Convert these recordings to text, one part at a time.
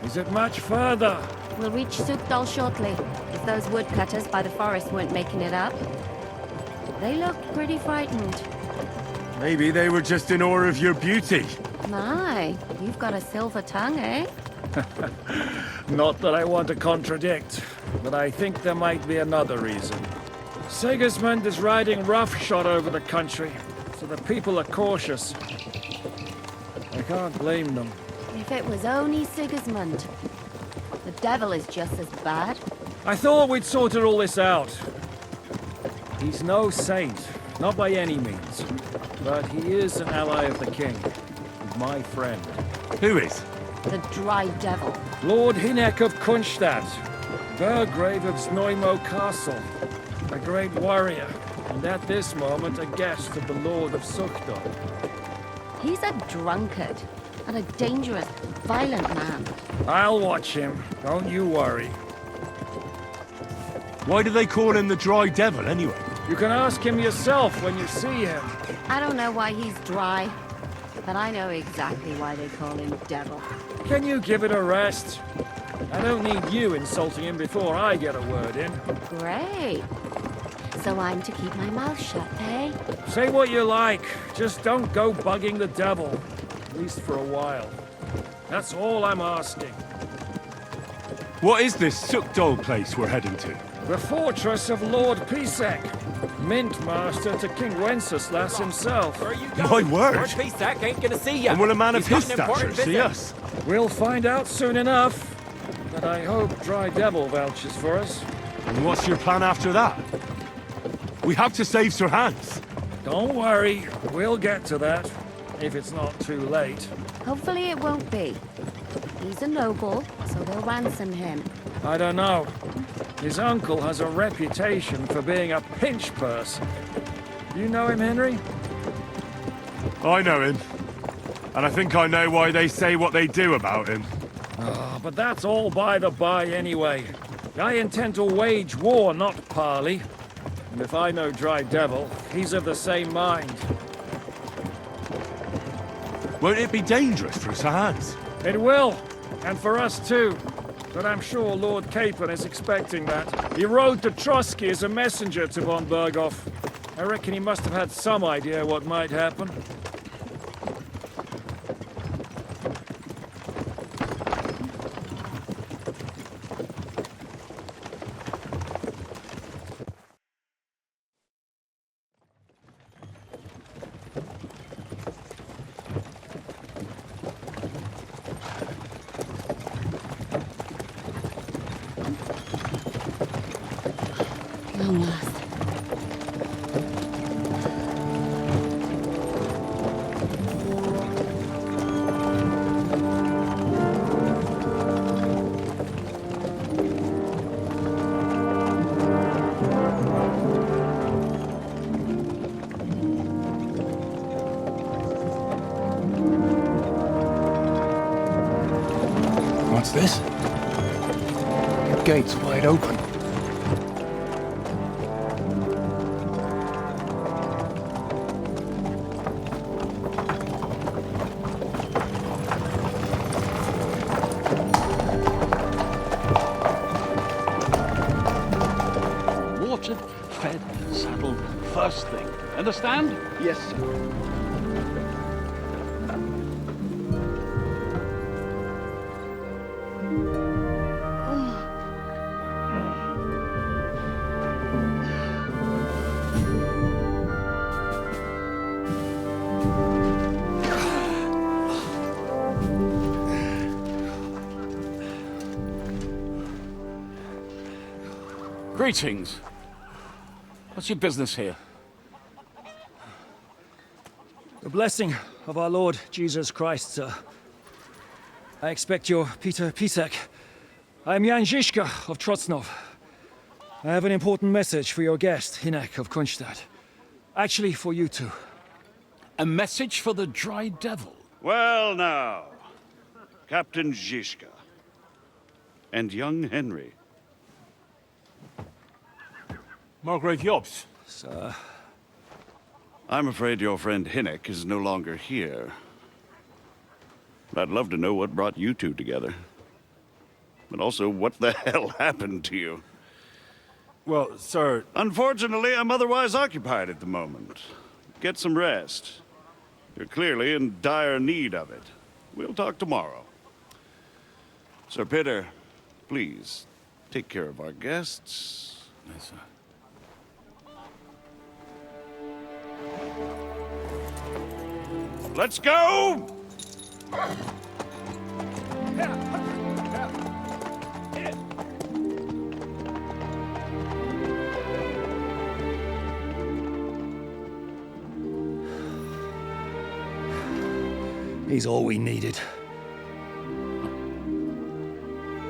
Is it much further? We'll reach Suchdol shortly, if those woodcutters by the forest weren't making it up. They looked pretty frightened. Maybe they were just in awe of your beauty. My, you've got a silver tongue, eh? Not that I want to contradict, but I think there might be another reason. Sigismund is riding roughshod over the country, so the people are cautious. I can't blame them. If it was only Sigismund. The devil is just as bad. I thought we'd sorted all this out. He's no saint, not by any means. But he is an ally of the king. My friend. Who is? The dry devil. Lord Hinek of Kunstadt, Margrave of Znojmo Castle, a great warrior, and at this moment a guest of the Lord of Suchdol. He's a drunkard, and a dangerous, violent man. I'll watch him, don't you worry. Why do they call him the Dry Devil, anyway? You can ask him yourself when you see him. I don't know why he's dry, but I know exactly why they call him Devil. Can you give it a rest? I don't need you insulting him before I get a word in. Great. So I'm to keep my mouth shut, eh? Say what you like, just don't go bugging the devil. At least for a while. That's all I'm asking. What is this Suchdol place we're heading to? The fortress of Lord Pisek, Mint Master to King Wenceslas himself. Where are you going? My word! Lord Pisek ain't gonna see ya. And will a man of He's his got an important stature see visit. us? We'll find out soon enough. But I hope Dry Devil vouches for us. And what's your plan after that? We have to save Sir Hans. Don't worry, we'll get to that. If it's not too late. Hopefully it won't be. He's a noble, so they'll ransom him. I don't know. His uncle has a reputation for being a pinch person. You know him, Henry? I know him. And I think I know why they say what they do about him. Oh, but that's all by the by anyway. I intend to wage war, not parley. And if I know Dry Devil, he's of the same mind. Won't it be dangerous for Sir Hans? It will, and for us too. But I'm sure Lord Capon is expecting that. He rode to Trotsky as a messenger to von Berghoff. I reckon he must have had some idea what might happen. Long last. What's this? The gate's wide open. Watered, fed, saddled, first thing. Understand? Yes, sir. Greetings. What's your business here? The blessing of our Lord Jesus Christ, sir. I expect you're Peter Pisek. I am Jan Žižka of Trocnov. I have an important message for your guest, Hinek of Kunstadt. Actually, for you two. A message for the Dry Devil. Well now, Captain Žižka and young Henry. Margrave Jobs. Sir. I'm afraid your friend Hinek is no longer here. But I'd love to know what brought you two together. but also what the hell happened to you. Well, sir, Unfortunately, I'm otherwise occupied at the moment. Get some rest. You're clearly in dire need of it. We'll talk tomorrow. Sir Peter, please, take care of our guests. Yes, sir. Let's go! He's all we needed.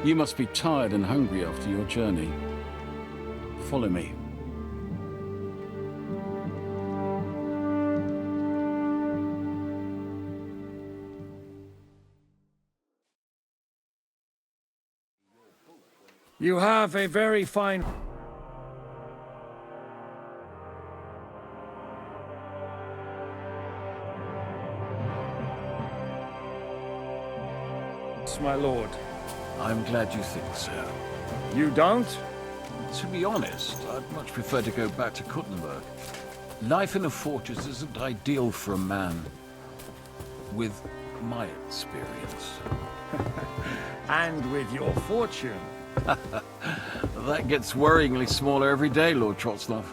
You must be tired and hungry after your journey. Follow me. You have a very fine... my lord. I'm glad you think so. You don't? To be honest, I'd much prefer to go back to Kuttenberg. Life in a fortress isn't ideal for a man with my experience. And with your fortune. That gets worryingly smaller every day, Lord Trotsnov.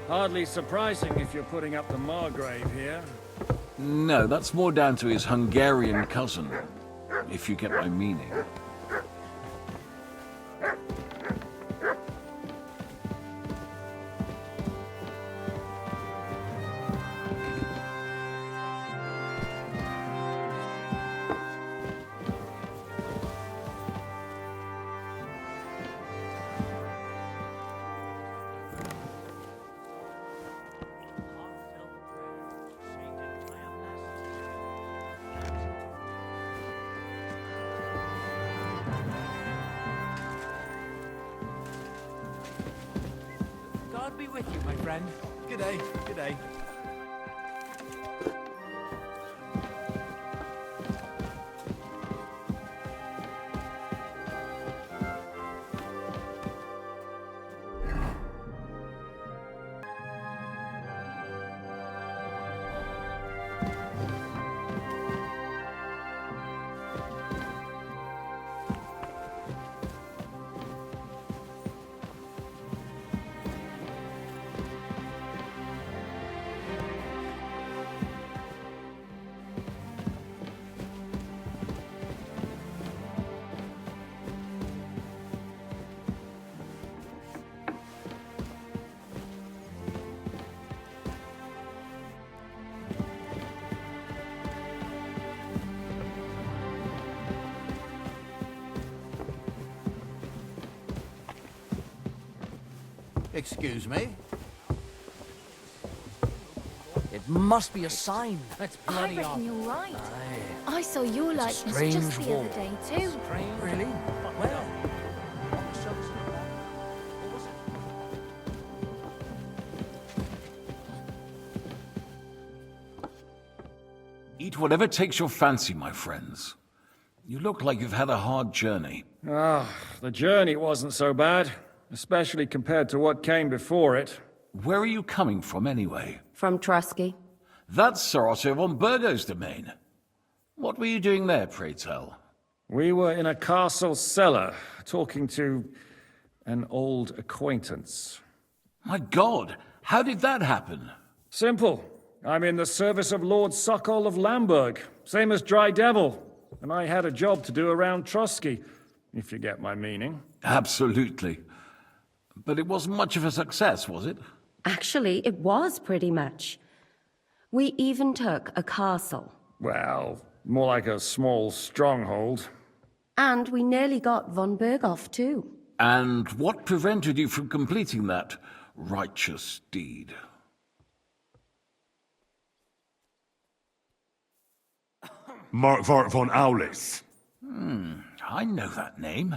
Hardly surprising if you're putting up the Margrave here. No, that's more down to his Hungarian cousin, if you get my meaning. God be with you, my friend. Good day, good day. Excuse me? It must be a sign. That's I bloody reckon odd. you're right. Aye. I saw your It's a likeness strange just the wall. other day too. Really? Well, Eat whatever takes your fancy, my friends. You look like you've had a hard journey. Ah, the journey wasn't so bad, especially compared to what came before it. Where are you coming from, anyway? From Trusky. That's Sir Otto von Burgo's domain. What were you doing there, pray tell? We were in a castle cellar, talking to an old acquaintance. My God, how did that happen? Simple. I'm in the service of Lord Suchdol of Lamberg, same as Dry Devil, and I had a job to do around Trusky, if you get my meaning. Absolutely. But it wasn't much of a success, was it? Actually, it was pretty much. We even took a castle. Well, more like a small stronghold. And we nearly got von Berghoff too. And what prevented you from completing that righteous deed? Markvart von Aulis. I know that name.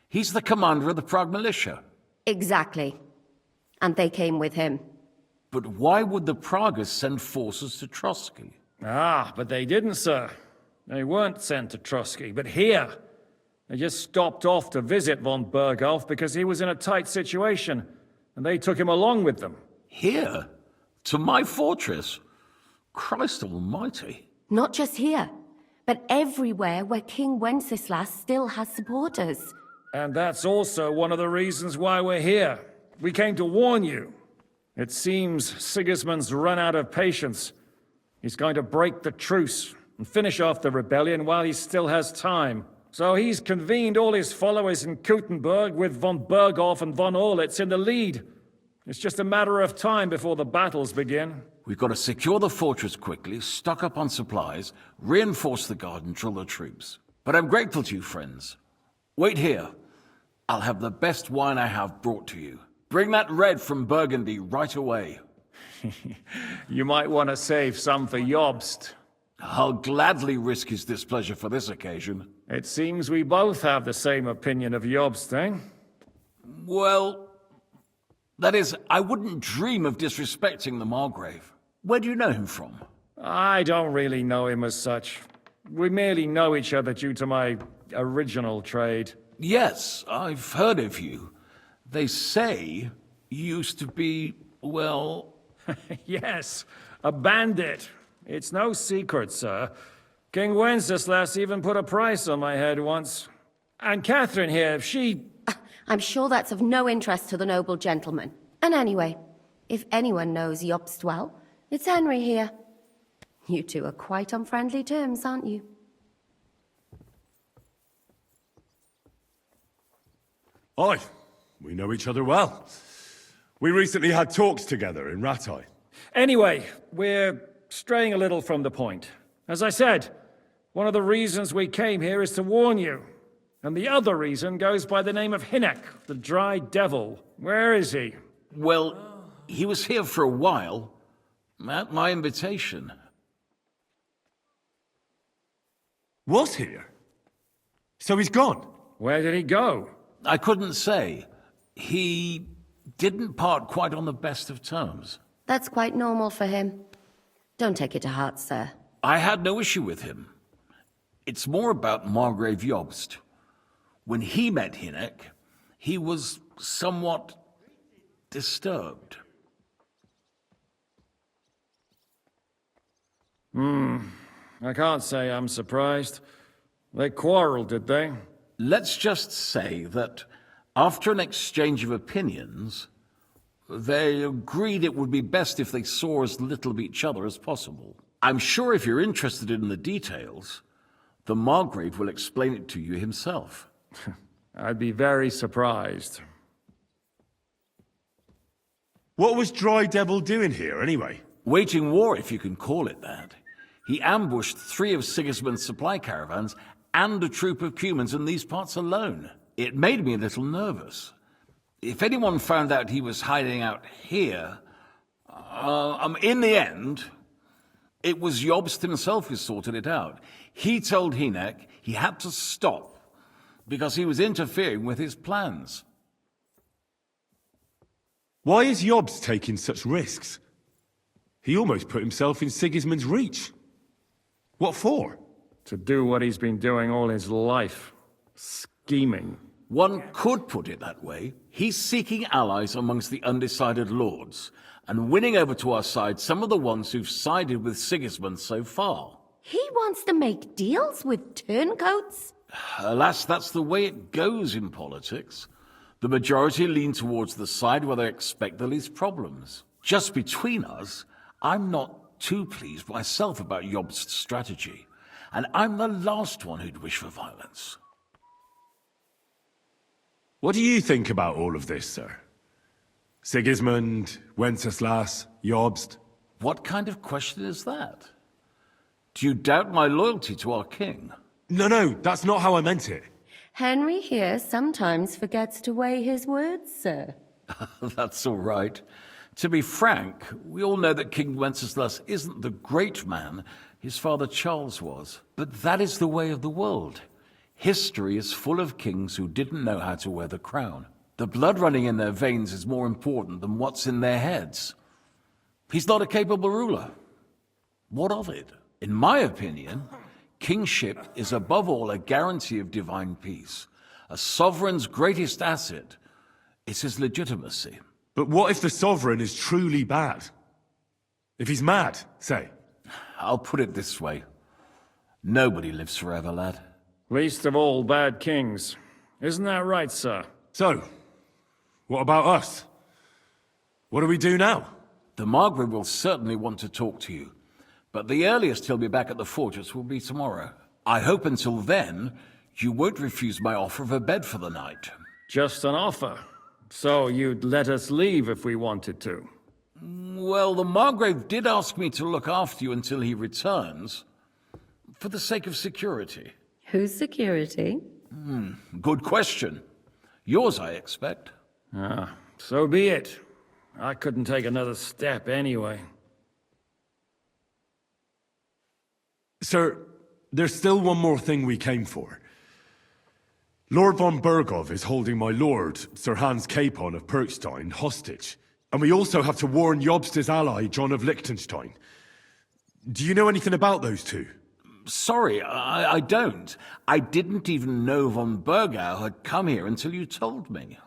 He's the commander of the Prague militia. Exactly. And they came with him. But why would the Praguers send forces to Trusky? Ah, but they didn't, sir. They weren't sent to Trusky, but here. They just stopped off to visit von Berghoff because he was in a tight situation, and they took him along with them. Here? To my fortress? Christ almighty. Not just here, but everywhere where King Wenceslas still has supporters. And that's also one of the reasons why we're here. We came to warn you. It seems Sigismund's run out of patience. He's going to break the truce and finish off the rebellion while he still has time. So he's convened all his followers in Kuttenberg with von Berghoff and von Orlitz in the lead. It's just a matter of time before the battles begin. We've got to secure the fortress quickly, stock up on supplies, reinforce the guard and drill the troops. But I'm grateful to you, friends. Wait here. I'll have the best wine I have brought to you. Bring that red from Burgundy right away. You might want to save some for Jobst. I'll gladly risk his displeasure for this occasion. It seems we both have the same opinion of Jobst, eh? Well, that is, I wouldn't dream of disrespecting the Margrave. Where do you know him from? I don't really know him as such. We merely know each other due to my original trade. Yes, I've heard of you. They say you used to be, well... Yes, a bandit. It's no secret, sir. King Wenceslas even put a price on my head once. And Catherine here, I'm sure that's of no interest to the noble gentleman. And anyway, if anyone knows Jobst well, it's Henry here. You two are quite on friendly terms, aren't you? Aye, we know each other well. We recently had talks together in Rattay. Anyway, we're straying a little from the point. As I said, one of the reasons we came here is to warn you. And the other reason goes by the name of Hynek, the Dry Devil. Where is he? Well, he was here for a while, at my invitation. Was here? So he's gone? Where did he go? I couldn't say. He didn't part quite on the best of terms. That's quite normal for him. Don't take it to heart, sir. I had no issue with him. It's more about Margrave Jobst. When he met Hynek, he was somewhat disturbed. I can't say I'm surprised. They quarreled, did they? Let's just say that after an exchange of opinions, they agreed it would be best if they saw as little of each other as possible. I'm sure if you're interested in the details, the Margrave will explain it to you himself. I'd be very surprised. What was Dry Devil doing here, anyway? Waging war, if you can call it that. He ambushed 3 of Sigismund's supply caravans and a troop of Cumans in these parts alone. It made me a little nervous. If anyone found out he was hiding out here, in the end, it was Jobst himself who sorted it out. He told Hynek he had to stop because he was interfering with his plans. Why is Jobst taking such risks? He almost put himself in Sigismund's reach. What for? To do what he's been doing all his life. Scheming. One could put it that way. He's seeking allies amongst the undecided lords, and winning over to our side some of the ones who've sided with Sigismund so far. He wants to make deals with turncoats? Alas, that's the way it goes in politics. The majority lean towards the side where they expect the least problems. Just between us, I'm not too pleased myself about Jobst's strategy, and I'm the last one who'd wish for violence. What do you think about all of this, sir? Sigismund, Wenceslas, Jobst? What kind of question is that? Do you doubt my loyalty to our king? No, that's not how I meant it. Henry here sometimes forgets to weigh his words, sir. That's all right. To be frank, we all know that King Wenceslas isn't the great man his father Charles was. But that is the way of the world. History is full of kings who didn't know how to wear the crown. The blood running in their veins is more important than what's in their heads. He's not a capable ruler. What of it? In my opinion, Kingship is above all a guarantee of divine peace. A sovereign's greatest asset is his legitimacy. But what if the sovereign is truly bad? If he's mad, say? I'll put it this way. Nobody lives forever, lad. Least of all bad kings. Isn't that right, sir? So, what about us? What do we do now? The Margrave will certainly want to talk to you, but the earliest he'll be back at the fortress will be tomorrow. I hope until then, you won't refuse my offer of a bed for the night. Just an offer. So you'd let us leave if we wanted to? Well, the Margrave did ask me to look after you until he returns, for the sake of security. Whose security? Good question. Yours, I expect. So be it. I couldn't take another step anyway. Sir, there's still one more thing we came for. Lord von Bergov is holding my lord, Sir Hans Capon of Perkstein, hostage. And we also have to warn Jobst's ally, John of Liechtenstein. Do you know anything about those two? Sorry, I don't. I didn't even know von Bergau had come here until you told me.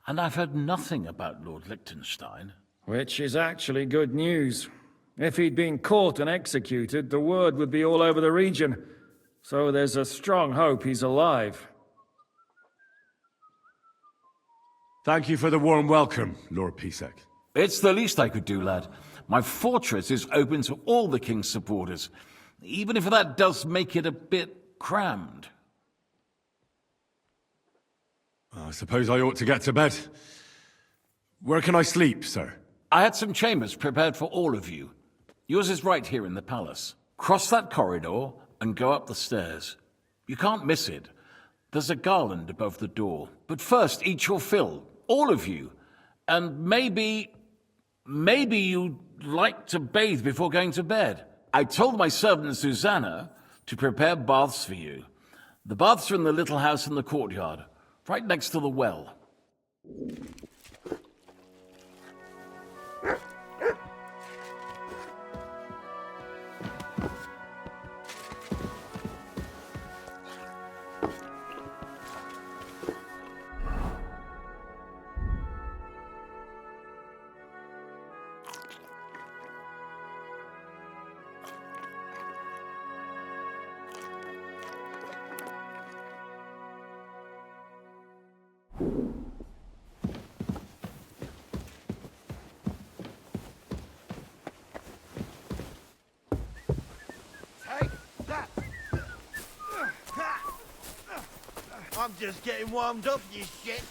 And I've heard nothing about Lord Liechtenstein. Which is actually good news. If he'd been caught and executed, the word would be all over the region. So there's a strong hope he's alive. Thank you for the warm welcome, Lord Pisek. It's the least I could do, lad. My fortress is open to all the king's supporters, even if that does make it a bit crammed. I suppose I ought to get to bed. Where can I sleep, sir? I had some chambers prepared for all of you. Yours is right here in the palace. Cross that corridor and go up the stairs. You can't miss it. There's a garland above the door. But first, eat your fill, all of you. And maybe you'd like to bathe before going to bed. I told my servant Susanna to prepare baths for you. The baths are in the little house in the courtyard, right next to the well. I'm just getting warmed up, you shit.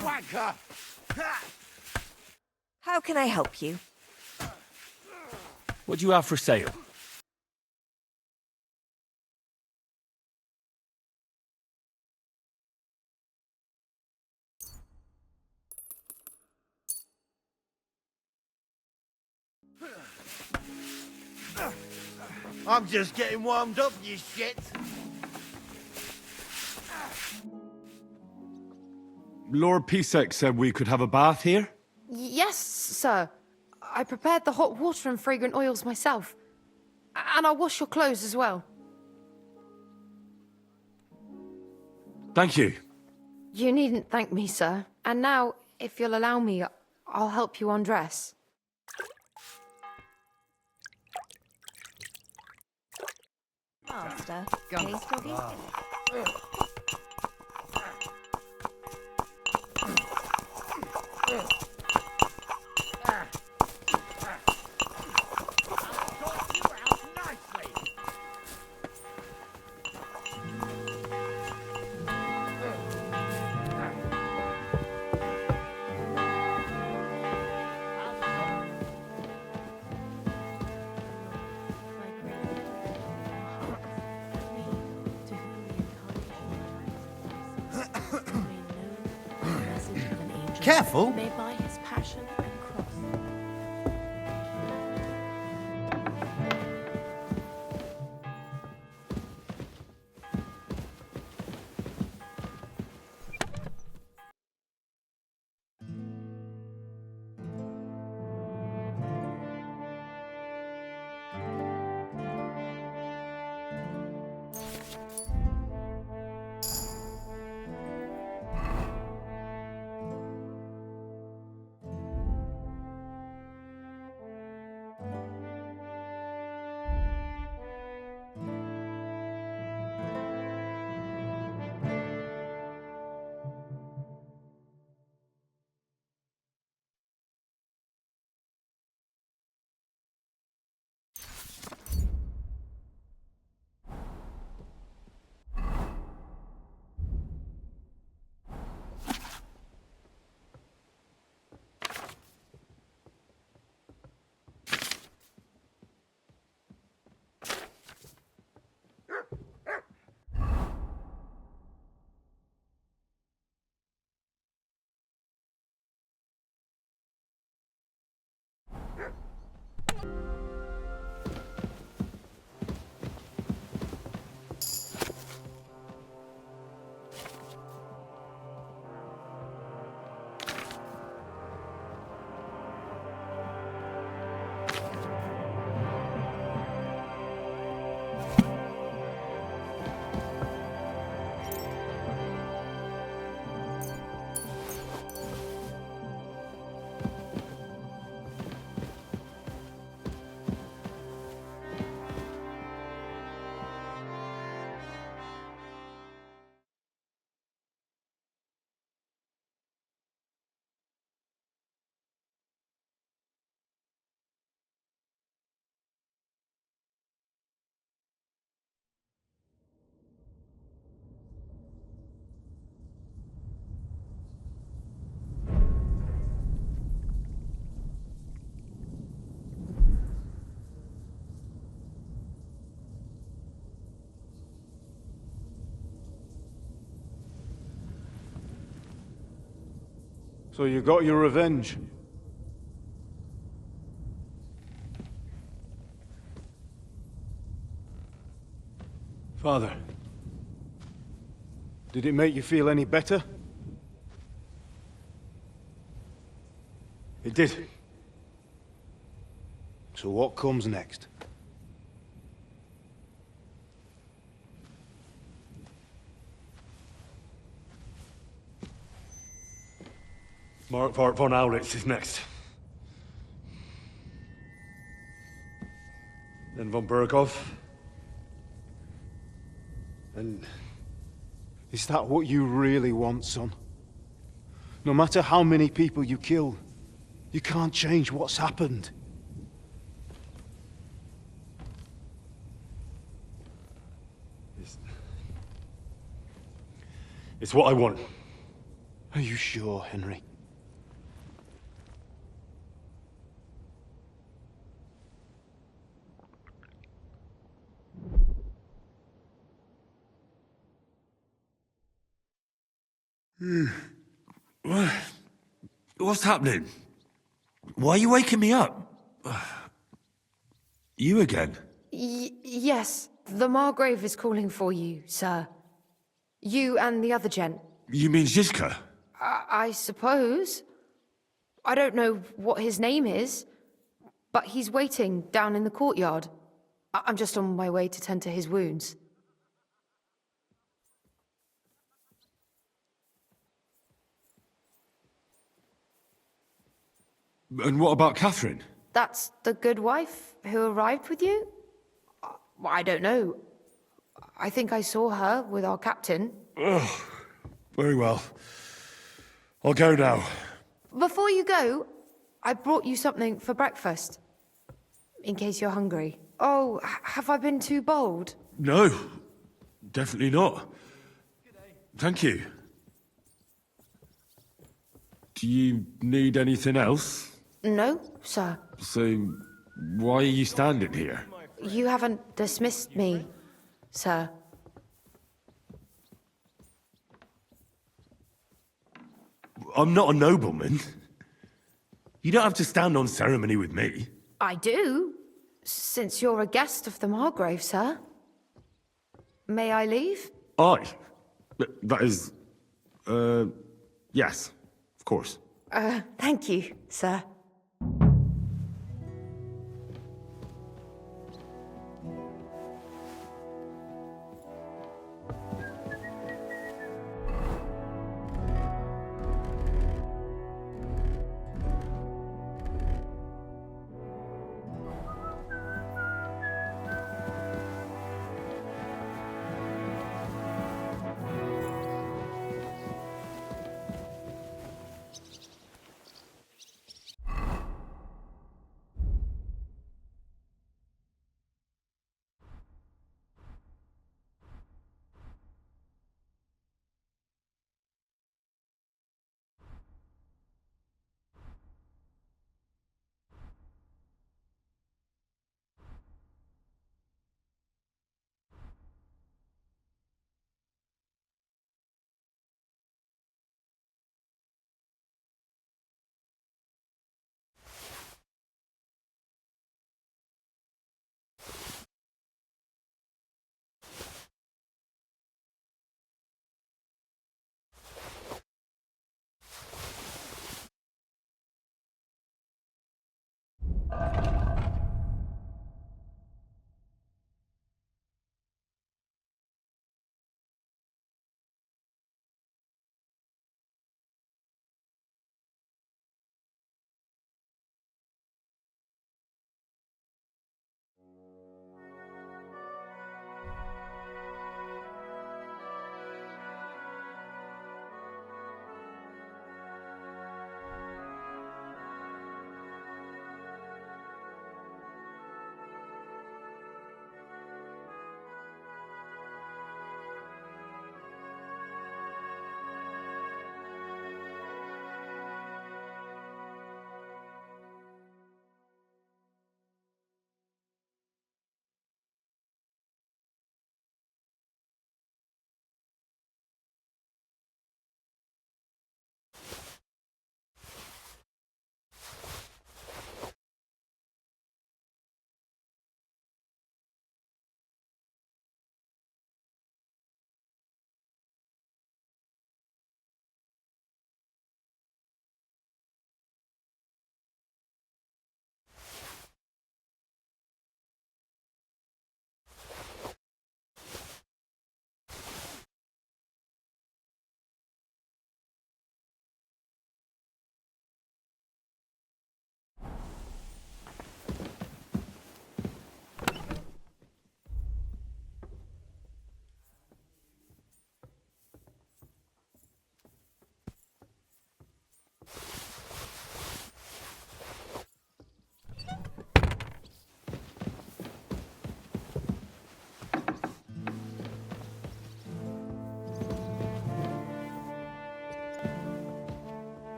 Wanker! How can I help you? What do you have for sale? I'm just getting warmed up, you shit. Lord Pisek said we could have a bath here? Yes, sir. I prepared the hot water and fragrant oils myself. And I'll wash your clothes as well. Thank you. You needn't thank me, sir. And now, if you'll allow me, I'll help you undress. Master, taste your gift. Careful! Made by his passion and cross. So you got your revenge? Father, did it make you feel any better? It did. So what comes next? Mark von Aulitz is next. Then von Berghoff. And is that what you really want, son? No matter how many people you kill, you can't change what's happened. It's what I want. Are you sure, Henry? What's happening? Why are you waking me up? You again? Yes, the Margrave is calling for you, sir. You and the other gent. You mean Zizka? I suppose. I don't know what his name is, but he's waiting down in the courtyard. I'm just on my way to tend to his wounds. And what about Catherine? That's the good wife who arrived with you? I don't know. I think I saw her with our captain. Oh, very well. I'll go now. Before you go, I brought you something for breakfast. In case you're hungry. Oh, have I been too bold? No, definitely not. Thank you. Do you need anything else? No, sir. So, why are you standing here? You haven't dismissed me, sir. I'm not a nobleman. You don't have to stand on ceremony with me. I do, since you're a guest of the Margrave, sir. May I leave? I? That is... yes, of course. Thank you, sir.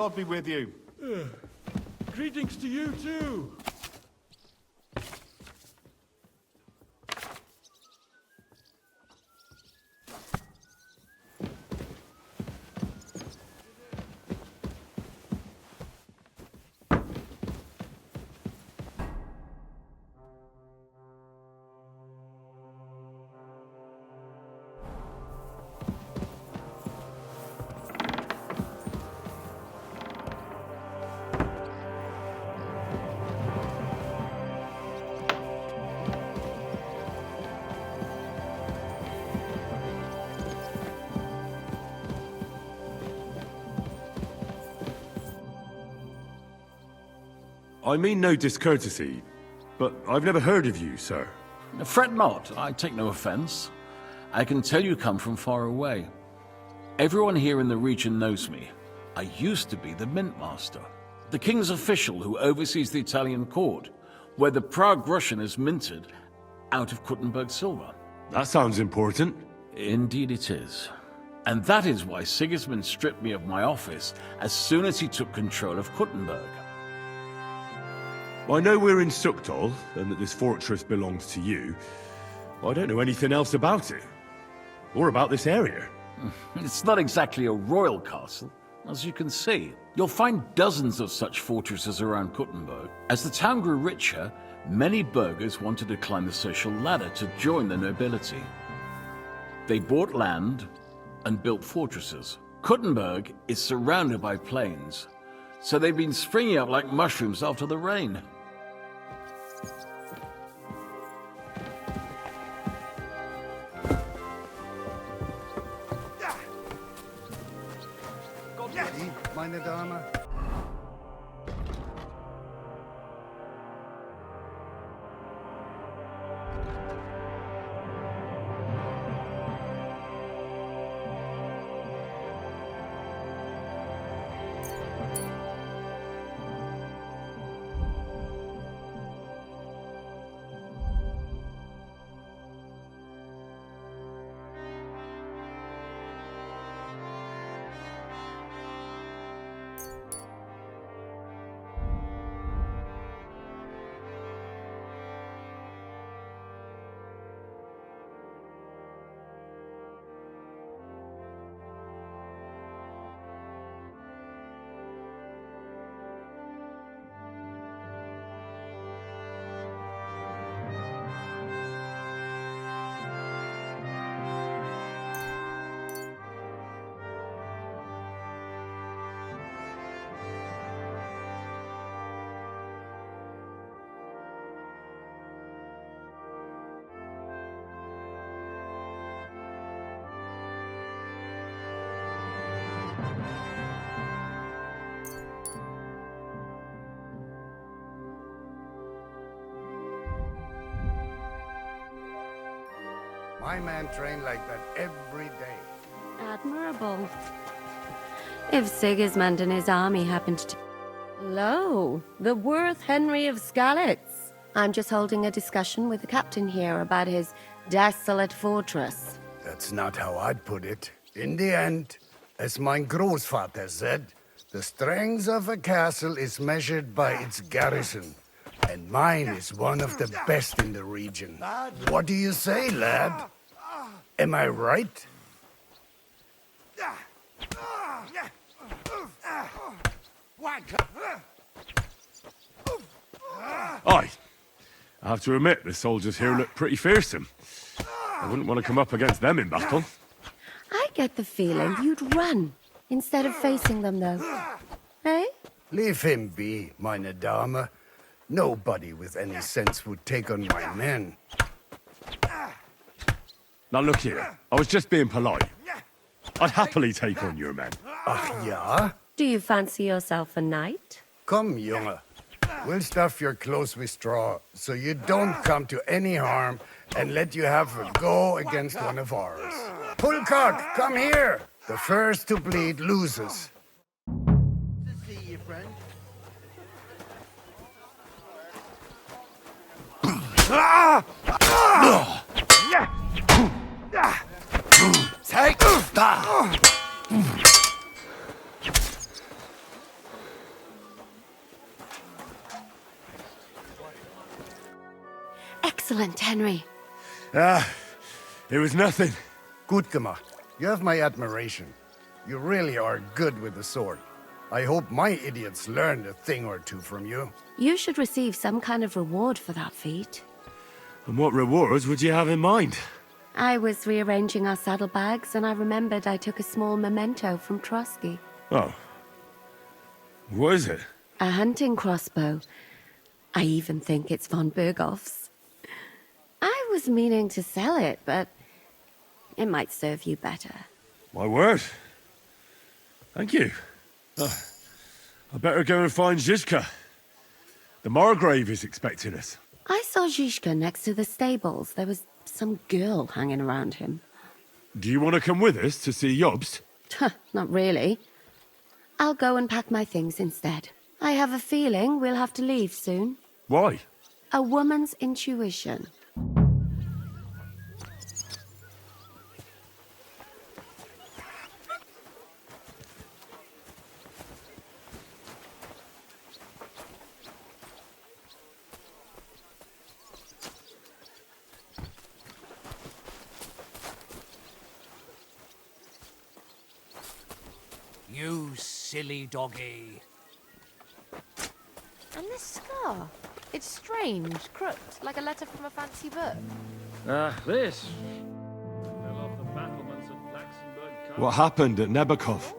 God be with you. Greetings to you too. I mean no discourtesy, but I've never heard of you, sir. Fret not, I take no offense. I can tell you come from far away. Everyone here in the region knows me. I used to be the Mint Master, the king's official who oversees the Italian court, where the Prague Russian is minted out of Kuttenberg silver. That sounds important. Indeed it is. And that is why Sigismund stripped me of my office as soon as he took control of Kuttenberg. I know we're in Suchdol, and that this fortress belongs to you. I don't know anything else about it. Or about this area. It's not exactly a royal castle, as you can see. You'll find dozens of such fortresses around Kuttenberg. As the town grew richer, many burghers wanted to climb the social ladder to join the nobility. They bought land and built fortresses. Kuttenberg is surrounded by plains, so they've been springing up like mushrooms after the rain. Meine Dame. My man trained like that every day. Admirable. If Sigismund and his army happened to... Lo, the worth Henry of Skalitz. I'm just holding a discussion with the captain here about his desolate fortress. That's not how I'd put it. In the end, as mein Großvater said, the strength of a castle is measured by its garrison. And mine is one of the best in the region. What do you say, lad? Am I right? Aye. I have to admit, the soldiers here look pretty fearsome. I wouldn't want to come up against them in battle. I get the feeling you'd run instead of facing them, though. Eh? Leave him be, meine Dame. Nobody with any sense would take on my men. Now look here, I was just being polite. I'd happily take on your men. Ach ja? Do you fancy yourself a knight? Come, Junge. We'll stuff your clothes with straw, so you don't come to any harm, and let you have a go against one of ours. Pullcock, come here! The first to bleed loses. To see you, friend. Take that! Excellent, Henry. Ah, it was nothing. Good, Gama. You have my admiration. You really are good with the sword. I hope my idiots learned a thing or two from you. You should receive some kind of reward for that feat. And what rewards would you have in mind? I was rearranging our saddlebags, and I remembered I took a small memento from Trotsky. Oh. What is it? A hunting crossbow. I even think it's von Berghoff's. I was meaning to sell it, but it might serve you better. My word. Thank you. I better go and find Zizka. The Margrave is expecting us. I saw Zizka next to the stables. There was some girl hanging around him. Do you want to come with us to see Jobst? Not really. I'll go and pack my things instead. I have a feeling we'll have to leave soon. Why? A woman's intuition. You silly doggy. And this scar? It's strange, crooked, like a letter from a fancy book. This. What happened at Nebakov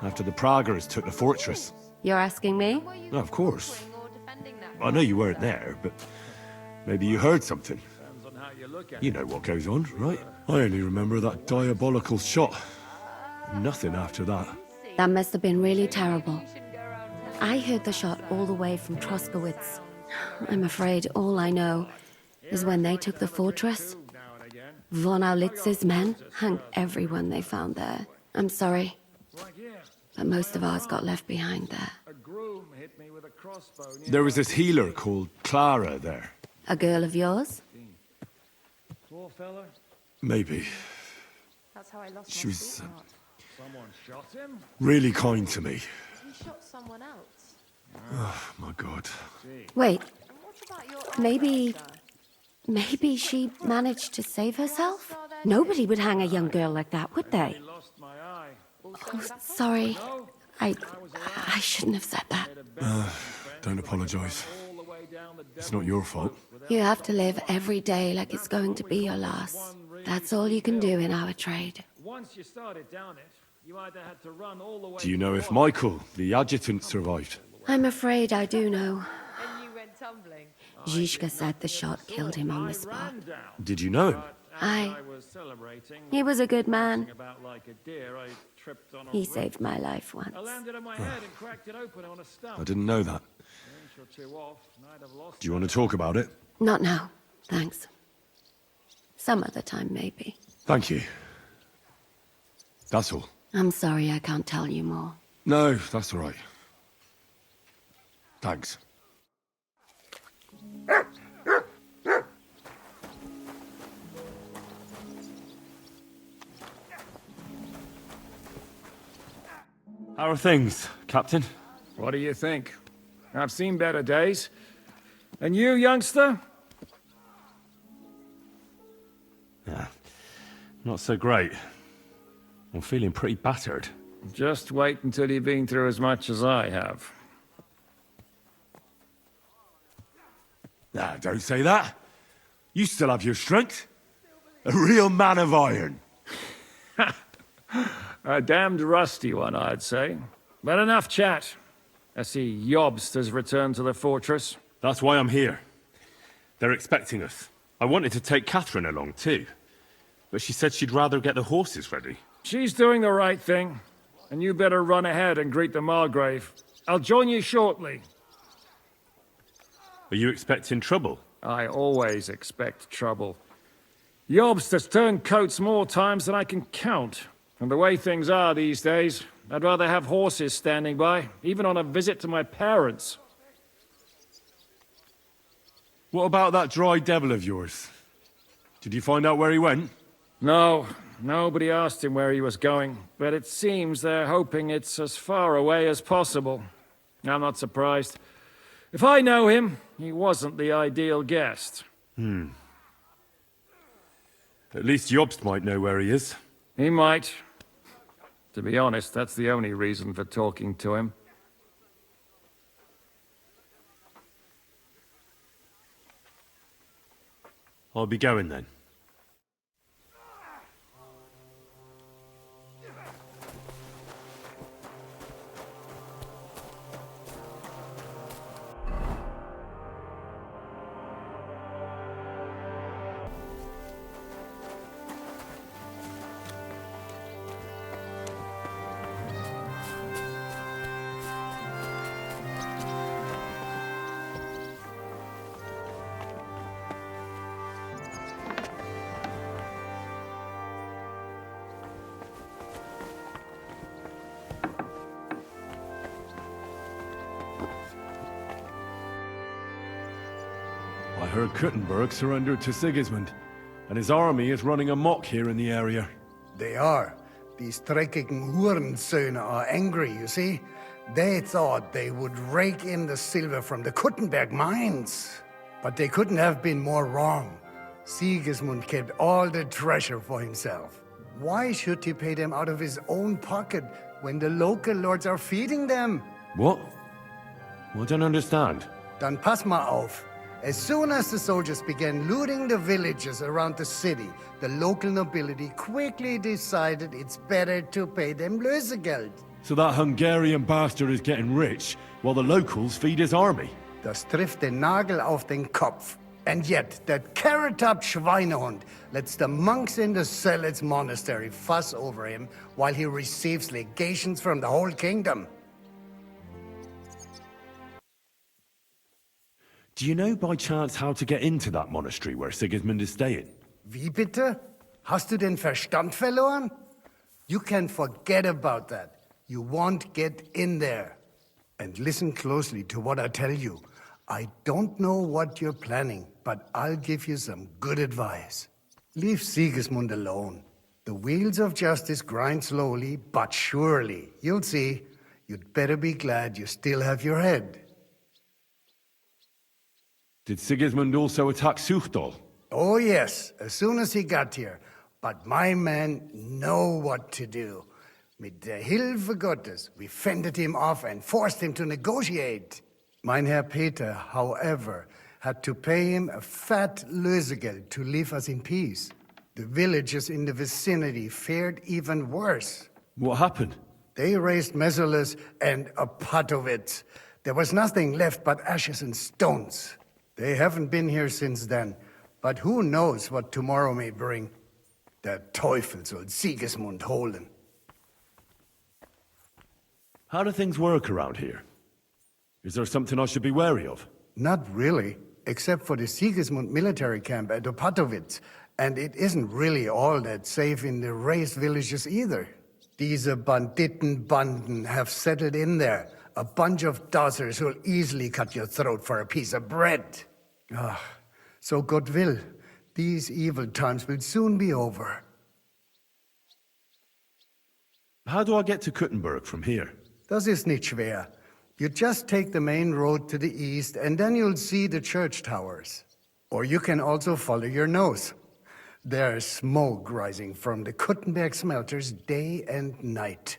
after the Praguers took the fortress? You're asking me? No, of course. I know you weren't there, but maybe you heard something. You know what goes on, right? I only remember that diabolical shot. Nothing after that. That must have been really terrible. I heard the shot all the way from Troskowitz. I'm afraid all I know is when they took the fortress, von Aulitz's men hung everyone they found there. I'm sorry, but most of ours got left behind there. There was this healer called Clara there. A girl of yours? Maybe. That's how I lost She my was sweetheart. really kind to me. He shot someone else. Oh, my God. Wait, And what about your maybe she managed to save herself? Nobody would hang a young girl like that, would they? Oh, sorry. I shouldn't have said that. Don't apologize. It's not your fault. You have to live every day like it's going to be your last. That's all you can do in our trade. Once you started down it, you either had to run all the way. Do you know if Michael, the adjutant, survived? I'm afraid I do know. And you went tumbling. Zizka said the shot killed him on the spot. Did you know him? He was a good man. About like a deer, I tripped on a He root. saved my life once. I landed on my head and cracked it open on a stump. I didn't know that. An inch or two off, and I'd have lost Do you want to talk about it? Not now, thanks. Some other time, maybe. Thank you. That's all. I'm sorry I can't tell you more. No, that's all right. Thanks. How are things, Captain? What do you think? I've seen better days. And you, youngster? Yeah, not so great. I'm feeling pretty battered. Just wait until you've been through as much as I have. Nah, don't say that. You still have your strength. A real man of iron. A damned rusty one, I'd say. But enough chat. I see Jobst has returned to the fortress. That's why I'm here. They're expecting us. I wanted to take Catherine along too, but she said she'd rather get the horses ready. She's doing the right thing, and you better run ahead and greet the Margrave. I'll join you shortly. Are you expecting trouble? I always expect trouble. Jobst has turned coats more times than I can count. And the way things are these days, I'd rather have horses standing by, even on a visit to my parents. What about that dry devil of yours? Did you find out where he went? No, nobody asked him where he was going, but it seems they're hoping it's as far away as possible. I'm not surprised. If I know him, he wasn't the ideal guest. At least Jobst might know where he is. He might. To be honest, that's the only reason for talking to him. I'll be going then. I heard Kuttenberg surrendered to Sigismund, and his army is running amok here in the area. They are. These dreckigen Hurensöhne are angry, you see? They thought they would rake in the silver from the Kuttenberg mines. But they couldn't have been more wrong. Sigismund kept all the treasure for himself. Why should he pay them out of his own pocket when the local lords are feeding them? What? I don't understand. Dann pass mal auf. As soon as the soldiers began looting the villages around the city, the local nobility quickly decided it's better to pay them Lösegeld. So that Hungarian bastard is getting rich, while the locals feed his army. Das trifft den Nagel auf den Kopf. And yet, that carrot-top Schweinehund lets the monks in the Zealots monastery fuss over him while he receives legations from the whole kingdom. Do you know by chance how to get into that monastery where Sigismund is staying? Wie bitte? Hast du den Verstand verloren? You can forget about that. You won't get in there. And listen closely to what I tell you. I don't know what you're planning, but I'll give you some good advice. Leave Sigismund alone. The wheels of justice grind slowly, but surely. You'll see. You'd better be glad you still have your head. Did Sigismund also attack Suchdol? Oh yes, as soon as he got here. But my men know what to do. Mit der Hilfe Gottes, we fended him off and forced him to negotiate. Mein Herr Peter, however, had to pay him a fat Lösegeld to leave us in peace. The villagers in the vicinity fared even worse. What happened? They raised Mesolas and Opatowitz. There was nothing left but ashes and stones. They haven't been here since then, but who knows what tomorrow may bring. Der Teufel soll Sigismund holen. How do things work around here? Is there something I should be wary of? Not really, except for the Sigismund military camp at Opatowitz, and it isn't really all that safe in the raised villages either. Diese Banditenbanden have settled in there. A bunch of dossers who'll easily cut your throat for a piece of bread. Ah, so God will. These evil times will soon be over. How do I get to Kuttenberg from here? Das ist nicht schwer. You just take the main road to the east, and then you'll see the church towers. Or you can also follow your nose. There's smoke rising from the Kuttenberg smelters day and night.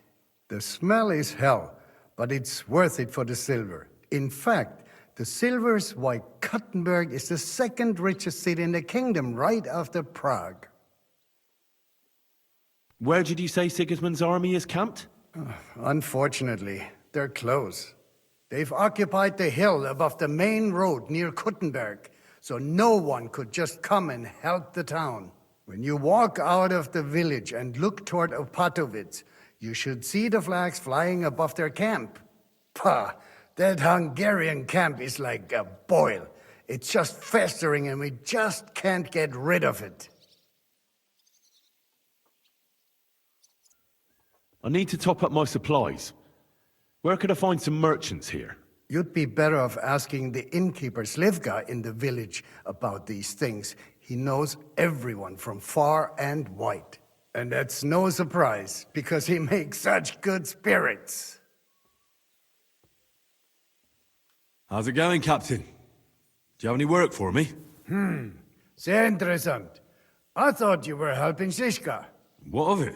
The smell is hell, but it's worth it for the silver. In fact, the silver's why Kuttenberg is the second richest city in the kingdom, right after Prague. Where did you say Sigismund's army is camped? Unfortunately, they're close. They've occupied the hill above the main road near Kuttenberg, so no one could just come and help the town. When you walk out of the village and look toward Opatowitz, you should see the flags flying above their camp. Pah, that Hungarian camp is like a boil. It's just festering and we just can't get rid of it. I need to top up my supplies. Where could I find some merchants here? You'd be better off asking the innkeeper Slivka in the village about these things. He knows everyone from far and wide. And that's no surprise, because he makes such good spirits. How's it going, Captain? Do you have any work for me? Sehr interessant. I thought you were helping Shishka. What of it?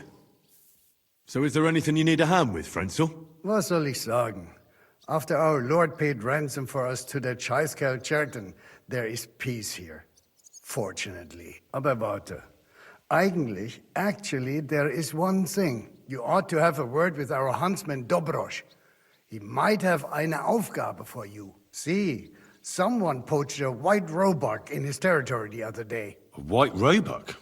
So is there anything you need a hand with, Frenzel? Was soll ich sagen? After our Lord paid ransom for us to the Scheißkerl Cherton, there is peace here. Fortunately. Aber warte. Actually, there is one thing. You ought to have a word with our huntsman Dobrosch. He might have eine Aufgabe for you. See, someone poached a White Roebuck in his territory the other day. A White Roebuck?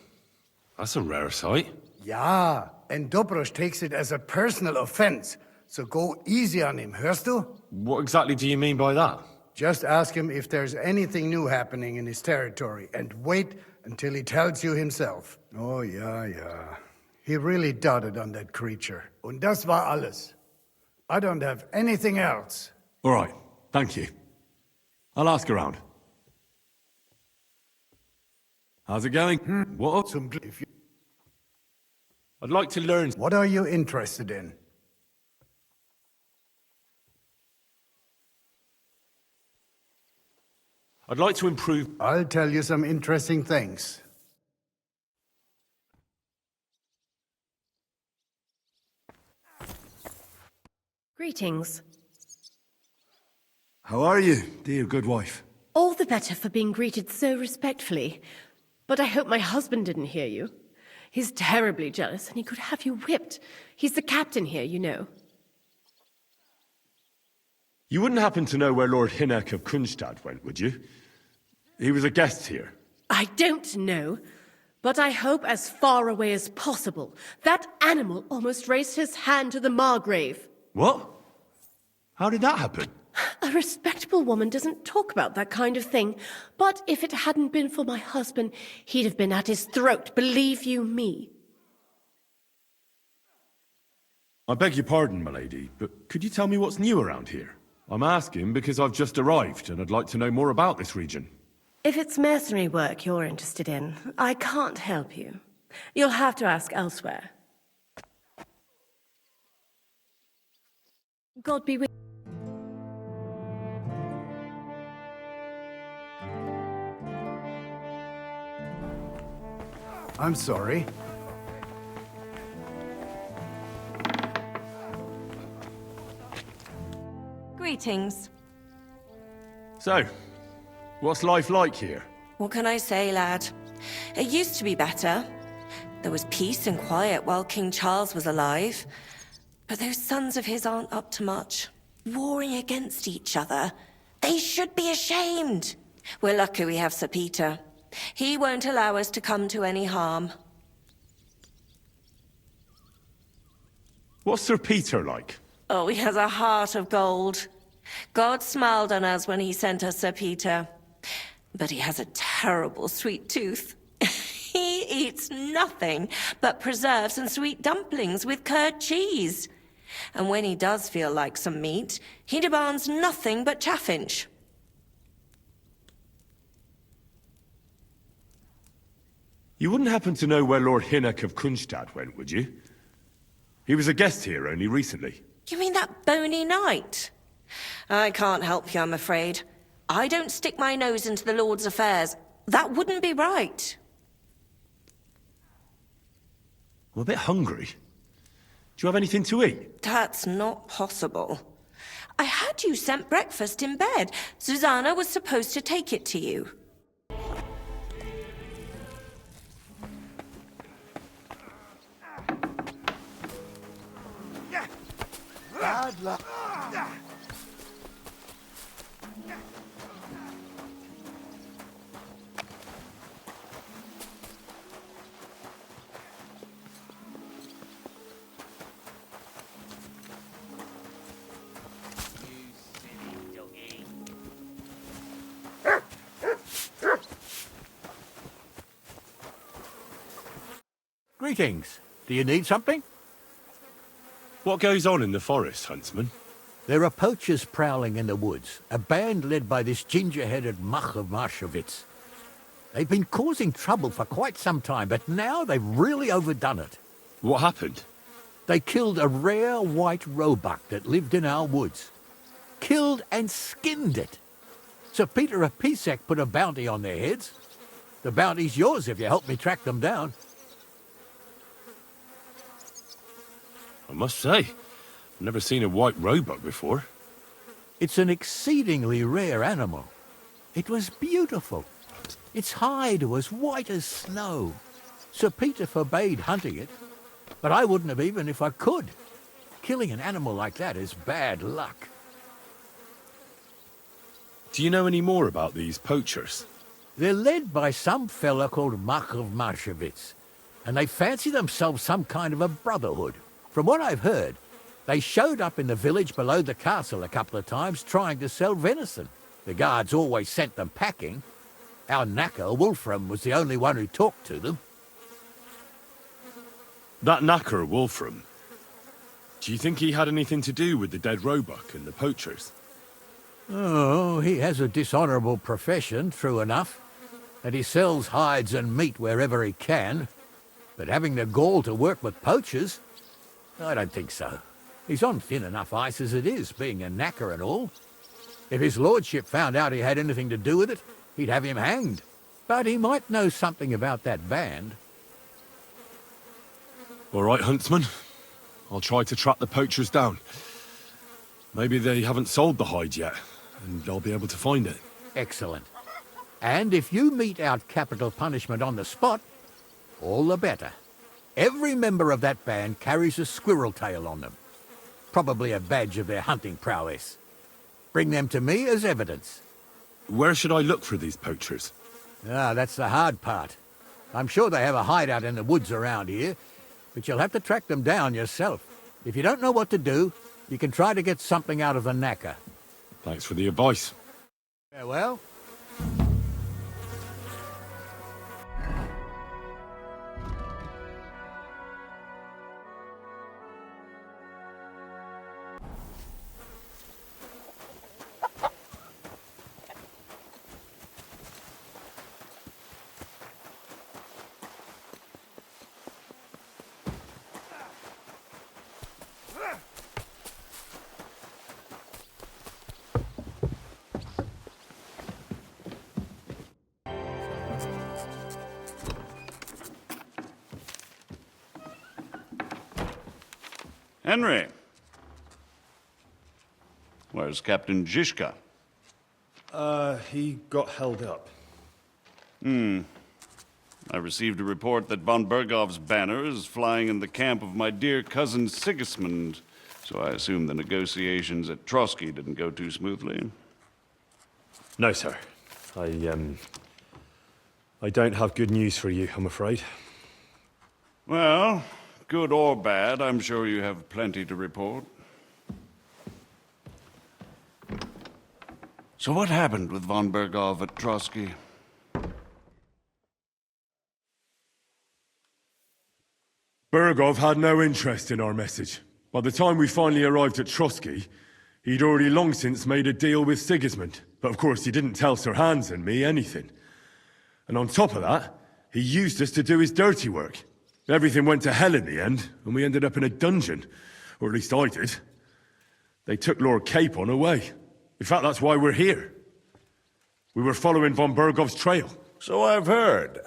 That's a rare sight. Ja, and Dobrosch takes it as a personal offense. So go easy on him, hörst du? What exactly do you mean by that? Just ask him if there's anything new happening in his territory, and wait until he tells you himself. Oh, yeah. He really doted on that creature. Und das war alles. I don't have anything else. All right, thank you. I'll ask around. How's it going? What? I'd like to learn. What are you interested in? I'd like to improve. I'll tell you some interesting things. Greetings. How are you, dear good wife? All the better for being greeted so respectfully. But I hope my husband didn't hear you. He's terribly jealous, and he could have you whipped. He's the captain here, you know. You wouldn't happen to know where Lord Hinnock of Kunstad went, would you? He was a guest here. I don't know, but I hope as far away as possible. That animal almost raised his hand to the Margrave. What? How did that happen? A respectable woman doesn't talk about that kind of thing. But if it hadn't been for my husband, he'd have been at his throat, believe you me. I beg your pardon, milady, but could you tell me what's new around here? I'm asking because I've just arrived and I'd like to know more about this region. If it's mercenary work you're interested in, I can't help you. You'll have to ask elsewhere. God be with you. I'm sorry. Greetings. So, what's life like here? What can I say, lad? It used to be better. There was peace and quiet while King Charles was alive. But those sons of his aren't up to much. Warring against each other. They should be ashamed. We're lucky we have Sir Peter. He won't allow us to come to any harm. What's Sir Peter like? Oh, he has a heart of gold. God smiled on us when he sent us Sir Peter. But he has a terrible sweet tooth. He eats nothing but preserves and sweet dumplings with curd cheese. And when he does feel like some meat, he demands nothing but chaffinch. You wouldn't happen to know where Lord Hinnock of Kunstad went, would you? He was a guest here only recently. You mean that bony knight? I can't help you, I'm afraid. I don't stick my nose into the Lord's affairs. That wouldn't be right. I'm a bit hungry. Do you have anything to eat? That's not possible. I had you sent breakfast in bed. Susanna was supposed to take it to you. Bad luck. Greetings. Do you need something? What goes on in the forest, Huntsman? There are poachers prowling in the woods, a band led by this ginger-headed Mach of Marshowitz. They've been causing trouble for quite some time, but now they've really overdone it. What happened? They killed a rare White Roebuck that lived in our woods. Killed and skinned it. Sir Peter of Pisek put a bounty on their heads. The bounty's yours if you help me track them down. I must say, I've never seen a White Roebuck before. It's an exceedingly rare animal. It was beautiful. Its hide was white as snow. Sir Peter forbade hunting it, but I wouldn't have even if I could. Killing an animal like that is bad luck. Do you know any more about these poachers? They're led by some fella called Margrave, and they fancy themselves some kind of a brotherhood. From what I've heard, they showed up in the village below the castle a couple of times trying to sell venison. The guards always sent them packing. Our knacker, Wolfram, was the only one who talked to them. That knacker, Wolfram, do you think he had anything to do with the dead Roebuck and the poachers? Oh, he has a dishonourable profession, true enough, and he sells hides and meat wherever he can. But having the gall to work with poachers, I don't think so. He's on thin enough ice as it is, being a knacker and all. If his lordship found out he had anything to do with it, he'd have him hanged. But he might know something about that band. All right, huntsman. I'll try to track the poachers down. Maybe they haven't sold the hide yet, and I'll be able to find it. Excellent. And if you mete out capital punishment on the spot, all the better. Every member of that band carries a squirrel tail on them. Probably a badge of their hunting prowess. Bring them to me as evidence. Where should I look for these poachers? Ah, that's the hard part. I'm sure they have a hideout in the woods around here, but you'll have to track them down yourself. If you don't know what to do, you can try to get something out of the knacker. Thanks for the advice. Farewell. Henry. Where's Captain Zizka? He got held up. I received a report that von Bergov's banner is flying in the camp of my dear cousin Sigismund, so I assume the negotiations at Trotsky didn't go too smoothly. No, sir. I don't have good news for you, I'm afraid. Well, good or bad, I'm sure you have plenty to report. So what happened with von Bergov at Trotsky? Bergov had no interest in our message. By the time we finally arrived at Trotsky, he'd already long since made a deal with Sigismund. But of course he didn't tell Sir Hans and me anything. And on top of that, he used us to do his dirty work. Everything went to hell in the end, and we ended up in a dungeon. Or at least I did. They took Lord Capon away. In fact, that's why we're here. We were following von Bergov's trail. So I've heard.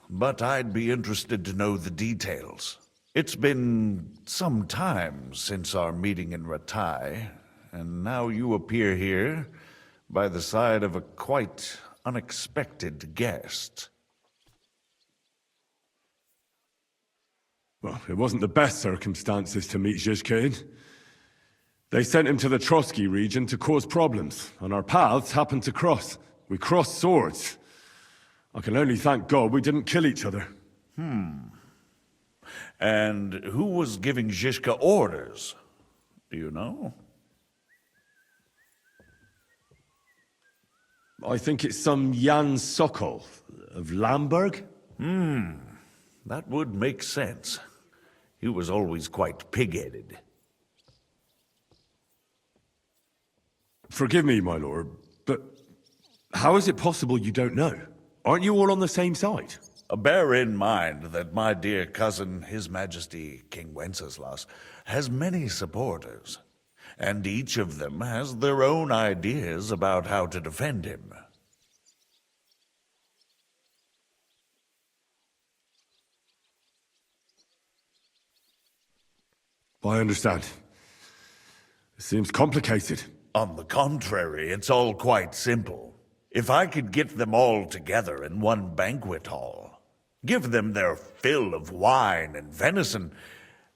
But I'd be interested to know the details. It's been some time since our meeting in Ratai, and now you appear here by the side of a quite unexpected guest. Well, it wasn't the best circumstances to meet Zizka in. They sent him to the Trotsky region to cause problems, and our paths happened to cross. We crossed swords. I can only thank God we didn't kill each other. And who was giving Zizka orders? Do you know? I think it's some Jan Sokol of Lamberg. That would make sense. He was always quite pig-headed. Forgive me, my lord, but how is it possible you don't know? Aren't you all on the same side? Bear in mind that my dear cousin, His Majesty King Wenceslas, has many supporters, and each of them has their own ideas about how to defend him. I understand. It seems complicated. On the contrary, it's all quite simple. If I could get them all together in one banquet hall, give them their fill of wine and venison,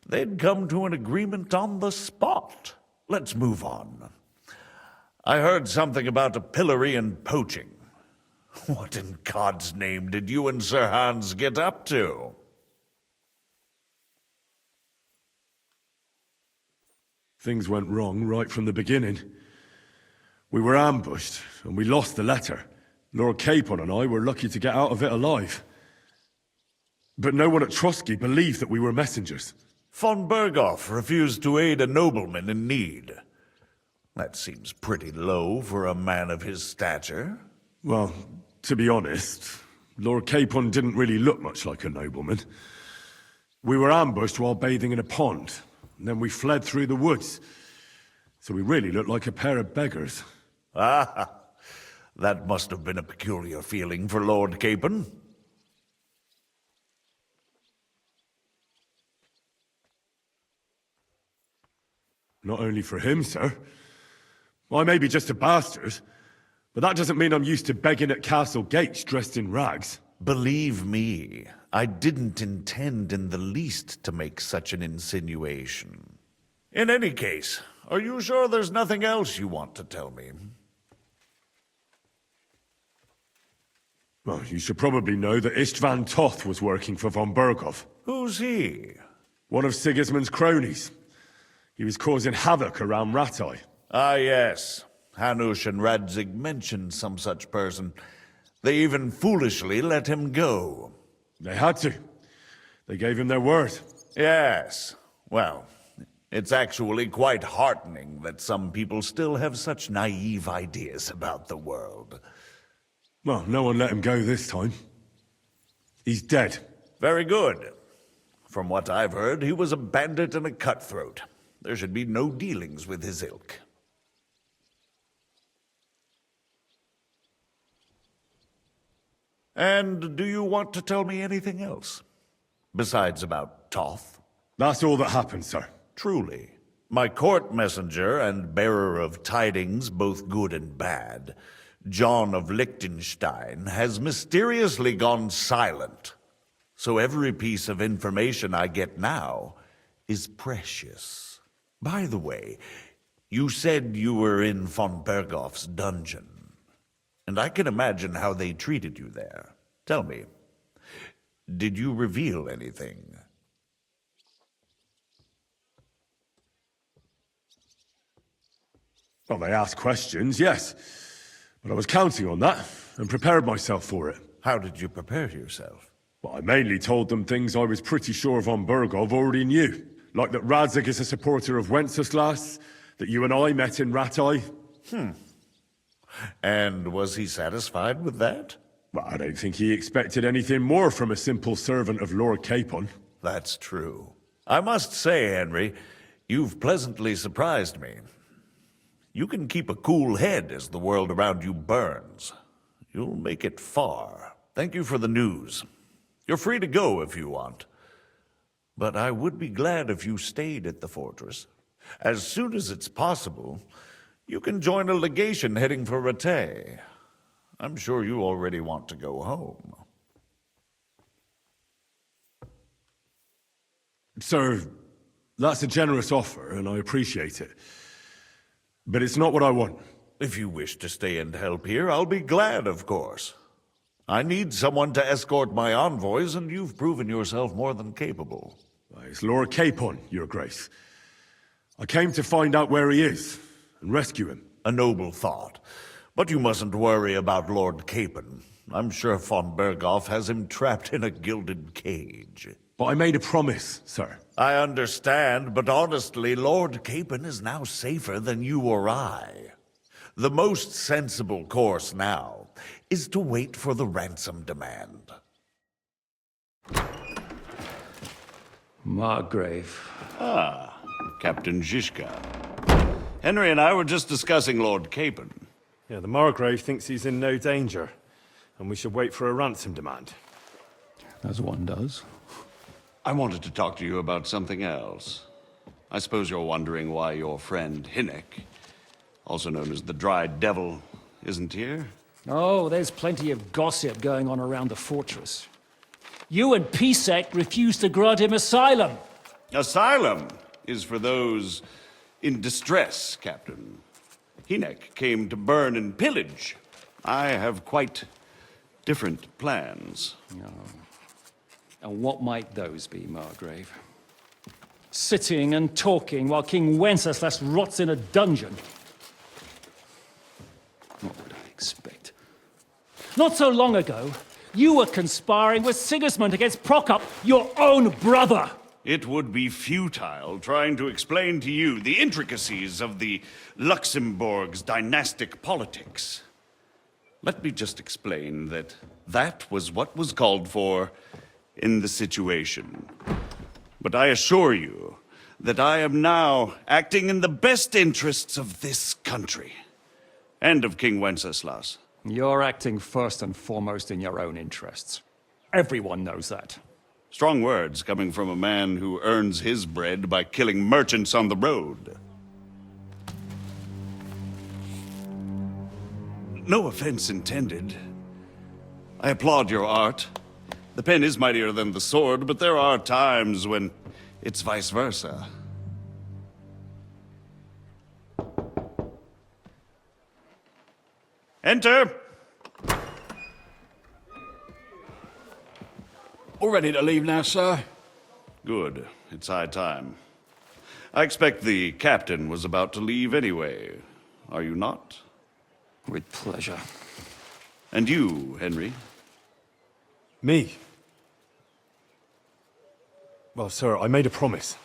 they'd come to an agreement on the spot. Let's move on. I heard something about a pillory and poaching. What in God's name did you and Sir Hans get up to? Things went wrong right from the beginning. We were ambushed, and we lost the letter. Lord Capon and I were lucky to get out of it alive. But no one at Trotsky believed that we were messengers. Von Berghoff refused to aid a nobleman in need. That seems pretty low for a man of his stature. Well, to be honest, Lord Capon didn't really look much like a nobleman. We were ambushed while bathing in a pond, and then we fled through the woods. So we really looked like a pair of beggars. Ah, that must have been a peculiar feeling for Lord Capon. Not only for him, sir. I may be just a bastard, but that doesn't mean I'm used to begging at castle gates dressed in rags. Believe me, I didn't intend in the least to make such an insinuation. In any case, are you sure there's nothing else you want to tell me? Well, you should probably know that Istvan Toth was working for von Berghoff. Who's he? One of Sigismund's cronies. He was causing havoc around Rattay. Ah, yes. Hanush and Radzig mentioned some such person. They even foolishly let him go. They had to. They gave him their word. Yes. Well, it's actually quite heartening that some people still have such naive ideas about the world. Well, no one let him go this time. He's dead. Very good. From what I've heard, he was a bandit and a cutthroat. There should be no dealings with his ilk. And do you want to tell me anything else? Besides about Toth? That's all that happened, sir. Truly. My court messenger and bearer of tidings, both good and bad, John of Liechtenstein, has mysteriously gone silent. So every piece of information I get now is precious. By the way, you said you were in von Berghoff's dungeon. And I can imagine how they treated you there. Tell me, did you reveal anything? Well, they asked questions, yes. But I was counting on that, and prepared myself for it. How did you prepare yourself? Well, I mainly told them things I was pretty sure von Berghoff already knew. Like that Radzig is a supporter of Wenceslas, that you and I met in Rattay. And was he satisfied with that? Well, I don't think he expected anything more from a simple servant of Lord Capon. That's true. I must say, Henry, you've pleasantly surprised me. You can keep a cool head as the world around you burns. You'll make it far. Thank you for the news. You're free to go if you want. But I would be glad if you stayed at the fortress. As soon as it's possible, you can join a legation heading for Rattay. I'm sure you already want to go home. Sir, that's a generous offer, and I appreciate it. But it's not what I want. If you wish to stay and help here, I'll be glad, of course. I need someone to escort my envoys, and you've proven yourself more than capable. It's Lord Capon, Your Grace. I came to find out where he is, and rescue him. A noble thought. But you mustn't worry about Lord Capon. I'm sure von Berghoff has him trapped in a gilded cage. But I made a promise, sir. I understand, but honestly, Lord Capon is now safer than you or I. The most sensible course now is to wait for the ransom demand. Margrave. Ah, Captain Zizka. Henry and I were just discussing Lord Capon. Yeah, the Margrave thinks he's in no danger, and we should wait for a ransom demand. As one does. I wanted to talk to you about something else. I suppose you're wondering why your friend Hinnek, also known as the Dried Devil, isn't here? Oh, there's plenty of gossip going on around the fortress. You and Pisek refused to grant him asylum. Asylum is for those in distress, Captain. Hinnek came to burn and pillage. I have quite different plans. Oh. And what might those be, Margrave? Sitting and talking while King Wenceslas rots in a dungeon. What would I expect? Not so long ago, you were conspiring with Sigismund against Prokop, your own brother! It would be futile trying to explain to you the intricacies of the Luxembourg's dynastic politics. Let me just explain that that was what was called for in the situation. But I assure you that I am now acting in the best interests of this country and of King Wenceslas. You're acting first and foremost in your own interests. Everyone knows that. Strong words coming from a man who earns his bread by killing merchants on the road. No offense intended. I applaud your art. The pen is mightier than the sword, but there are times when it's vice versa. Enter! All ready to leave now, sir? Good. It's high time. I expect the captain was about to leave anyway. Are you not? With pleasure. And you, Henry? Me? Well, sir, I made a promise.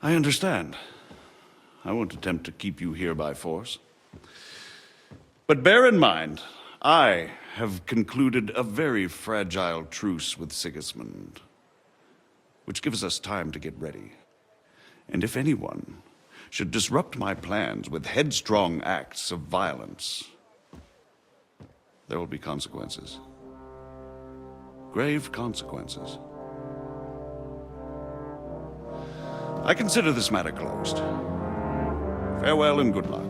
I understand. I won't attempt to keep you here by force. But bear in mind, I have concluded a very fragile truce with Sigismund, which gives us time to get ready. And if anyone should disrupt my plans with headstrong acts of violence, there will be consequences. Grave consequences. I consider this matter closed. Farewell and good luck.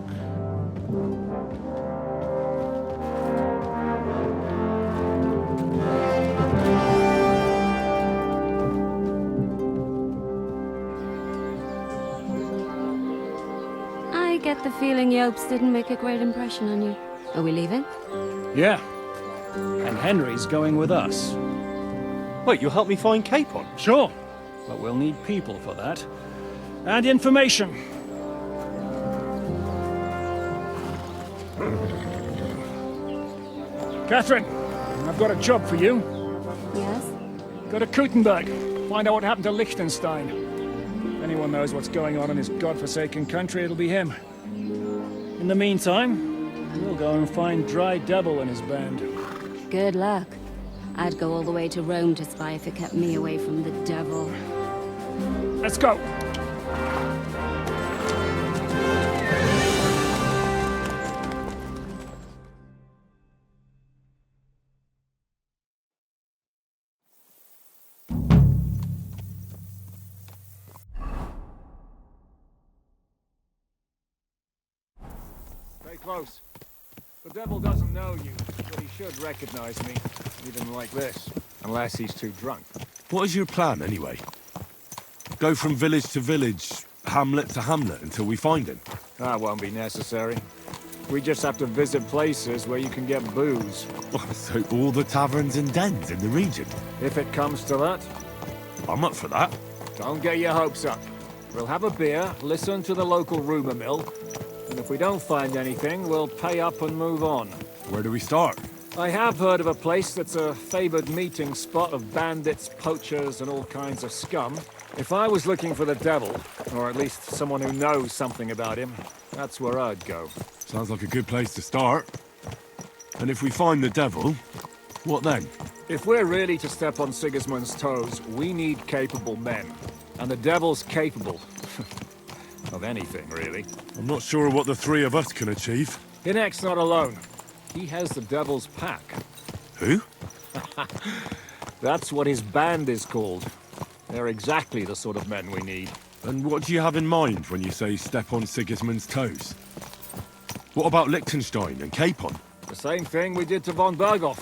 I get the feeling Yopes didn't make a great impression on you. Are we leaving? Yeah. And Henry's going with us. Wait, you'll help me find Capon? Sure. But we'll need people for that. And information. Catherine, I've got a job for you. Yes? Go to Kuttenberg. Find out what happened to Liechtenstein. If anyone knows what's going on in this godforsaken country, it'll be him. In the meantime, we'll go and find Dry Devil and his band. Good luck. I'd go all the way to Rome to spy if it kept me away from the devil. Let's go! Stay close. The devil doesn't know you, but he should recognize me, even like this, unless he's too drunk. What is your plan, anyway? Go from village to village, hamlet to hamlet, until we find him? That won't be necessary. We just have to visit places where you can get booze. So all the taverns and dens in the region? If it comes to that. I'm up for that. Don't get your hopes up. We'll have a beer, listen to the local rumor mill, and if we don't find anything, we'll pay up and move on. Where do we start? I have heard of a place that's a favored meeting spot of bandits, poachers, and all kinds of scum. If I was looking for the devil, or at least someone who knows something about him, that's where I'd go. Sounds like a good place to start. And if we find the devil, what then? If we're really to step on Sigismund's toes, we need capable men. And the devil's capable. Of anything, really. I'm not sure what the three of us can achieve. Hinnek's not alone. He has the devil's pack. Who? That's what his band is called. They're exactly the sort of men we need. And what do you have in mind when you say step on Sigismund's toes? What about Liechtenstein and Capon? The same thing we did to von Berghoff.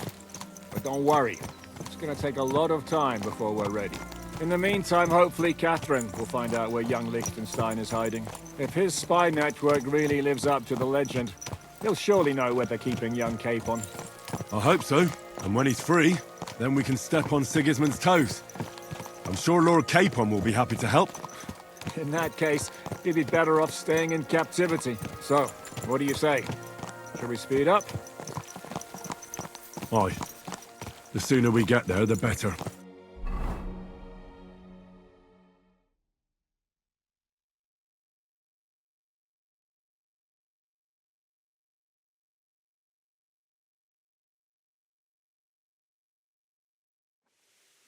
But don't worry, it's gonna take a lot of time before we're ready. In the meantime, hopefully Catherine will find out where young Liechtenstein is hiding. If his spy network really lives up to the legend, he'll surely know where they're keeping young Capon. I hope so. And when he's free, then we can step on Sigismund's toes. I'm sure Lord Capon will be happy to help. In that case, he'd be better off staying in captivity. So, what do you say? Should we speed up? Aye. The sooner we get there, the better.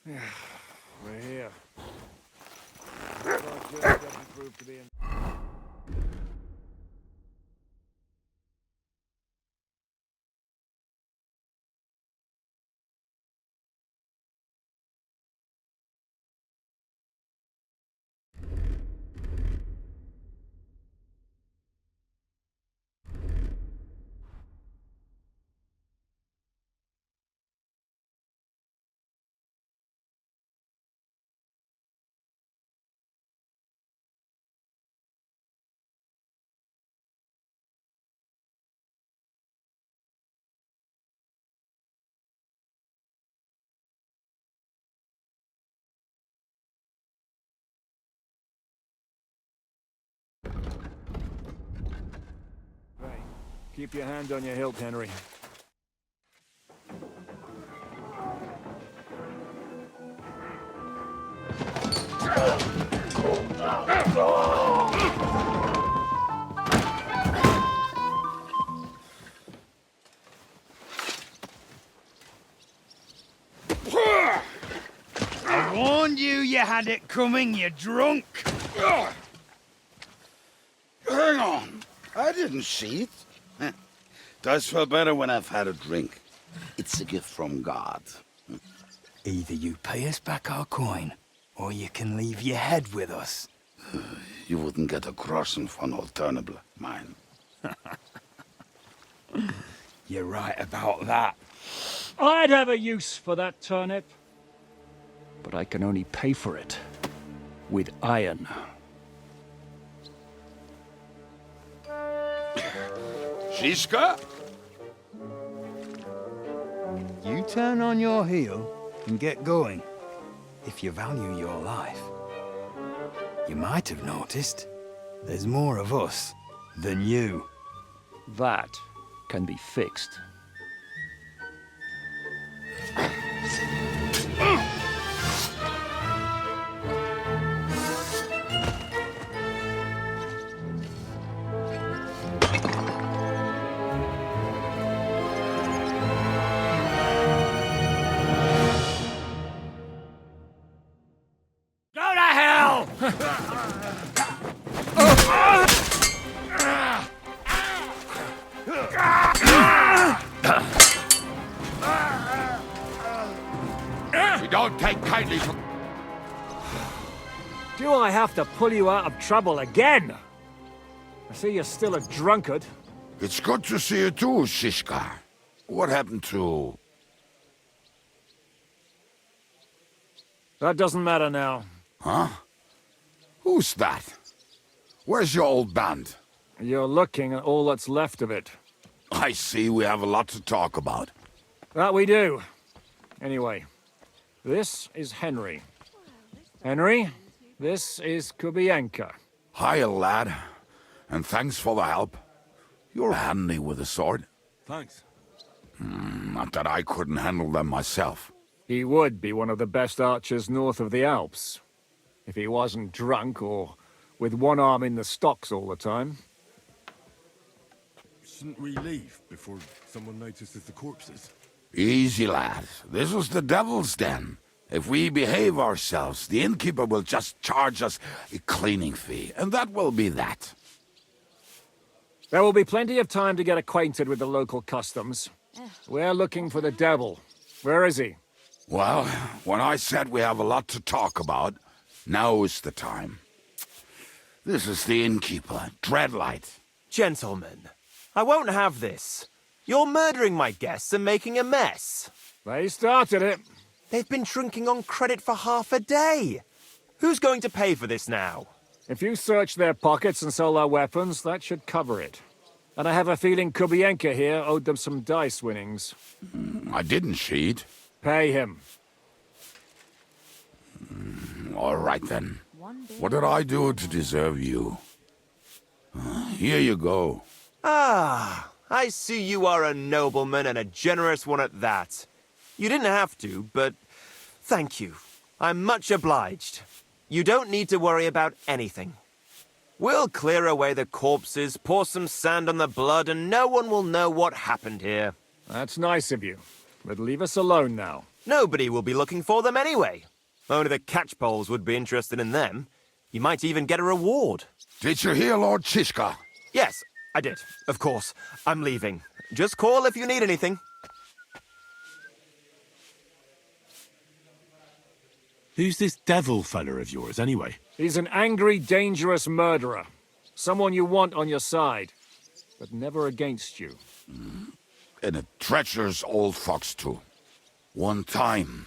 We're here. Just doesn't prove to be in... Keep your hand on your hilt, Henry. I warned you had it coming, you drunk! Hang on, I didn't see it. Does feel better when I've had a drink. It's a gift from God. Either you pay us back our coin, or you can leave your head with us. You wouldn't get a groschen for an alternative, mine. You're right about that. I'd have a use for that turnip. But I can only pay for it with iron. Shiska? You turn on your heel and get going, if you value your life. You might have noticed there's more of us than you. That can be fixed. We don't take kindly to... Do I have to pull you out of trouble again? I see you're still a drunkard. It's good to see you too, Shishka. What happened to... That doesn't matter now. Huh? Who's that? Where's your old band? You're looking at all that's left of it. I see we have a lot to talk about. That we do. Anyway, this is Henry. Henry, this is Kubienka. Hiya, lad. And thanks for the help. You're handy with a sword. Thanks. Not that I couldn't handle them myself. He would be one of the best archers north of the Alps. If he wasn't drunk or with one arm in the stocks all the time. Shouldn't we leave before someone notices the corpses? Easy, lad. This was the devil's den. If we behave ourselves, the innkeeper will just charge us a cleaning fee, and that will be that. There will be plenty of time to get acquainted with the local customs. We're looking for the devil. Where is he? Well, when I said we have a lot to talk about, now is the time. This is the innkeeper, Dreadlight. Gentlemen, I won't have this. You're murdering my guests and making a mess. They started it. They've been drinking on credit for half a day. Who's going to pay for this now? If you search their pockets and sell their weapons, that should cover it. And I have a feeling Kubienka here owed them some dice winnings. I didn't cheat. Pay him. All right, then. What did I do to deserve you? Here you go. Ah, I see you are a nobleman and a generous one at that. You didn't have to, but thank you. I'm much obliged. You don't need to worry about anything. We'll clear away the corpses, pour some sand on the blood, and no one will know what happened here. That's nice of you. But leave us alone now. Nobody will be looking for them anyway. Only the catchpoles would be interested in them. You might even get a reward. Did you hear Lord Chishka? Yes, I did. Of course. I'm leaving. Just call if you need anything. Who's this devil fella of yours, anyway? He's an angry, dangerous murderer. Someone you want on your side, but never against you. And a treacherous old fox, too. One time,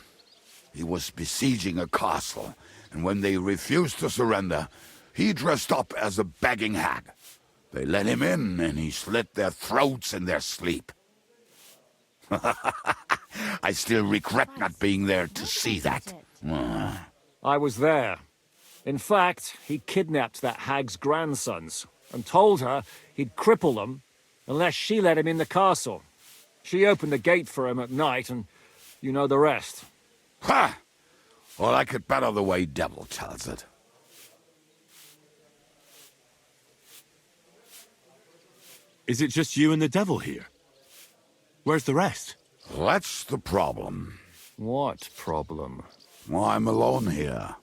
he was besieging a castle, and when they refused to surrender, he dressed up as a begging hag. They let him in, and he slit their throats in their sleep. I still regret not being there to see that. I was there. In fact, he kidnapped that hag's grandsons and told her he'd cripple them unless she let him in the castle. She opened the gate for him at night, and you know the rest. Ha! Well, I could better the way Devil tells it. Is it just you and the devil here? Where's the rest? That's the problem. What problem? Well, I'm alone here.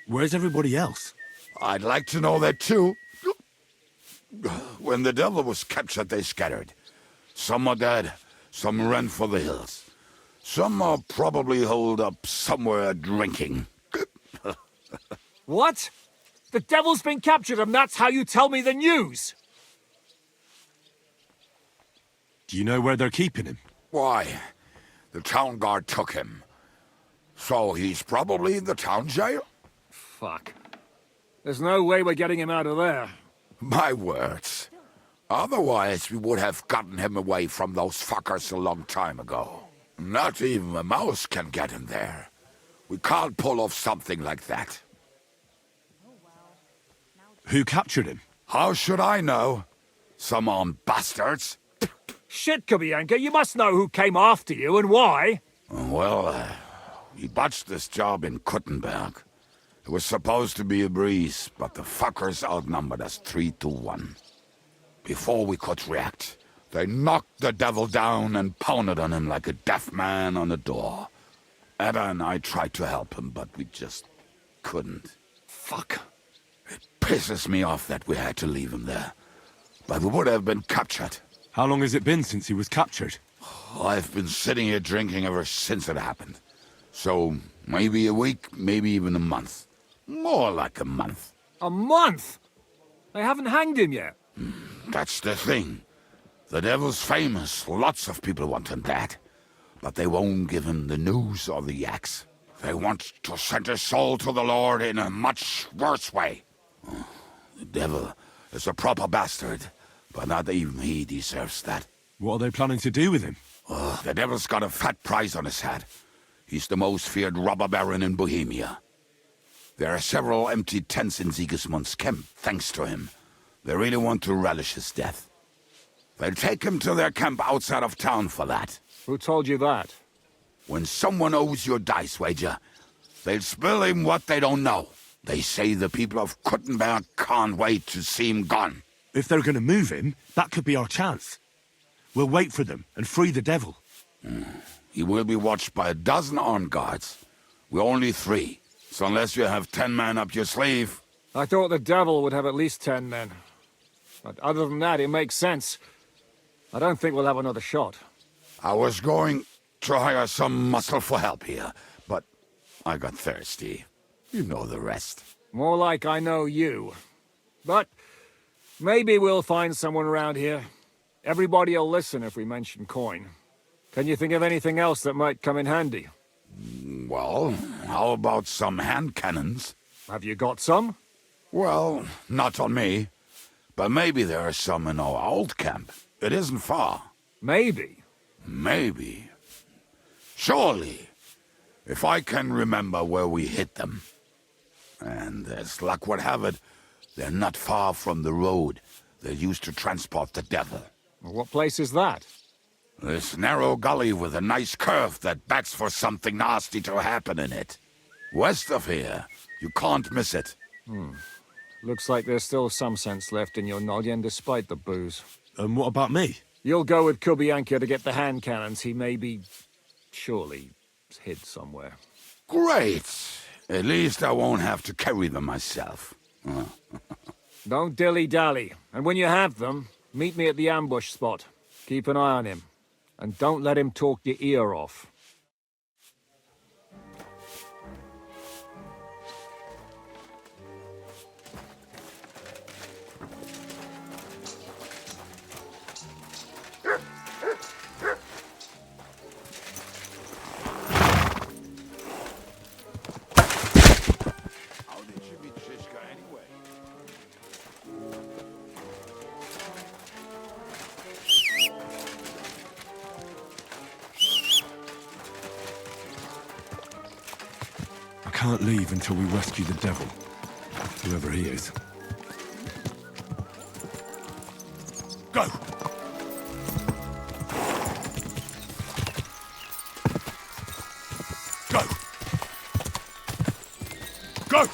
Where's everybody else? I'd like to know that too. When the devil was captured, they scattered. Some are dead, some ran for the hills. Some are probably holed up somewhere drinking. What? The devil's been captured and that's how you tell me the news? Do you know where they're keeping him? Why? The town guard took him. So he's probably in the town jail? Fuck. There's no way we're getting him out of there. My words. Otherwise, we would have gotten him away from those fuckers a long time ago. Not even a mouse can get him there. We can't pull off something like that. Who captured him? How should I know? Some armed bastards? Shit, Kubienka, you must know who came after you and why. Well, we botched this job in Kuttenberg. It was supposed to be a breeze, but the fuckers outnumbered us 3-1. Before we could react, they knocked the devil down and pounded on him like a deaf man on a door. Ada and I tried to help him, but we just couldn't. Fuck. It pisses me off that we had to leave him there. But we would have been captured. How long has it been since he was captured? I've been sitting here drinking ever since it happened. So, maybe a week, maybe even a month. More like a month. A month? They haven't hanged him yet. That's the thing. The devil's famous. Lots of people want him dead. But they won't give him the news or the axe. They want to send his soul to the Lord in a much worse way. The devil is a proper bastard, but not even he deserves that. What are they planning to do with him? The devil's got a fat price on his head. He's the most feared robber baron in Bohemia. There are several empty tents in Sigismund's camp, thanks to him. They really want to relish his death. They'll take him to their camp outside of town for that. Who told you that? When someone owes you a dice wager, they'll spill him what they don't know. They say the people of Kuttenberg can't wait to see him gone. If they're going to move him, that could be our chance. We'll wait for them and free the devil. He will be watched by 12 armed guards. We're only 3. So unless you have 10 men up your sleeve... I thought the devil would have at least 10 men. But other than that, it makes sense. I don't think we'll have another shot. I was going to hire some muscle for help here, but I got thirsty. You know the rest. More like I know you. But maybe we'll find someone around here. Everybody'll listen if we mention coin. Can you think of anything else that might come in handy? Well, how about some hand cannons? Have you got some? Well, not on me. But maybe there are some in our old camp. It isn't far. Maybe? Maybe. Surely. If I can remember where we hid them. And as luck would have it, they're not far from the road they used to transport the devil. What place is that? This narrow gully with a nice curve that backs for something nasty to happen in it. West of here. You can't miss it. Looks like there's still some sense left in your noggin despite the booze. And what about me? You'll go with Kubianka to get the hand cannons. He may be... surely hid somewhere. Great! At least I won't have to carry them myself. Don't dilly-dally. And when you have them, meet me at the ambush spot. Keep an eye on him. And don't let him talk your ear off. I can't leave until we rescue the devil, whoever he is. Go! Go! Go!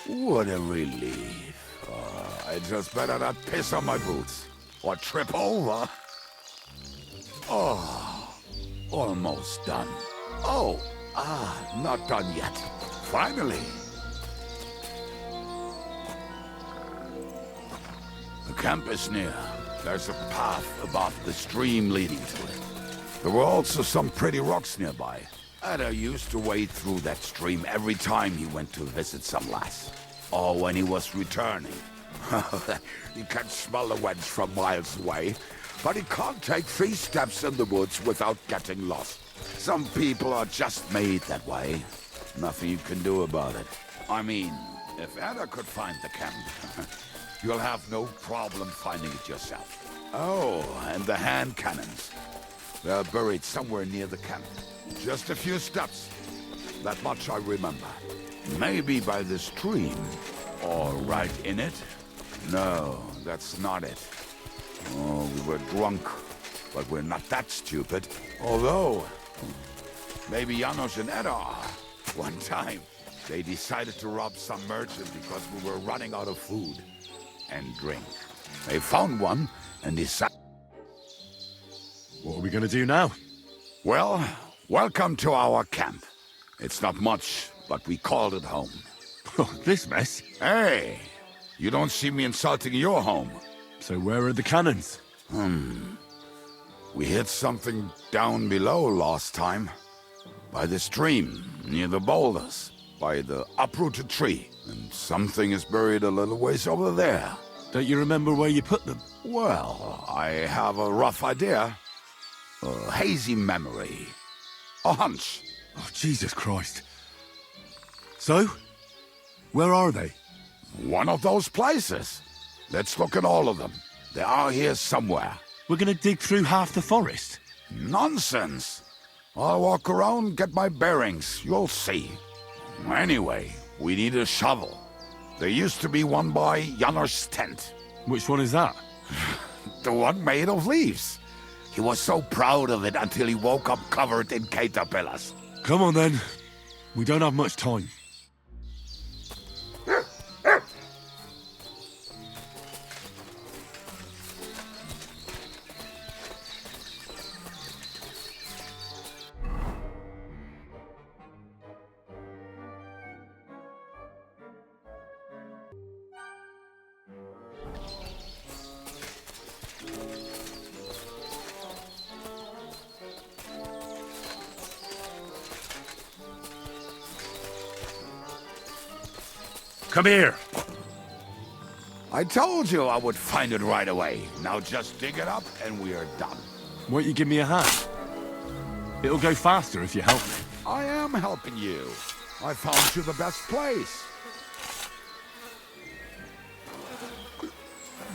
What a relief. I just better not piss on my boots. Or trip over. Oh, almost done. Oh, not done yet. Finally. The camp is near. There's a path above the stream leading to it. There were also some pretty rocks nearby. Ada used to wade through that stream every time he went to visit some lass. Or when he was returning. He can smell the wench from miles away, but he can't take 3 steps in the woods without getting lost. Some people are just made that way. Nothing you can do about it. I mean, if Ada could find the camp, You'll have no problem finding it yourself. Oh, and the hand cannons. They're buried somewhere near the camp. Just a few steps. That much I remember. Maybe by the stream. Or right in it? No, that's not it. Oh, we were drunk. But we're not that stupid. Although, maybe Janos and Edda are. One time, they decided to rob some merchant because we were running out of food and drink. They found one and decided... What are we gonna do now? Well, welcome to our camp. It's not much, but we called it home. This mess? Hey, you don't see me insulting your home. So where are the cannons? We hit something down below last time. By the stream, near the boulders. By the uprooted tree. And something is buried a little ways over there. Don't you remember where you put them? Well, I have a rough idea. A hazy memory. A hunch. Oh, Jesus Christ. So? Where are they? One of those places. Let's look at all of them. They are here somewhere. We're gonna dig through half the forest? Nonsense. I'll walk around, get my bearings. You'll see. Anyway, we need a shovel. There used to be one by Janos' tent. Which one is that? The one made of leaves. He was so proud of it until he woke up covered in caterpillars. Come on then. We don't have much time. Come here. I told you I would find it right away. Now just dig it up and we are done. Won't you give me a hand? It'll go faster if you help me. I am helping you. I found you the best place.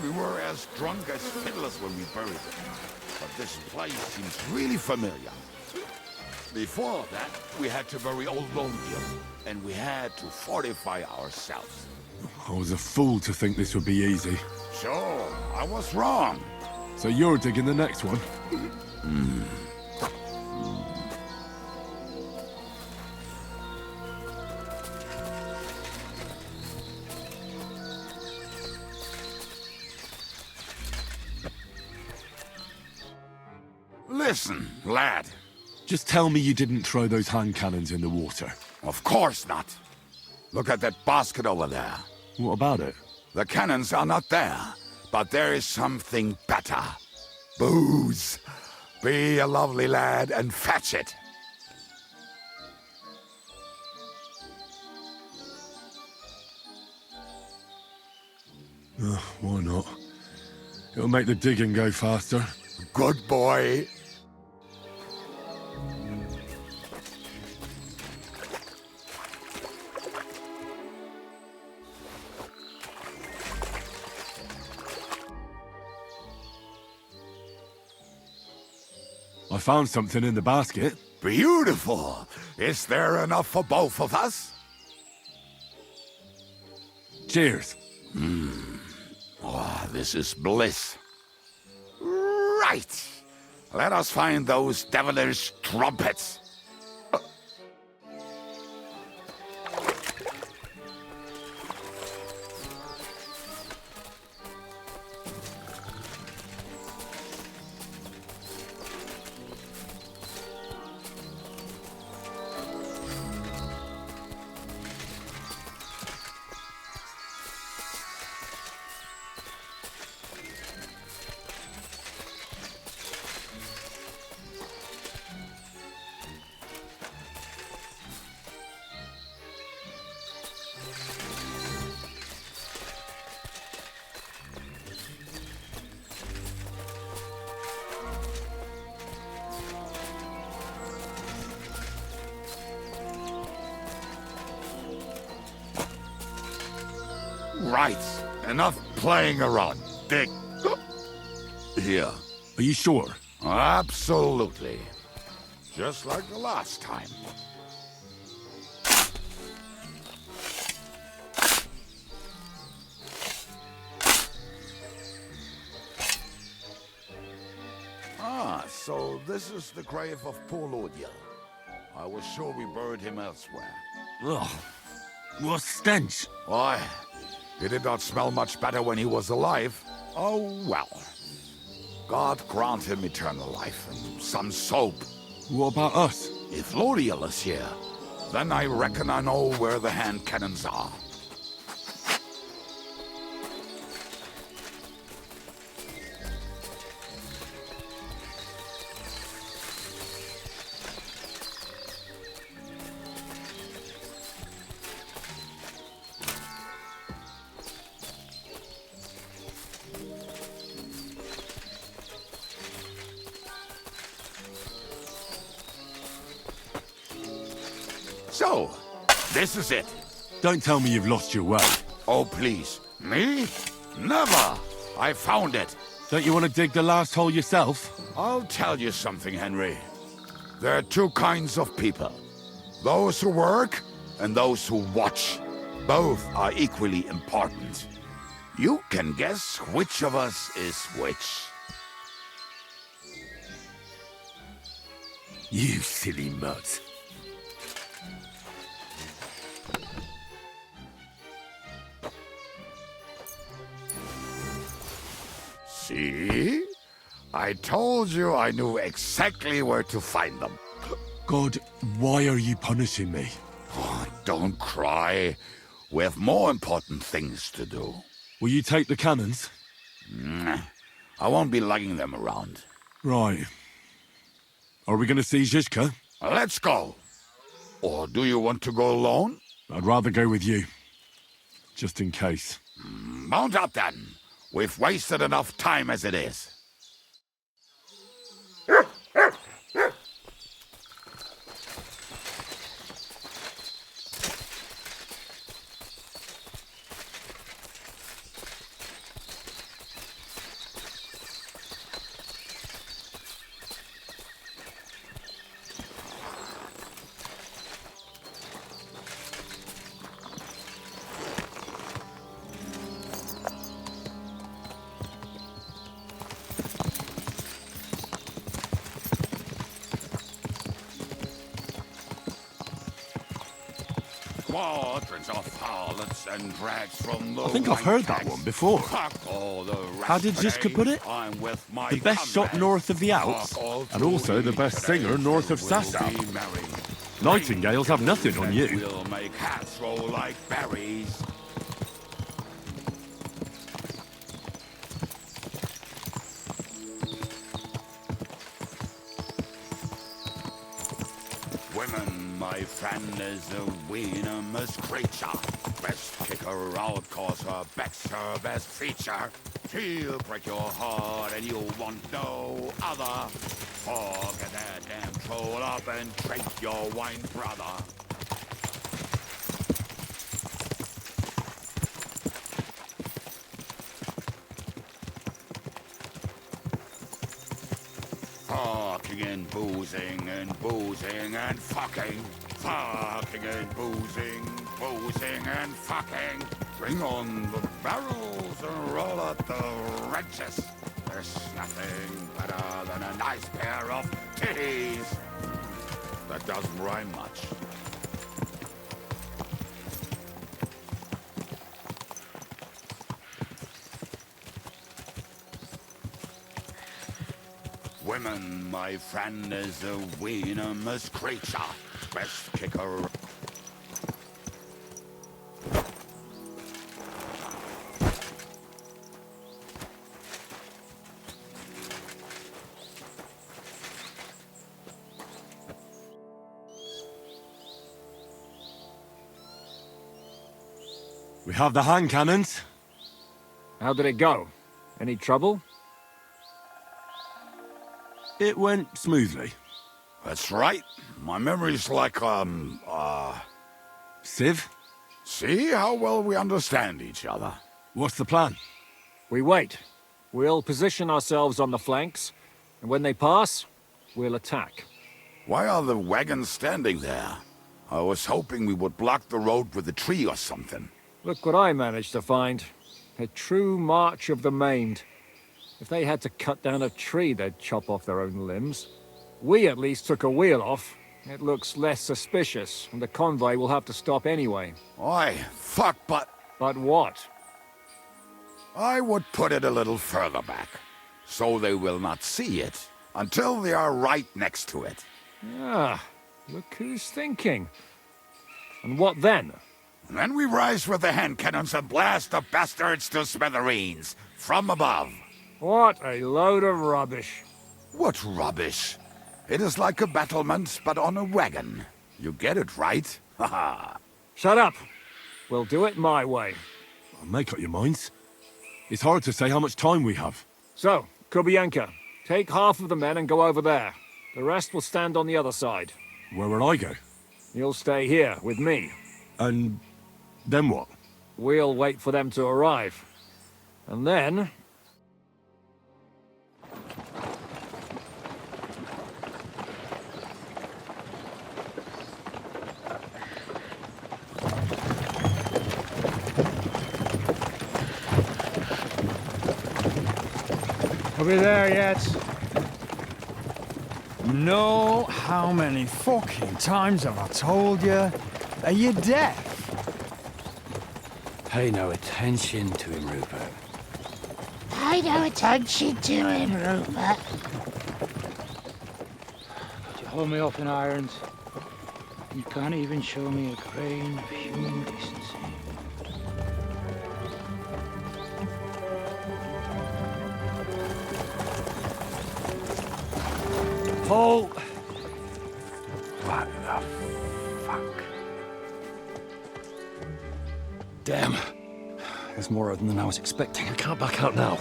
We were as drunk as fiddlers when we buried it. But this place seems really familiar. Before that, we had to bury old Longium, and we had to fortify ourselves. I was a fool to think this would be easy. Sure, I was wrong. So you're digging the next one? Listen, lad. Just tell me you didn't throw those hand cannons in the water. Of course not. Look at that basket over there. What about it? The cannons are not there, but there is something better. Booze. Be a lovely lad and fetch it. Why not? It'll make the digging go faster. Good boy. I found something in the basket. Beautiful. Is there enough for both of us? Cheers. Oh, this is bliss. Right. Let us find those devilish trumpets. Right. Enough playing around, Dick. Here. Are you sure? Absolutely. Just like the last time. Ah, so this is the grave of poor Lord Yell. I was sure we buried him elsewhere. Ugh. What stench. Why, he did not smell much better when he was alive. Oh, well. God grant him eternal life and some soap. What about us? If Lodiel is here, then I reckon I know where the hand cannons are. So, this is it. Don't tell me you've lost your way. Oh, please. Me? Never! I found it. Don't you want to dig the last hole yourself? I'll tell you something, Henry. There are two kinds of people. Those who work and those who watch. Both are equally important. You can guess which of us is which. You silly mutt. See? I told you I knew exactly where to find them. God, why are you punishing me? Oh, don't cry. We have more important things to do. Will you take the cannons? I won't be lugging them around. Right. Are we going to see Zizka? Let's go. Or do you want to go alone? I'd rather go with you. Just in case. Mount up then. We've wasted enough time as it is. Squadrons of harlots and drags from the I think I've heard that one before. How did Zizka put it? The best shot north of the Alps, and also the best singer north of Sasau. Nightingales have nothing on you. We'll make hats roll like berries. Women, my friend, is a venomous creature. Best kick her out, cause her back's her best feature. She'll break your heart and you'll want no other. Forget that damn troll up and drink your wine, brother. Fucking and boozing and fucking. Fucking and boozing and fucking. Bring on the barrels and roll out the wrenches. There's nothing better than a nice pair of titties. That doesn't rhyme much. Women, my friend, is a venomous creature. Best kicker. We have the hand cannons. How did it go? Any trouble? It went smoothly. That's right. My memory's like, Civ? See how well we understand each other. What's the plan? We wait. We'll position ourselves on the flanks, and when they pass, we'll attack. Why are the wagons standing there? I was hoping we would block the road with a tree or something. Look what I managed to find. A true march of the maimed. If they had to cut down a tree, they'd chop off their own limbs. We at least took a wheel off. It looks less suspicious, and the convoy will have to stop anyway. Oi, fuck, but... But what? I would put it a little further back, so they will not see it until they are right next to it. Ah, look who's thinking. And what then? Then we rise with the hand cannons and blast the bastards to smithereens, from above. What a load of rubbish. What rubbish? It is like a battlement, but on a wagon. You get it, right? Haha. Shut up. We'll do it my way. Make up your minds. It's hard to say how much time we have. So, Kubienka, take half of the men and go over there. The rest will stand on the other side. Where will I go? You'll stay here, with me. And then what? We'll wait for them to arrive. And then... Are we there yet? No, how many fucking times have I told you? Are you deaf? Pay no attention to him, Rupert. Pay no attention to him, Rupert. Could you hold me up in irons? You can't even show me a grain of human decency. Paul! What the fuck? Damn. There's more of them than I was expecting. We can't back out now.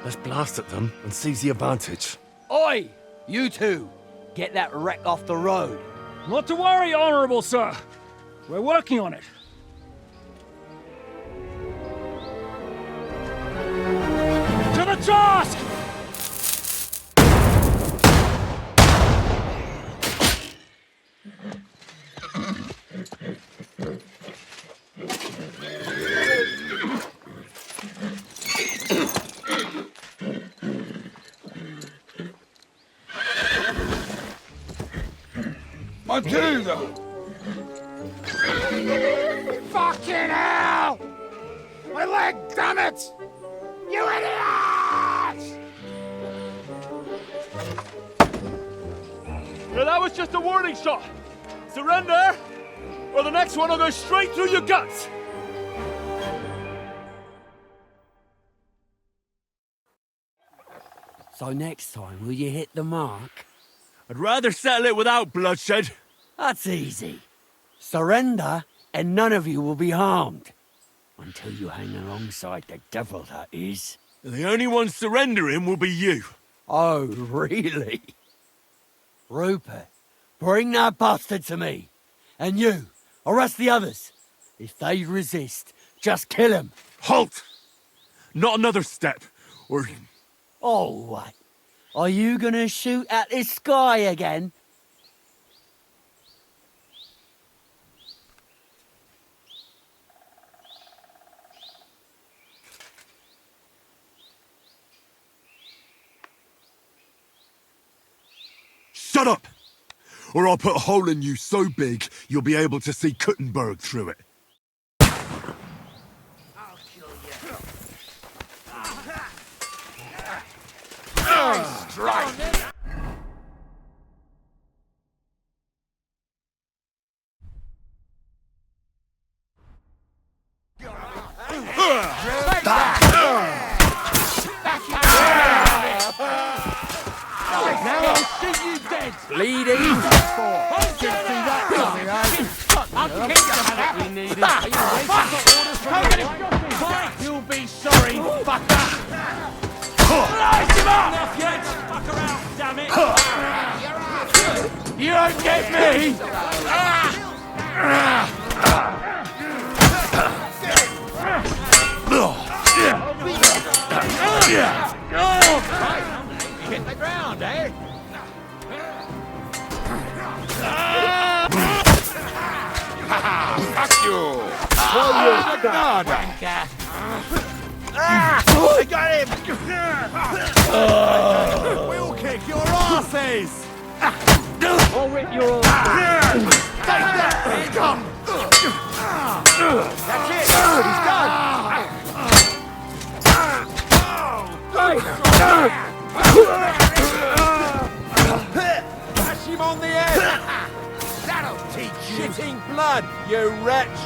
Let's blast at them and seize the advantage. Oi! You two! Get that wreck off the road. Not to worry, Honourable Sir. We're working on it. To the task! Matilda! Fucking hell! My leg, damn it! You idiots! Yeah, that was just a warning shot. Surrender, or the next one will go straight through your guts. So next time, will you hit the mark? I'd rather settle it without bloodshed. That's easy. Surrender, and none of you will be harmed. Until you hang alongside the devil, that is. The only one surrendering will be you. Oh, really? Rupert, bring that bastard to me. And you, arrest the others. If they resist, just kill them. Halt! Not another step, or... Oh, what? Are you gonna shoot at the sky again? Shut up! Or I'll put a hole in you so big, you'll be able to see Kuttenberg through it. Strike! Now I'll shoot you dead! Bleeding! I'll kick you, we need it. You'll be sorry, fucker! Light him up! Enough yet! Fuck around, damn it! You don't get me! Hit the ground, eh? Fuck you! I got him! We'll kick your asses! I'll rip your old... Take that! Come! That's it! He's done! Bash him on the head! That'll teach you! Shitting blood, you wretch!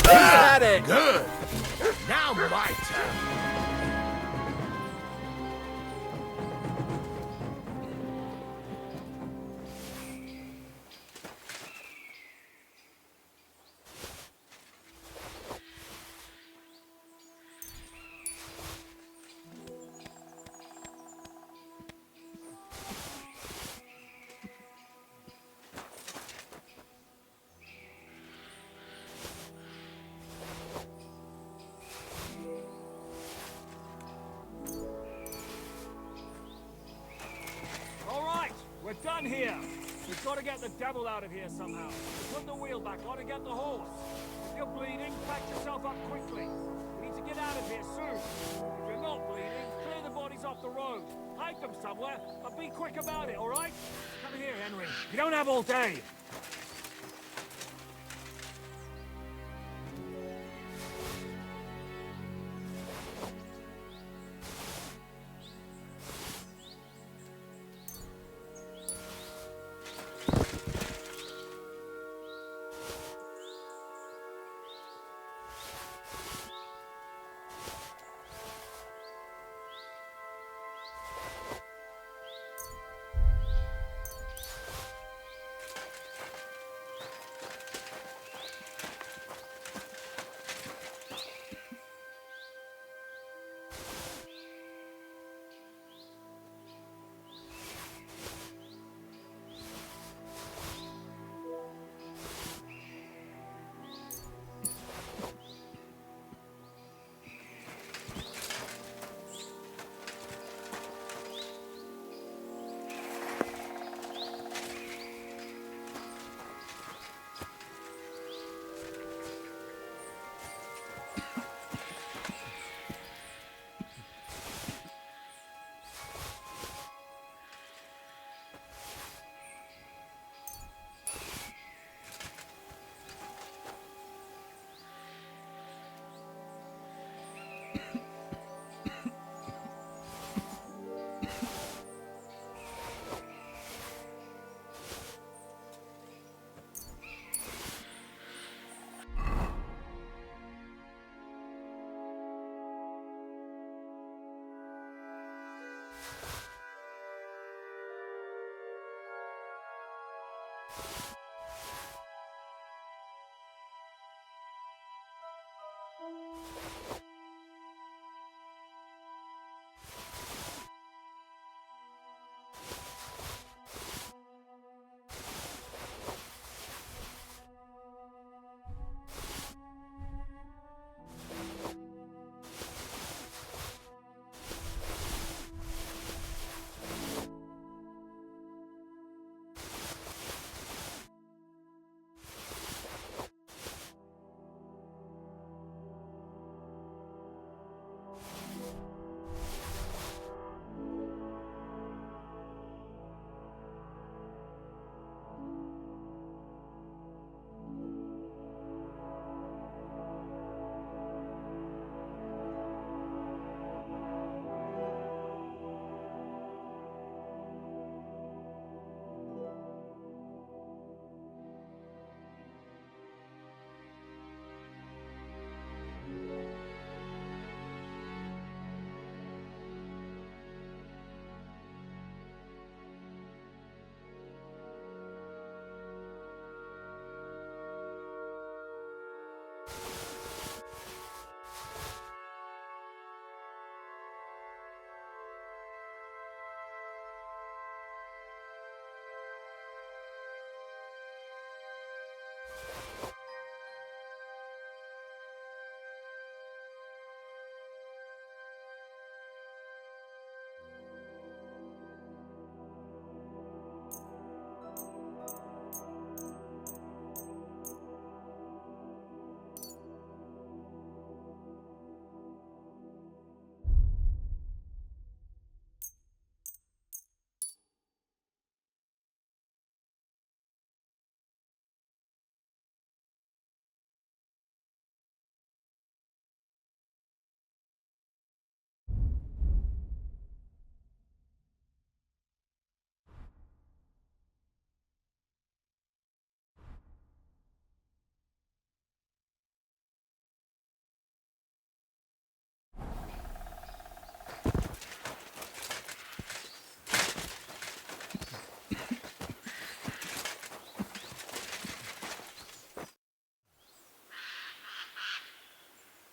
He's had it! Good! Now my turn! We're done here. We've got to get the devil out of here somehow. Put the wheel back on and get the horse. If you're bleeding, patch yourself up quickly. We need to get out of here soon. If you're not bleeding, clear the bodies off the road. Hide them somewhere, but be quick about it, all right? Come here, Henry. You don't have all day.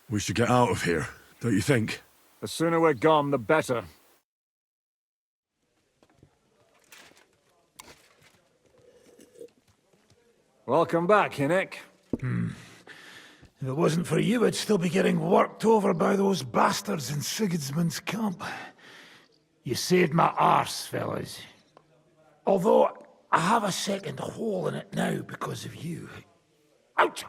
We should get out of here, don't you think? The sooner we're gone, the better. Welcome back, Hinnick. If it wasn't for you, I'd still be getting worked over by those bastards in Sigismund's camp. You saved my arse, fellas. Although, I have a second hole in it now because of you. Ouch!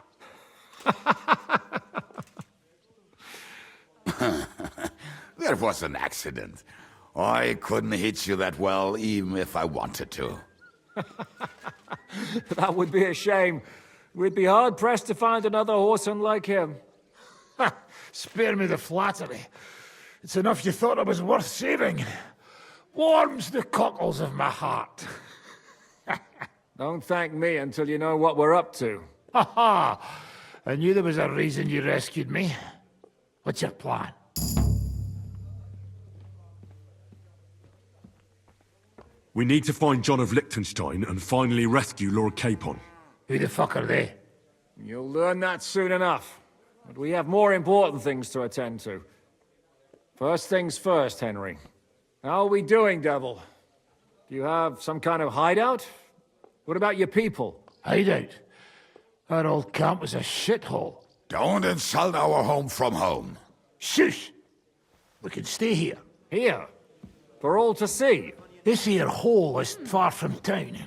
There was an accident. I couldn't hit you that well, even if I wanted to. That would be a shame. We'd be hard-pressed to find another horseman like him. Spare me the flattery. It's enough you thought I was worth saving. Warms the cockles of my heart. Don't thank me until you know what we're up to. Ha ha! I knew there was a reason you rescued me. What's your plan? We need to find John of Liechtenstein and finally rescue Lord Capon. Who the fuck are they? You'll learn that soon enough. But we have more important things to attend to. First things first, Henry. How are we doing, Devil? Do you have some kind of hideout? What about your people? Hideout? Our old camp was a shithole. Don't insult our home from home. Shush! We can stay here. Here? For all to see? This here hole is far from town,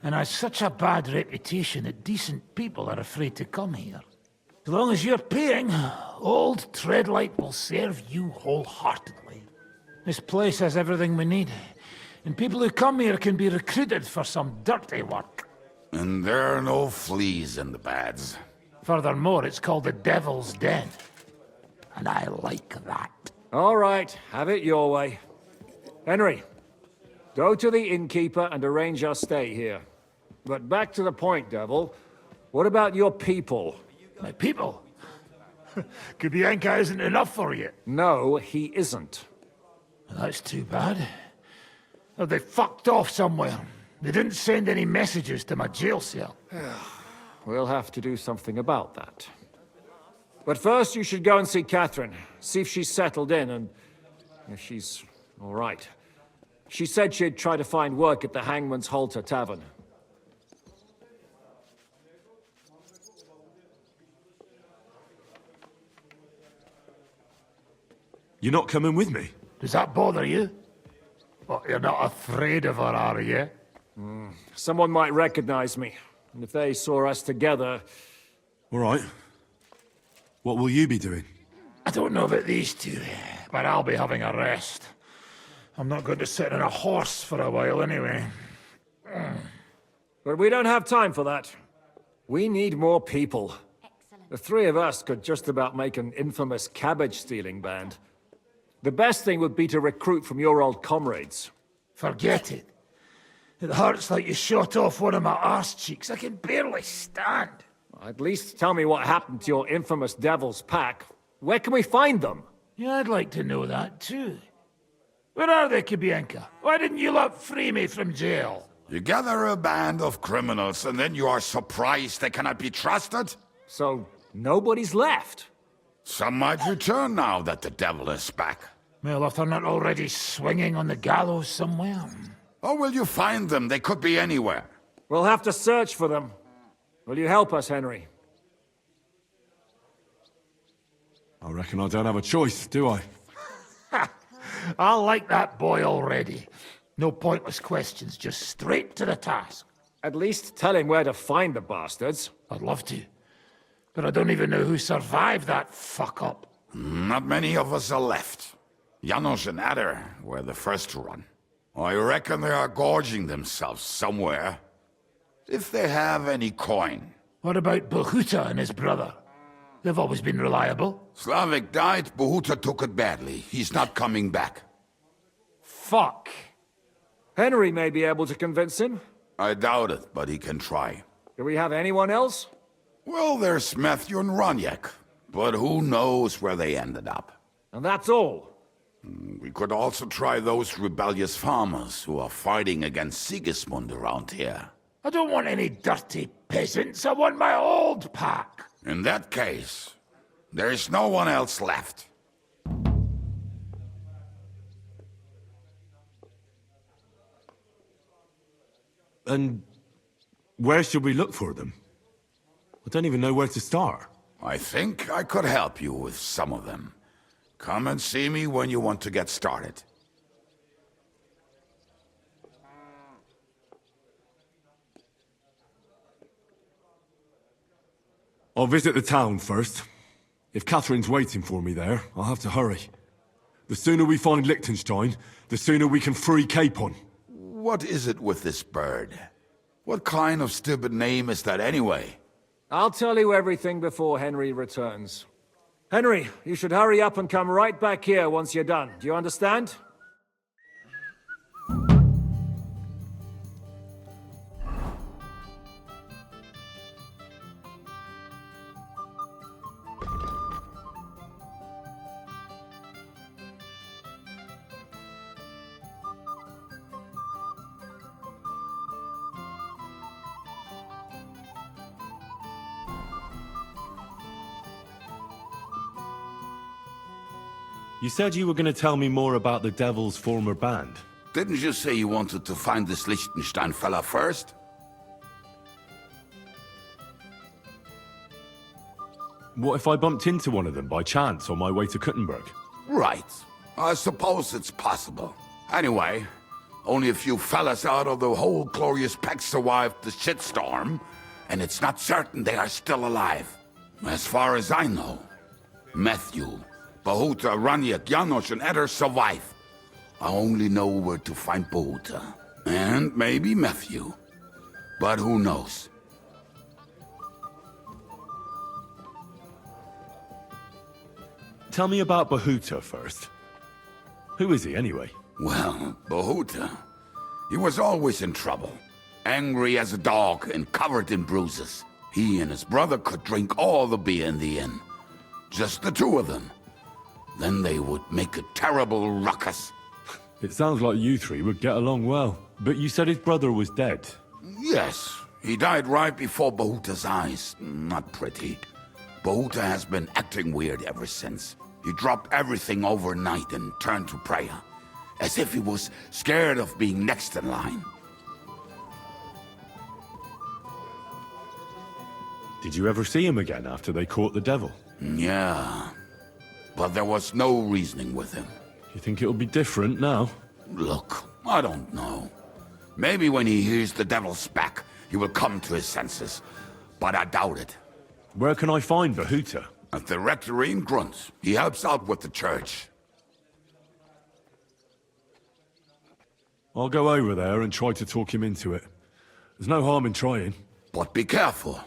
and has such a bad reputation that decent people are afraid to come here. As long as you're paying, old Treadlight will serve you wholeheartedly. This place has everything we need, and people who come here can be recruited for some dirty work. And there are no fleas in the beds. Furthermore, it's called the Devil's Den, and I like that. All right, have it your way. Henry, go to the innkeeper and arrange our stay here. But back to the point, Devil. What about your people? My people? Kubienka isn't enough for you. No, he isn't. That's too bad. Oh, they fucked off somewhere. They didn't send any messages to my jail cell. We'll have to do something about that. But first you should go and see Catherine. See if she's settled in and if she's all right. She said she'd try to find work at the Hangman's Halter Tavern. You're not coming with me? Does that bother you? Well, you're not afraid of her, are you? Someone might recognize me. And if they saw us together... All right. What will you be doing? I don't know about these two, but I'll be having a rest. I'm not going to sit on a horse for a while anyway. But we don't have time for that. We need more people. The three of us could just about make an infamous cabbage-stealing band. The best thing would be to recruit from your old comrades. Forget it. It hurts like you shot off one of my arse cheeks. I can barely stand. At least tell me what happened to your infamous Devil's Pack. Where can we find them? Yeah, I'd like to know that too. Where are they, Kubienka? Why didn't you lot free me from jail? You gather a band of criminals and then you are surprised they cannot be trusted? So, nobody's left? Some might return now that the devil is back. Well, if they're not already swinging on the gallows somewhere. How will you find them? They could be anywhere. We'll have to search for them. Will you help us, Henry? I reckon I don't have a choice, do I? I like that boy already. No pointless questions, just straight to the task. At least tell him where to find the bastards. I'd love to. But I don't even know who survived that fuck-up. Not many of us are left. Janos and Adder were the first to run. I reckon they are gorging themselves somewhere. If they have any coin. What about Botuta and his brother? They've always been reliable. Slavik died, Botuta took it badly. He's not coming back. Fuck. Henry may be able to convince him. I doubt it, but he can try. Do we have anyone else? Well, there's Matthew and Roniak, but who knows where they ended up. And that's all. We could also try those rebellious farmers who are fighting against Sigismund around here. I don't want any dirty peasants. I want my old pack. In that case, There's no one else left. And where should we look for them? I don't even know where to start. I think I could help you with some of them. Come and see me when you want to get started. I'll visit the town first. If Catherine's waiting for me there, I'll have to hurry. The sooner we find Liechtenstein, the sooner we can free Capon. What is it with this bird? What kind of stupid name is that anyway? I'll tell you everything before Henry returns. Henry, you should hurry up and come right back here once you're done. Do you understand? You said you were going to tell me more about the Devil's former band. Didn't you say you wanted to find this Liechtenstein fella first? What if I bumped into one of them by chance on my way to Kuttenberg? Right. I suppose it's possible. Anyway, only a few fellas out of the whole glorious pack survived the shitstorm, and it's not certain they are still alive. As far as I know, Matthew, Botuta, Ransacked, Janos, and Eder survive. I only know where to find Botuta. And maybe Matthew. But who knows? Tell me about Botuta first. Who is he, anyway? Well, Botuta, he was always in trouble. Angry as a dog and covered in bruises. He and his brother could drink all the beer in the inn. Just the two of them. Then they would make a terrible ruckus. It sounds like you three would get along well. But you said his brother was dead. Yes, he died right before Bohuta's eyes. Not pretty. Botuta has been acting weird ever since. He dropped everything overnight and turned to prayer. As if he was scared of being next in line. Did you ever see him again after they caught the devil? Yeah. But there was no reasoning with him. You think it'll be different now? Look, I don't know. Maybe when he hears the devil's back, he will come to his senses. But I doubt it. Where can I find Botuta? At the rectory in Grunt. He helps out with the church. I'll go over there and try to talk him into it. There's no harm in trying. But be careful.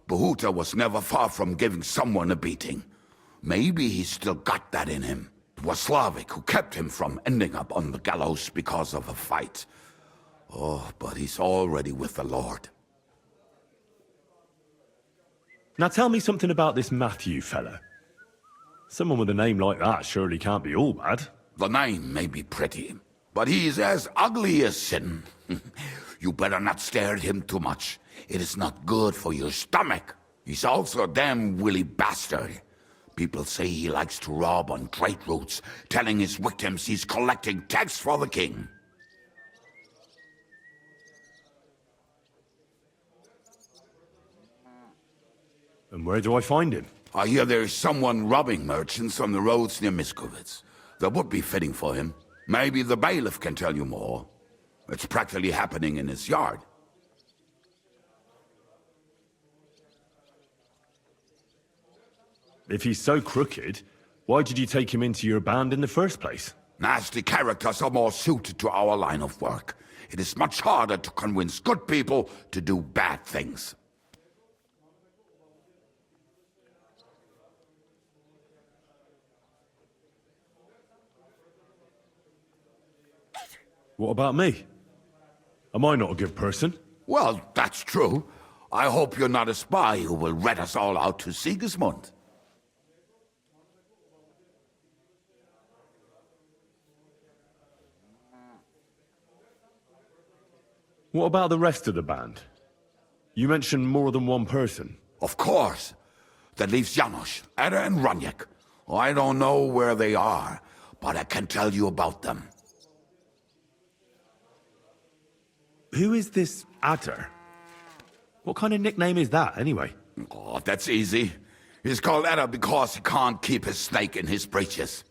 Botuta was never far from giving someone a beating. Maybe he's still got that in him. It was Slavic who kept him from ending up on the gallows because of a fight. Oh, but he's already with the Lord. Now tell me something about this Matthew fella. Someone with a name like that surely can't be all bad. The name may be pretty, but he's as ugly as sin. You better not stare at him too much. It is not good for your stomach. He's also a damn willy bastard. People say he likes to rob on trade routes, telling his victims he's collecting tax for the king. And where do I find him? I hear there's someone robbing merchants on the roads near Miskovitz. That would be fitting for him. Maybe the bailiff can tell you more. It's practically happening in his yard. If he's so crooked, why did you take him into your band in the first place? Nasty characters are more suited to our line of work. It is much harder to convince good people to do bad things. What about me? Am I not a good person? Well, that's true. I hope you're not a spy who will rat us all out to Sigismund. What about the rest of the band? You mentioned more than one person. Of course. That leaves Janos, Ada, and Ranjak. I don't know where they are, but I can tell you about them. Who is this Adder? What kind of nickname is that, anyway? Oh, that's easy. He's called Ada because he can't keep his snake in his breeches.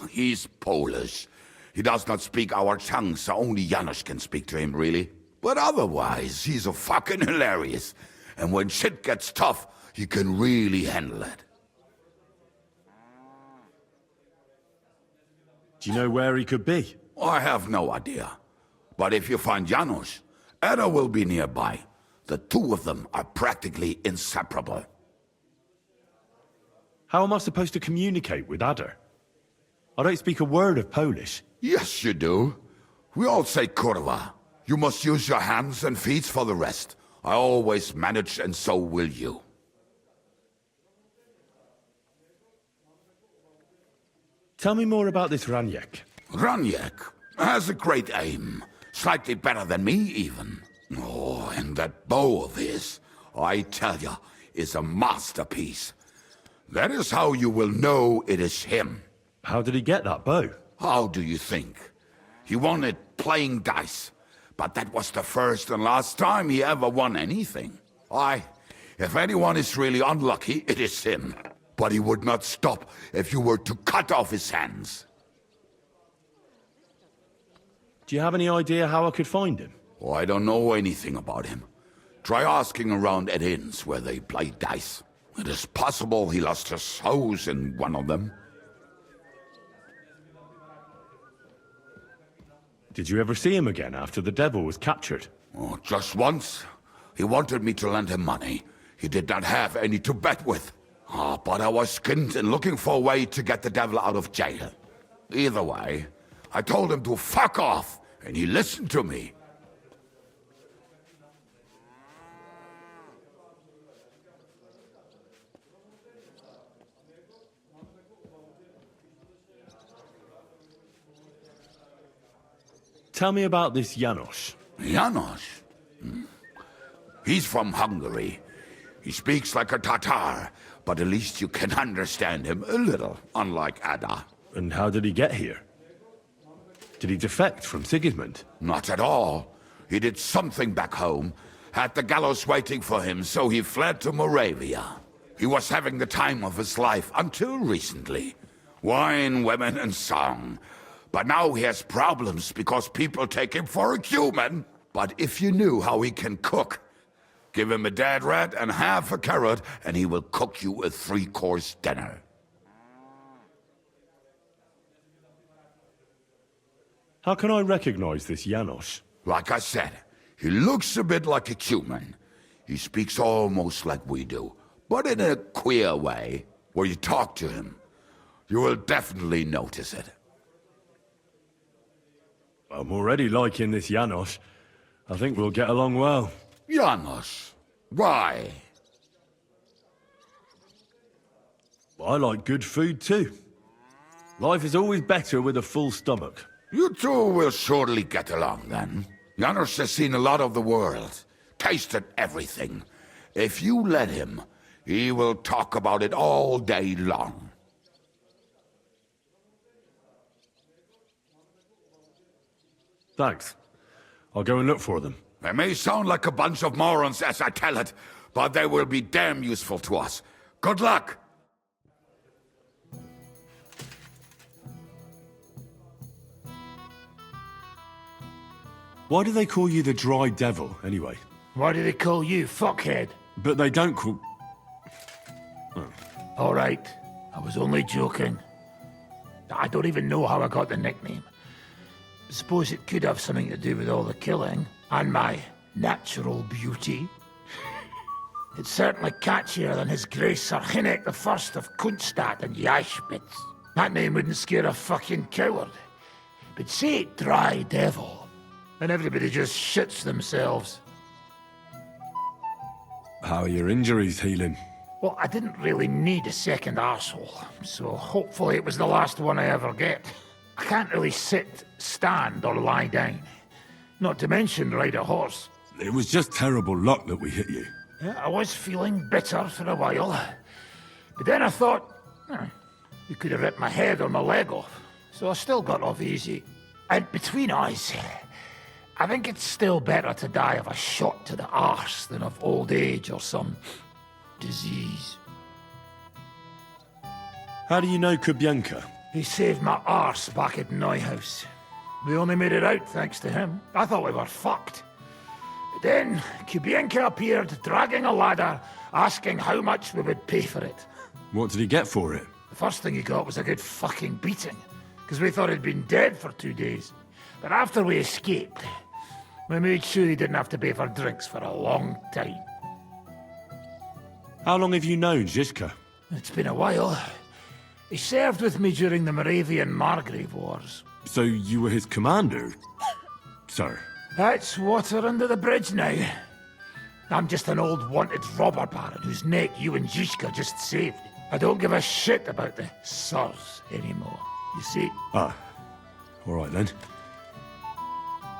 He's Polish. He does not speak our tongue, so only Janos can speak to him, really. But otherwise, he's a fucking hilarious. And when shit gets tough, he can really handle it. Do you know where he could be? I have no idea. But if you find Janos, Ada will be nearby. The two of them are practically inseparable. How am I supposed to communicate with Adder? I don't speak a word of Polish. Yes, you do. We all say kurwa. You must use your hands and feet for the rest. I always manage, and so will you. Tell me more about this Ranjak. Ranjak has a great aim. Slightly better than me, even. Oh, and that bow of his, I tell ya, is a masterpiece. That is how you will know it is him. How did he get that bow? How do you think? He won it playing dice. But that was the first and last time he ever won anything. If anyone is really unlucky, it is him. But he would not stop if you were to cut off his hands. Do you have any idea how I could find him? Oh, I don't know anything about him. Try asking around at inns where they play dice. It is possible he lost his hose in one of them. Did you ever see him again after the devil was captured? Oh, just once. He wanted me to lend him money. He did not have any to bet with. But I was skinned and looking for a way to get the devil out of jail. Either way, I told him to fuck off, and he listened to me. Tell me about this Janos. Janos? He's from Hungary. He speaks like a Tatar, but at least you can understand him a little, unlike Ada. And how did he get here? Did he defect from Sigismund? Not at all. He did something back home, had the gallows waiting for him, so he fled to Moravia. He was having the time of his life until recently. Wine, women, and song. But now he has problems because people take him for a human. But if you knew how he can cook, give him a dead rat and half a carrot, and he will cook you a 3-course dinner. How can I recognize this Janos? Like I said, he looks a bit like a human. He speaks almost like we do, but in a queer way, where you talk to him. You will definitely notice it. I'm already liking this Janos. I think we'll get along well. Janos? Why? I like good food too. Life is always better with a full stomach. You two will surely get along then. Janos has seen a lot of the world, tasted everything. If you let him, he will talk about it all day long. Thanks. I'll go and look for them. They may sound like a bunch of morons as I tell it, but they will be damn useful to us. Good luck! Why do they call you the Dry Devil, anyway? Why do they call you fuckhead? But they don't call... All right, I was only joking. I don't even know how I got the nickname. Suppose it could have something to do with all the killing, and my natural beauty. It's certainly catchier than His Grace Sir Hinnek the First of Kunstadt and Yashpitz. That name wouldn't scare a fucking coward. But say it Dry Devil, and everybody just shits themselves. How are your injuries healing? Well, I didn't really need a second arsehole, so hopefully it was the last one I ever get. I can't really sit, stand, or lie down. Not to mention ride a horse. It was just terrible luck that we hit you. Yeah, I was feeling bitter for a while. But then I thought, you could have ripped my head or my leg off. So I still got off easy. And between us, I think it's still better to die of a shot to the arse than of old age or some disease. How do you know Kubyanka? He saved my arse back at Neuhaus. We only made it out thanks to him. I thought we were fucked. But then Kubyanka appeared, dragging a ladder, asking how much we would pay for it. What did he get for it? The first thing he got was a good fucking beating, because we thought he'd been dead for 2 days. But after we escaped, we made sure he didn't have to pay for drinks for a long time. How long have you known Zizka? It's been a while. He served with me during the Moravian Margrave Wars. So you were his commander, sir? That's water under the bridge now. I'm just an old wanted robber baron whose neck you and Zizka just saved. I don't give a shit about the sirs anymore, you see? Ah, all right then.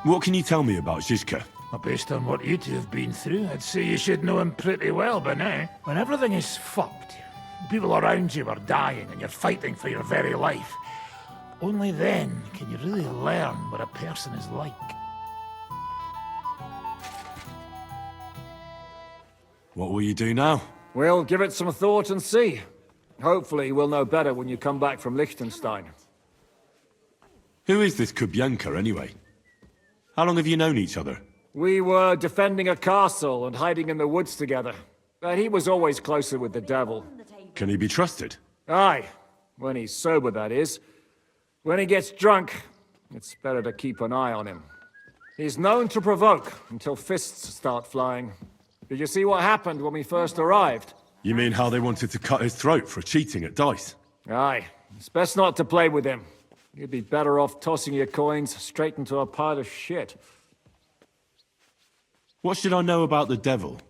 What can you tell me about Zizka? Well, based on what you two have been through, I'd say you should know him pretty well by now. When everything is fucked, the people around you are dying and you're fighting for your very life, only then can you really learn what a person is like. What will you do now? We'll give it some thought and see. Hopefully we'll know better when you come back from Liechtenstein. Who is this Kubyanka, anyway? How long have you known each other? We were defending a castle and hiding in the woods together. But he was always closer with the devil. Can he be trusted? Aye. When he's sober, that is. When he gets drunk, it's better to keep an eye on him. He's known to provoke until fists start flying. Did you see what happened when we first arrived? You mean how they wanted to cut his throat for cheating at dice? Aye. It's best not to play with him. You'd be better off tossing your coins straight into a pile of shit. What should I know about the devil?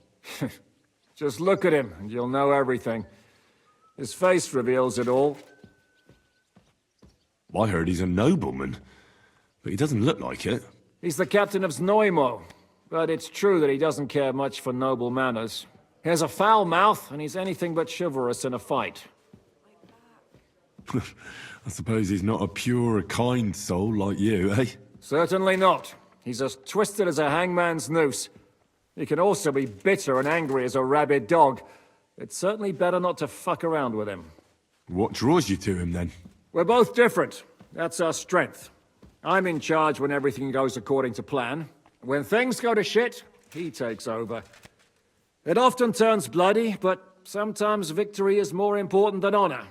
Just look at him, and you'll know everything. His face reveals it all. I heard he's a nobleman, but he doesn't look like it. He's the captain of Znojmo, but it's true that he doesn't care much for noble manners. He has a foul mouth, and he's anything but chivalrous in a fight. I suppose he's not a pure, kind soul like you, eh? Certainly not. He's as twisted as a hangman's noose. He can also be bitter and angry as a rabid dog. It's certainly better not to fuck around with him. What draws you to him, then? We're both different. That's our strength. I'm in charge when everything goes according to plan. When things go to shit, he takes over. It often turns bloody, but sometimes victory is more important than honor.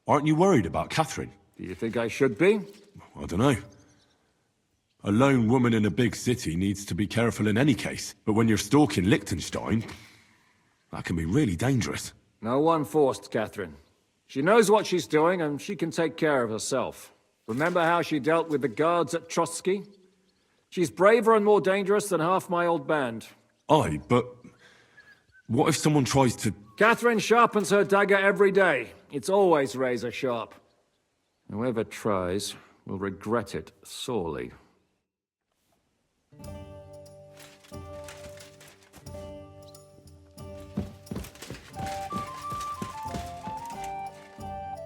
Aren't you worried about Catherine? Do you think I should be? I don't know. A lone woman in a big city needs to be careful in any case. But when you're stalking Liechtenstein, that can be really dangerous. No one forced Catherine. She knows what she's doing, and she can take care of herself. Remember how she dealt with the guards at Trotsky? She's braver and more dangerous than half my old band. Aye, but what if someone tries to... Catherine sharpens her dagger every day. It's always razor sharp. Whoever tries will regret it sorely.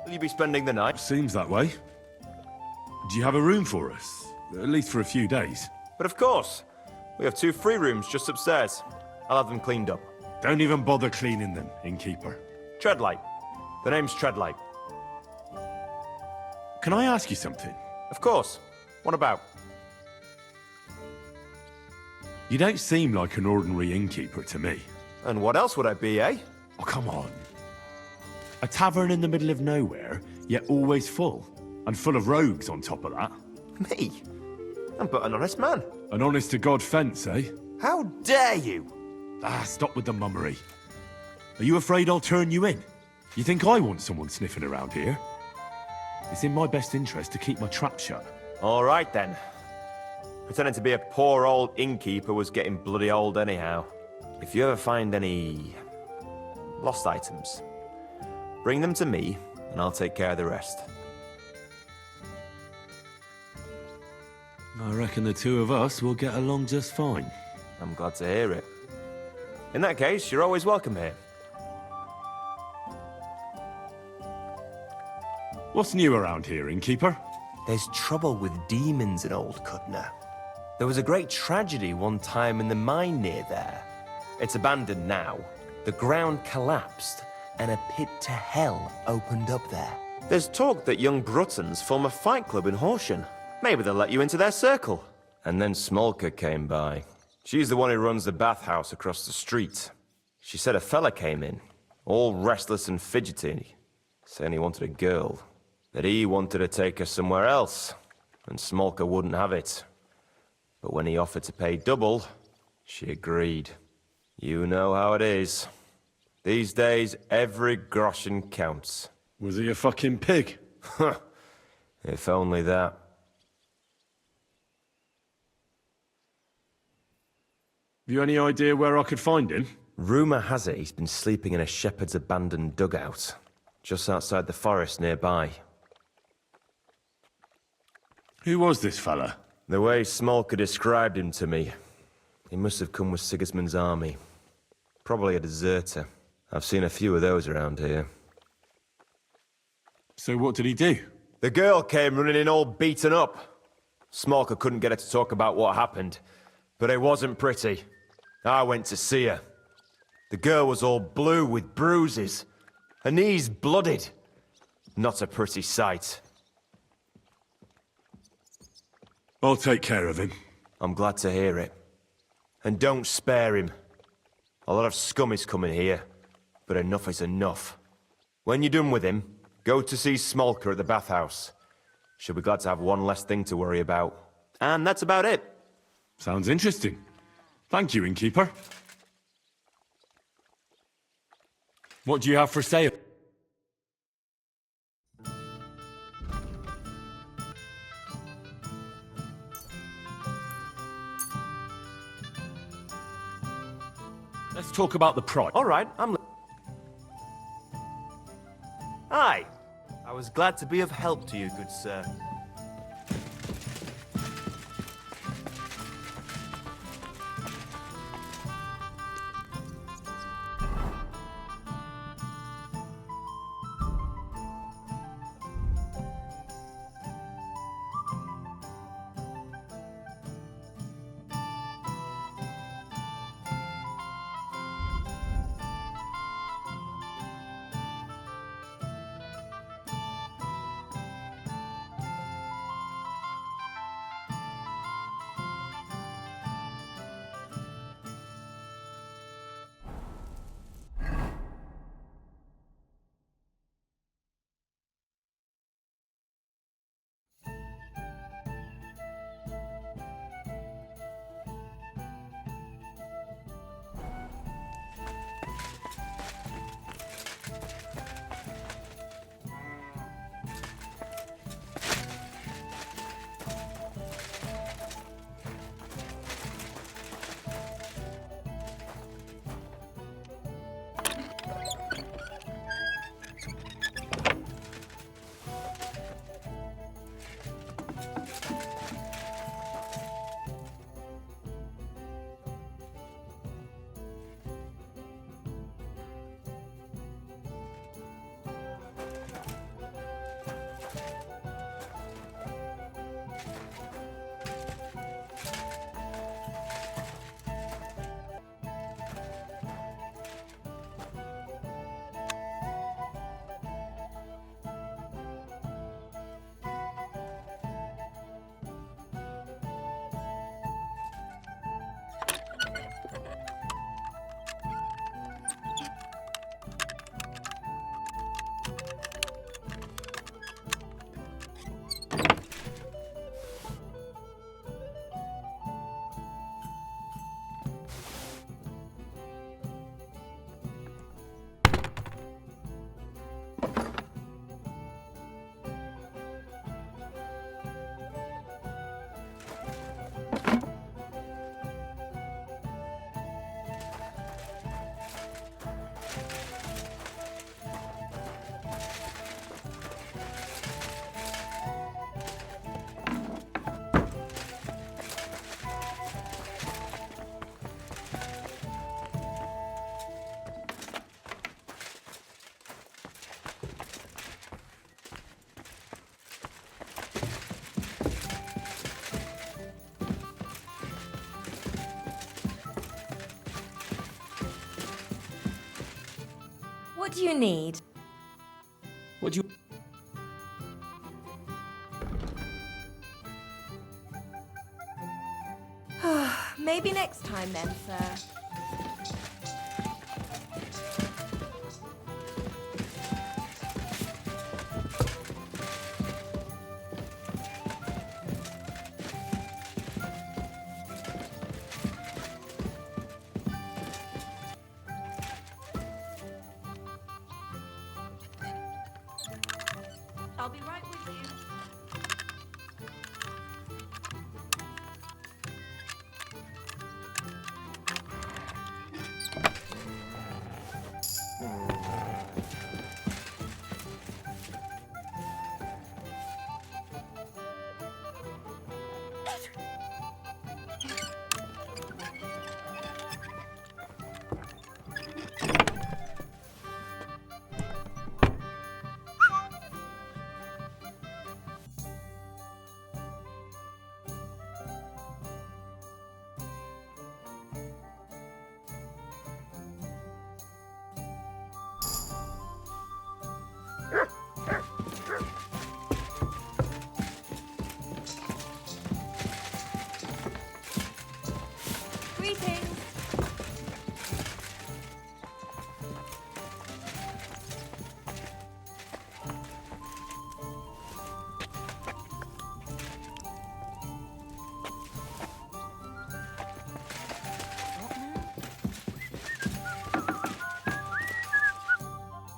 Will you be spending the night? Seems that way. Do you have a room for us? At least for a few days. But of course. We have 2 free rooms just upstairs. I'll have them cleaned up. Don't even bother cleaning them, innkeeper. Treadlight. The name's Treadlight. Can I ask you something? Of course. What about? You don't seem like an ordinary innkeeper to me. And what else would I be, eh? Oh, come on. A tavern in the middle of nowhere, yet always full. And full of rogues on top of that. Me? I'm but an honest man. An honest-to-God fence, eh? How dare you? Ah, stop with the mummery. Are you afraid I'll turn you in? You think I want someone sniffing around here? It's in my best interest to keep my trap shut. All right, then. Pretending to be a poor old innkeeper was getting bloody old anyhow. If you ever find any... lost items, bring them to me, and I'll take care of the rest. I reckon the 2 of us will get along just fine. I'm glad to hear it. In that case, you're always welcome here. What's new around here, innkeeper? There's trouble with demons in Old Cutner. There was a great tragedy one time in the mine near there. It's abandoned now. The ground collapsed, and a pit to hell opened up there. There's talk that young Bruttons form a fight club in Horsham. Maybe they'll let you into their circle. And then Smolka came by. She's the one who runs the bathhouse across the street. She said a fella came in, all restless and fidgety, saying he wanted a girl. That he wanted to take her somewhere else, and Smolka wouldn't have it. But when he offered to pay double, she agreed. You know how it is. These days, every groschen counts. Was he a fucking pig? If only that. Have you any idea where I could find him? Rumour has it he's been sleeping in a shepherd's abandoned dugout, just outside the forest nearby. Who was this fella? The way Smolka described him to me, he must have come with Sigismund's army. Probably a deserter. I've seen a few of those around here. So what did he do? The girl came running in all beaten up. Smolka couldn't get her to talk about what happened, but it wasn't pretty. I went to see her. The girl was all blue with bruises, her knees blooded. Not a pretty sight. I'll take care of him. I'm glad to hear it. And don't spare him. A lot of scum is coming here, but enough is enough. When you're done with him, go to see Smolka at the bathhouse. She'll be glad to have one less thing to worry about. And that's about it. Sounds interesting. Thank you, innkeeper. What do you have for sale? Let's talk about the price. All right, Aye. I was glad to be of help to you, good sir. What do you need? What do you... Maybe next time then, sir. I'll be right with you. Greetings.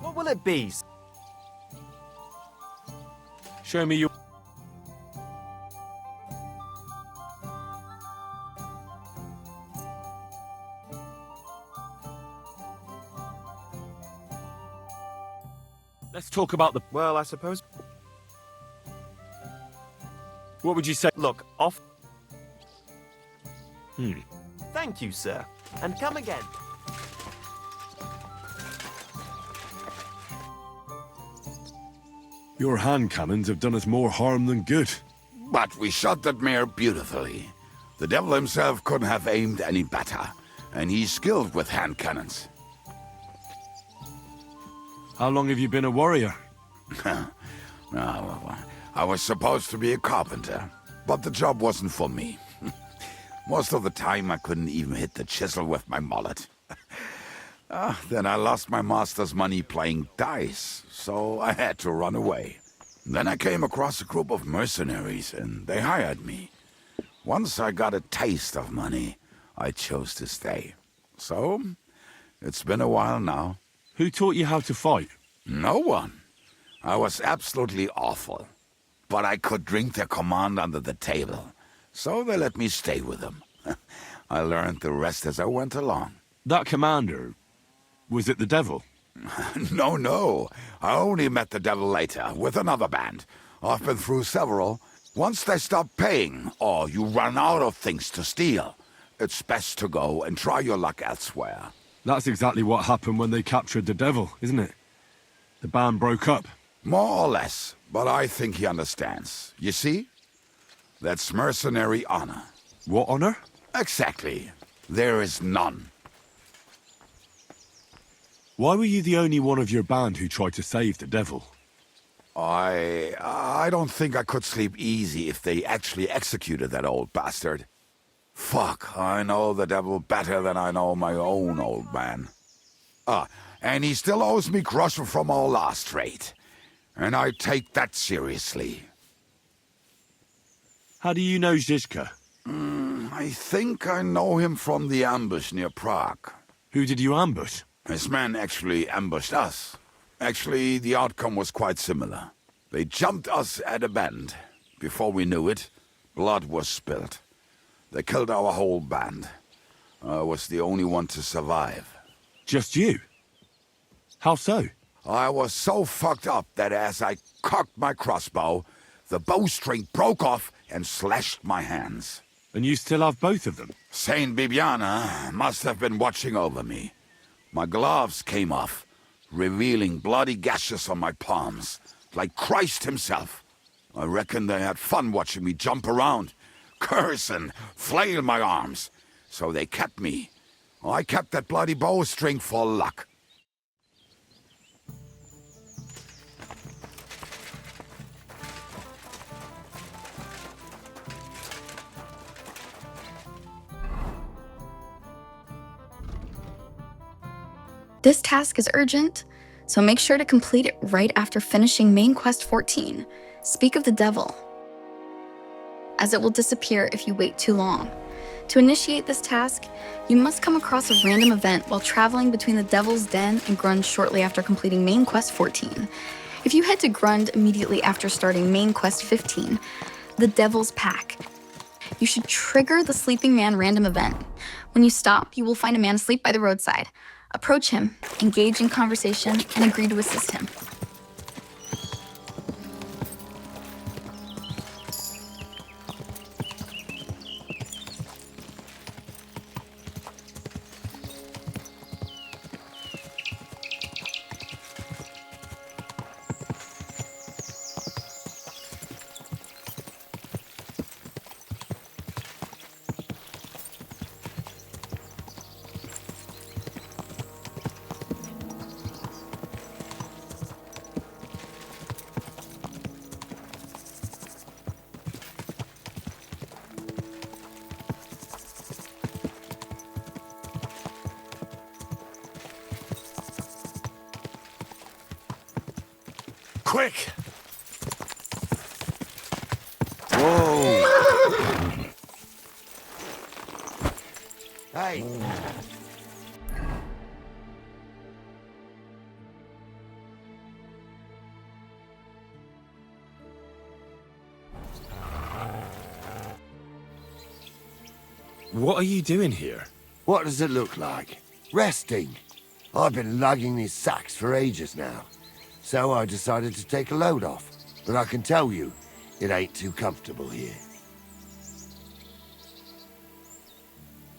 What will it be? Show me your... Let's talk about the... Well, I suppose... What would you say? Look, off... Hmm. Thank you, sir. And come again. Your hand cannons have done us more harm than good. But we shot that mare beautifully. The devil himself couldn't have aimed any better, and he's skilled with hand cannons. How long have you been a warrior? I was supposed to be a carpenter, but the job wasn't for me. Most of the time I couldn't even hit the chisel with my mallet. Then I lost my master's money playing dice, so I had to run away. Then I came across a group of mercenaries, and they hired me. Once I got a taste of money, I chose to stay. So, it's been a while now. Who taught you how to fight? No one. I was absolutely awful. But I could drink their command under the table, so they let me stay with them. I learned the rest as I went along. That commander, was it the devil? No. I only met the devil later, with another band. I've been through several. Once they stop paying, or you run out of things to steal, it's best to go and try your luck elsewhere. That's exactly what happened when they captured the devil, isn't it? The band broke up. More or less, but I think he understands. You see? That's mercenary honor. What honor? Exactly. There is none. Why were you the only one of your band who tried to save the devil? I don't think I could sleep easy if they actually executed that old bastard. Fuck, I know the devil better than I know my own old man. And he still owes me groschen from our last trade. And I take that seriously. How do you know Zizka? I think I know him from the ambush near Prague. Who did you ambush? His men actually ambushed us. Actually, the outcome was quite similar. They jumped us at a bend. Before we knew it, blood was spilled. They killed our whole band. I was the only one to survive. Just you? How so? I was so fucked up that as I cocked my crossbow, the bowstring broke off and slashed my hands. And you still have both of them? Saint Bibiana must have been watching over me. My gloves came off, revealing bloody gashes on my palms, like Christ himself. I reckon they had fun watching me jump around, curse and flail my arms. So they kept me. I kept that bloody bowstring for luck. This task is urgent, so make sure to complete it right after finishing Main Quest 14, Speak of the Devil, as it will disappear if you wait too long. To initiate this task, you must come across a random event while traveling between the Devil's Den and Grund shortly after completing Main Quest 14. If you head to Grund immediately after starting Main Quest 15, the Devil's Pack, you should trigger the Sleeping Man random event. When you stop, you will find a man asleep by the roadside. Approach him, engage in conversation, and agree to assist him. Quick! Whoa! Hey! What are you doing here? What does it look like? Resting. I've been lugging these sacks for ages now. So I decided to take a load off. But I can tell you, it ain't too comfortable here.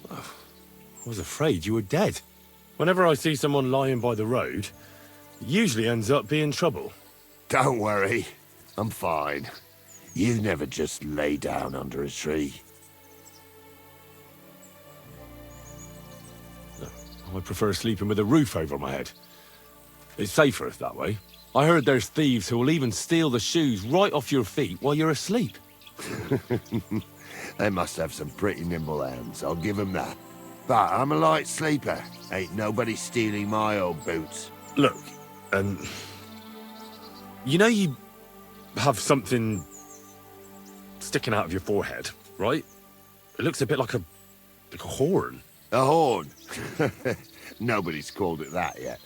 I was afraid you were dead. Whenever I see someone lying by the road, it usually ends up being trouble. Don't worry. I'm fine. You never just lay down under a tree. I prefer sleeping with a roof over my head. It's safer that way. I heard there's thieves who will even steal the shoes right off your feet while you're asleep. They must have some pretty nimble hands, I'll give them that. But I'm a light sleeper. Ain't nobody stealing my old boots. Look, you know you have something sticking out of your forehead, right? It looks a bit like a horn. A horn? Nobody's called it that yet.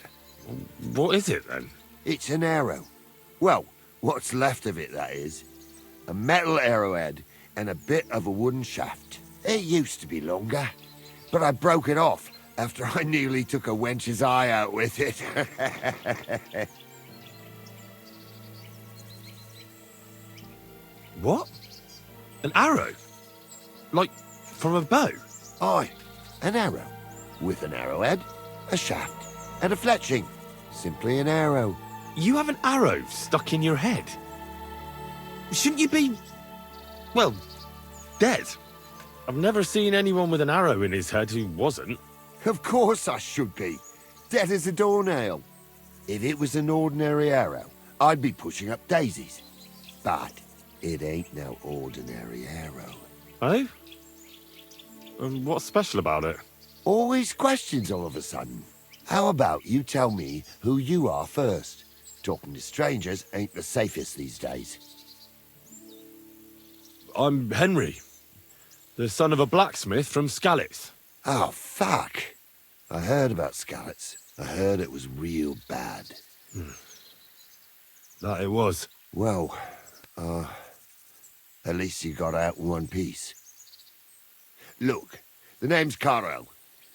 What is it, then? It's an arrow. Well, what's left of it, that is. A metal arrowhead and a bit of a wooden shaft. It used to be longer, but I broke it off after I nearly took a wench's eye out with it. What? An arrow? Like, from a bow? Aye, an arrow. With an arrowhead, a shaft, and a fletching. Simply an arrow. You have an arrow stuck in your head? Shouldn't you be, well, dead? I've never seen anyone with an arrow in his head who wasn't. Of course I should be. Dead as a doornail. If it was an ordinary arrow, I'd be pushing up daisies. But it ain't no ordinary arrow. Oh? And what's special about it? Always questions all of a sudden. How about you tell me who you are first? Talking to strangers ain't the safest these days. I'm Henry, the son of a blacksmith from Skalitz. Oh, fuck. I heard about Skalitz. I heard it was real bad. That it was. Well, at least you got out in one piece. Look, the name's Carl.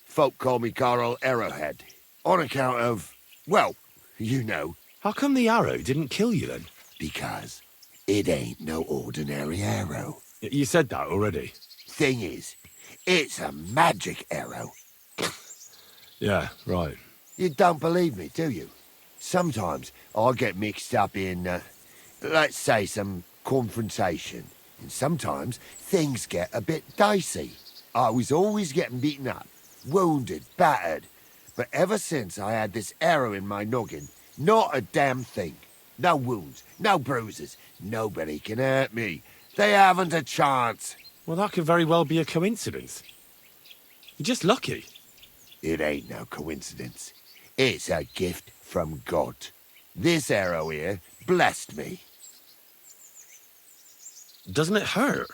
Folk call me Carl Arrowhead. On account of, well, you know. How come the arrow didn't kill you then? Because it ain't no ordinary arrow. You said that already. Thing is, it's a magic arrow. Yeah, right. You don't believe me, do you? Sometimes I get mixed up in, let's say, some confrontation. And sometimes things get a bit dicey. I was always getting beaten up, wounded, battered. But ever since I had this arrow in my noggin, not a damn thing. No wounds, no bruises. Nobody can hurt me. They haven't a chance. Well, that could very well be a coincidence. You're just lucky. It ain't no coincidence. It's a gift from God. This arrow here blessed me. Doesn't it hurt?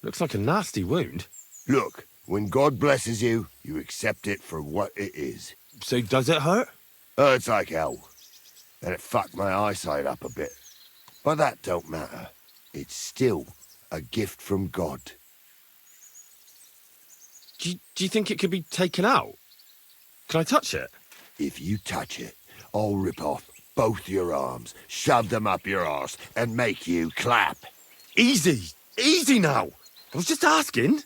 Looks like a nasty wound. Look, when God blesses you, you accept it for what it is. So does it hurt? Hurts like hell. And it fucked my eyesight up a bit. But that don't matter. It's still a gift from God. Do you think it could be taken out? Can I touch it? If you touch it, I'll rip off both your arms, shove them up your arse, and make you clap. Easy! Easy now! I was just asking.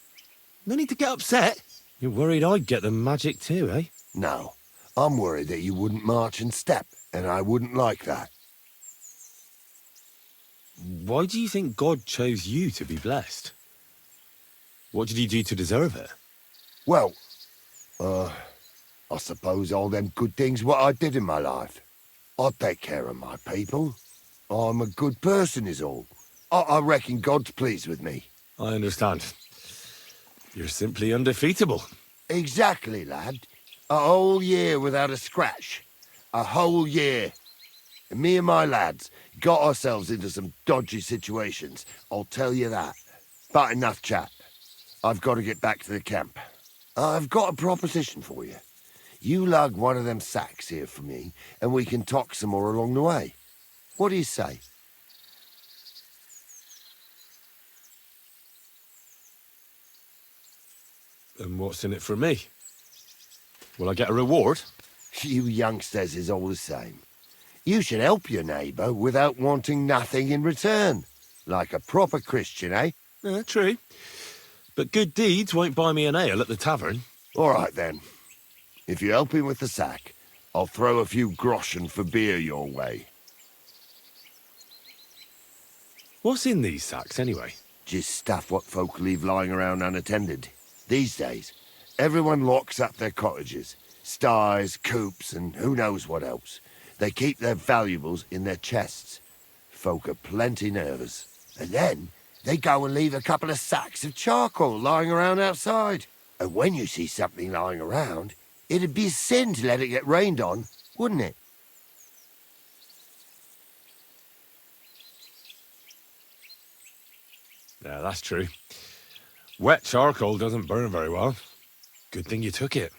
No need to get upset. You're worried I'd get the magic too, eh? No. I'm worried that you wouldn't march and step, and I wouldn't like that. Why do you think God chose you to be blessed? What did he do to deserve it? Well, I suppose all them good things what I did in my life. I take care of my people. I'm a good person is all. I reckon God's pleased with me. I understand. You're simply undefeatable. Exactly, lad. A whole year without a scratch. A whole year. And me and my lads got ourselves into some dodgy situations, I'll tell you that. But enough chat. I've got to get back to the camp. I've got a proposition for you. You lug one of them sacks here for me, and we can talk some more along the way. What do you say? And what's in it for me? Will I get a reward? You youngsters is all the same. You should help your neighbour without wanting nothing in return. Like a proper Christian, eh? True. But good deeds won't buy me an ale at the tavern. All right, then. If you help him with the sack, I'll throw a few groschen for beer your way. What's in these sacks, anyway? Just stuff what folk leave lying around unattended. These days, everyone locks up their cottages, sties, coops, and who knows what else. They keep their valuables in their chests. Folk are plenty nervous. And then they go and leave a couple of sacks of charcoal lying around outside. And when you see something lying around, it'd be a sin to let it get rained on, wouldn't it? Yeah, that's true. Wet charcoal doesn't burn very well. Good thing you took it.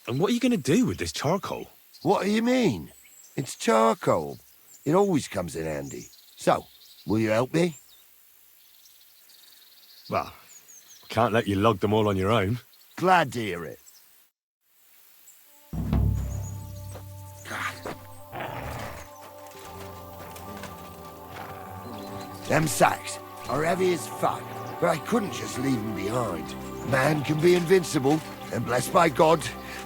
And what are you going to do with this charcoal? What do you mean? It's charcoal. It always comes in handy. So, will you help me? Well, I can't let you lug them all on your own. Glad to hear it. Them sacks are heavy as fuck, but I couldn't just leave them behind. Man can be invincible, and blessed by God,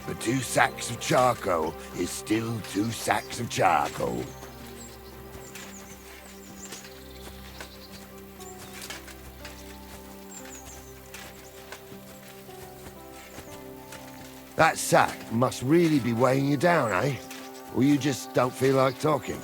but 2 sacks of charcoal is still 2 sacks of charcoal. That sack must really be weighing you down, eh? Or you just don't feel like talking?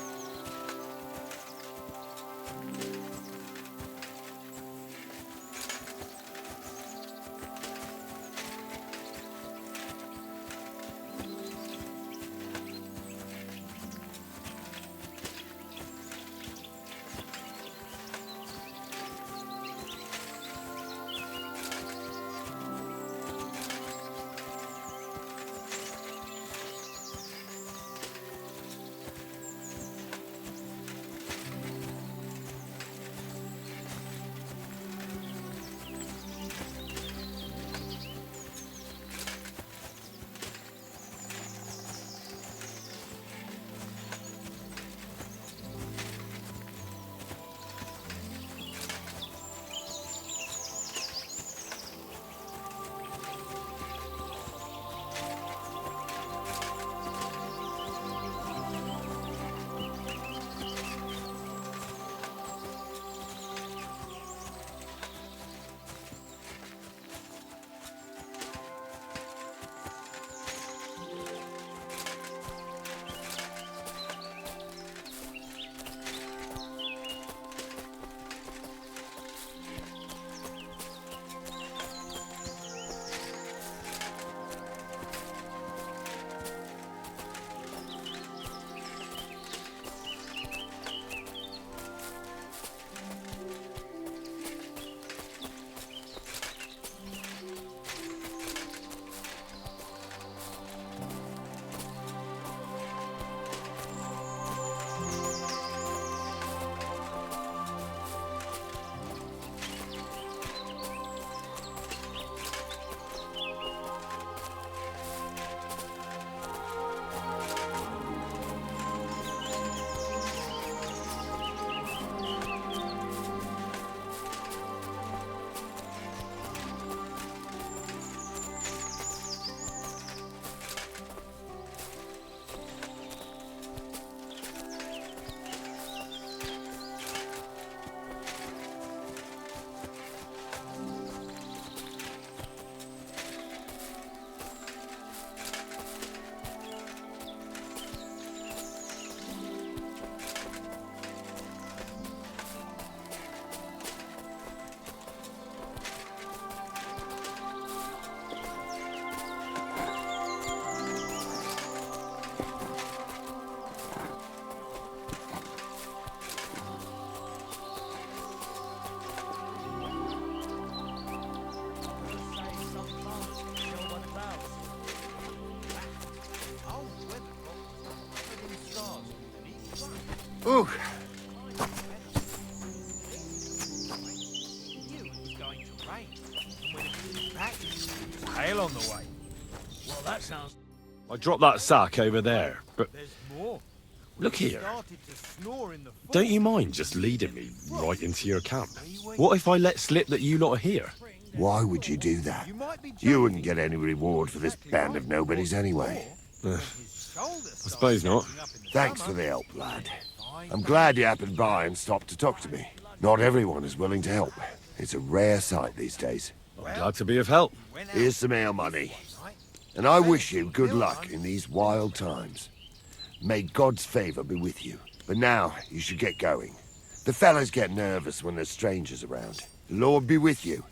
Whew. Hail on the way. Well, that sounds... I dropped that sack over there, but There's more. look here. Started to snore in the Don't you mind just leading me right into your camp? What if I let slip that you lot are here? Why would you do that? You wouldn't get any reward for this band of nobodies anyway. I suppose not. Thanks for the help, lad. I'm glad you happened by and stopped to talk to me. Not everyone is willing to help. It's a rare sight these days. I'm glad to be of help. Here's some ale money. And I wish you good luck in these wild times. May God's favor be with you. But now, you should get going. The fellas get nervous when there's strangers around. The Lord be with you.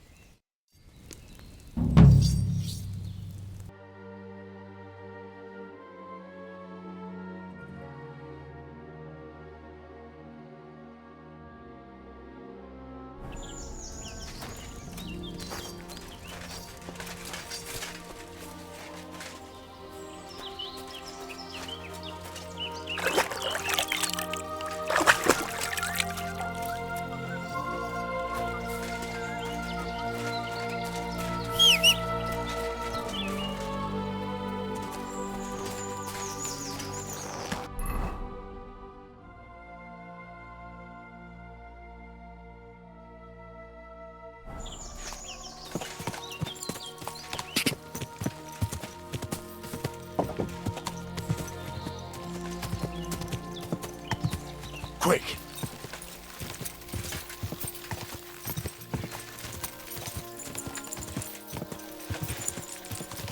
Quick!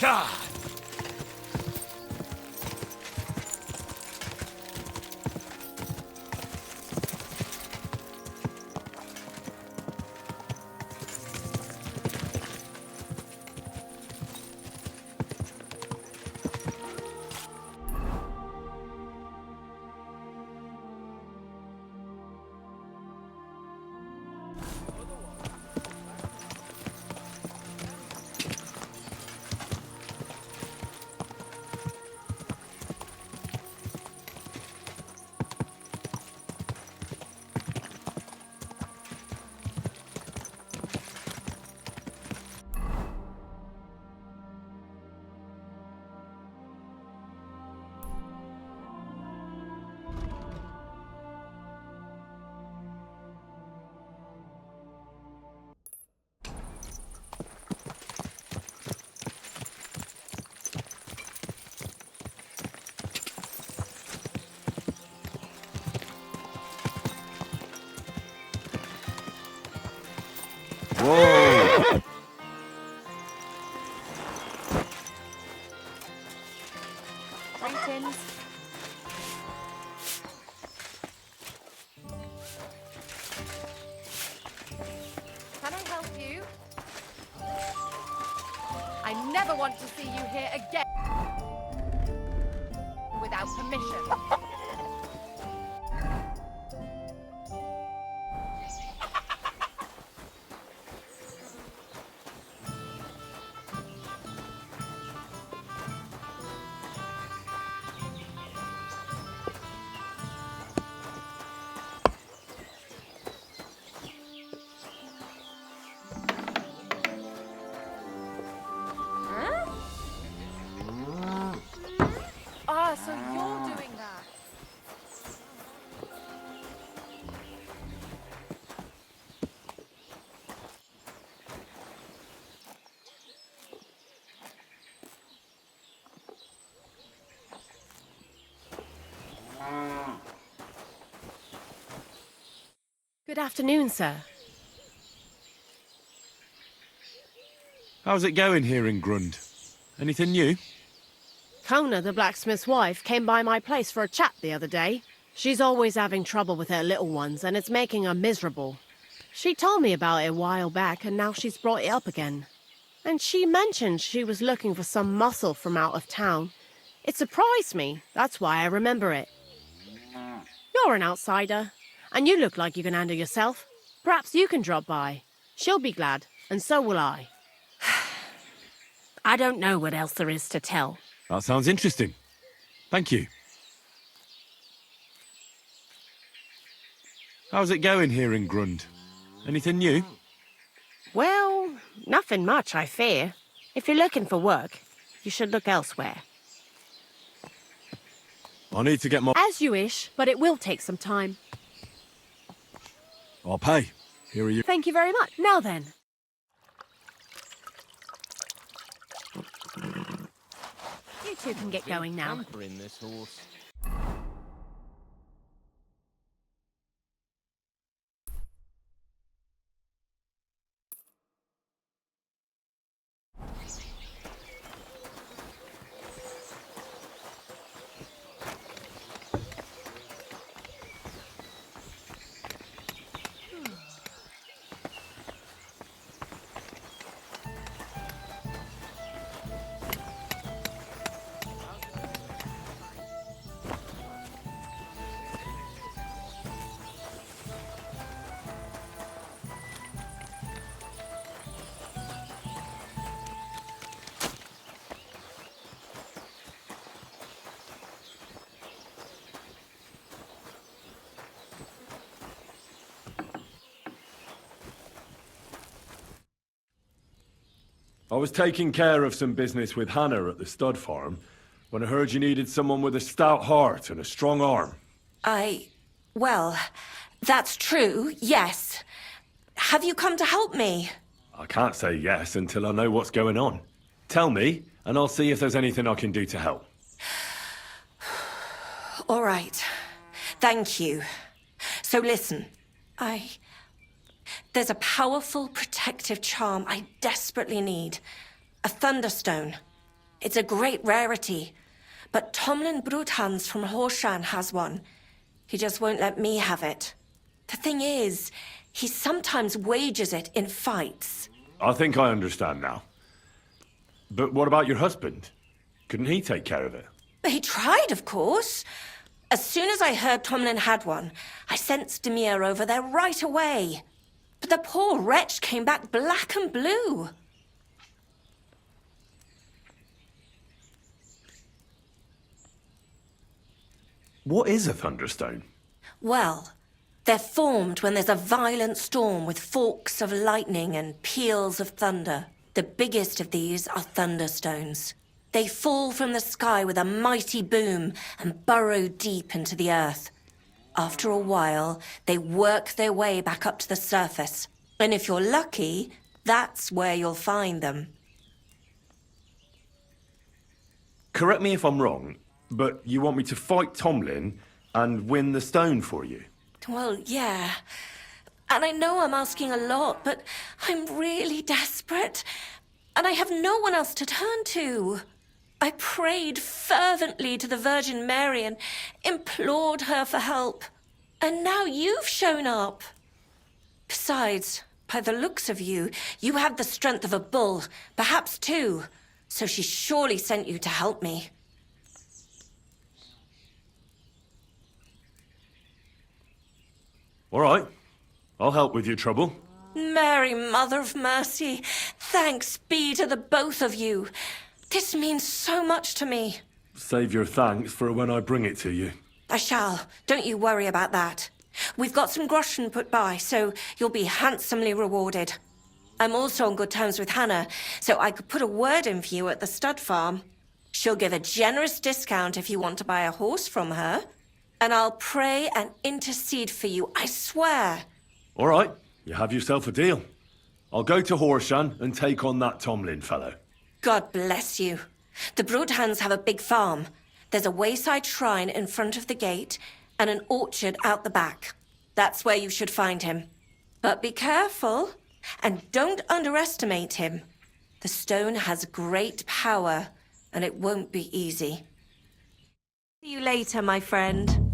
God! Whoa! Greetings. Can I help you? I never want to see you here again without permission. So you're doing that. Good afternoon, sir. How's it going here in Grund? Anything new? Kona, the blacksmith's wife, came by my place for a chat the other day. She's always having trouble with her little ones, and it's making her miserable. She told me about it a while back, and now she's brought it up again. And she mentioned she was looking for some muscle from out of town. It surprised me. That's why I remember it. You're an outsider, and you look like you can handle yourself. Perhaps you can drop by. She'll be glad, and so will I. I don't know what else there is to tell. That sounds interesting. Thank you. How's it going here in Grund? Anything new? Well, nothing much, I fear. If you're looking for work, you should look elsewhere. I need to get my... As you wish, but it will take some time. I'll pay. Here are you. Thank you very much. Now then. You two can get going now. Pampering this horse. I was taking care of some business with Hannah at the stud farm when I heard you needed someone with a stout heart and a strong arm. Well, that's true, yes. Have you come to help me? I can't say yes until I know what's going on. Tell me, and I'll see if there's anything I can do to help. All right. Thank you. So listen, there's a powerful protective charm I desperately need. A Thunderstone. It's a great rarity. But Tomlin Bruthans from Horshan has one. He just won't let me have it. The thing is, he sometimes wagers it in fights. I think I understand now. But what about your husband? Couldn't he take care of it? He tried, of course. As soon as I heard Tomlin had one, I sent Demir over there right away. But the poor wretch came back black and blue. What is a Thunderstone? Well, they're formed when there's a violent storm with forks of lightning and peals of thunder. The biggest of these are Thunderstones. They fall from the sky with a mighty boom and burrow deep into the earth. After a while, they work their way back up to the surface. And if you're lucky, that's where you'll find them. Correct me if I'm wrong, but you want me to fight Tomlin and win the stone for you? Well, yeah. And I know I'm asking a lot, but I'm really desperate. And I have no one else to turn to. I prayed fervently to the Virgin Mary and implored her for help. And now you've shown up. Besides, by the looks of you, you have the strength of a bull, perhaps two. So she surely sent you to help me. All right. I'll help with your trouble. Mary, Mother of Mercy, thanks be to the both of you. This means so much to me. Save your thanks for when I bring it to you. I shall. Don't you worry about that. We've got some groschen put by, so you'll be handsomely rewarded. I'm also on good terms with Hannah, so I could put a word in for you at the stud farm. She'll give a generous discount if you want to buy a horse from her. And I'll pray and intercede for you, I swear. All right. You have yourself a deal. I'll go to Horshan and take on that Tomlin fellow. God bless you. The Bruthans have a big farm. There's a wayside shrine in front of the gate and an orchard out the back. That's where you should find him. But be careful, and don't underestimate him. The stone has great power, and it won't be easy. See you later, my friend.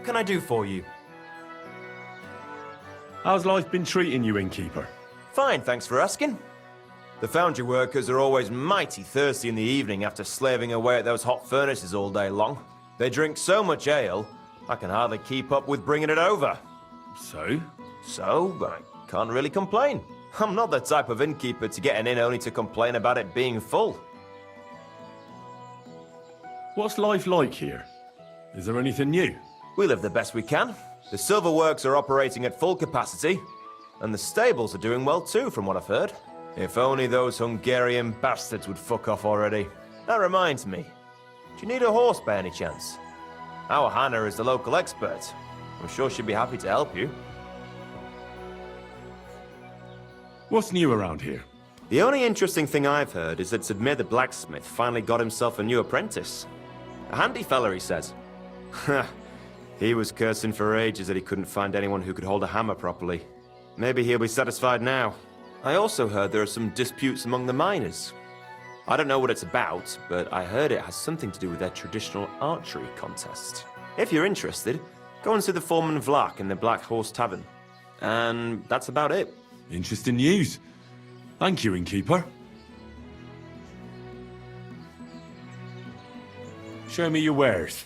What can I do for you? How's life been treating you, innkeeper? Fine, thanks for asking. The foundry workers are always mighty thirsty in the evening after slaving away at those hot furnaces all day long. They drink so much ale, I can hardly keep up with bringing it over. So? So, I can't really complain. I'm not the type of innkeeper to get an inn only to complain about it being full. What's life like here? Is there anything new? We live the best we can. The silver works are operating at full capacity, and the stables are doing well too, from what I've heard. If only those Hungarian bastards would fuck off already. That reminds me. Do you need a horse by any chance? Our Hannah is the local expert. I'm sure she'd be happy to help you. What's new around here? The only interesting thing I've heard is that Sabre the blacksmith finally got himself a new apprentice. A handy fella, he says. He was cursing for ages that he couldn't find anyone who could hold a hammer properly. Maybe he'll be satisfied now. I also heard there are some disputes among the miners. I don't know what it's about, but I heard it has something to do with their traditional archery contest. If you're interested, go and see the foreman Vlak in the Black Horse Tavern. And that's about it. Interesting news. Thank you, innkeeper. Show me your wares.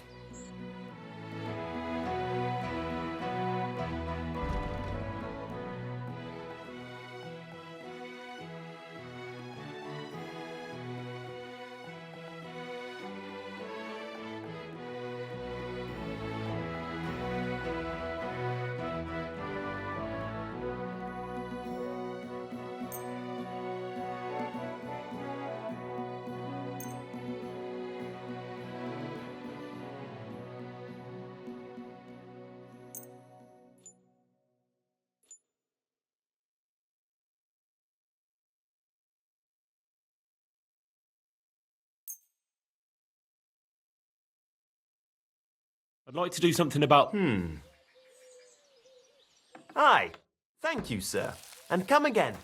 I'd like to do something about... Aye. Thank you, sir. And come again.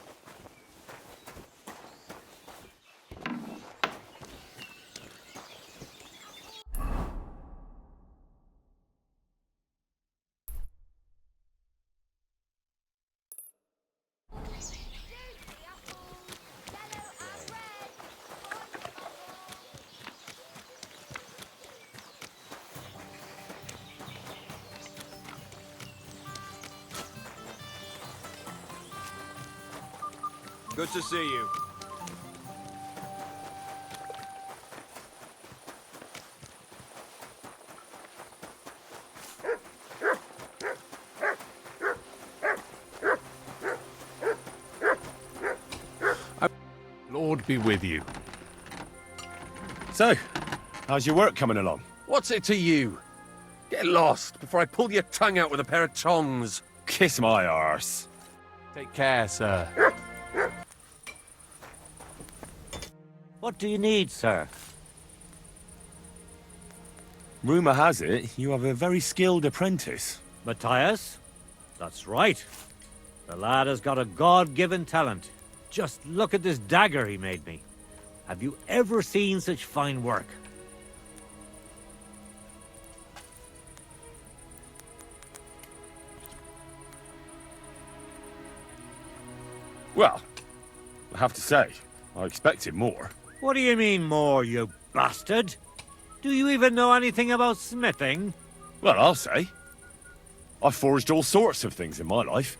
Good to see you. Lord be with you. So, how's your work coming along? What's it to you? Get lost before I pull your tongue out with a pair of tongs. Kiss my arse. Take care, sir. What do you need, sir? Rumour has it you have a very skilled apprentice. Matthias? That's right. The lad has got a God-given talent. Just look at this dagger he made me. Have you ever seen such fine work? Well, I have to say, I expected more. What do you mean more, you bastard? Do you even know anything about smithing? Well, I'll say. I've forged all sorts of things in my life.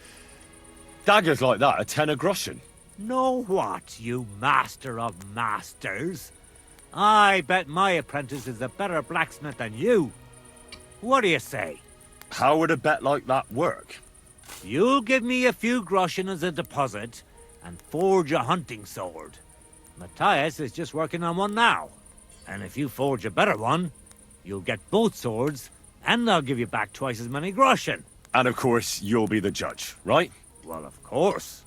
Daggers like that are 10 a groschen. Know what, you master of masters? I bet my apprentice is a better blacksmith than you. What do you say? How would a bet like that work? You'll give me a few groschen as a deposit and forge a hunting sword. Matthias is just working on one now. And if you forge a better one, you'll get both swords, and I'll give you back twice as many groschen. And of course, you'll be the judge, right? Well, of course.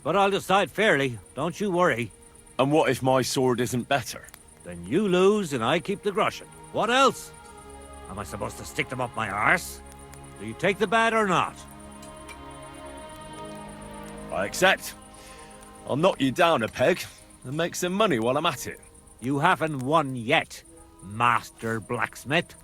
But I'll decide fairly, don't you worry. And what if my sword isn't better? Then you lose and I keep the groschen. What else? Am I supposed to stick them up my arse? Do you take the bet or not? I accept. I'll knock you down a peg and make some money while I'm at it. You haven't won yet, Master Blacksmith.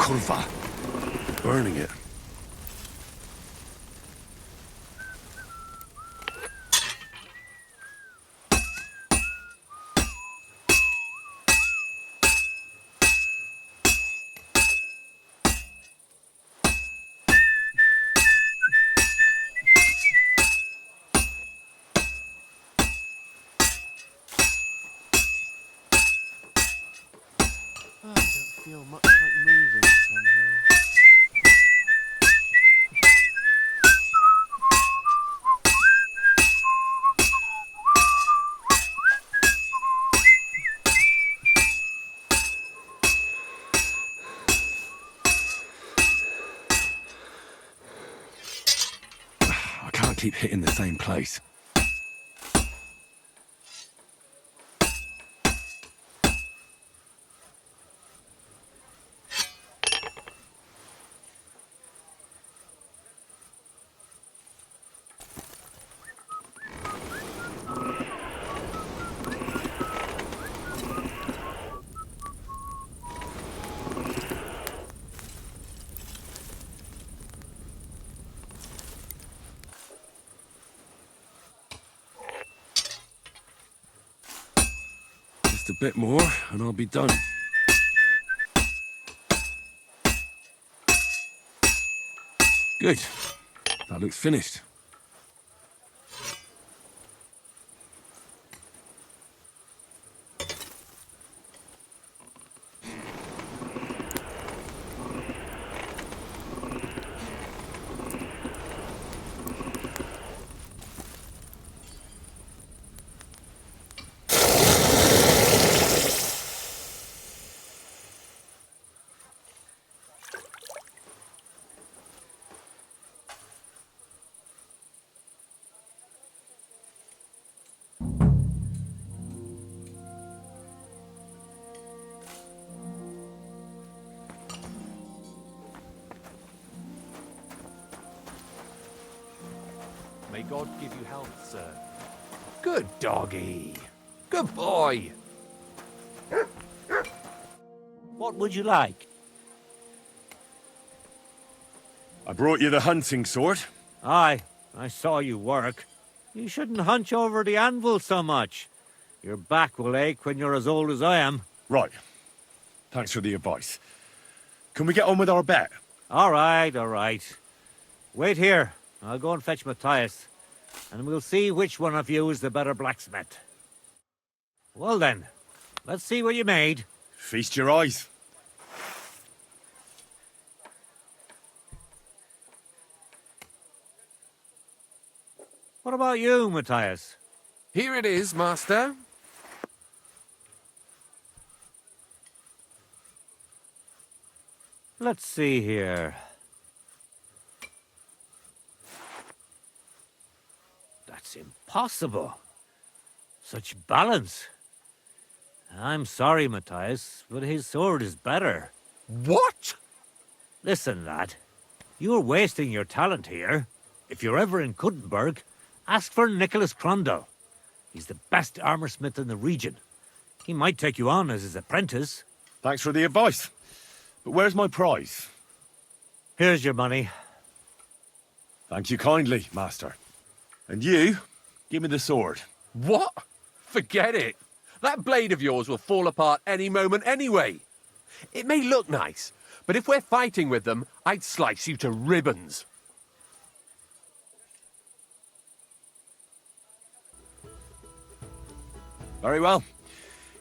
kurva. Burning it. Feel much like moving somehow. I can't keep hitting the same place. Just a bit more, and I'll be done. Good. That looks finished. May God give you health, sir. Good doggy. Good boy. What would you like? I brought you the hunting sword. Aye, I saw you work. You shouldn't hunch over the anvil so much. Your back will ache when you're as old as I am. Right. Thanks for the advice. Can we get on with our bet? All right, all right. Wait here. I'll go and fetch Matthias, and we'll see which one of you is the better blacksmith. Well then, let's see what you made. Feast your eyes. What about you, Matthias? Here it is, master. Let's see here. That's impossible. Such balance. I'm sorry, Matthias, but his sword is better. What? Listen, lad. You're wasting your talent here. If you're ever in Kuttenberg, ask for Nicholas Crondell. He's the best armorsmith in the region. He might take you on as his apprentice. Thanks for the advice. But where's my prize? Here's your money. Thank you kindly, master. And you, give me the sword. What? Forget it. That blade of yours will fall apart any moment anyway. It may look nice, but if we're fighting with them, I'd slice you to ribbons. Very well.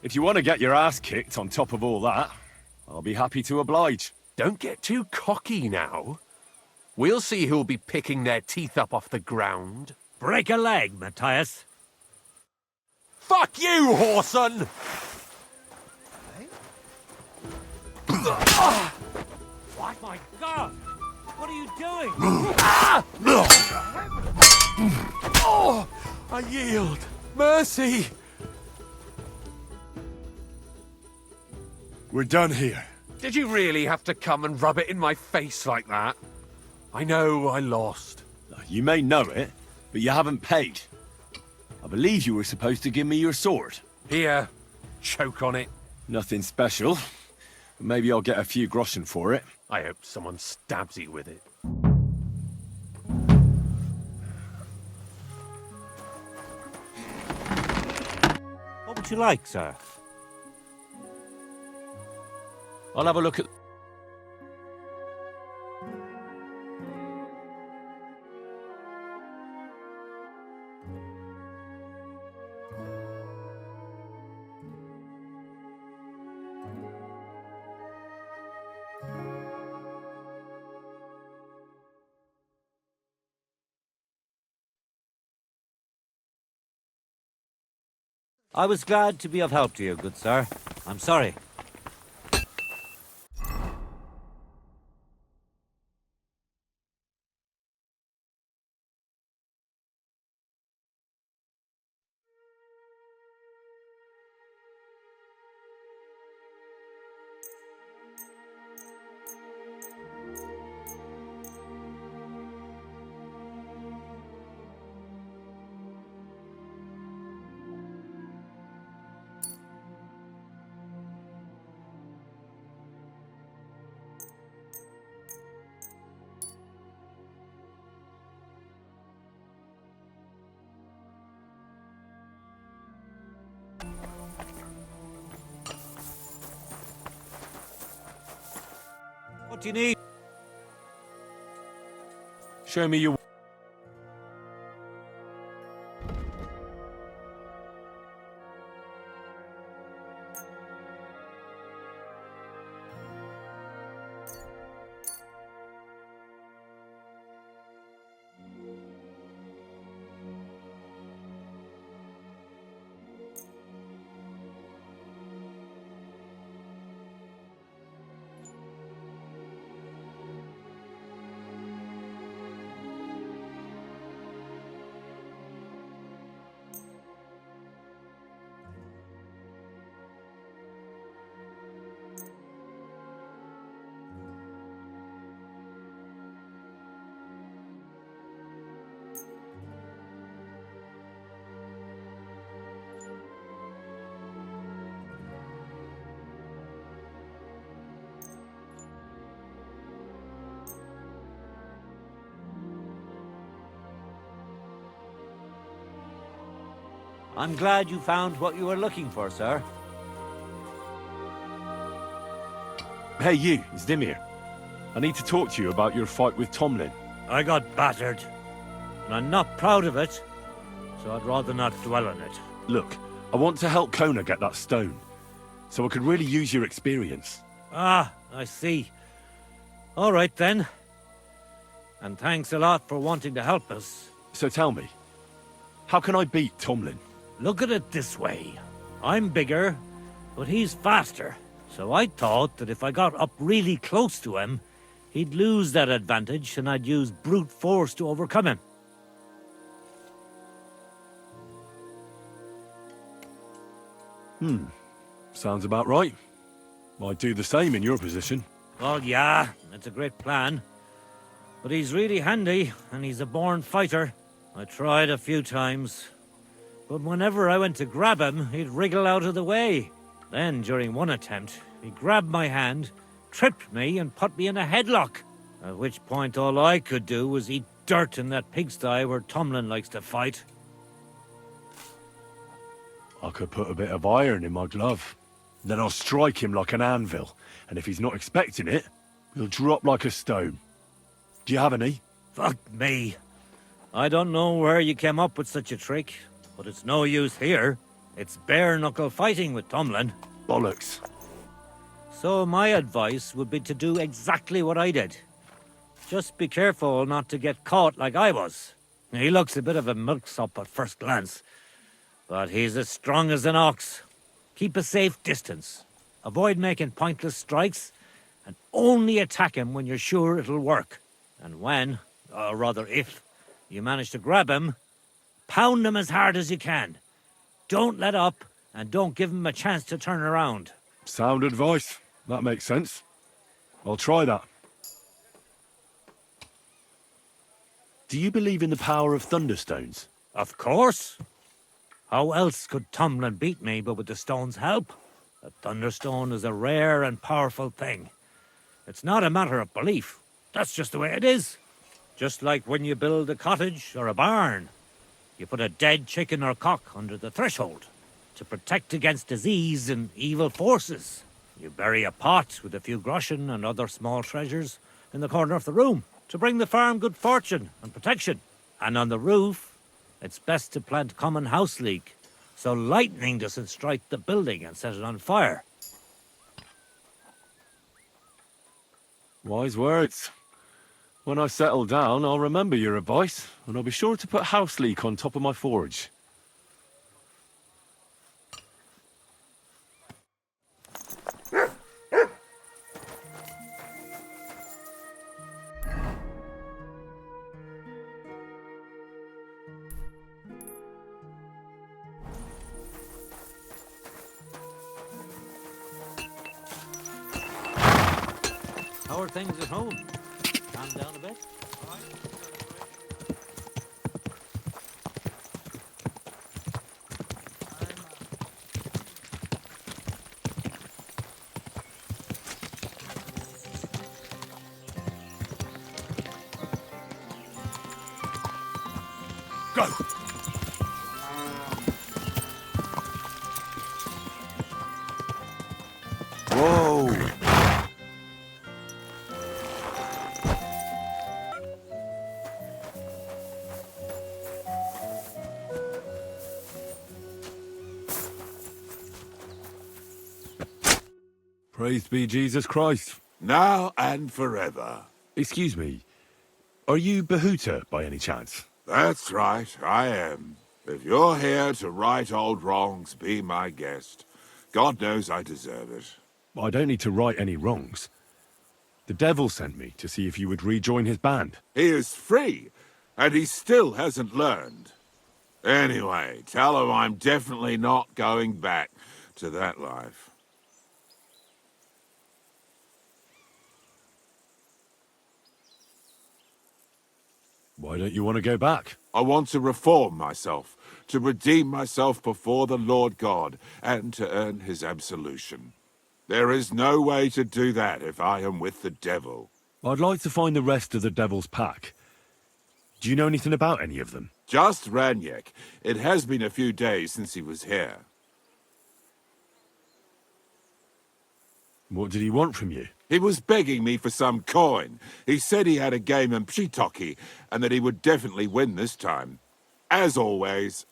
If you want to get your ass kicked on top of all that, I'll be happy to oblige. Don't get too cocky now. We'll see who'll be picking their teeth up off the ground. Break a leg, Matthias. Fuck you, whoreson! What? My God! What are you doing? Oh, I yield. Mercy! We're done here. Did you really have to come and rub it in my face like that? I know I lost. You may know it, but you haven't paid. I believe you were supposed to give me your sword. Here, choke on it. Nothing special. Maybe I'll get a few groschen for it. I hope someone stabs you with it. What would you like, sir? I'll have a look at... I was glad to be of help to you, good sir. I'm sorry. What do you need? Show me your... I'm glad you found what you were looking for, sir. Hey you, it's Dimir. I need to talk to you about your fight with Tomlin. I got battered, and I'm not proud of it, so I'd rather not dwell on it. Look, I want to help Kona get that stone, so I could really use your experience. Ah, I see. All right, then. And thanks a lot for wanting to help us. So tell me, how can I beat Tomlin? Look at it this way. I'm bigger, but he's faster. So I thought that if I got up really close to him, he'd lose that advantage and I'd use brute force to overcome him. Sounds about right. I'd do the same in your position. Well, yeah, it's a great plan. But he's really handy, and he's a born fighter. I tried a few times, but whenever I went to grab him, he'd wriggle out of the way. Then, during one attempt, he grabbed my hand, tripped me, and put me in a headlock. At which point all I could do was eat dirt in that pigsty where Tomlin likes to fight. I could put a bit of iron in my glove. Then I'll strike him like an anvil, and if he's not expecting it, he'll drop like a stone. Do you have any? Fuck me. I don't know where you came up with such a trick, but it's no use here. It's bare-knuckle fighting with Tomlin. Bollocks. So my advice would be to do exactly what I did. Just be careful not to get caught like I was. He looks a bit of a milksop at first glance, but he's as strong as an ox. Keep a safe distance. Avoid making pointless strikes, and only attack him when you're sure it'll work. And when, or rather if, you manage to grab him, pound him as hard as you can. Don't let up, and don't give him a chance to turn around. Sound advice. That makes sense. I'll try that. Do you believe in the power of Thunderstones? Of course. How else could Tomlin beat me but with the stone's help? A Thunderstone is a rare and powerful thing. It's not a matter of belief. That's just the way it is. Just like when you build a cottage or a barn. You put a dead chicken or cock under the threshold to protect against disease and evil forces. You bury a pot with a few groschen and other small treasures in the corner of the room to bring the farm good fortune and protection. And on the roof, it's best to plant common house leek so lightning doesn't strike the building and set it on fire. Wise words. When I settle down, I'll remember your advice, and I'll be sure to put house leek on top of my forge. How are things at home? Calm down a bit? Go! Whoa! Praised be Jesus Christ. Now and forever. Excuse me, are you Botuta by any chance? That's right, I am. If you're here to right old wrongs, be my guest. God knows I deserve it. I don't need to right any wrongs. The devil sent me to see if you would rejoin his band. He is free, and he still hasn't learned. Anyway, tell him I'm definitely not going back to that life. Why don't you want to go back? I want to reform myself, to redeem myself before the Lord God, and to earn his absolution. There is no way to do that if I am with the devil. I'd like to find the rest of the devil's pack. Do you know anything about any of them? Just Ransacked. It has been a few days since he was here. What did he want from you? He was begging me for some coin. He said he had a game in Pshitoki, and that he would definitely win this time. As always.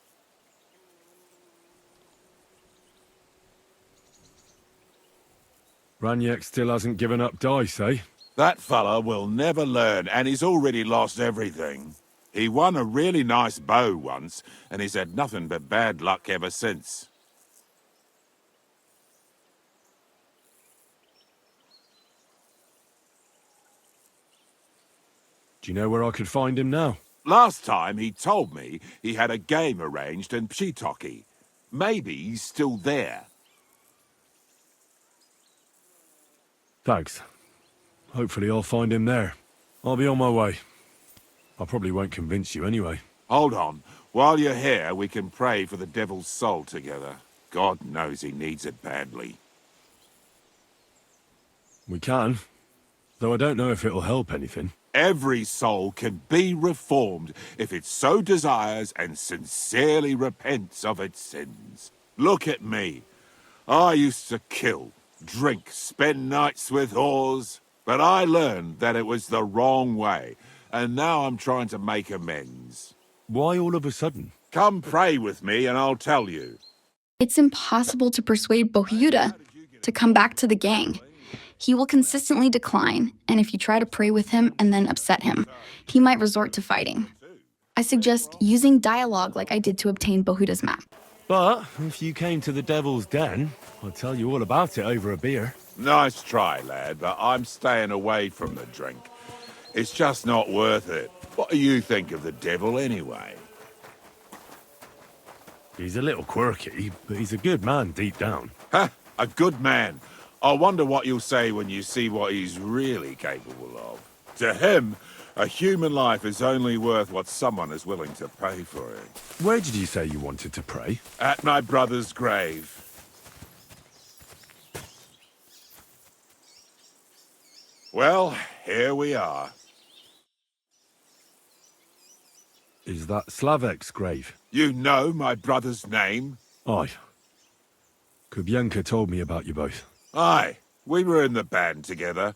Ransacked still hasn't given up dice, eh? That fella will never learn, and he's already lost everything. He won a really nice bow once, and he's had nothing but bad luck ever since. Do you know where I could find him now? Last time he told me he had a game arranged in Pshitoki. Maybe he's still there. Thanks. Hopefully I'll find him there. I'll be on my way. I probably won't convince you anyway. Hold on. While you're here, we can pray for the devil's soul together. God knows he needs it badly. We can, though I don't know if it'll help anything. Every soul can be reformed if it so desires and sincerely repents of its sins. Look at me. I used to kill, drink, spend nights with whores, but I learned that it was the wrong way, and now I'm trying to make amends. Why all of a sudden? Come pray with me and I'll tell you. It's impossible to persuade Botuta to come back to the gang. He will consistently decline, and if you try to pray with him and then upset him, he might resort to fighting. I suggest using dialogue like I did to obtain Bohuta's map. But if you came to the Devil's Den, I'd tell you all about it over a beer. Nice try, lad, but I'm staying away from the drink. It's just not worth it. What do you think of the devil anyway? He's a little quirky, but he's a good man deep down. Ha! A good man. I wonder what you'll say when you see what he's really capable of. To him, a human life is only worth what someone is willing to pay for it. Where did you say you wanted to pray? At my brother's grave. Well, here we are. Is that Slavek's grave? You know my brother's name? Aye. Kubyanka told me about you both. Aye, we were in the band together,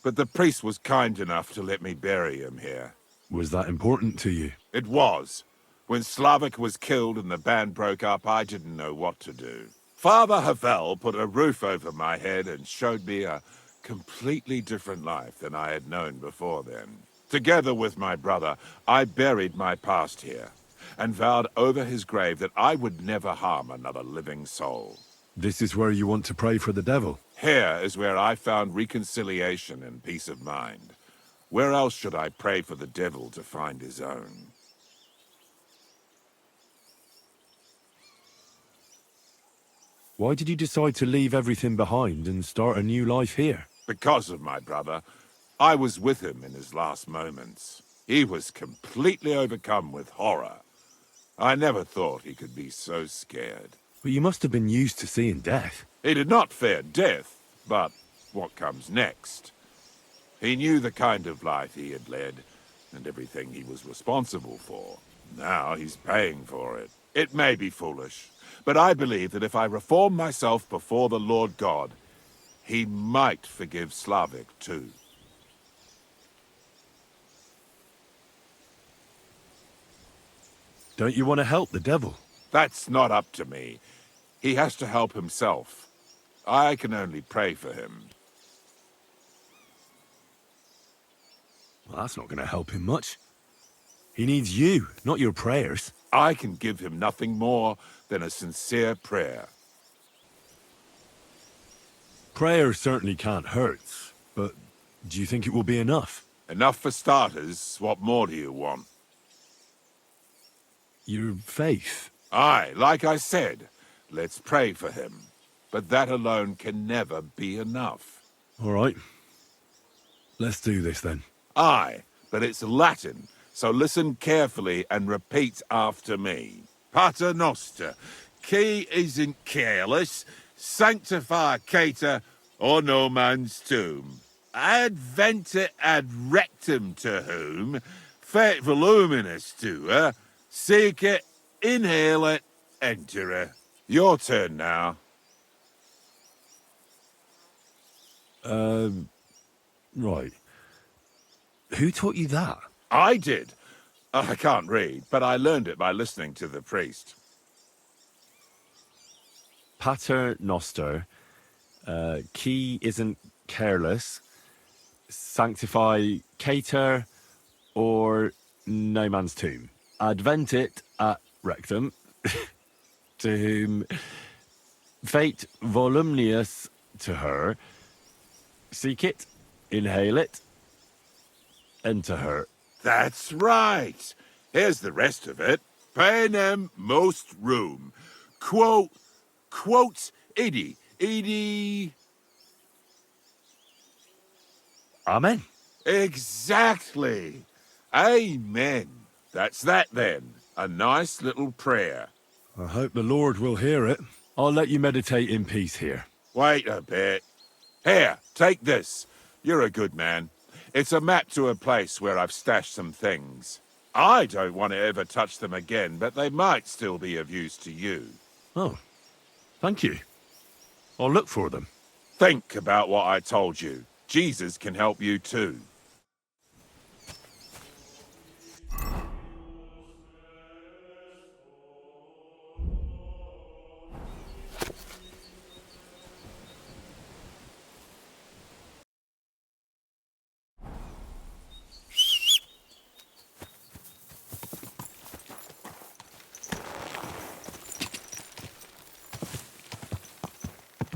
but the priest was kind enough to let me bury him here. Was that important to you? It was. When Slavek was killed and the band broke up, I didn't know what to do. Father Havel put a roof over my head and showed me a completely different life than I had known before then. Together with my brother, I buried my past here, and vowed over his grave that I would never harm another living soul. This is where you want to pray for the devil? Here is where I found reconciliation and peace of mind. Where else should I pray for the devil to find his own? Why did you decide to leave everything behind and start a new life here? Because of my brother. I was with him in his last moments. He was completely overcome with horror. I never thought he could be so scared. But you must have been used to seeing death. He did not fear death, but what comes next? He knew the kind of life he had led, and everything he was responsible for. Now he's paying for it. It may be foolish, but I believe that if I reform myself before the Lord God, he might forgive Slavek too. Don't you want to help the devil? That's not up to me. He has to help himself. I can only pray for him. Well, that's not going to help him much. He needs you, not your prayers. I can give him nothing more than a sincere prayer. Prayer certainly can't hurt, but do you think it will be enough? Enough for starters. What more do you want? Your faith. Aye, like I said, let's pray for him. But that alone can never be enough. All right. Let's do this then. Aye, but it's Latin, so listen carefully and repeat after me. Pater Noster, qui isn't careless, sanctify cater, or no man's tomb. Adventure ad rectum to whom, fet voluminous to her, seek it, inhale it, enter it. Your turn now. Right. Who taught you that? I did. I can't read, but I learned it by listening to the priest. Pater Noster, qui isn't careless, sanctify cater, or no man's tomb. Adventit at rectum, to whom fate volumnius to her, seek it, inhale it, enter her. That's right. Here's the rest of it. Panem most room. Quote, idi. Amen. Exactly. Amen. That's that then. A nice little prayer. I hope the Lord will hear it. I'll let you meditate in peace here. Wait a bit. Here, take this. You're a good man. It's a map to a place where I've stashed some things. I don't want to ever touch them again, but they might still be of use to you. Oh, thank you. I'll look for them. Think about what I told you. Jesus can help you too.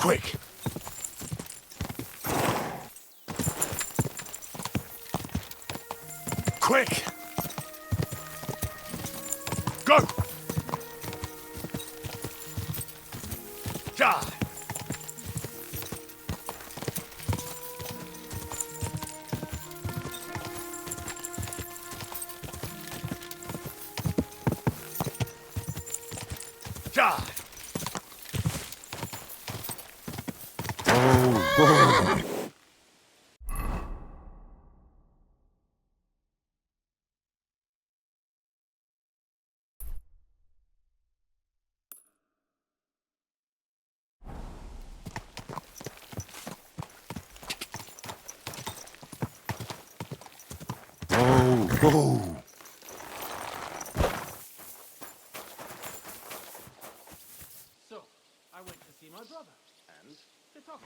Quick! Quick! Go! Die! Die! Oh, boy. Oh! So, I went to see my brother, and they talked.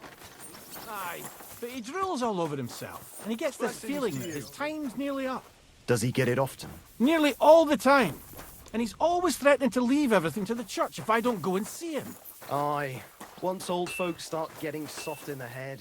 Aye, but he drools all over himself, and he gets this feeling that his time's nearly up. Does he get it often? Nearly all the time. And he's always threatening to leave everything to the church if I don't go and see him. Aye. Once old folks start getting soft in the head.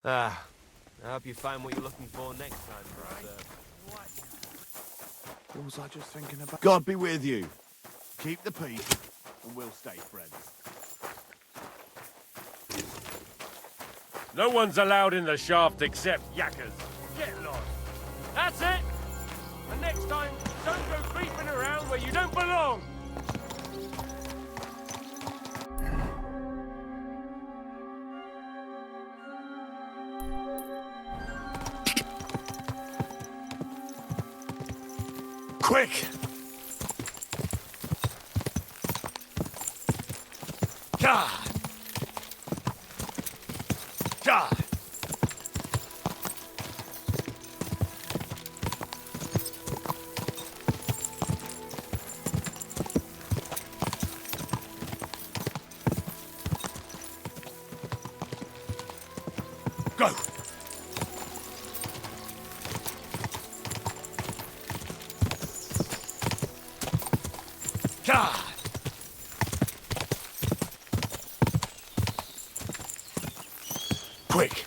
I hope you find what you're looking for next time, brother. What was I just thinking about? God be with you. Keep the peace, and we'll stay friends. No one's allowed in the shaft except yakkers. Get lost. That's it! And next time, don't go creeping around where you don't belong! Quick! God! God! Go! God! Quick!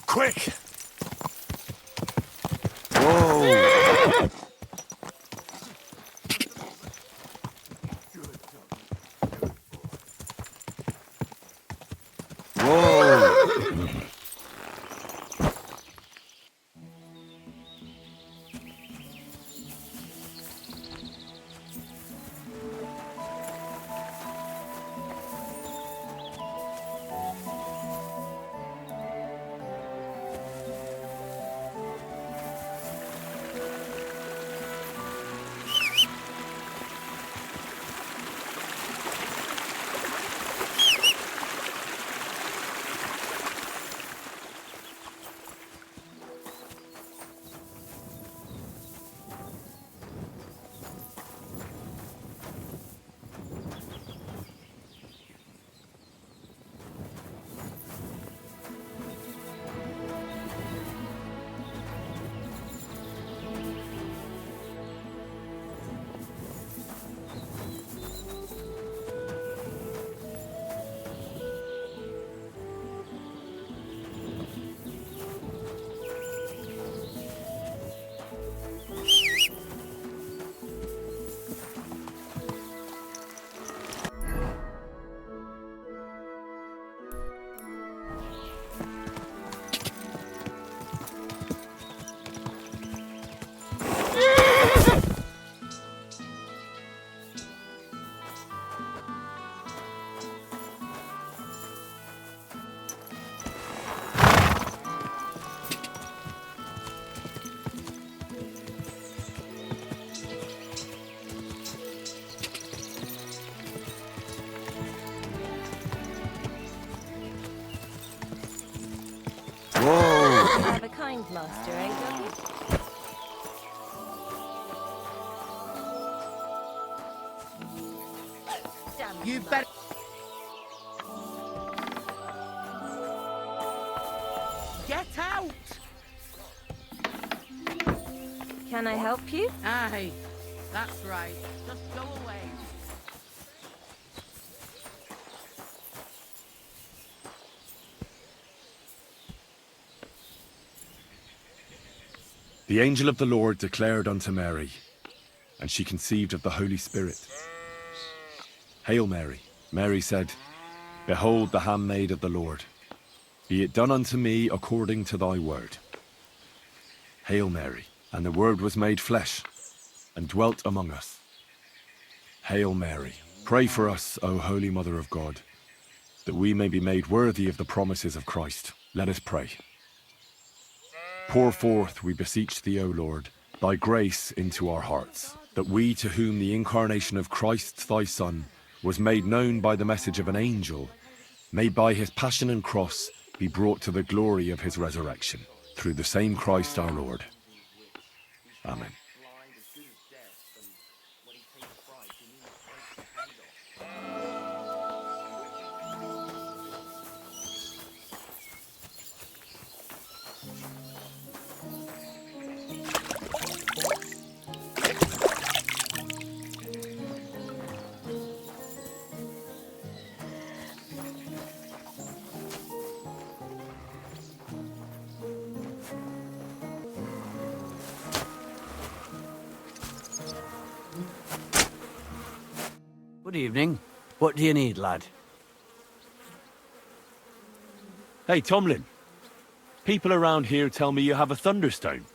Quick! Whoa! Have a kind master, eh, Doggy? You better. Get out! Can I help you? Aye, that's right. Just go away. The angel of the Lord declared unto Mary, and she conceived of the Holy Spirit. Hail Mary. Mary said, Behold the handmaid of the Lord. Be it done unto me according to thy word. Hail Mary. And the Word was made flesh, and dwelt among us. Hail Mary. Pray for us, O Holy Mother of God, that we may be made worthy of the promises of Christ. Let us pray. Pour forth, we beseech thee, O Lord, thy grace into our hearts, that we, to whom the incarnation of Christ thy Son was made known by the message of an angel, may by his passion and cross be brought to the glory of his resurrection, through the same Christ our Lord. Amen. Good evening. What do you need, lad? Hey, Tomlin. People around here tell me you have a Thunderstone.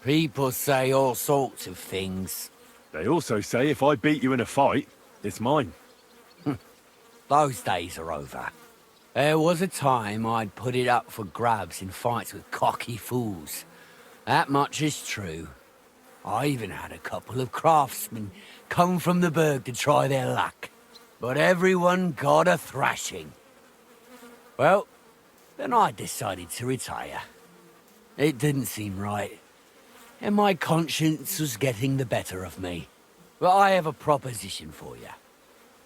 People say all sorts of things. They also say if I beat you in a fight, it's mine. Those days are over. There was a time I'd put it up for grabs in fights with cocky fools. That much is true. I even had a couple of craftsmen come from the burg to try their luck. But everyone got a thrashing. Well, then I decided to retire. It didn't seem right, and my conscience was getting the better of me. But I have a proposition for you.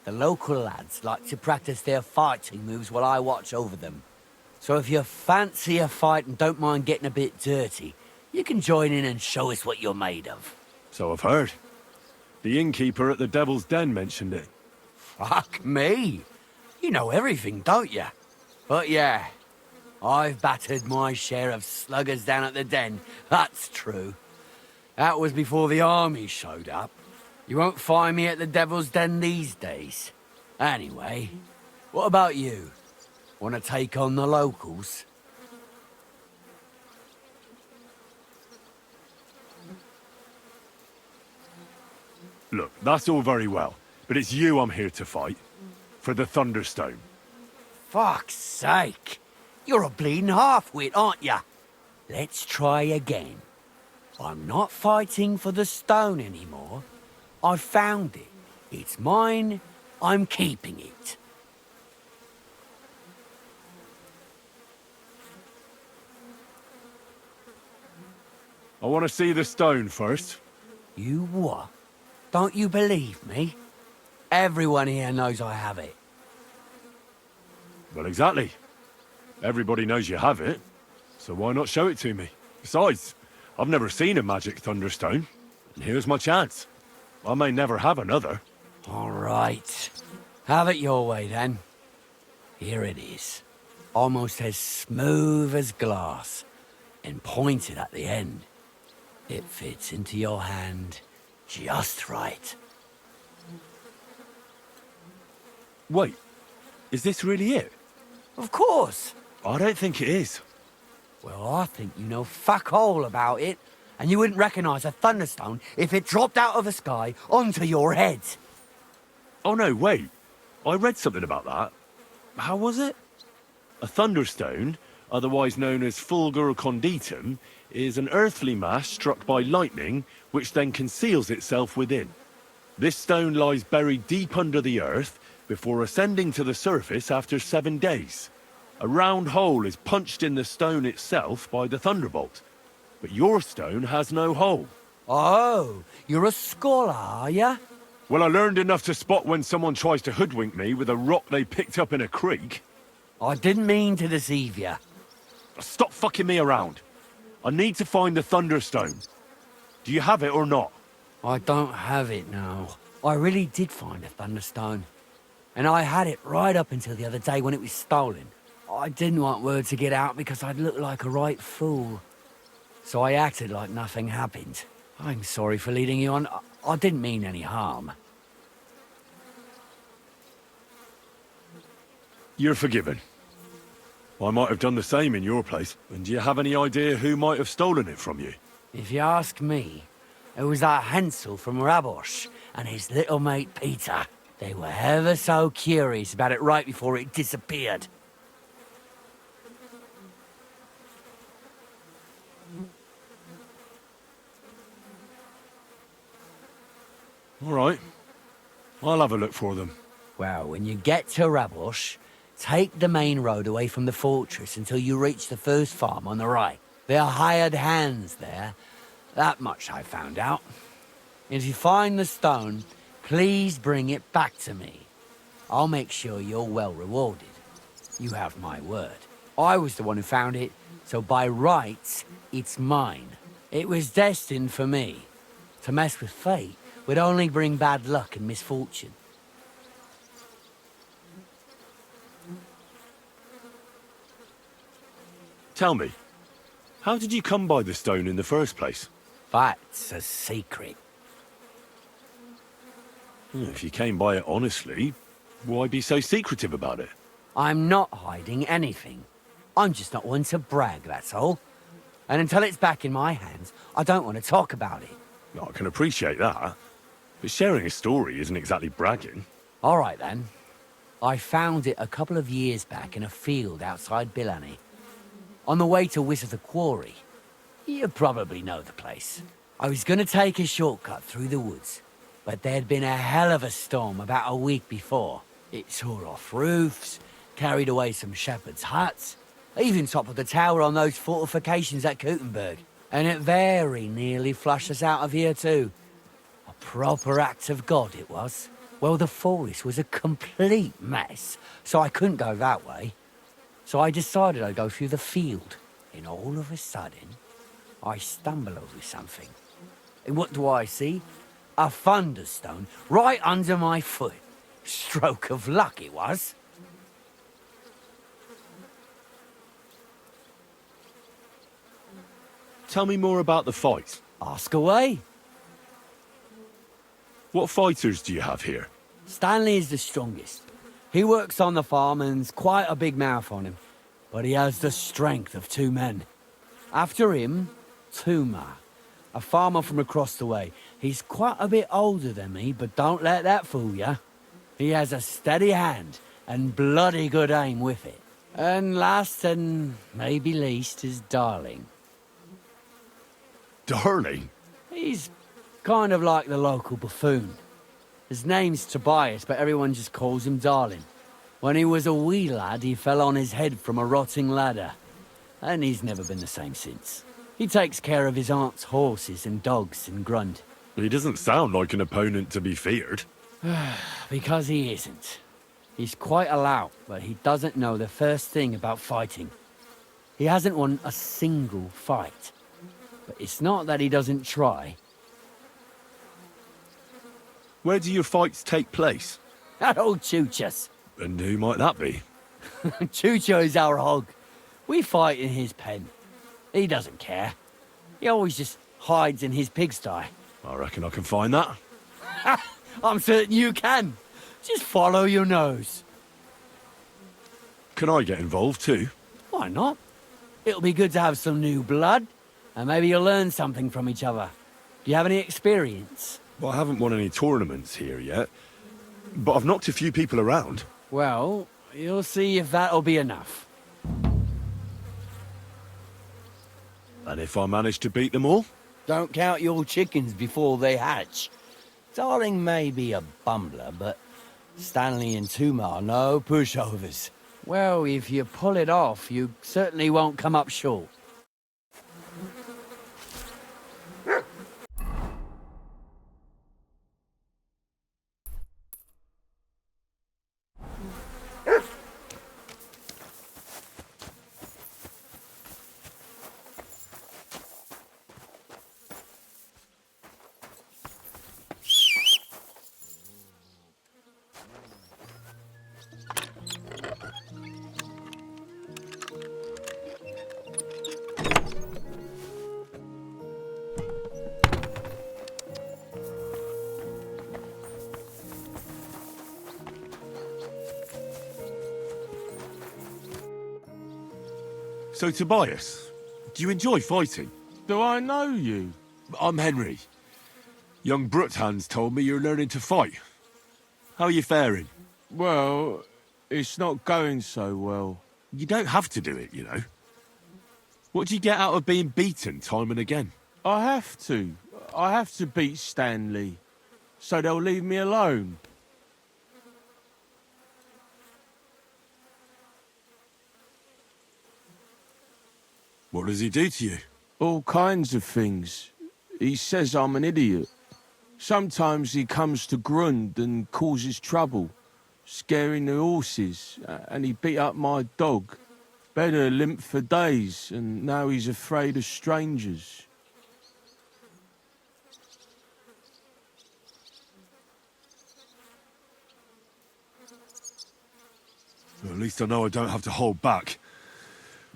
The local lads like to practice their fighting moves while I watch over them. So if you fancy a fight and don't mind getting a bit dirty, you can join in and show us what you're made of. So I've heard. The innkeeper at the Devil's Den mentioned it. Fuck me. You know everything, don't you? But yeah, I've battered my share of sluggers down at the Den, that's true. That was before the army showed up. You won't find me at the Devil's Den these days. Anyway, what about you? Want to take on the locals? Look, that's all very well, but it's you I'm here to fight. For the Thunderstone. Fuck's sake. You're a bleeding half-wit, aren't ya? Let's try again. I'm not fighting for the stone anymore. I found it. It's mine. I'm keeping it. I want to see the stone first. You what? Don't you believe me? Everyone here knows I have it. Well, exactly. Everybody knows you have it, so why not show it to me? Besides, I've never seen a magic Thunderstone, and here's my chance. I may never have another. All right. Have it your way, then. Here it is. Almost as smooth as glass, and pointed at the end. It fits into your hand just right. Wait, is this really it? Of course. I don't think it is. Well, I think you know fuck all about it, and you wouldn't recognise a Thunderstone if it dropped out of the sky onto your head. Oh no, wait. I read something about that. How was it? A Thunderstone, otherwise known as Fulgur Conditum, is an earthly mass struck by lightning, which then conceals itself within. This stone lies buried deep under the earth before ascending to the surface after 7 days. A round hole is punched in the stone itself by the thunderbolt, but your stone has no hole. Oh, you're a scholar, are ya? Well, I learned enough to spot when someone tries to hoodwink me with a rock they picked up in a creek. I didn't mean to deceive you. Stop fucking me around. I need to find the Thunderstone. Do you have it or not? I don't have it now. I really did find a Thunderstone. And I had it right up until the other day when it was stolen. I didn't want word to get out because I'd look like a right fool. So I acted like nothing happened. I'm sorry for leading you on. I didn't mean any harm. You're forgiven. I might have done the same in your place. And do you have any idea who might have stolen it from you? If you ask me, it was that Hansel from Rabosh and his little mate Peter. They were ever so curious about it right before it disappeared. All right. I'll have a look for them. Well, when you get to Rabosh, take the main road away from the fortress until you reach the first farm on the right. There are hired hands there. That much I found out. If you find the stone, please bring it back to me. I'll make sure you're well rewarded. You have my word. I was the one who found it, so by rights, it's mine. It was destined for me. To mess with fate would only bring bad luck and misfortune. Tell me, how did you come by the stone in the first place? That's a secret. If you came by it honestly, why be so secretive about it? I'm not hiding anything. I'm just not one to brag, that's all. And until it's back in my hands, I don't want to talk about it. I can appreciate that. But sharing a story isn't exactly bragging. All right, then. I found it a couple of years back in a field outside Billany. On the way to Wizard the Quarry. You probably know the place. I was going to take a shortcut through the woods, but there'd been a hell of a storm about a week before. It tore off roofs, carried away some shepherds' huts, even toppled the tower on those fortifications at Kuttenberg. And it very nearly flushed us out of here too. A proper act of God it was. Well, the forest was a complete mess, so I couldn't go that way. So I decided I'd go through the field. And all of a sudden, I stumble over something. And what do I see? A Thunderstone right under my foot. Stroke of luck it was. Tell me more about the fight. Ask away. What fighters do you have here? Stanley is the strongest. He works on the farm and's quite a big mouth on him. But he has the strength of 2 men. After him, Tuma, a farmer from across the way. He's quite a bit older than me, but don't let that fool ya. He has a steady hand and bloody good aim with it. And last and maybe least is Darling. Darling? He's kind of like the local buffoon. His name's Tobias, but everyone just calls him Darling. When he was a wee lad, he fell on his head from a rotting ladder. And he's never been the same since. He takes care of his aunt's horses and dogs in Grund. He doesn't sound like an opponent to be feared. Because he isn't. He's quite a lout, but he doesn't know the first thing about fighting. He hasn't won a single fight. But it's not that he doesn't try. Where do your fights take place? At old Chucha's. And who might that be? Chucho is our hog. We fight in his pen. He doesn't care. He always just hides in his pigsty. I reckon I can find that. I'm certain you can. Just follow your nose. Can I get involved too? Why not? It'll be good to have some new blood, and maybe you'll learn something from each other. Do you have any experience? Well, I haven't won any tournaments here yet, but I've knocked a few people around. Well, you'll see if that'll be enough. And if I manage to beat them all? Don't count your chickens before they hatch. Darling may be a bumbler, but Stanley and Tuma are no pushovers. Well, if you pull it off, you certainly won't come up short. So, Tobias, do you enjoy fighting? Do I know you? I'm Henry. Young Bruthans told me you're learning to fight. How are you faring? Well, it's not going so well. You don't have to do it, you know. What do you get out of being beaten time and again? I have to. I have to beat Stanley, so they'll leave me alone. What does he do to you? All kinds of things. He says I'm an idiot. Sometimes he comes to Grund and causes trouble, scaring the horses, and he beat up my dog. Better limp for days, and now he's afraid of strangers. Well, at least I know I don't have to hold back.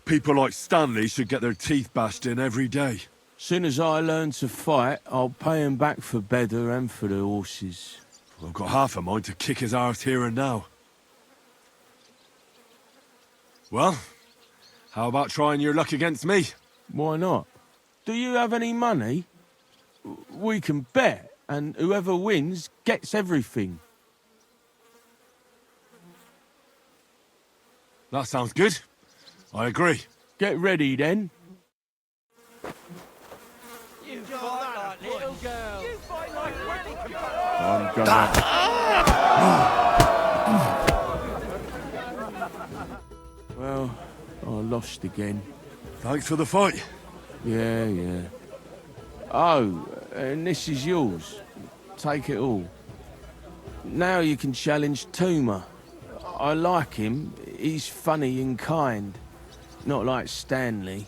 People like Stanley should get their teeth bashed in every day. Soon as I learn to fight, I'll pay him back for Bedder and for the horses. Well, I've got half a mind to kick his arse here and now. Well, how about trying your luck against me? Why not? Do you have any money? We can bet, and whoever wins gets everything. That sounds good. I agree. Get ready, then. You fight like little girls. You fight like wedding I'm gonna... Well, I lost again. Thanks for the fight. Yeah. Oh, and this is yours. Take it all. Now you can challenge Tuma. I like him. He's funny and kind. Not like Stanley.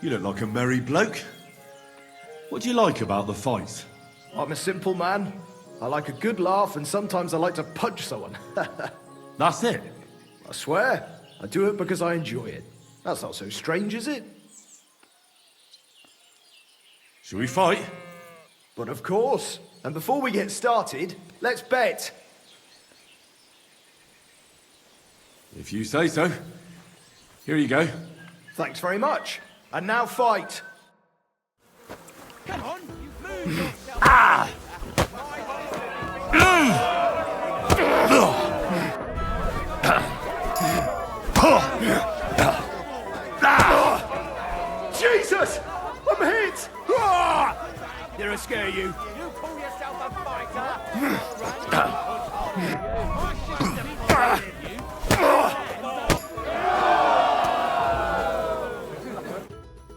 You look like a merry bloke. What do you like about the fight? I'm a simple man. I like a good laugh, and sometimes I like to punch someone. That's it? I swear. I do it because I enjoy it. That's not so strange, is it? Shall we fight? But of course. And before we get started, let's bet. If you say so. Here you go. Thanks very much. And now fight. Come on, you move. Ah! Jesus! I'm hit! Did I scare you? You call yourself a fighter?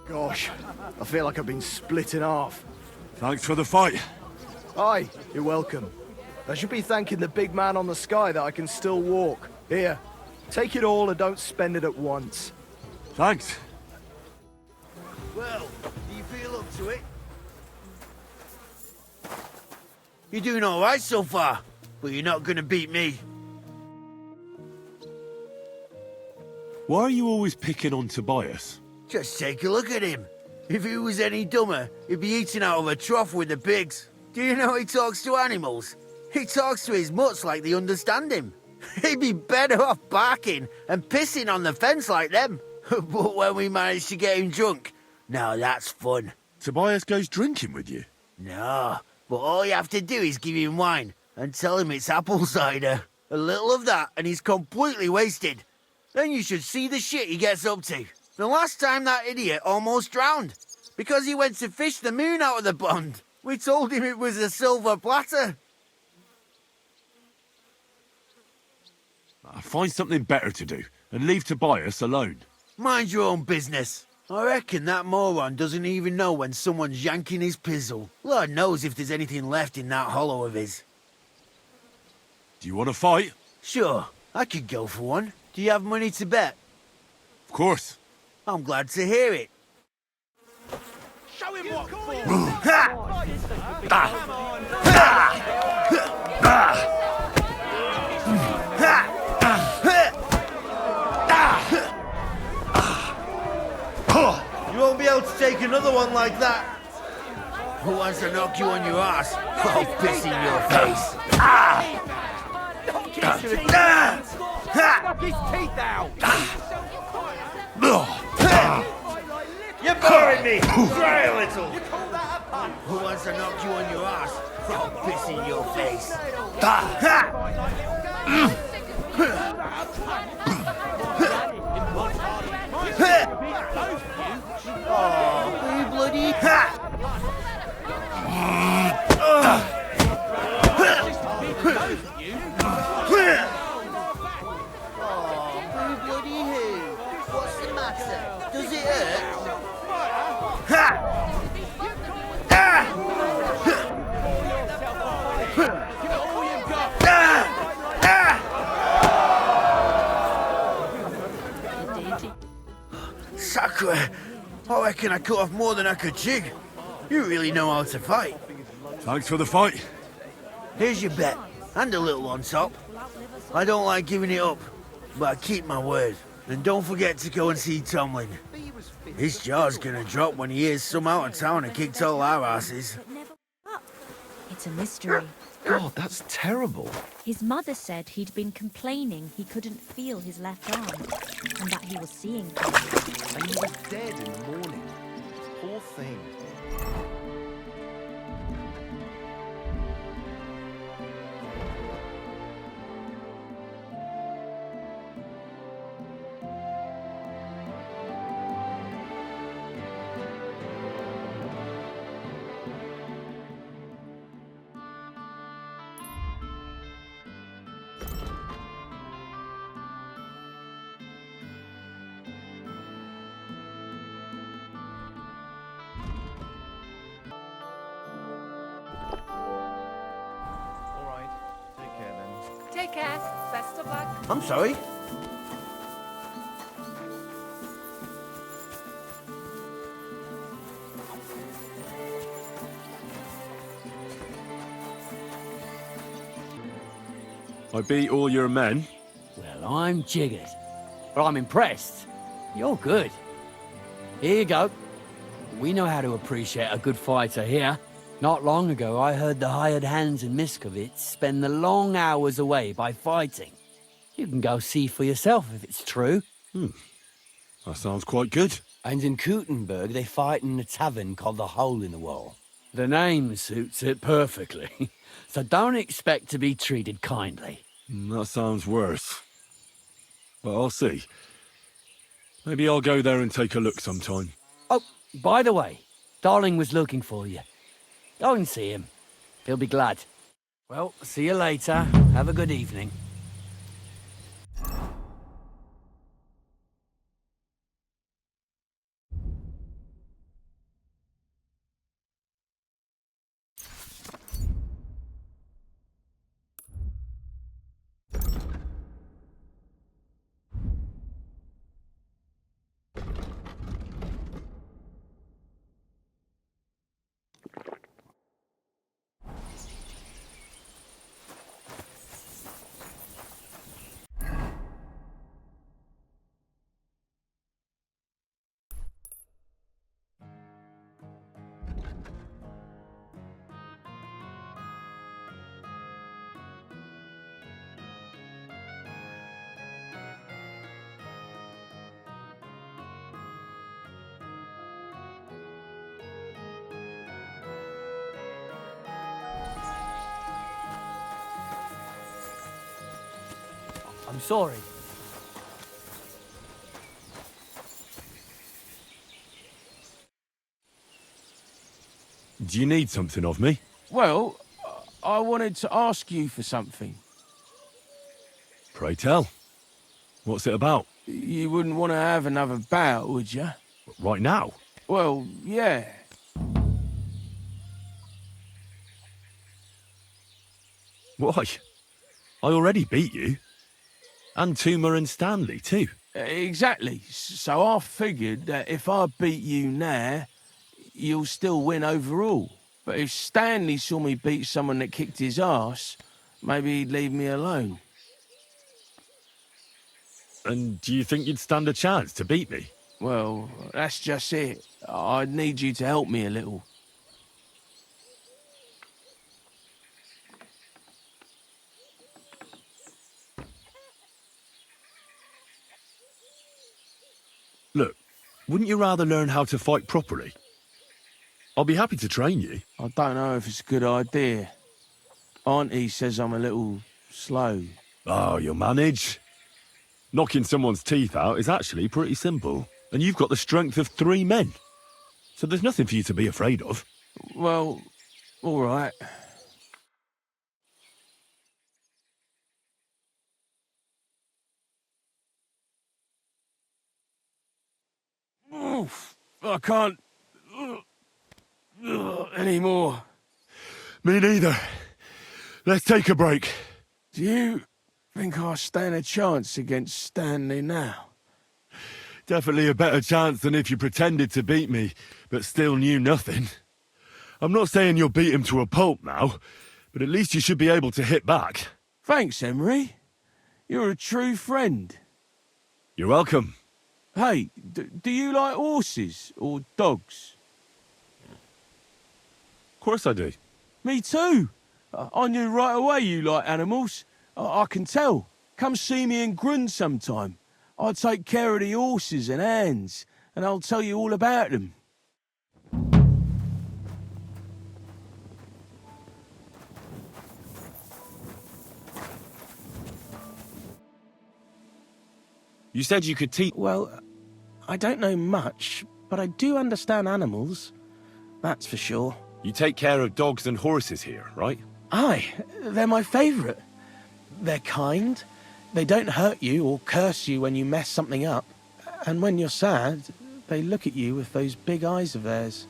Gosh, I feel like I've been split in half. Thanks for the fight. Aye, you're welcome. I should be thanking the big man on the sky that I can still walk. Here, take it all and don't spend it at once. Thanks. Well, do you feel up to it? You're doing all right so far, but you're not gonna beat me. Why are you always picking on Tobias? Just take a look at him. If he was any dumber, he'd be eating out of a trough with the pigs. Do you know he talks to animals? He talks to his mutts like they understand him. He'd be better off barking and pissing on the fence like them. But when we managed to get him drunk, now that's fun. Tobias goes drinking with you? No, but all you have to do is give him wine and tell him it's apple cider. A little of that and he's completely wasted. Then you should see the shit he gets up to. The last time that idiot almost drowned because he went to fish the moon out of the pond. We told him it was a silver platter. Find something better to do and leave Tobias alone. Mind your own business. I reckon that moron doesn't even know when someone's yanking his pizzle. Lord knows if there's anything left in that hollow of his. Do you want to fight? Sure, I could go for one. Do you have money to bet? Of course. I'm glad to hear it. Show him what for! You won't be able to take another one like that. Who wants to knock you on your ass? I'll piss in your face. Knock his teeth out! You're boring me! Try a little! Who wants to knock you on your ass? I'll piss in your face. Oh, you bloody... What's the matter? Does it hurt? Sacre! I reckon I cut off more than I could chew. You really know how to fight. Thanks for the fight. Here's your bet, and a little on top. I don't like giving it up, but I keep my word. And don't forget to go and see Tomlin. His jaw's gonna drop when he hears some out of town and kicked all our asses. It's a mystery. God, that's terrible. His mother said he'd been complaining he couldn't feel his left arm, and that he was seeing things. And he was dead in the morning. Poor thing. Take care. Best of luck. I'm sorry. I beat all your men. Well, I'm jiggered. but I'm impressed. You're good. Here you go. We know how to appreciate a good fighter here. Not long ago, I heard the hired hands in Miskovitz spend the long hours away by fighting. You can go see for yourself if it's true. That sounds quite good. And in Kuttenberg, they fight in a tavern called the Hole in the Wall. The name suits it perfectly, so don't expect to be treated kindly. That sounds worse. But I'll see. Maybe I'll go there and take a look sometime. Oh, by the way, Darling was looking for you. Go and see him. He'll be glad. Well, see you later. Have a good evening. I'm sorry. Do you need something of me? Well, I wanted to ask you for something. Pray tell. What's it about? You wouldn't want to have another bout, would you? Right now? Well, yeah. Why? I already beat you. And Tuma and Stanley, too. Exactly. So I figured that if I beat you now, you'll still win overall. But if Stanley saw me beat someone that kicked his ass, maybe he'd leave me alone. And do you think you'd stand a chance to beat me? Well, that's just it. I'd need you to help me a little. Look, wouldn't you rather learn how to fight properly? I'll be happy to train you. I don't know if it's a good idea. Auntie says I'm a little slow. Oh, you'll manage. Knocking someone's teeth out is actually pretty simple. And you've got the strength of 3 men. So there's nothing for you to be afraid of. Well, all right. Oof, I can't anymore. Me neither. Let's take a break. Do you think I stand a chance against Stanley now? Definitely a better chance than if you pretended to beat me, but still knew nothing. I'm not saying you'll beat him to a pulp now, but at least you should be able to hit back. Thanks, Emery. You're a true friend. You're welcome. Hey, do you like horses or dogs? Of course I do. Me too. I knew right away you like animals. I can tell. Come see me in Grund sometime. I'll take care of the horses and hands, and I'll tell you all about them. You said you could teach... Well, I don't know much, but I do understand animals. That's for sure. You take care of dogs and horses here, right? Aye, they're my favourite. They're kind. They don't hurt you or curse you when you mess something up. And when you're sad, they look at you with those big eyes of theirs.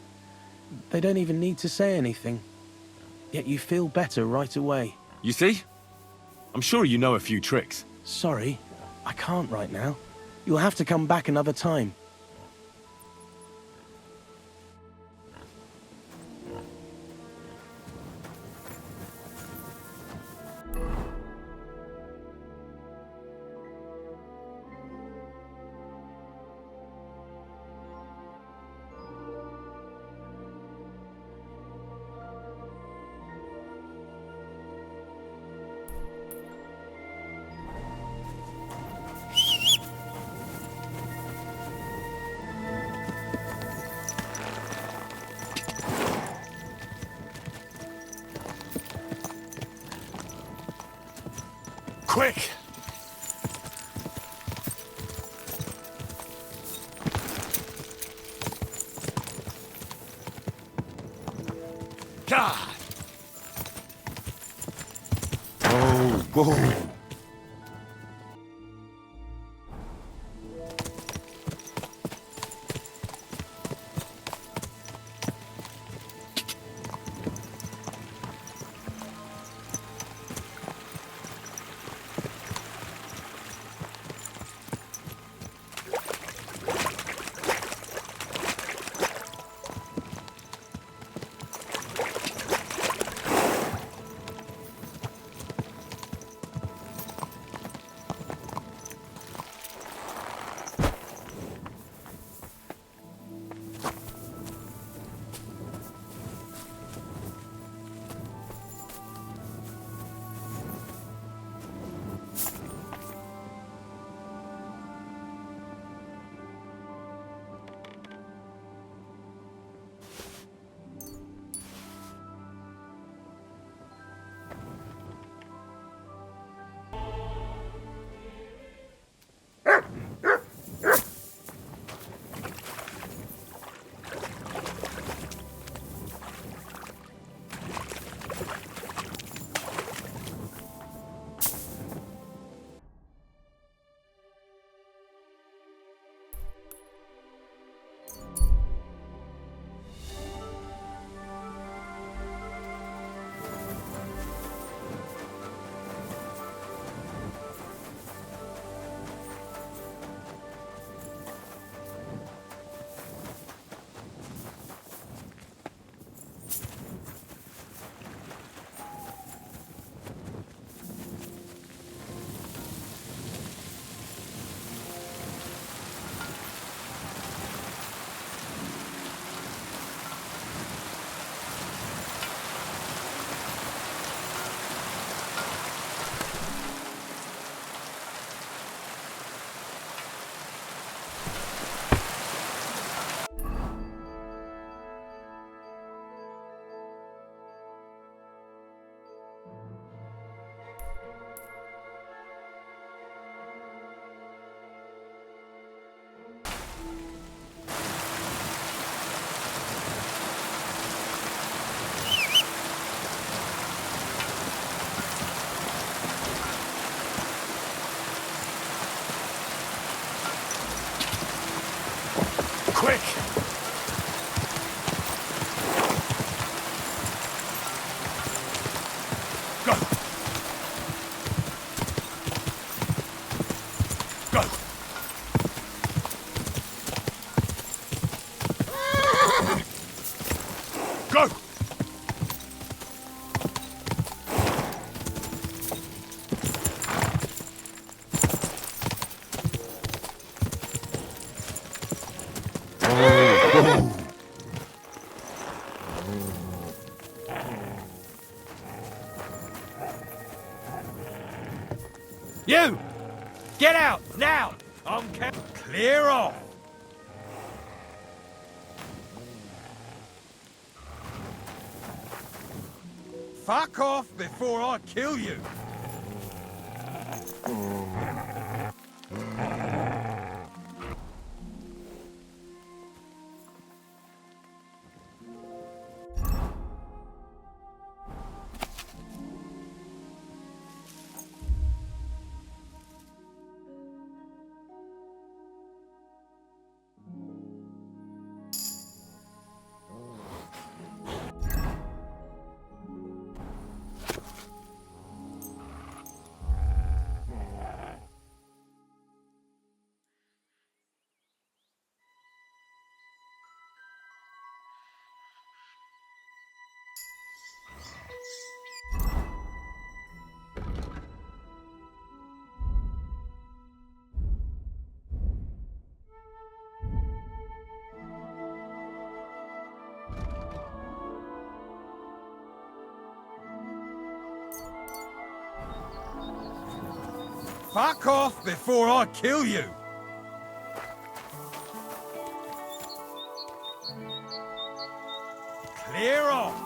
They don't even need to say anything. Yet you feel better right away. You see? I'm sure you know a few tricks. Sorry, I can't right now. You'll have to come back another time. Quick! God! Oh, whoa! Quick! Go! Go! Go! You! Get out, now! Clear off! Fuck off before I kill you! Fuck off before I kill you! Clear off!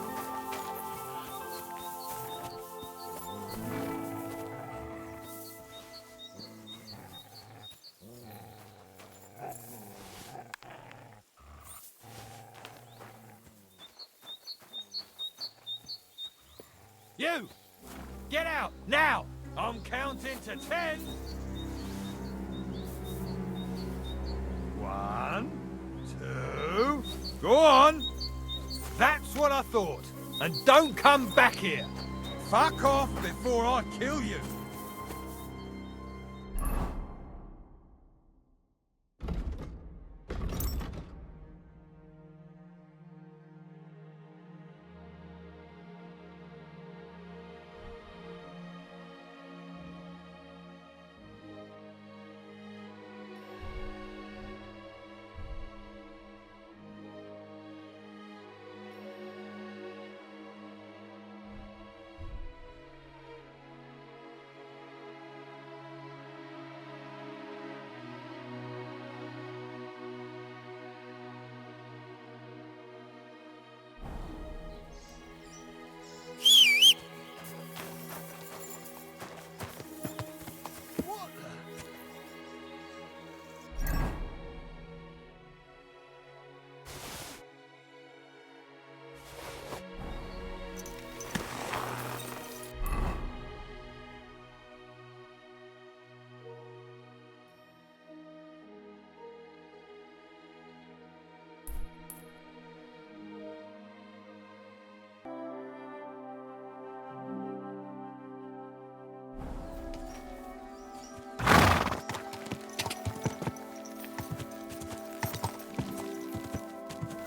You! Get out, now! I'm counting to 10! 1, 2... Go on! That's what I thought. And don't come back here. Fuck off before I kill you.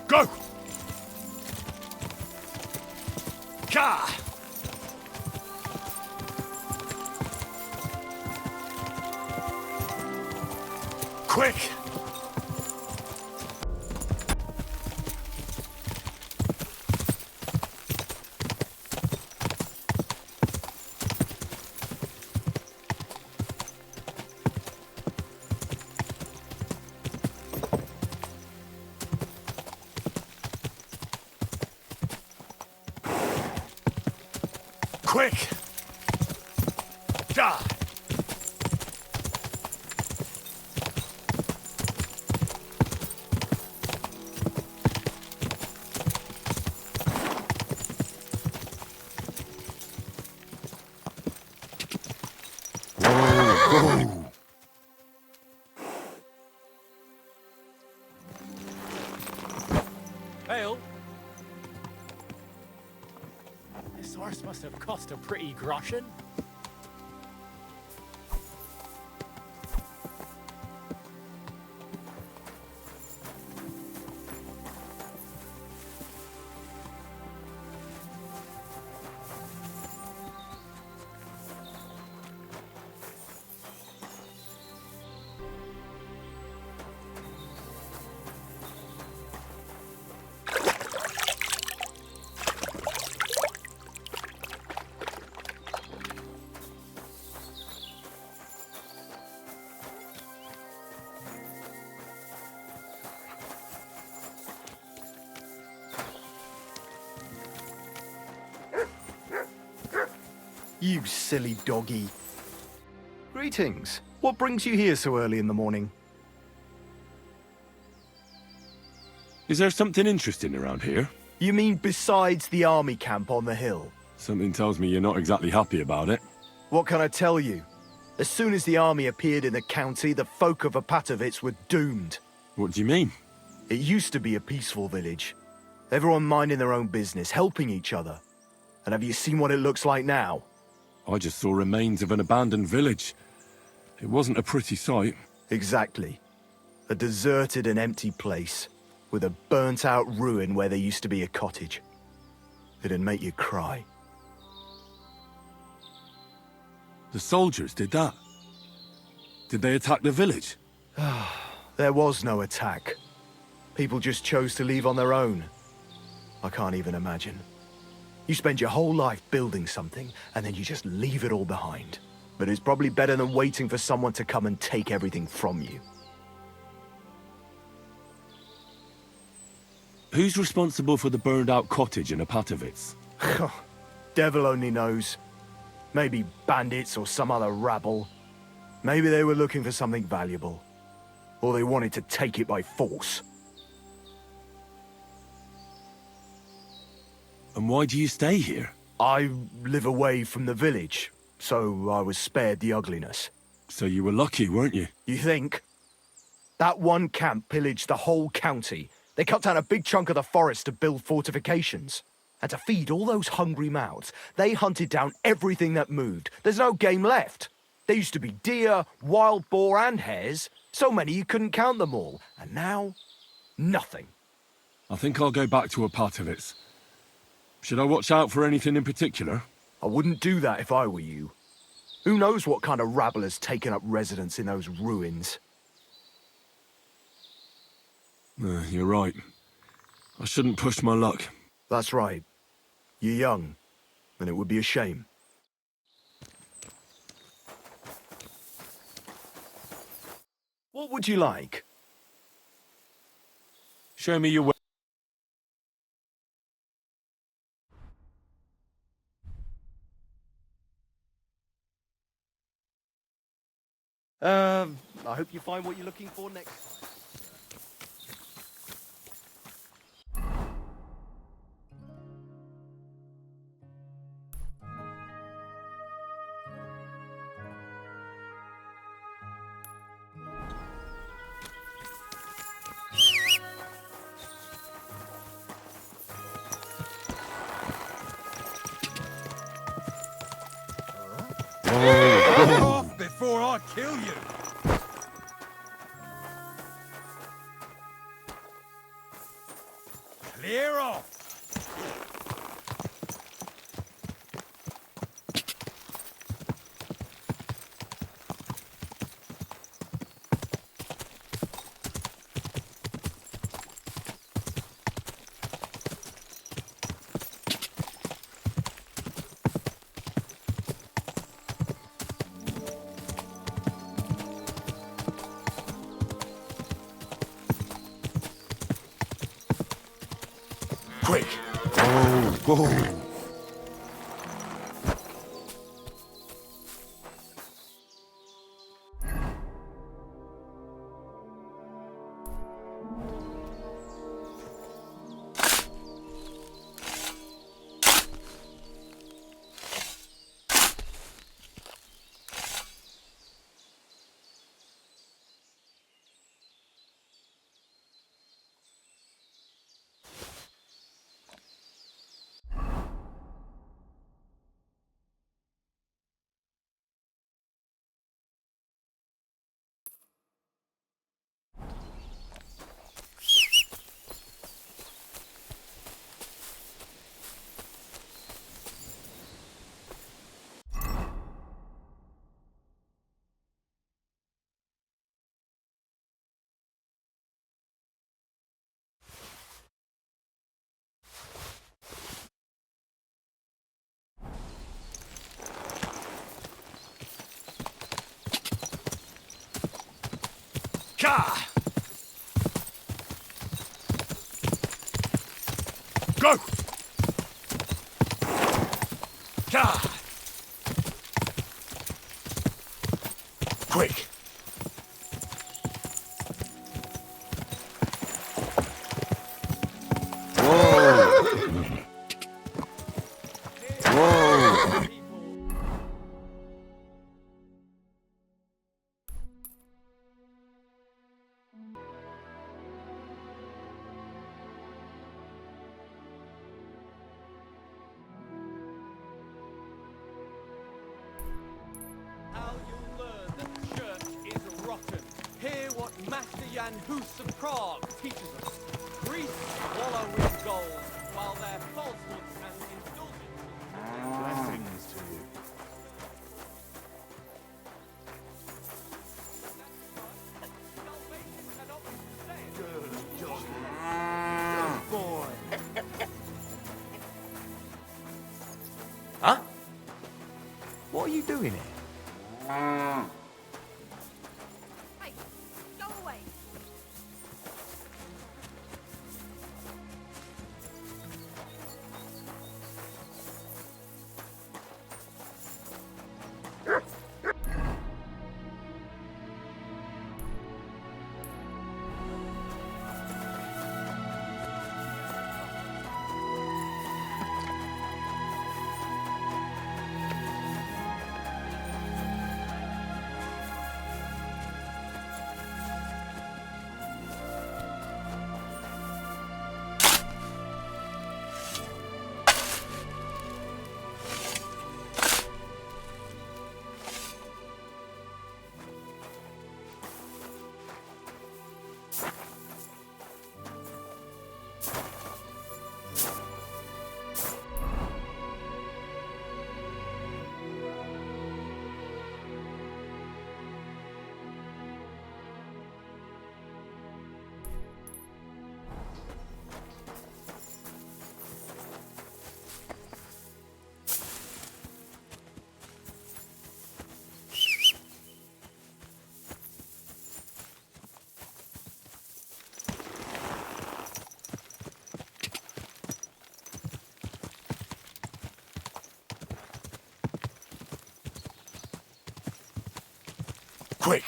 Go! Ka! Quick! Quick! Die! Whoa! Hail! This horse must have cost a pretty groschen. You silly doggy. Greetings. What brings you here so early in the morning? Is there something interesting around here? You mean besides the army camp on the hill? Something tells me you're not exactly happy about it. What can I tell you? As soon as the army appeared in the county, the folk of Apatovitz were doomed. What do you mean? It used to be a peaceful village. Everyone minding their own business, helping each other. And have you seen what it looks like now? I just saw remains of an abandoned village. It wasn't a pretty sight. Exactly. A deserted and empty place, with a burnt-out ruin where there used to be a cottage. It'd make you cry. The soldiers did that? Did they attack the village? There was no attack. People just chose to leave on their own. I can't even imagine. You spend your whole life building something, and then you just leave it all behind. But it's probably better than waiting for someone to come and take everything from you. Who's responsible for the burned-out cottage in Apatovitz? Devil only knows. Maybe bandits or some other rabble. Maybe they were looking for something valuable. Or they wanted to take it by force. And why do you stay here? I live away from the village, so I was spared the ugliness. So you were lucky, weren't you? You think? That one camp pillaged the whole county. They cut down a big chunk of the forest to build fortifications. And to feed all those hungry mouths, they hunted down everything that moved. There's no game left. There used to be deer, wild boar, and hares. So many you couldn't count them all. And now, nothing. I think I'll go back to Opatovitz. Should I watch out for anything in particular? I wouldn't do that if I were you. Who knows what kind of rabble has taken up residence in those ruins? You're right. I shouldn't push my luck. That's right. You're young, and it would be a shame. What would you like? Show me your way. I hope you find what you're looking for next time. Back off before I kill you! Clear off! Quick! Go! Ka! Go! Ka! Quick! How you'll learn that the church is rotten. Hear what Master Jan Hus of Prague teaches us. Priests wallow in gold, while their falsehoods and indulgences... Blessings to you. Huh? What are you doing here? Hey, go away. Quick!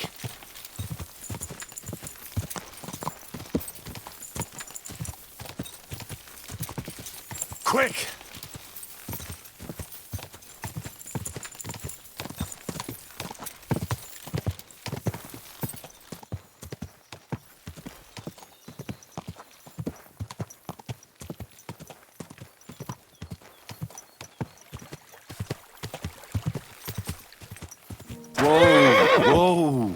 Quick! Whoa! Whoa!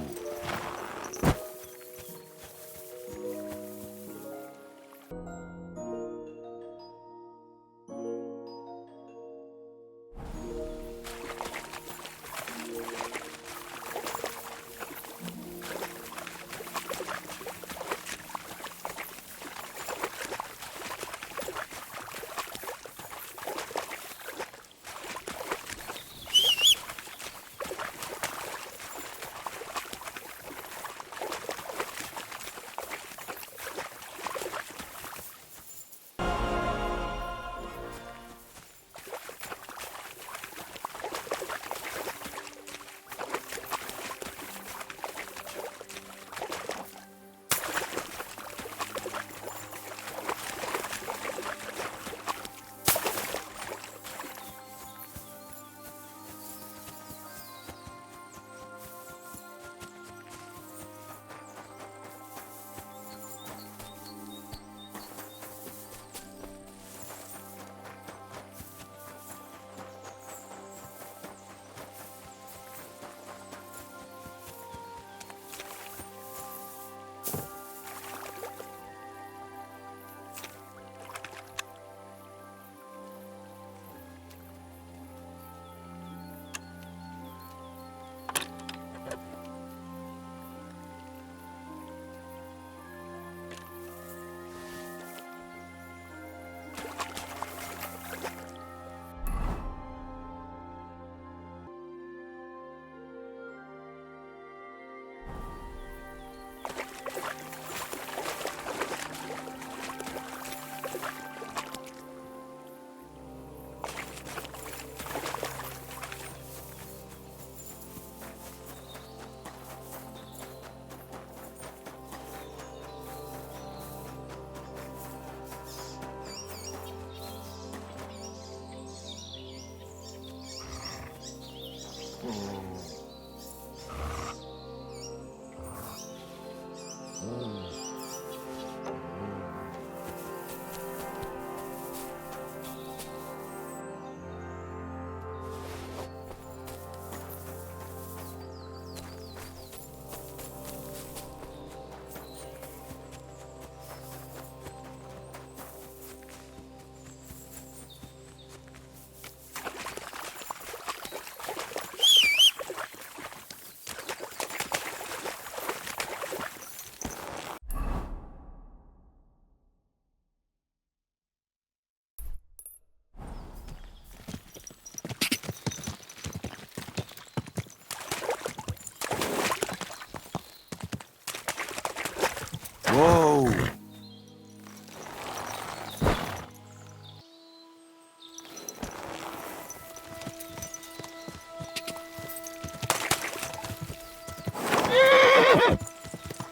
Whoa!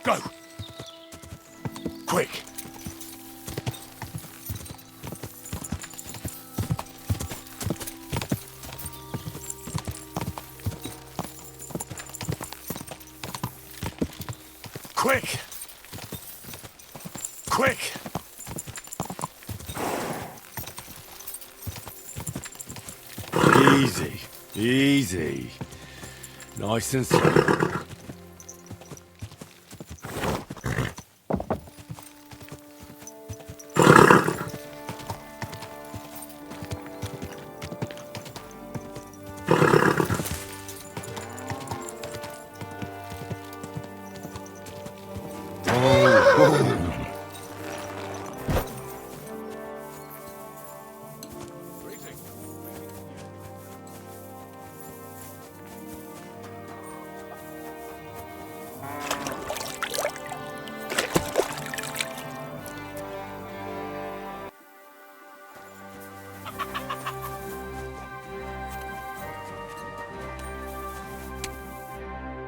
Go! Quick! Quick! Quick! Easy. Easy. Nice and slow.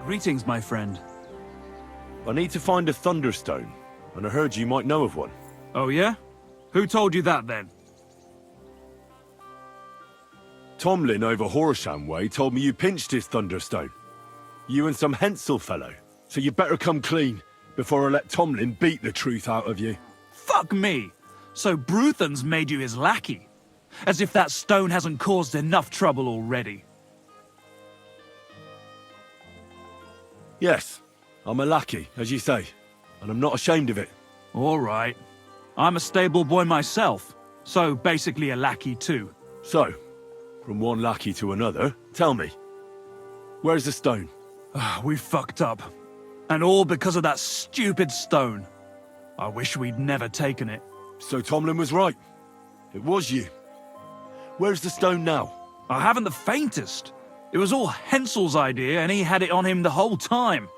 Greetings, my friend. I need to find a Thunderstone, and I heard you might know of one. Oh, yeah? Who told you that, then? Tomlin over Horsham Way told me you pinched his Thunderstone. You and some Hensel fellow. So you better come clean, before I let Tomlin beat the truth out of you. Fuck me! So Bruthan's made you his lackey? As if that stone hasn't caused enough trouble already. Yes, I'm a lackey, as you say, and I'm not ashamed of it. All right. I'm a stable boy myself, so basically a lackey too. So, from one lackey to another, tell me, where's the stone? We fucked up. And all because of that stupid stone. I wish we'd never taken it. So Tomlin was right. It was you. Where's the stone now? I haven't the faintest. It was all Hensel's idea, and he had it on him the whole time.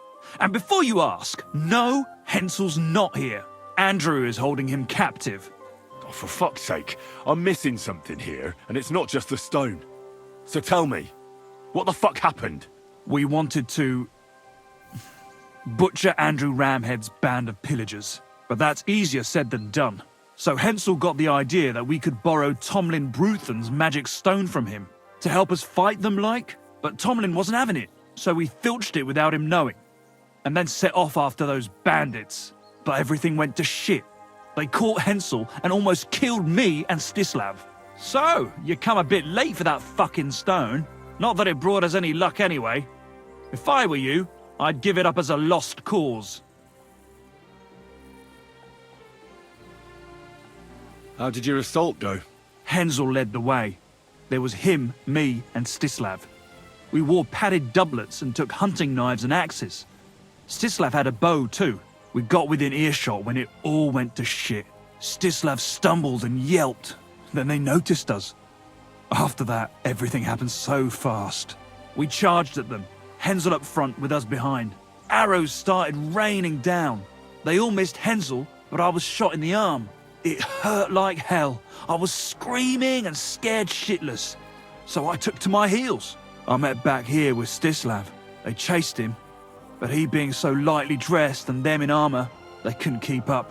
And before you ask, no, Hensel's not here. Andrew is holding him captive. Oh, for fuck's sake, I'm missing something here, and it's not just the stone. So tell me, what the fuck happened? We wanted to butcher Andrew Ramhead's band of pillagers, but that's easier said than done. So Hensel got the idea that we could borrow Tomlin Bruthan's magic stone from him to help us fight them like, but Tomlin wasn't having it, so we filched it without him knowing, and then set off after those bandits. But everything went to shit. They caught Hensel and almost killed me and Stislav. So, you come a bit late for that fucking stone. Not that it brought us any luck anyway. If I were you, I'd give it up as a lost cause. How did your assault go? Hensel led the way. There was him, me, and Stislav. We wore padded doublets and took hunting knives and axes. Stislav had a bow too. We got within earshot when it all went to shit. Stislav stumbled and yelped. Then they noticed us. After that, everything happened so fast. We charged at them, Hensel up front with us behind. Arrows started raining down. They all missed Hensel, but I was shot in the arm. It hurt like hell. I was screaming and scared shitless. So I took to my heels. I met back here with Stislav. They chased him, but he being so lightly dressed and them in armor, they couldn't keep up.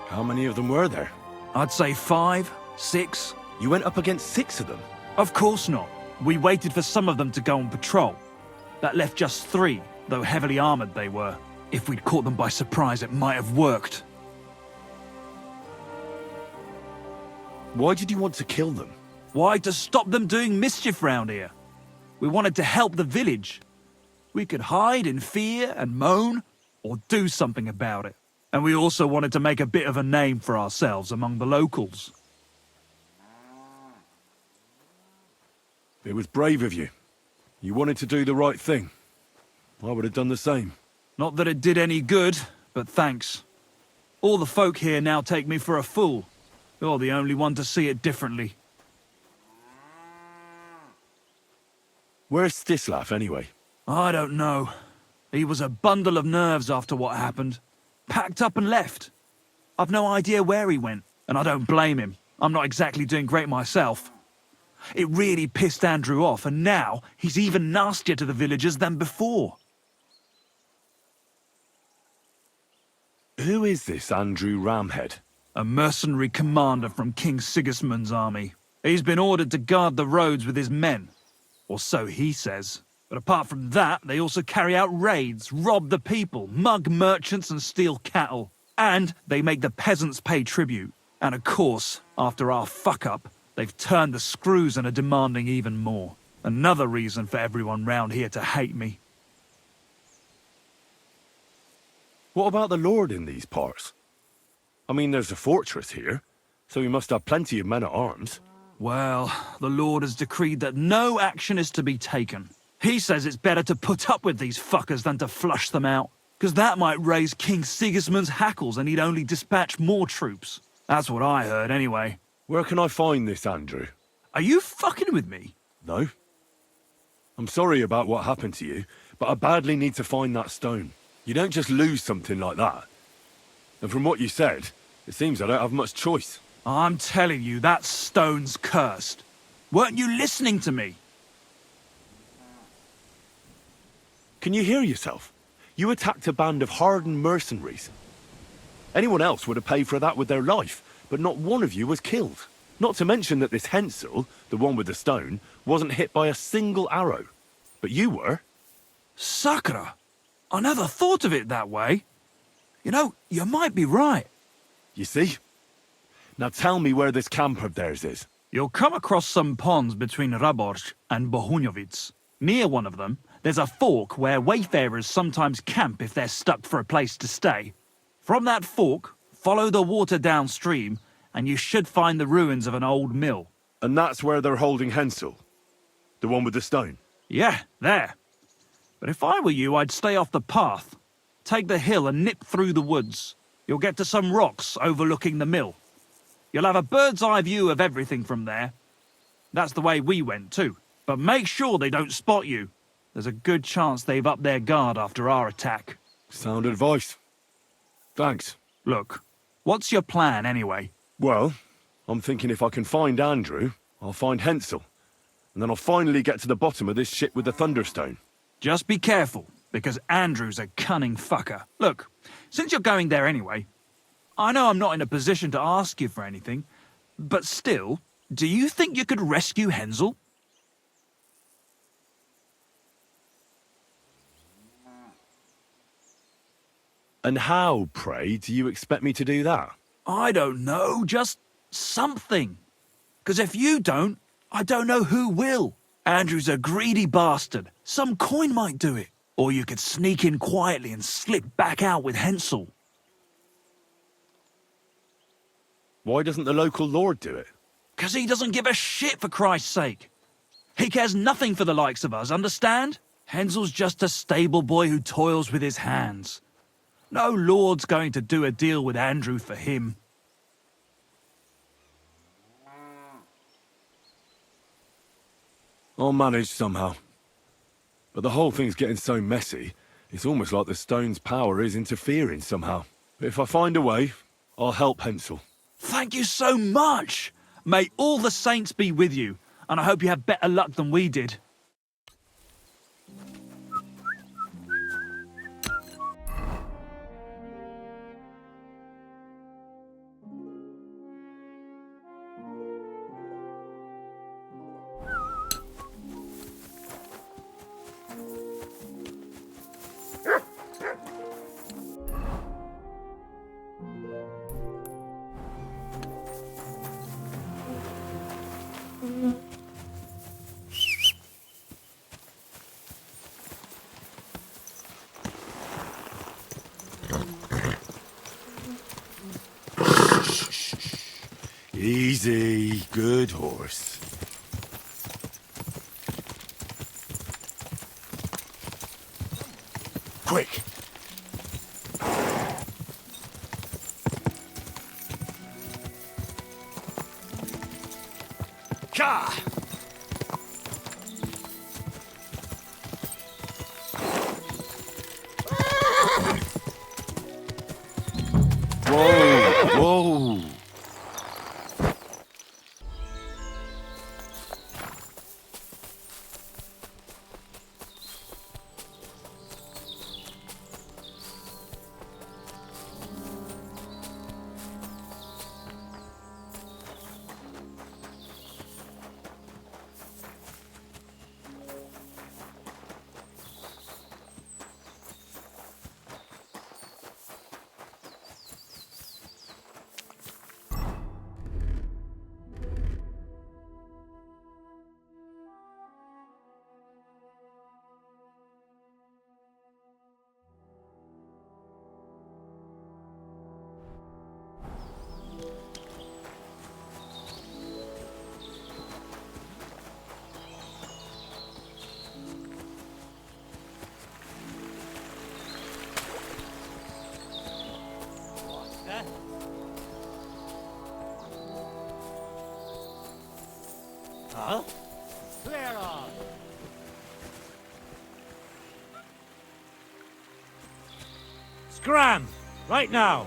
How many of them were there? I'd say 5, 6. You went up against 6 of them? Of course not. We waited for some of them to go on patrol. That left just 3, though heavily armored they were. If we'd caught them by surprise, it might have worked. Why did you want to kill them? Why? To stop them doing mischief round here. We wanted to help the village. We could hide in fear and moan, or do something about it. And we also wanted to make a bit of a name for ourselves among the locals. It was brave of you. You wanted to do the right thing. I would have done the same. Not that it did any good, but thanks. All the folk here now take me for a fool. You're the only one to see it differently. Where's Stislav, anyway? I don't know. He was a bundle of nerves after what happened. Packed up and left. I've no idea where he went, and I don't blame him. I'm not exactly doing great myself. It really pissed Andrew off, and now he's even nastier to the villagers than before. Who is this Andrew Ramhead? A mercenary commander from King Sigismund's army. He's been ordered to guard the roads with his men. Or so he says. But apart from that, they also carry out raids, rob the people, mug merchants and steal cattle. And they make the peasants pay tribute. And of course, after our fuck-up, they've turned the screws and are demanding even more. Another reason for everyone round here to hate me. What about the Lord in these parts? I mean, there's a fortress here, so he must have plenty of men-at-arms. Well, the Lord has decreed that no action is to be taken. He says it's better to put up with these fuckers than to flush them out, because that might raise King Sigismund's hackles and he'd only dispatch more troops. That's what I heard, anyway. Where can I find this, Andrew? Are you fucking with me? No. I'm sorry about what happened to you, but I badly need to find that stone. You don't just lose something like that. And from what you said, it seems I don't have much choice. I'm telling you, that stone's cursed. Weren't you listening to me? Can you hear yourself? You attacked a band of hardened mercenaries. Anyone else would have paid for that with their life, but not one of you was killed. Not to mention that this Hensel, the one with the stone, wasn't hit by a single arrow. But you were. Sakura, I never thought of it that way. You know, you might be right. You see? Now tell me where this camp of theirs is. You'll come across some ponds between Raborj and Bohunjovic. Near one of them, there's a fork where wayfarers sometimes camp if they're stuck for a place to stay. From that fork, follow the water downstream, and you should find the ruins of an old mill. And that's where they're holding Hensel? The one with the stone? Yeah, there. But if I were you, I'd stay off the path. Take the hill and nip through the woods. You'll get to some rocks overlooking the mill. You'll have a bird's eye view of everything from there. That's the way we went too. But make sure they don't spot you. There's a good chance they've upped their guard after our attack. Sound advice. Thanks. Look, what's your plan anyway? Well, I'm thinking if I can find Andrew, I'll find Hensel. And then I'll finally get to the bottom of this shit with the Thunderstone. Just be careful, because Andrew's a cunning fucker. Look, since you're going there anyway, I know I'm not in a position to ask you for anything, but still, do you think you could rescue Hensel? And how, pray, do you expect me to do that? I don't know, just something. Because if you don't, I don't know who will. Andrew's a greedy bastard. Some coin might do it. Or you could sneak in quietly and slip back out with Hensel. Why doesn't the local lord do it? Because he doesn't give a shit, for Christ's sake. He cares nothing for the likes of us, understand? Hensel's just a stable boy who toils with his hands. No lord's going to do a deal with Andrew for him. I'll manage somehow. But the whole thing's getting so messy, it's almost like the stone's power is interfering somehow. But if I find a way, I'll help Hensel. Thank you so much! May all the saints be with you, and I hope you have better luck than we did. Easy, good horse. Quick! Ka! Whoa, whoa! Huh? Clear on! Scram! Right now!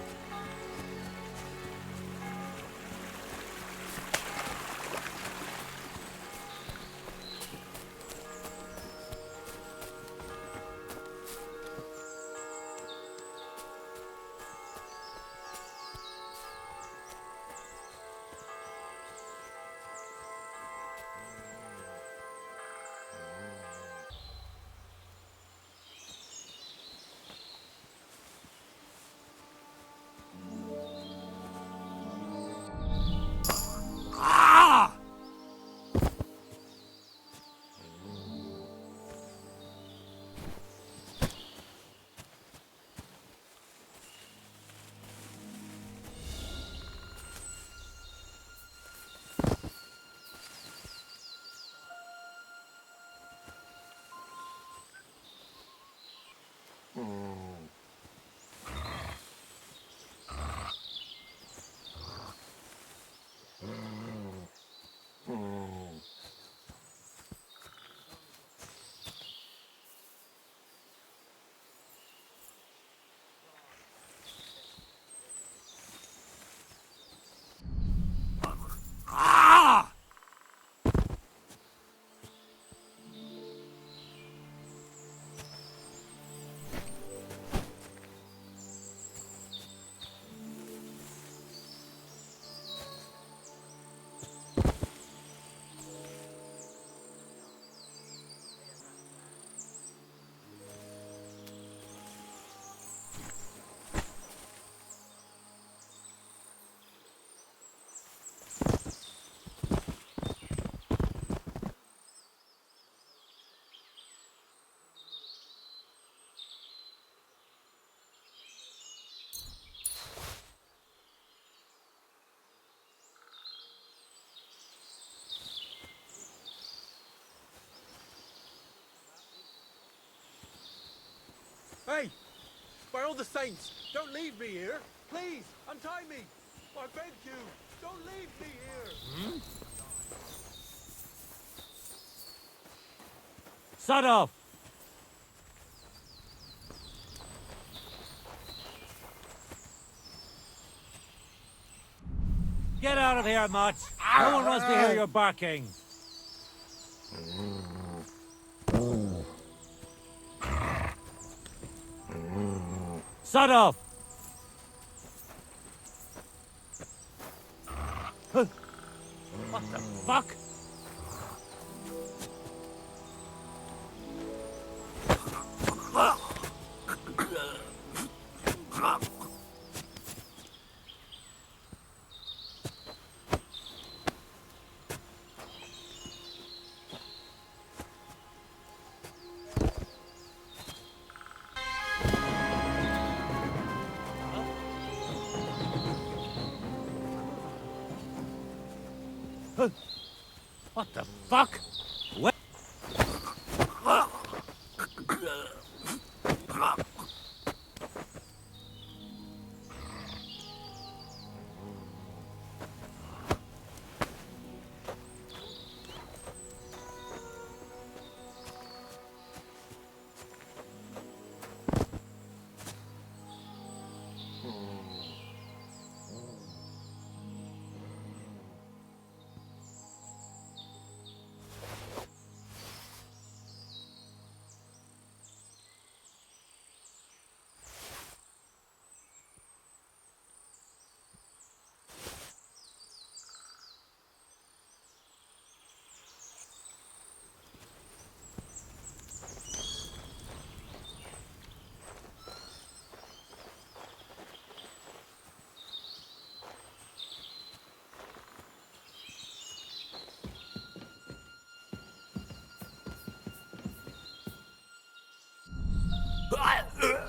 Hey! By all the saints, don't leave me here! Please, untie me! I beg you, don't leave me here! Sod off! Get out of here, mutt! No one wants to hear your barking! Sod off! What the fuck? What the fuck? What?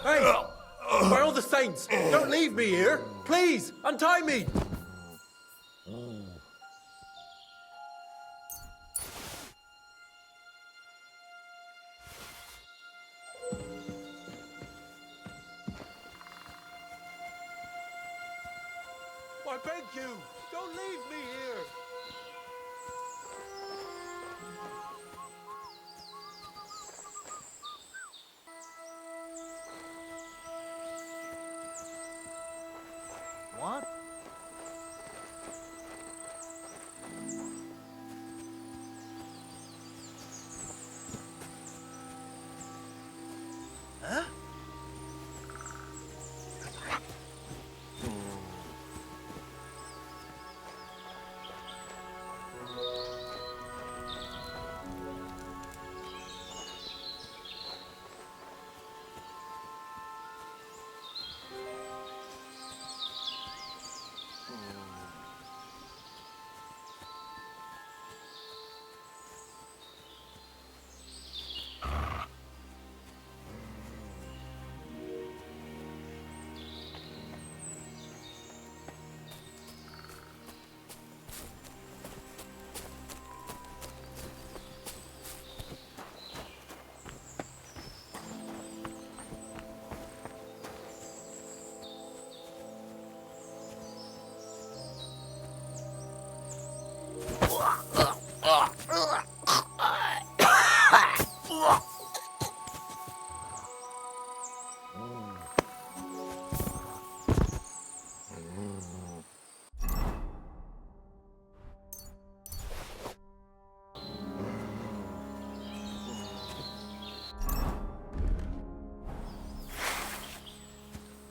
Hey! By all the saints, don't leave me here! Please, untie me! I beg you, don't leave me here! What? Huh?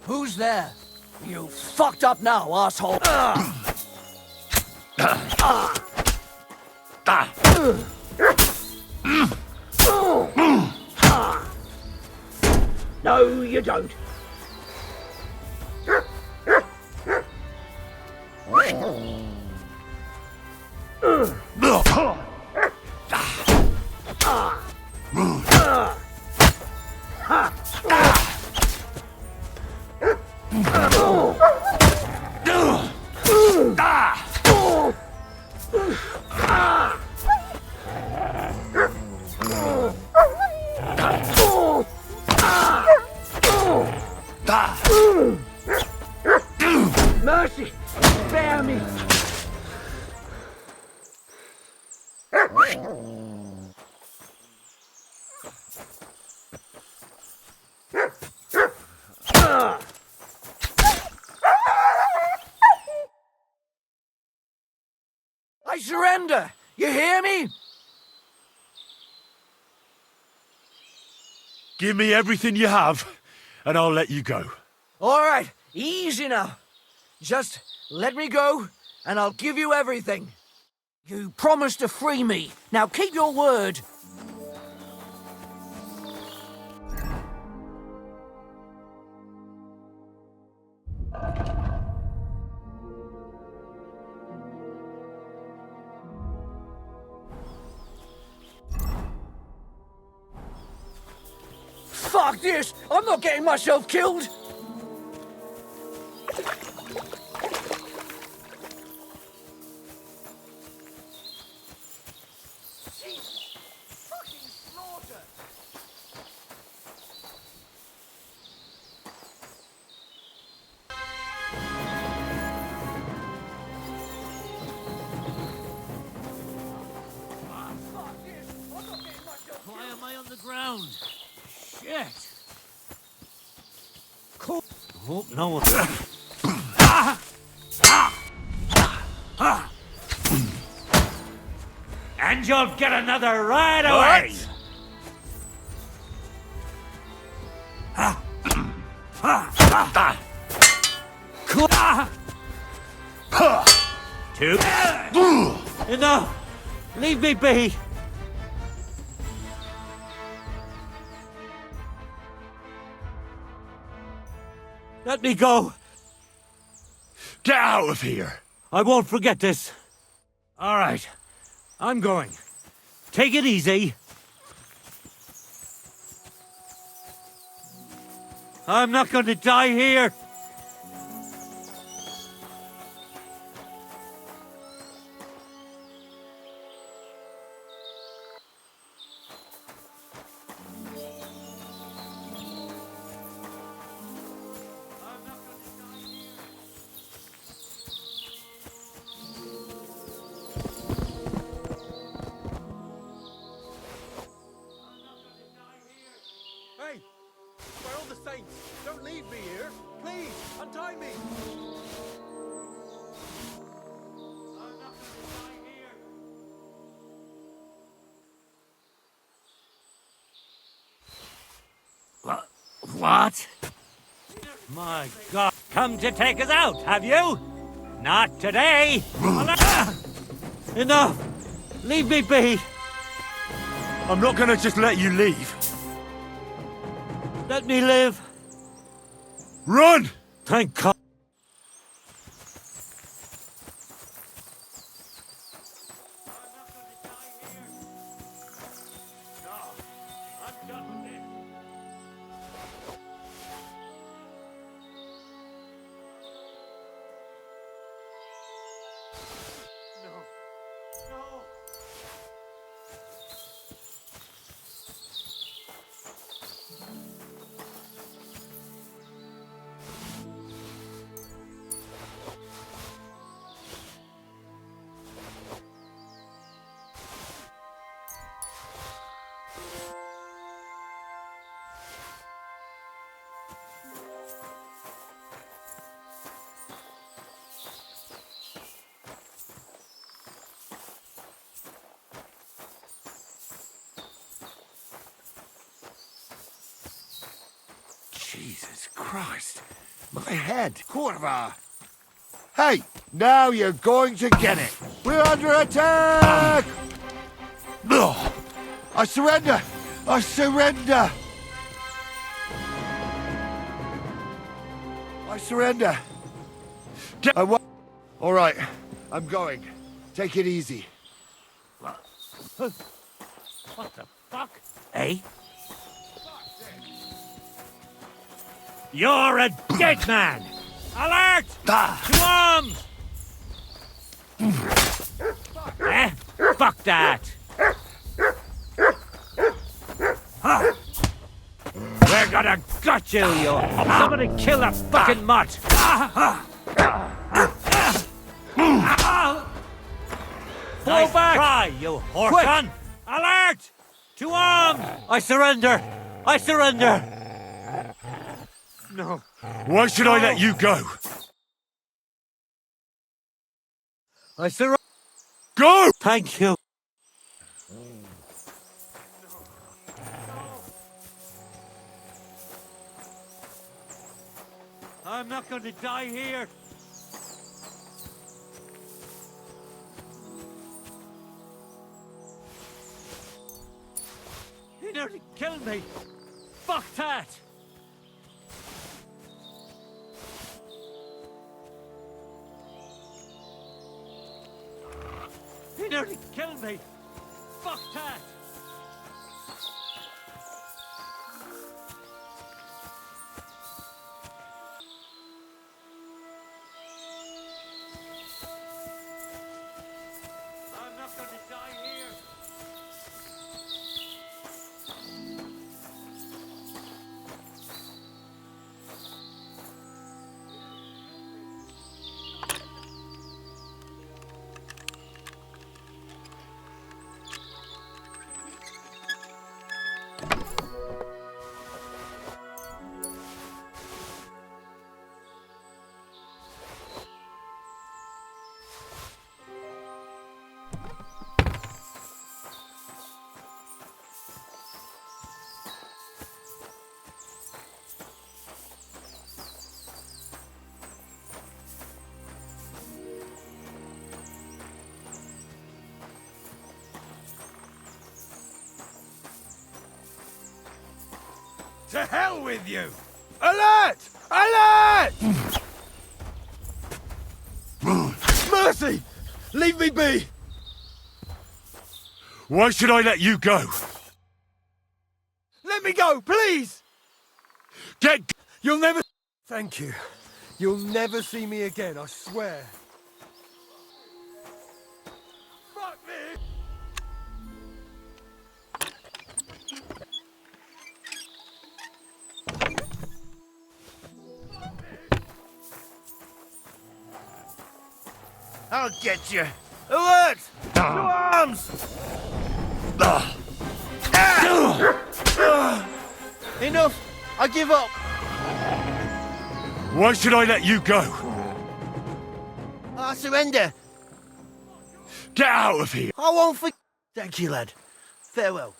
Who's there? You fucked up now, asshole. No, you don't. You hear me? Give me everything you have, and I'll let you go. All right, easy now. Just let me go, and I'll give you everything. You promised to free me. Now keep your word. Fuck this! I'm not getting myself killed! Why am I on the ground? Shit! Cool. Oh, no. And you'll get another right away! Two. Enough! Leave me be! Let me go! Get out of here! I won't forget this. All right, I'm going. Take it easy. I'm not going to die here. Hey! By all the saints, don't leave me here! Please, untie me! What? My God. Come to take us out, have you? Not today. Enough. Leave me be. I'm not gonna just let you leave. Let me live. Run! Thank God. Jesus Christ. My head. Quarter. Hey, now you're going to get it. We're under attack! I surrender! I surrender! I surrender! All right, I'm going. Take it easy. What the fuck? Eh? You're a dead man! Alert! To arms! Eh? Fuck that! We're gonna gut you, Somebody kill that fucking mutt! Fall back! Try, you horseman! Alert! To arms! I surrender! I surrender! No. Why should I let you go? I surrender. Go! Thank you. I'm not going to die here. He nearly killed me. Fuck that. He nearly killed me. Fuck that. I'm not going to die here. To hell with you! Alert! Alert! Mercy! Leave me be! Why should I let you go? Let me go, please! Get... You'll never... Thank you. You'll never see me again, I swear. Fuck me! I'll get you. Alert! To arms! Enough! I give up! Why should I let you go? I surrender! Get out of here! I won't forget. Thank you, lad. Farewell.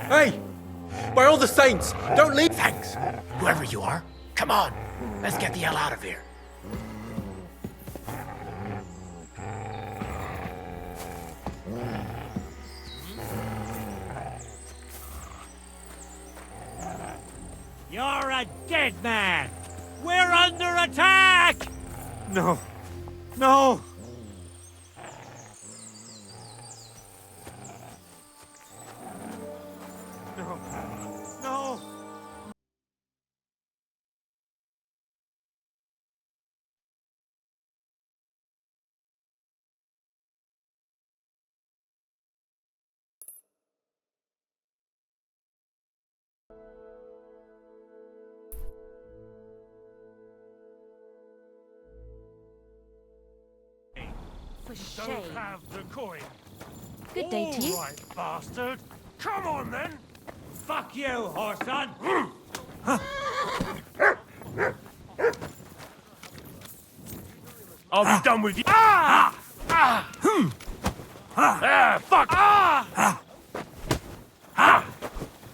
Hey! By all the saints, don't leave! Thanks. Whoever you are, come on. Let's get the hell out of here. You're a dead man! We're under attack! No. No! No. No! For Don't shame. have the coin. Good day to you. All right, bastard. Come on, then. Fuck you, whoreson! I'll be done with you. Ah! Ah! Ah! Fuck! Ah!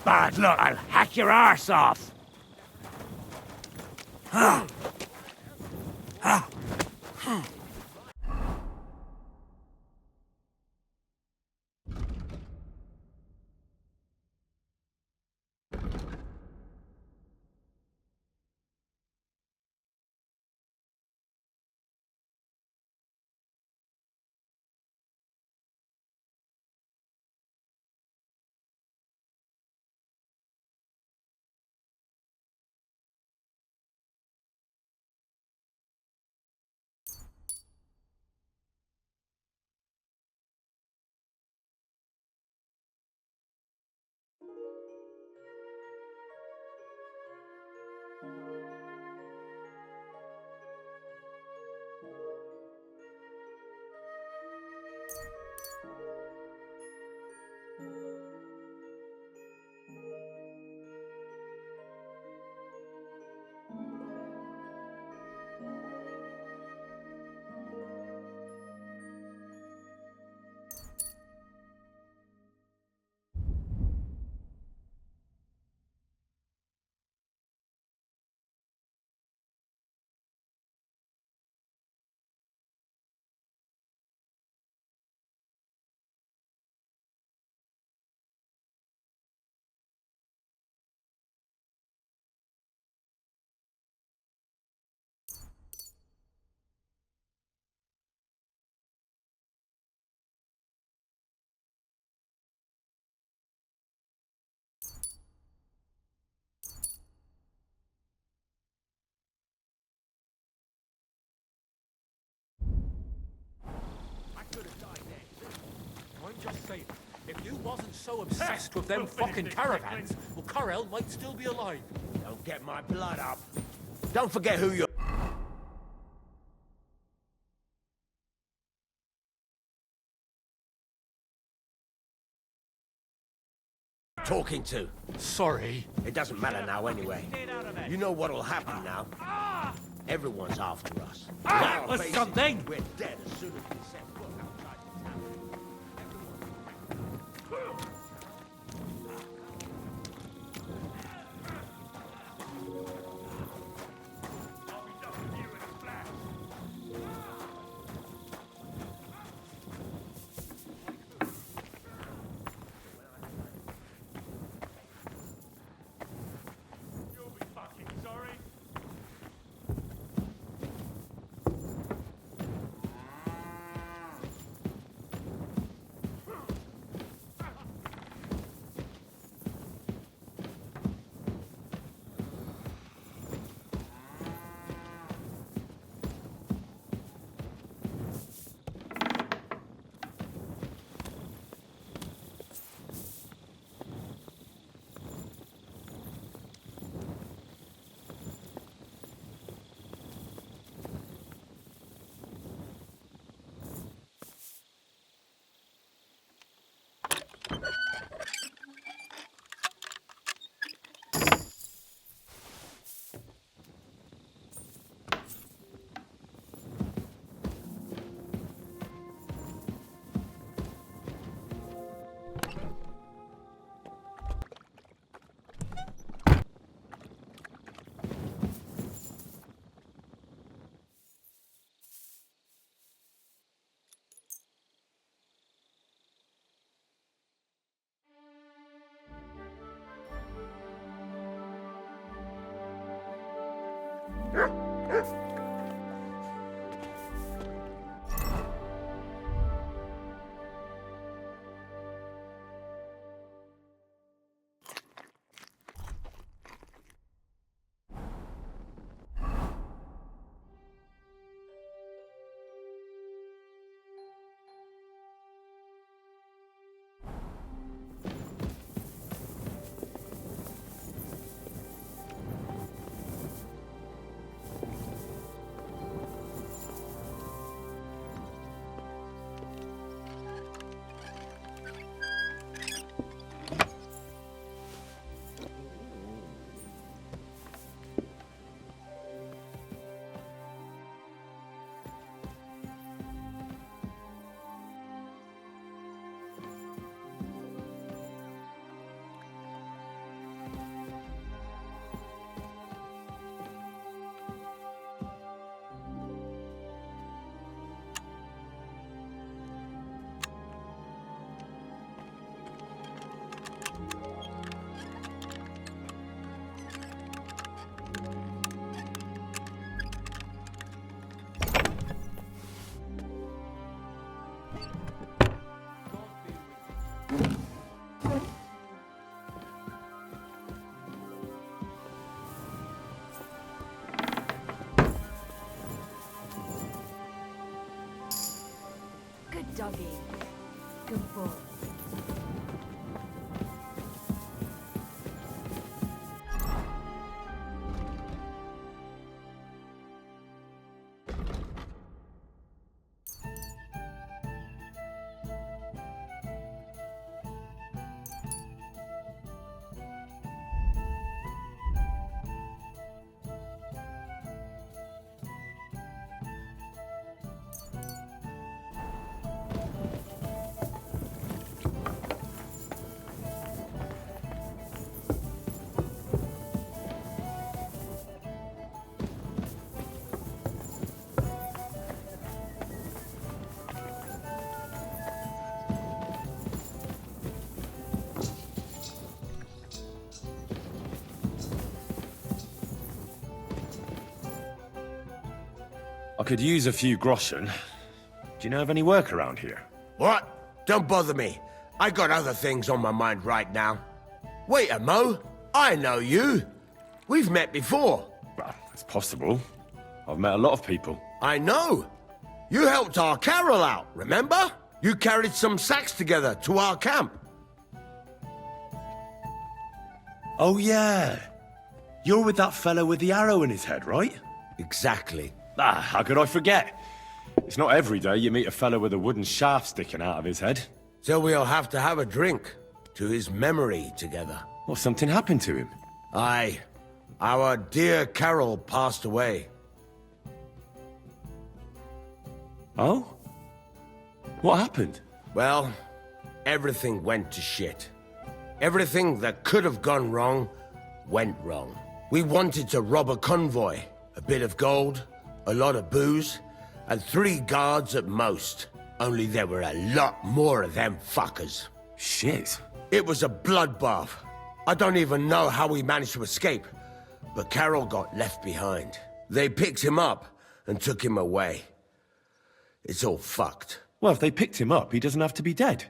Bad luck! I'll hack your arse off! I'm just saying, if you wasn't so obsessed with them fucking caravans, well, Corel might still be alive. Don't get my blood up. Don't forget who you're... talking to. Sorry. It doesn't matter now anyway. You know what'll happen now. Everyone's after us. That was something! We're dead as soon as we set foot outside the town. doggy. Good boy. I could use a few groschen. Do you know of any work around here? What? Don't bother me. I got other things on my mind right now. Wait a mo. I know you. We've met before. Well, it's possible. I've met a lot of people. I know. You helped our Carol out, remember? You carried some sacks together to our camp. Oh, yeah. You're with that fellow with the arrow in his head, right? Exactly. Ah, how could I forget? It's not every day you meet a fellow with a wooden shaft sticking out of his head. So we'll have to have a drink to his memory together. Well, something happened to him. Aye. Our dear Carol passed away. Oh? What happened? Well, everything went to shit. Everything that could have gone wrong, went wrong. We wanted to rob a convoy. A bit of gold, a lot of booze, and 3 guards at most. Only there were a lot more of them fuckers. Shit. It was a bloodbath. I don't even know how we managed to escape, but Carol got left behind. They picked him up and took him away. It's all fucked. Well, if they picked him up, he doesn't have to be dead.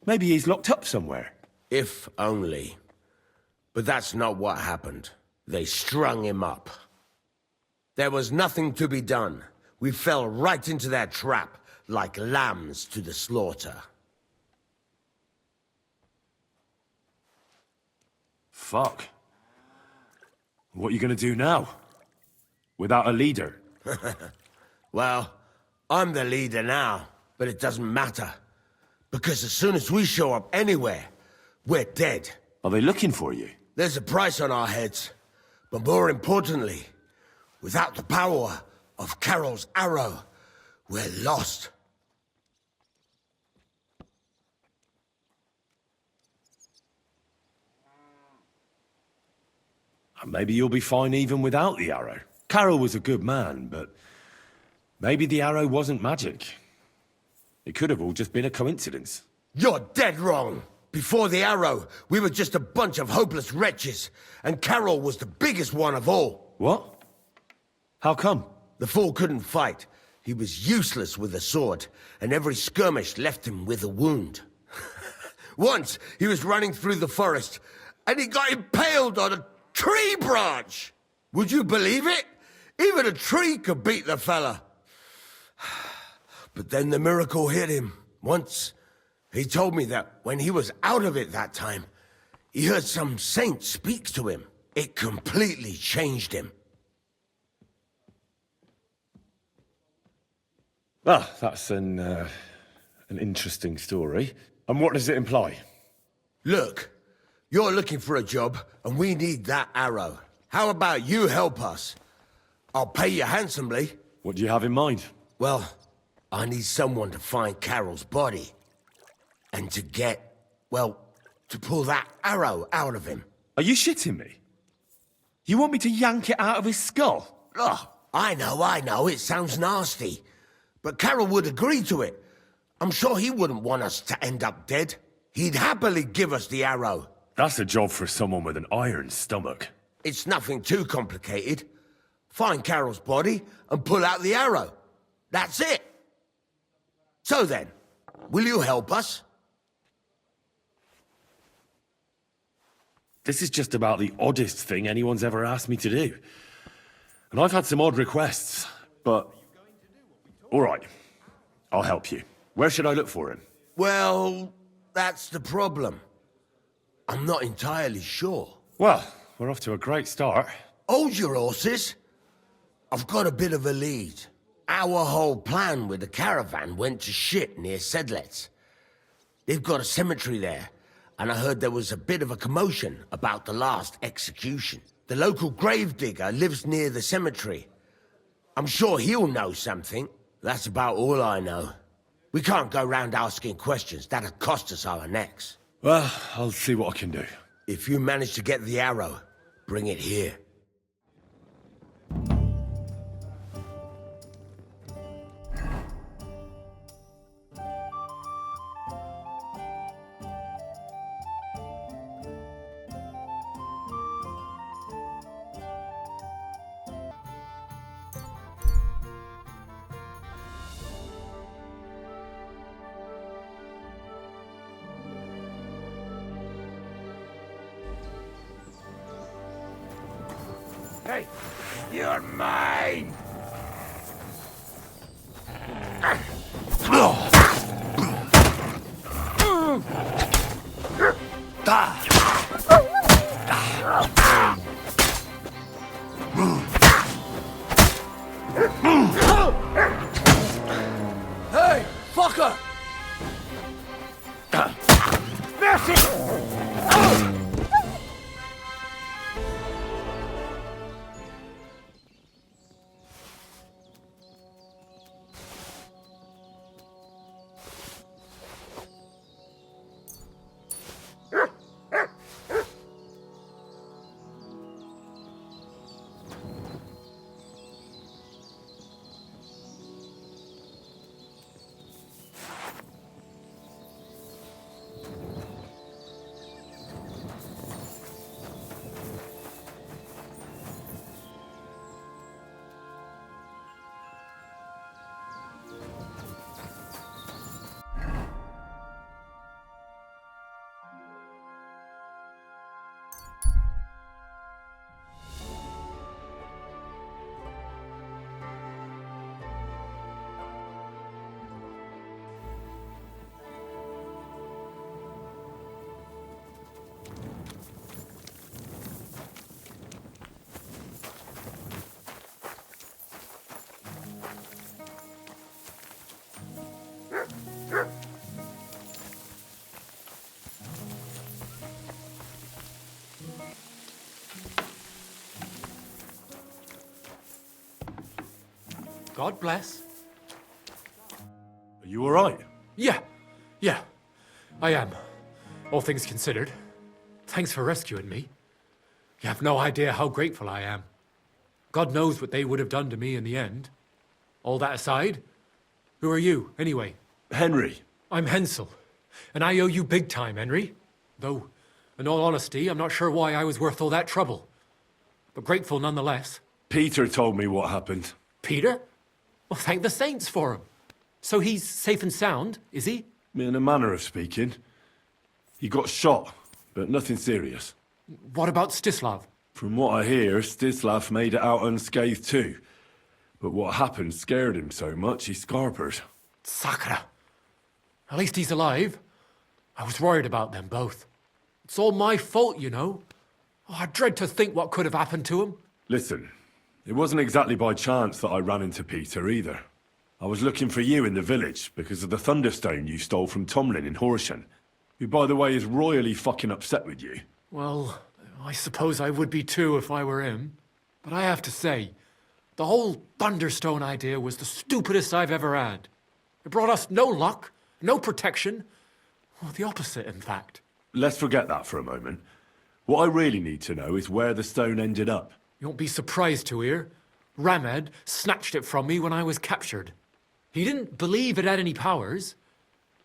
Maybe he's locked up somewhere. If only. But that's not what happened. They strung him up. There was nothing to be done. We fell right into their trap, like lambs to the slaughter. Fuck. What are you gonna do now? Without a leader? Well, I'm the leader now, but it doesn't matter. Because as soon as we show up anywhere, we're dead. Are they looking for you? There's a price on our heads. But more importantly, without the power of Carol's arrow, we're lost. Maybe you'll be fine even without the arrow. Carol was a good man, but maybe the arrow wasn't magic. It could have all just been a coincidence. You're dead wrong. Before the arrow, we were just a bunch of hopeless wretches, and Carol was the biggest one of all. What? How come? The fool couldn't fight. He was useless with a sword, and every skirmish left him with a wound. Once, he was running through the forest, and he got impaled on a tree branch! Would you believe it? Even a tree could beat the fella. But then the miracle hit him. Once, he told me that when he was out of it that time, he heard some saint speak to him. It completely changed him. Ah, that's an interesting story. And what does it imply? Look, you're looking for a job, and we need that arrow. How about you help us? I'll pay you handsomely. What do you have in mind? Well, I need someone to find Carol's body. And to get, well, to pull that arrow out of him. Are you shitting me? You want me to yank it out of his skull? Oh, I know, it sounds nasty. But Carol would agree to it. I'm sure he wouldn't want us to end up dead. He'd happily give us the arrow. That's a job for someone with an iron stomach. It's nothing too complicated. Find Carol's body and pull out the arrow. That's it. So then, will you help us? This is just about the oddest thing anyone's ever asked me to do. And I've had some odd requests, but... All right, I'll help you. Where should I look for him? Well, that's the problem. I'm not entirely sure. Well, we're off to a great start. Hold your horses. I've got a bit of a lead. Our whole plan with the caravan went to shit near Sedlets. They've got a cemetery there, and I heard there was a bit of a commotion about the last execution. The local gravedigger lives near the cemetery. I'm sure he'll know something. That's about all I know. We can't go round asking questions. That'd cost us our necks. Well, I'll see what I can do. If you manage to get the arrow, bring it here. Hey, you're mine! Hey, fucker! God bless. Are you alright? Yeah, I am. All things considered. Thanks for rescuing me. You have no idea how grateful I am. God knows what they would have done to me in the end. All that aside, who are you, anyway? Henry. I'm Hensel, and I owe you big time, Henry. Though, in all honesty, I'm not sure why I was worth all that trouble. But grateful nonetheless. Peter told me what happened. Peter? Well, thank the saints for him. So he's safe and sound, is he? In a manner of speaking. He got shot, but nothing serious. What about Stislav? From what I hear, Stislav made it out unscathed too. But what happened scared him so much he scarpered. Sakra. At least he's alive. I was worried about them both. It's all my fault, you know. Oh, I dread to think what could have happened to him. Listen, it wasn't exactly by chance that I ran into Peter either. I was looking for you in the village because of the Thunderstone you stole from Tomlin in Horsham, who, by the way, is royally fucking upset with you. Well, I suppose I would be too if I were him. But I have to say, the whole Thunderstone idea was the stupidest I've ever had. It brought us no luck, no protection. Well, the opposite, in fact. Let's forget that for a moment. What I really need to know is where the stone ended up. You won't be surprised to hear. Ramed snatched it from me when I was captured. He didn't believe it had any powers,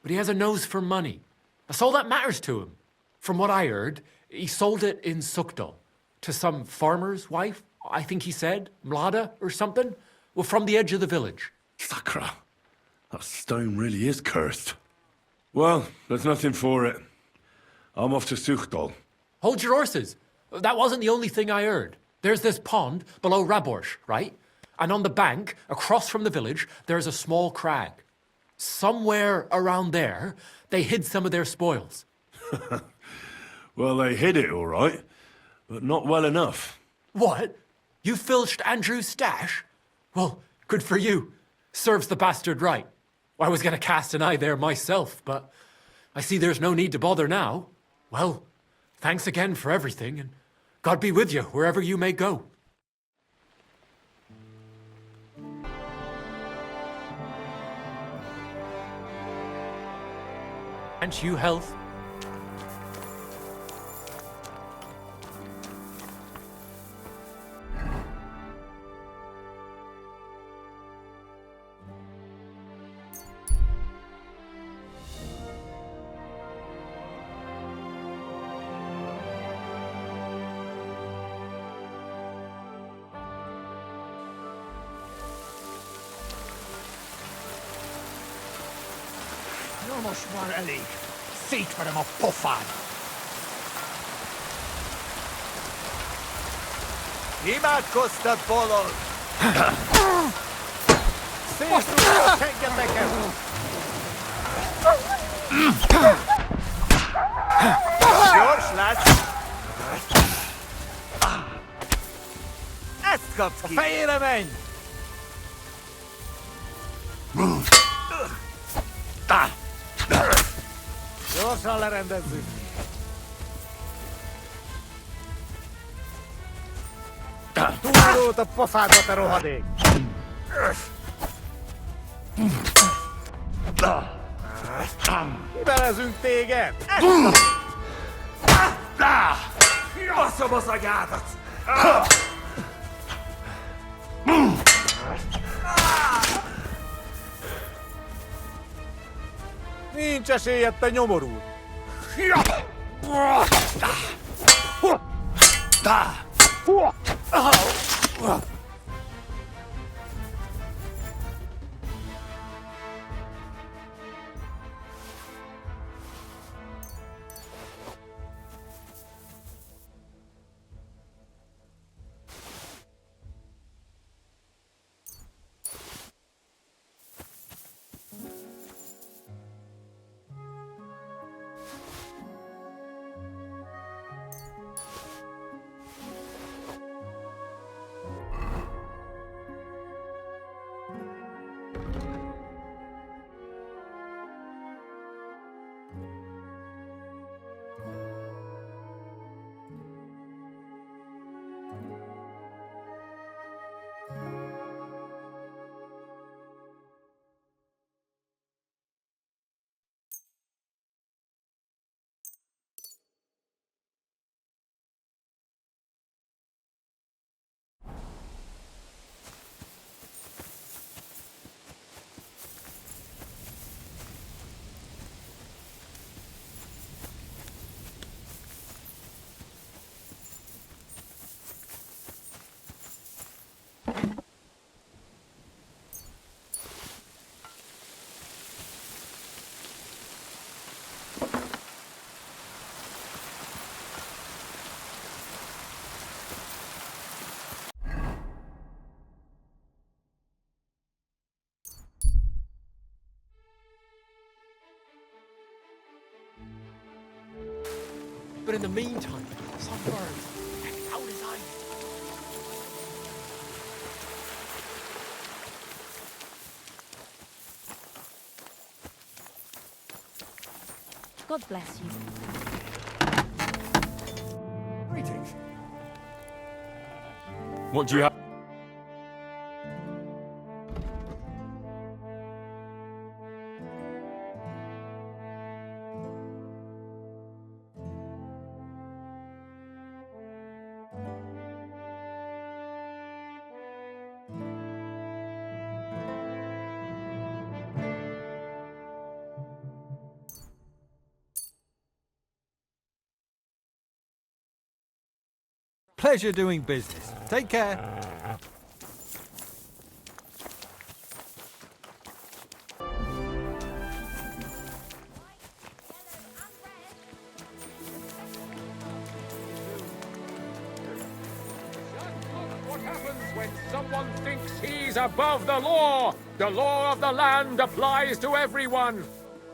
but he has a nose for money. That's all that matters to him. From what I heard, he sold it in Suchdol to some farmer's wife, I think he said, Mlada or something, well, from the edge of the village. Sakra, that stone really is cursed. Well, there's nothing for it. I'm off to Suchdol. Hold your horses. That wasn't the only thing I heard. There's this pond below Raborsh, right? And on the bank, across from the village, there's a small crag. Somewhere around there, they hid some of their spoils. Well, they hid it all right, but not well enough. What? You filched Andrew's stash? Well, good for you. Serves the bastard right. I was gonna cast an eye there myself, but I see there's no need to bother now. Well, thanks again for everything, and God be with you wherever you may go. And you health. Mosmar Elig. Seat for them a puffan. Ima Costa Bolo. Take your back George, lads. Eskovski. Fire men. Gyorsan rendezzük. Túlult a pofádba, te rohadék! Kibelezünk téged! Baszom az agyádat! Nincs esélyed, te nyomorult! But in the meantime, some birds heading out his eye. God bless you. Greetings. What do you have? Pleasure doing business. Take care. What happens when someone thinks he's above the law? The law of the land applies to everyone.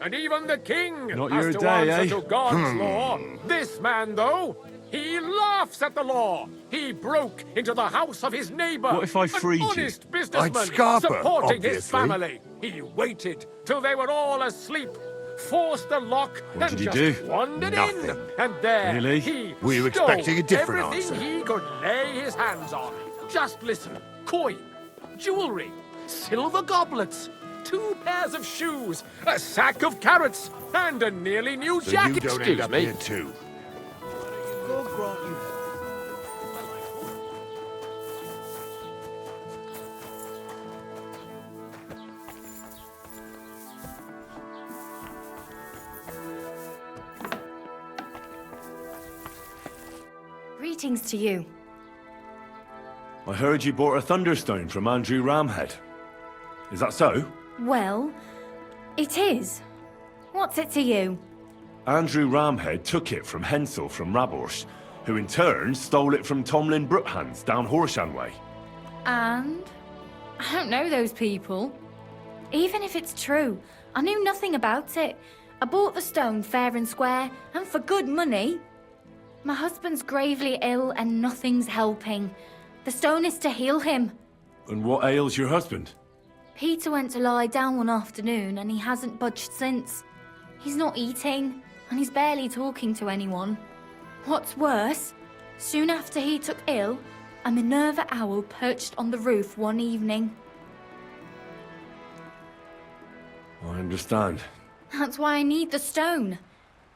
And even the king Not has your to day, answer eh? to God's law. This man, though, he laughs at the law. He broke into the house of his neighbor. What if I freed you? An honest businessman supporting his family. He waited till they were all asleep, forced the lock, What and did he just do? wandered Nothing. in. And there Really? he Were you stole expecting a different everything answer? he could lay his hands on. Just listen. Coin, jewelry, silver goblets, 2 pairs of shoes, a sack of carrots, and a nearly new So jacket. you don't end up here too. God grant you. Greetings to you. I heard you bought a Thunderstone from Andrew Ramhead. Is that so? Well, it is. What's it to you? Andrew Ramhead took it from Hensel from Raborsh, who in turn stole it from Tomlin Brookhans down Horshan way. And? I don't know those people. Even if it's true, I knew nothing about it. I bought the stone fair and square, and for good money. My husband's gravely ill and nothing's helping. The stone is to heal him. And what ails your husband? Peter went to lie down one afternoon and he hasn't budged since. He's not eating, and he's barely talking to anyone. What's worse, soon after he took ill, a Minerva owl perched on the roof one evening. I understand. That's why I need the stone.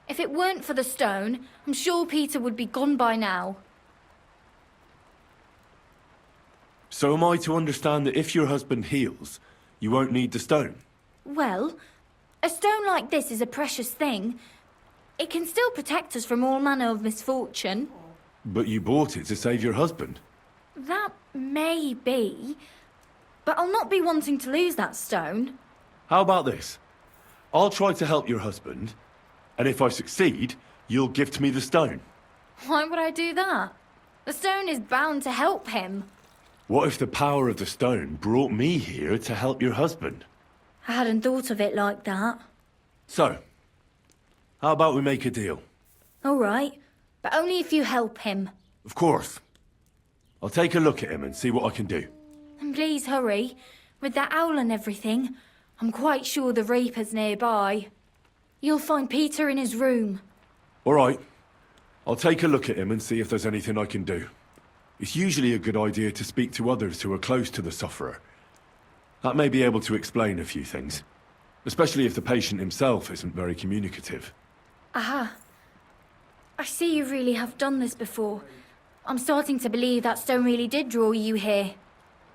If it weren't for the stone, I'm sure Peter would be gone by now. So am I to understand that if your husband heals, you won't need the stone? Well, a stone like this is a precious thing. It can still protect us from all manner of misfortune. But you bought it to save your husband. That may be, but I'll not be wanting to lose that stone. How about this? I'll try to help your husband, and if I succeed, you'll gift me the stone. Why would I do that? The stone is bound to help him. What if the power of the stone brought me here to help your husband? I hadn't thought of it like that. So, how about we make a deal? All right, but only if you help him. Of course. I'll take a look at him and see what I can do. And please hurry. With that owl and everything, I'm quite sure the Reaper's nearby. You'll find Peter in his room. All right. I'll take a look at him and see if there's anything I can do. It's usually a good idea to speak to others who are close to the sufferer. That may be able to explain a few things, especially if the patient himself isn't very communicative. Aha. I see you really have done this before. I'm starting to believe that stone really did draw you here.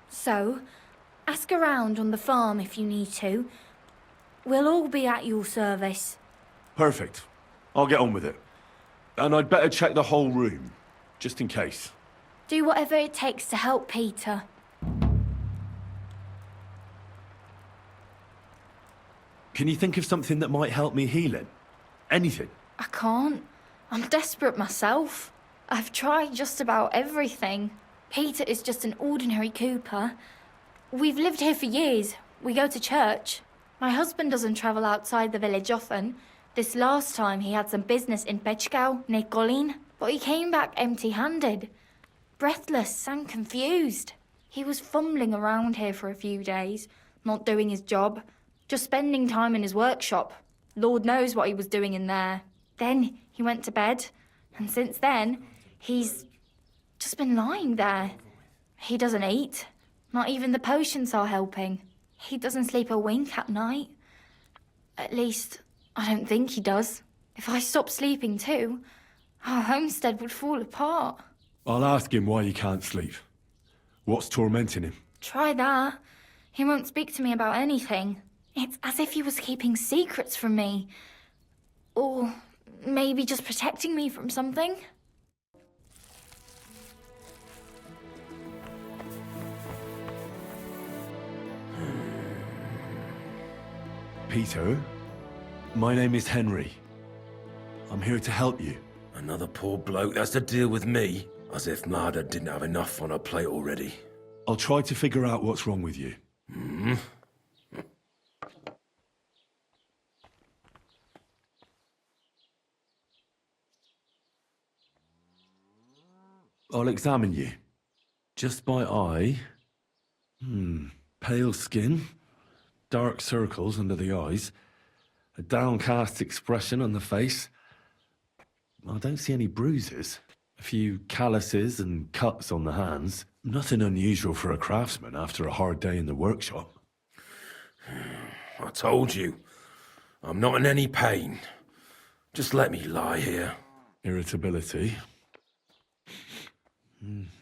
So, ask around on the farm if you need to. We'll all be at your service. Perfect. I'll get on with it. And I'd better check the whole room, just in case. Do whatever it takes to help Peter. Can you think of something that might help me heal him? Anything? I can't. I'm desperate myself. I've tried just about everything. Peter is just an ordinary cooper. We've lived here for years. We go to church. My husband doesn't travel outside the village often. This last time he had some business in Pechgau, near Golin, but he came back empty-handed. Breathless and confused. He was fumbling around here for a few days, not doing his job, just spending time in his workshop. Lord knows what he was doing in there. Then he went to bed, and since then, he's just been lying there. He doesn't eat. Not even the potions are helping. He doesn't sleep a wink at night. At least, I don't think he does. If I stopped sleeping too, our homestead would fall apart. I'll ask him why he can't sleep. What's tormenting him? Try that. He won't speak to me about anything. It's as if he was keeping secrets from me. Or maybe just protecting me from something. Peter, my name is Henry. I'm here to help you. Another poor bloke that's to deal with me, as if Marda didn't have enough on her plate already. I'll try to figure out what's wrong with you. I'll examine you. Just by eye. Pale skin, dark circles under the eyes, a downcast expression on the face. I don't see any bruises. A few calluses and cuts on the hands. Nothing unusual for a craftsman after a hard day in the workshop. I told you, I'm not in any pain. Just let me lie here. Irritability.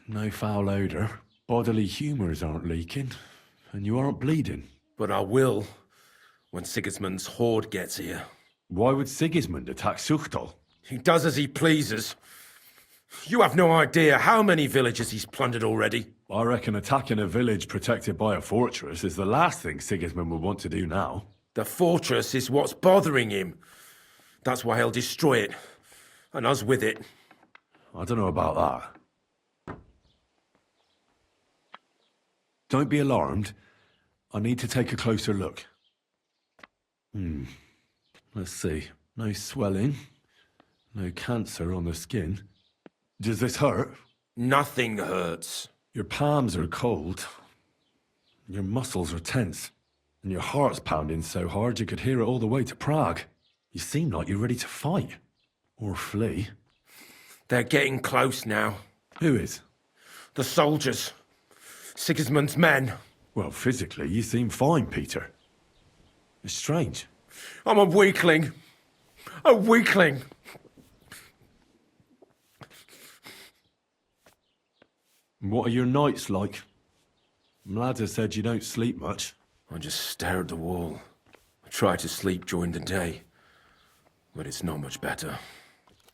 No foul odour. Bodily humours aren't leaking. And you aren't bleeding. But I will, when Sigismund's horde gets here. Why would Sigismund attack Suchdol? He does as he pleases. You have no idea how many villages he's plundered already. I reckon attacking a village protected by a fortress is the last thing Sigismund would want to do now. The fortress is what's bothering him. That's why he'll destroy it. And us with it. I don't know about that. Don't be alarmed. I need to take a closer look. Let's see. No swelling. No cancer on the skin. Does this hurt? Nothing hurts. Your palms are cold. Your muscles are tense. And your heart's pounding so hard you could hear it all the way to Prague. You seem like you're ready to fight. Or flee. They're getting close now. Who is? The soldiers. Sigismund's men. Well, physically, you seem fine, Peter. It's strange. I'm a weakling. A weakling. What are your nights like? Mladda said you don't sleep much. I just stare at the wall. I try to sleep during the day, but it's not much better.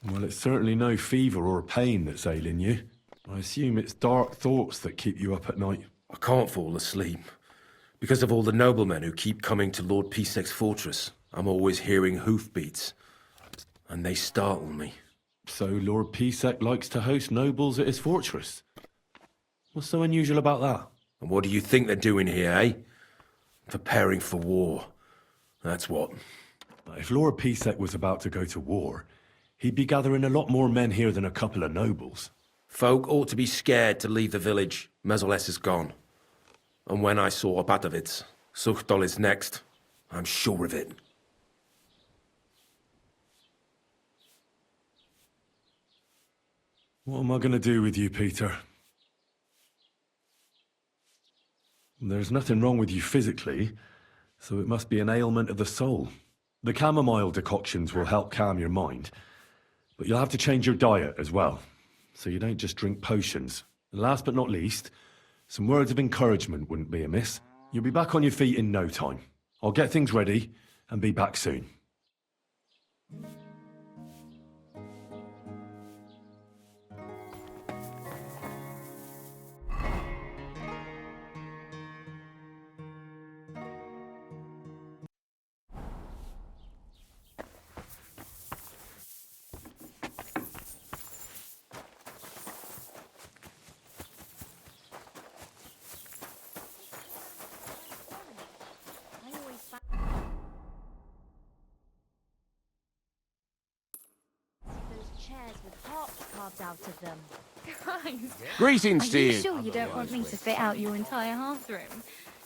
Well, it's certainly no fever or pain that's ailing you. I assume it's dark thoughts that keep you up at night. I can't fall asleep. Because of all the noblemen who keep coming to Lord Pisek's fortress, I'm always hearing hoofbeats. And they startle me. So Lord Pisek likes to host nobles at his fortress? What's so unusual about that? And what do you think they're doing here, eh? Preparing for war. That's what. If Lord Pisek was about to go to war, he'd be gathering a lot more men here than a couple of nobles. Folk ought to be scared to leave the village. Mezoles is gone. And when I saw Abatovitz, Suchdol is next. I'm sure of it. What am I going to do with you, Peter? There's nothing wrong with you physically, so it must be an ailment of the soul. The chamomile decoctions will help calm your mind, but you'll have to change your diet as well, so you don't just drink potions. And last but not least, some words of encouragement wouldn't be amiss. You'll be back on your feet in no time. I'll get things ready and be back soon. Out of them. Guys, Greetings to are you you. sure you don't want me to fit out your entire hearthroom?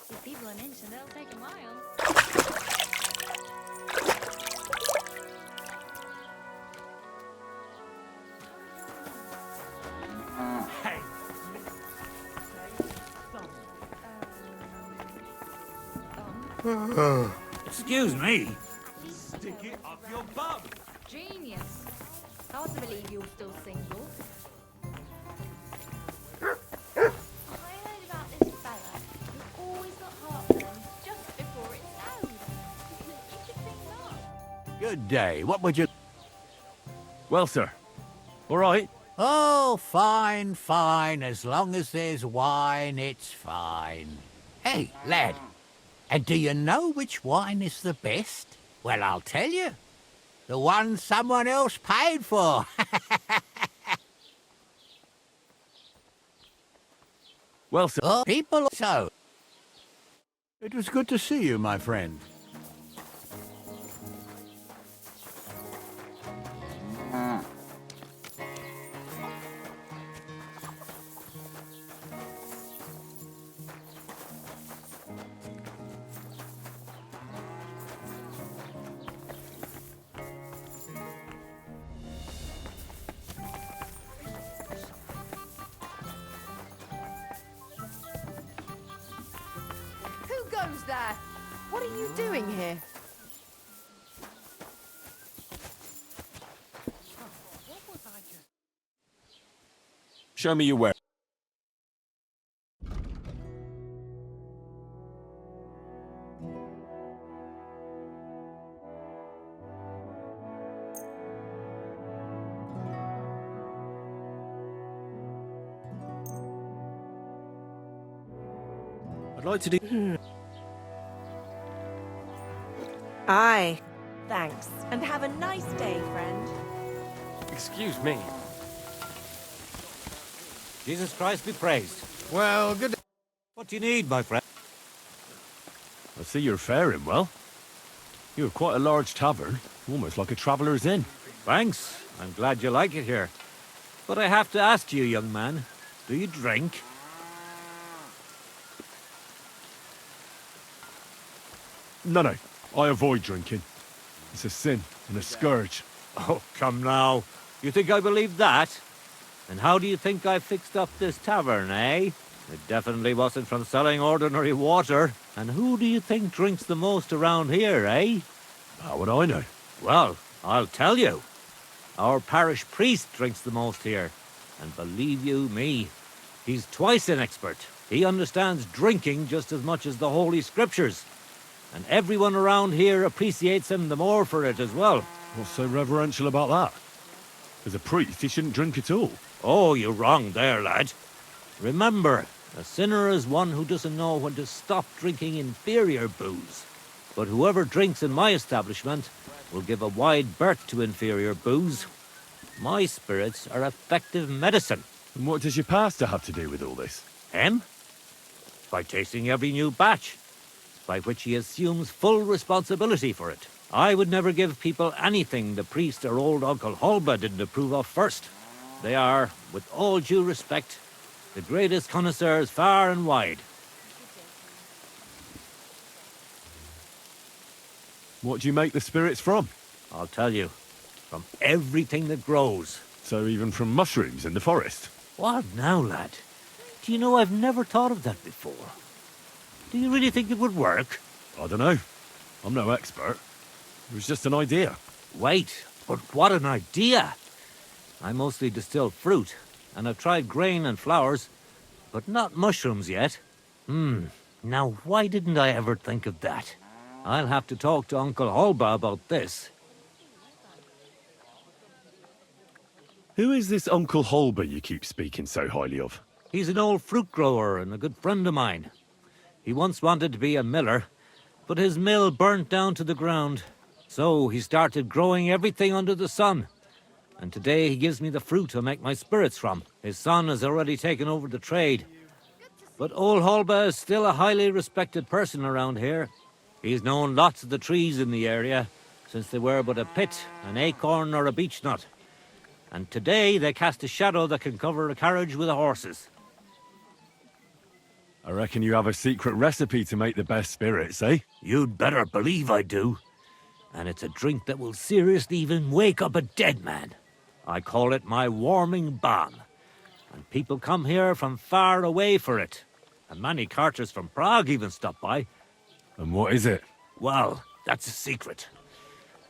Give people an inch and they'll take a mile. Excuse me. Stick it up your bum. Genius. Hard to believe you're still single. I heard about this fella who always got heartburn just before it snowed. You should think not. Good day. What would you... Well, sir. All right. Oh, fine, fine. As long as there's wine, it's fine. Hey, lad. And do you know which wine is the best? Well, I'll tell you. The one someone else paid for. Well, sir. Oh, people so. It was good to see you, my friend. Who's there? What are you doing here? Show me your weapon. I'd like to do... Aye. Thanks. And have a nice day, friend. Excuse me. Jesus Christ be praised. Well, good. What do you need, my friend? I see you're faring well. You're quite a large tavern, almost like a traveller's inn. Thanks. I'm glad you like it here. But I have to ask you, young man, do you drink? No, I avoid drinking. It's a sin and a scourge. Oh, come now. You think I believe that? And how do you think I fixed up this tavern, eh? It definitely wasn't from selling ordinary water. And who do you think drinks the most around here, eh? How would I know? Well, I'll tell you. Our parish priest drinks the most here. And believe you me, he's twice an expert. He understands drinking just as much as the Holy Scriptures. And everyone around here appreciates him the more for it as well. What's so reverential about that? As a priest, he shouldn't drink at all. Oh, you're wrong there, lad. Remember, a sinner is one who doesn't know when to stop drinking inferior booze. But whoever drinks in my establishment will give a wide berth to inferior booze. My spirits are effective medicine. And what does your pastor have to do with all this? Him? By tasting every new batch, by which he assumes full responsibility for it. I would never give people anything the priest or old Uncle Hulba didn't approve of first. They are, with all due respect, the greatest connoisseurs far and wide. What do you make the spirits from? I'll tell you. From everything that grows. So even from mushrooms in the forest? What now, lad? Do you know I've never thought of that before? Do you really think it would work? I don't know. I'm no expert. It was just an idea. Wait, but what an idea! I mostly distill fruit, and I've tried grain and flowers, but not mushrooms yet. Now why didn't I ever think of that? I'll have to talk to Uncle Hulba about this. Who is this Uncle Hulba you keep speaking so highly of? He's an old fruit grower and a good friend of mine. He once wanted to be a miller, but his mill burnt down to the ground. So he started growing everything under the sun. And today he gives me the fruit to make my spirits from. His son has already taken over the trade. But old Hulba is still a highly respected person around here. He's known lots of the trees in the area, since they were but a pit, an acorn or a beech nut. And today they cast a shadow that can cover a carriage with the horses. I reckon you have a secret recipe to make the best spirits, eh? You'd better believe I do. And it's a drink that will seriously even wake up a dead man. I call it my warming balm. And people come here from far away for it. And many carters from Prague even stop by. And what is it? Well, that's a secret.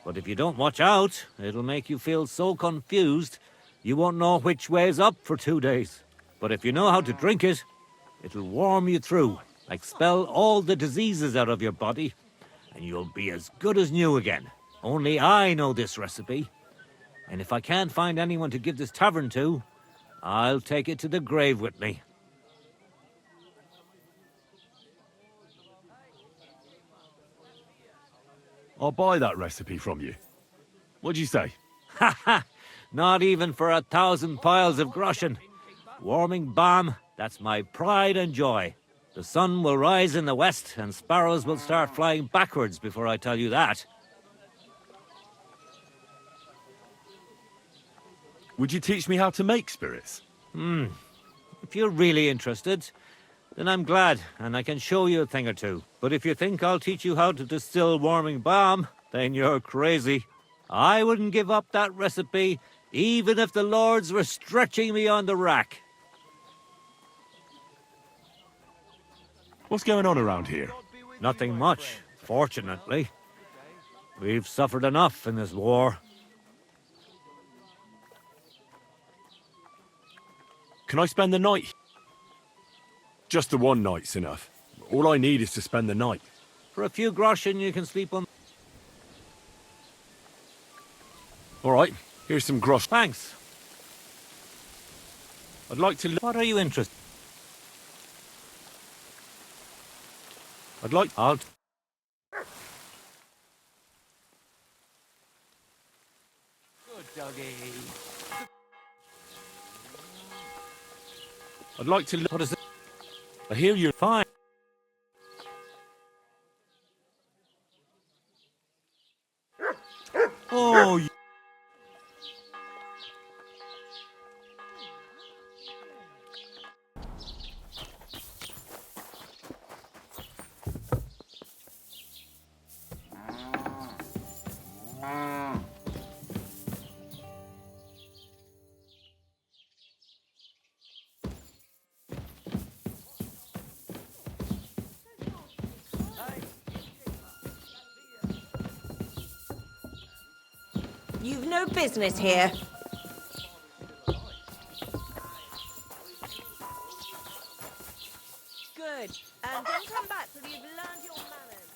But if you don't watch out, it'll make you feel so confused, you won't know which way's up for 2 days. But if you know how to drink it, it'll warm you through, expel all the diseases out of your body, and you'll be as good as new again. Only I know this recipe. And if I can't find anyone to give this tavern to, I'll take it to the grave with me. I'll buy that recipe from you. What'd you say? Ha ha! Not even for 1,000 piles of groschen. Warming balm, that's my pride and joy. The sun will rise in the west and sparrows will start flying backwards before I tell you that. Would you teach me how to make spirits? If you're really interested, then I'm glad, and I can show you a thing or two. But if you think I'll teach you how to distill warming balm, then you're crazy. I wouldn't give up that recipe, even if the lords were stretching me on the rack. What's going on around here? Nothing much, fortunately. We've suffered enough in this war. Can I spend the night? Just the one night's enough. All I need is to spend the night. For a few groschen, you can sleep on... All right, here's some grosh. Thanks. I'd like to... What are you interested? I'd like... I'll... Good doggy. I'd like to... What is it? I hear you. Fine. Oh, You've no business here. Good. And don't come back till you've learned your manners.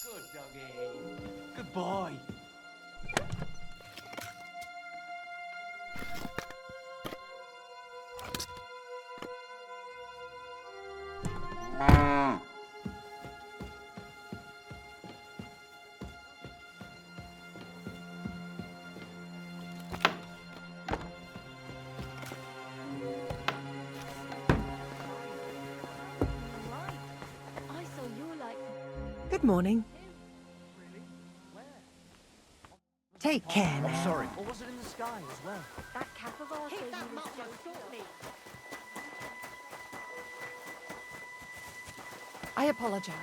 Good doggy. Good boy. Good morning. Take care now. Sorry. Or was it in the sky as well? That cap of ours gave me this joke. I apologize.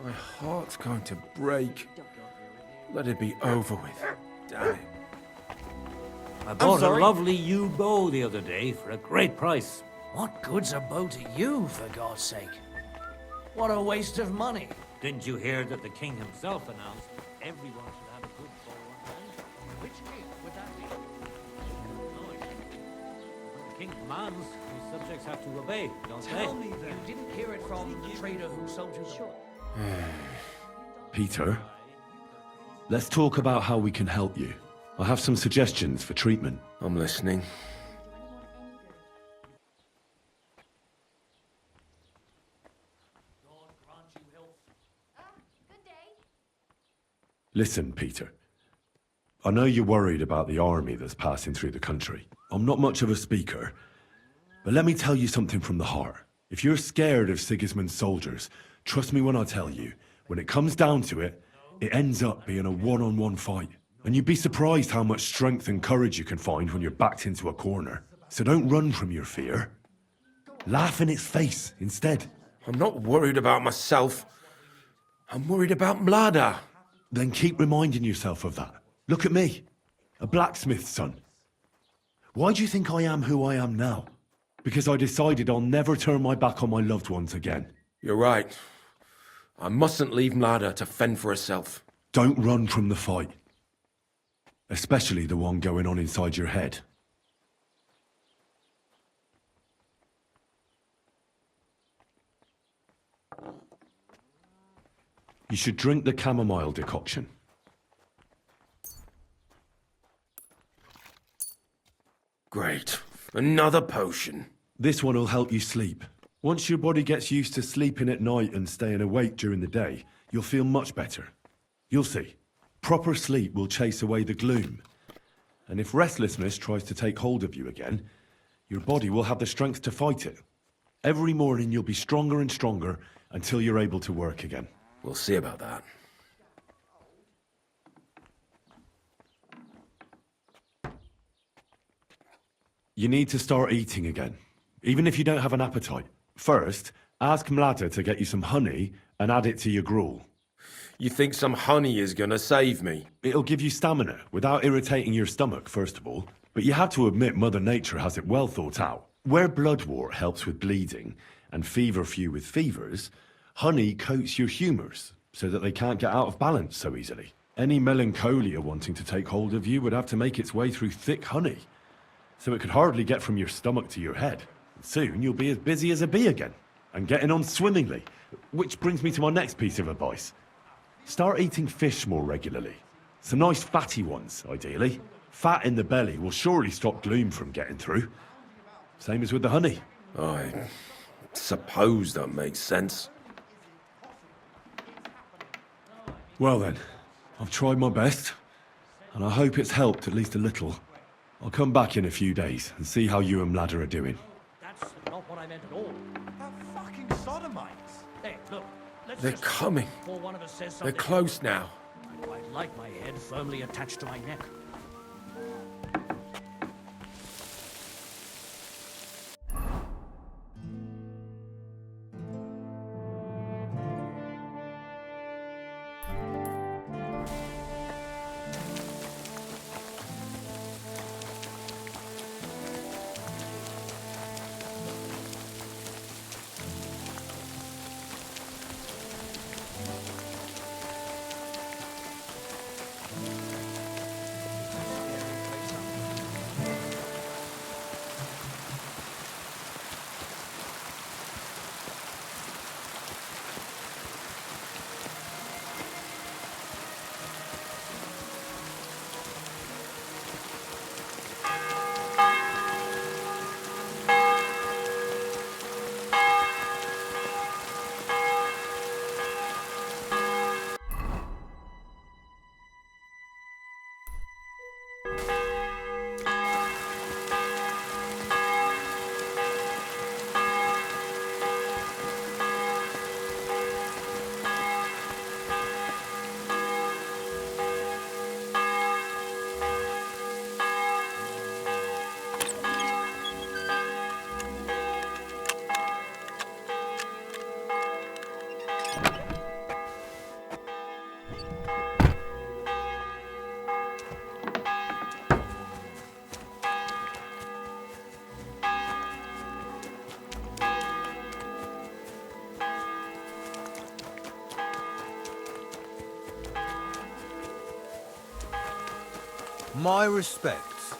My heart's going to break. Let it be over with. Damn it. I bought a lovely yew bow the other day for a great price. What good's a bow to you, for God's sake? What a waste of money. Didn't you hear that the king himself announced everyone should have a good bow on hand? Which king would that be? When the king commands, his subjects have to obey, don't they? Tell me then, you didn't hear it from the trader who sold you the bow? Peter? Let's talk about how we can help you. I have some suggestions for treatment. I'm listening. Listen, Peter. I know you're worried about the army that's passing through the country. I'm not much of a speaker, but let me tell you something from the heart. If you're scared of Sigismund's soldiers, trust me when I tell you, when it comes down to it, it ends up being a one-on-one fight. And you'd be surprised how much strength and courage you can find when you're backed into a corner. So don't run from your fear. Laugh in its face instead. I'm not worried about myself. I'm worried about Mlada. Then keep reminding yourself of that. Look at me, a blacksmith's son. Why do you think I am who I am now? Because I decided I'll never turn my back on my loved ones again. You're right. I mustn't leave Mlada to fend for herself. Don't run from the fight. Especially the one going on inside your head. You should drink the chamomile decoction. Great. Another potion. This one will help you sleep. Once your body gets used to sleeping at night and staying awake during the day, you'll feel much better. You'll see. Proper sleep will chase away the gloom. And if restlessness tries to take hold of you again, your body will have the strength to fight it. Every morning you'll be stronger and stronger until you're able to work again. We'll see about that. You need to start eating again, even if you don't have an appetite. First, ask Mlada to get you some honey and add it to your gruel. You think some honey is gonna save me? It'll give you stamina without irritating your stomach, first of all. But you have to admit Mother Nature has it well thought out. Where bloodwort helps with bleeding and feverfew with fevers, honey coats your humours so that they can't get out of balance so easily. Any melancholia wanting to take hold of you would have to make its way through thick honey. So it could hardly get from your stomach to your head. Soon you'll be as busy as a bee again, and getting on swimmingly. Which brings me to my next piece of advice. Start eating fish more regularly. Some nice fatty ones, ideally. Fat in the belly will surely stop gloom from getting through. Same as with the honey. I suppose that makes sense. Well then, I've tried my best, and I hope it's helped at least a little. I'll come back in a few days and see how you and Mlada are doing. That's not what I meant at all. They're fucking sodomites. Hey, look. They're coming. Before one of us says They're something. close now. I quite like my head firmly attached to my neck. My respects.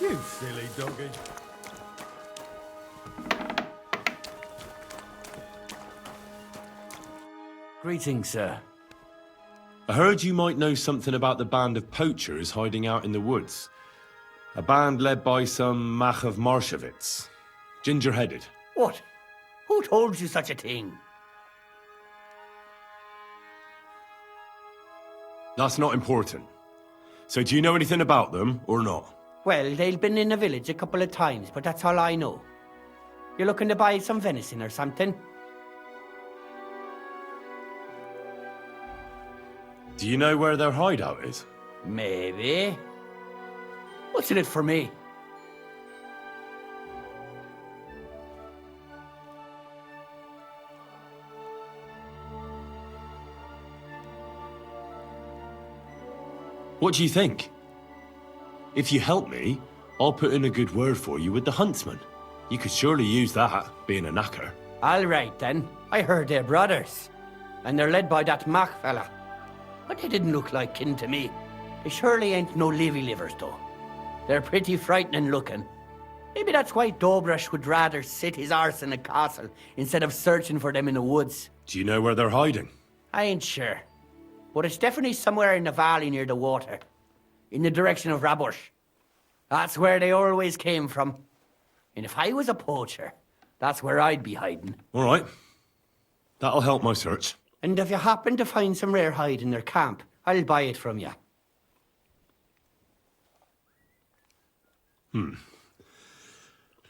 You silly doggy. Greetings, sir. I heard you might know something about the band of poachers hiding out in the woods. A band led by some Mach of Marshevitz. Ginger-headed. What? Who told you such a thing? That's not important. So do you know anything about them, or not? Well, they've been in the village a couple of times, but that's all I know. You're looking to buy some venison or something? Do you know where their hideout is? Maybe. What's in it for me? What do you think? If you help me, I'll put in a good word for you with the huntsman. You could surely use that, being a knacker. All right, then. I heard they're brothers. And they're led by that Mach fella. But they didn't look like kin to me. They surely ain't no livers, though. They're pretty frightening looking. Maybe that's why Dobrush would rather sit his arse in a castle instead of searching for them in the woods. Do you know where they're hiding? I ain't sure. But it's definitely somewhere in the valley near the water. In the direction of Rabush. That's where they always came from. And if I was a poacher, that's where I'd be hiding. All right. That'll help my search. And if you happen to find some rare hide in their camp, I'll buy it from you.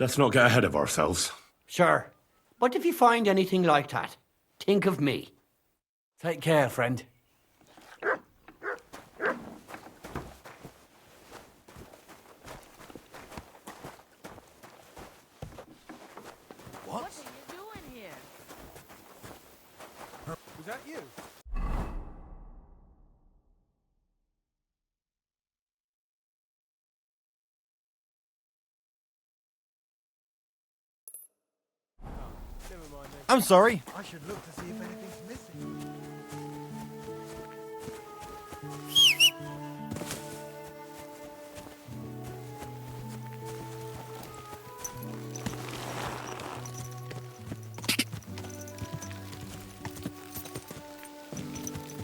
Let's not get ahead of ourselves. Sure. But if you find anything like that, think of me. Take care, friend. What are you doing here? Was that you? I'm sorry. I should look to see if anything's missing.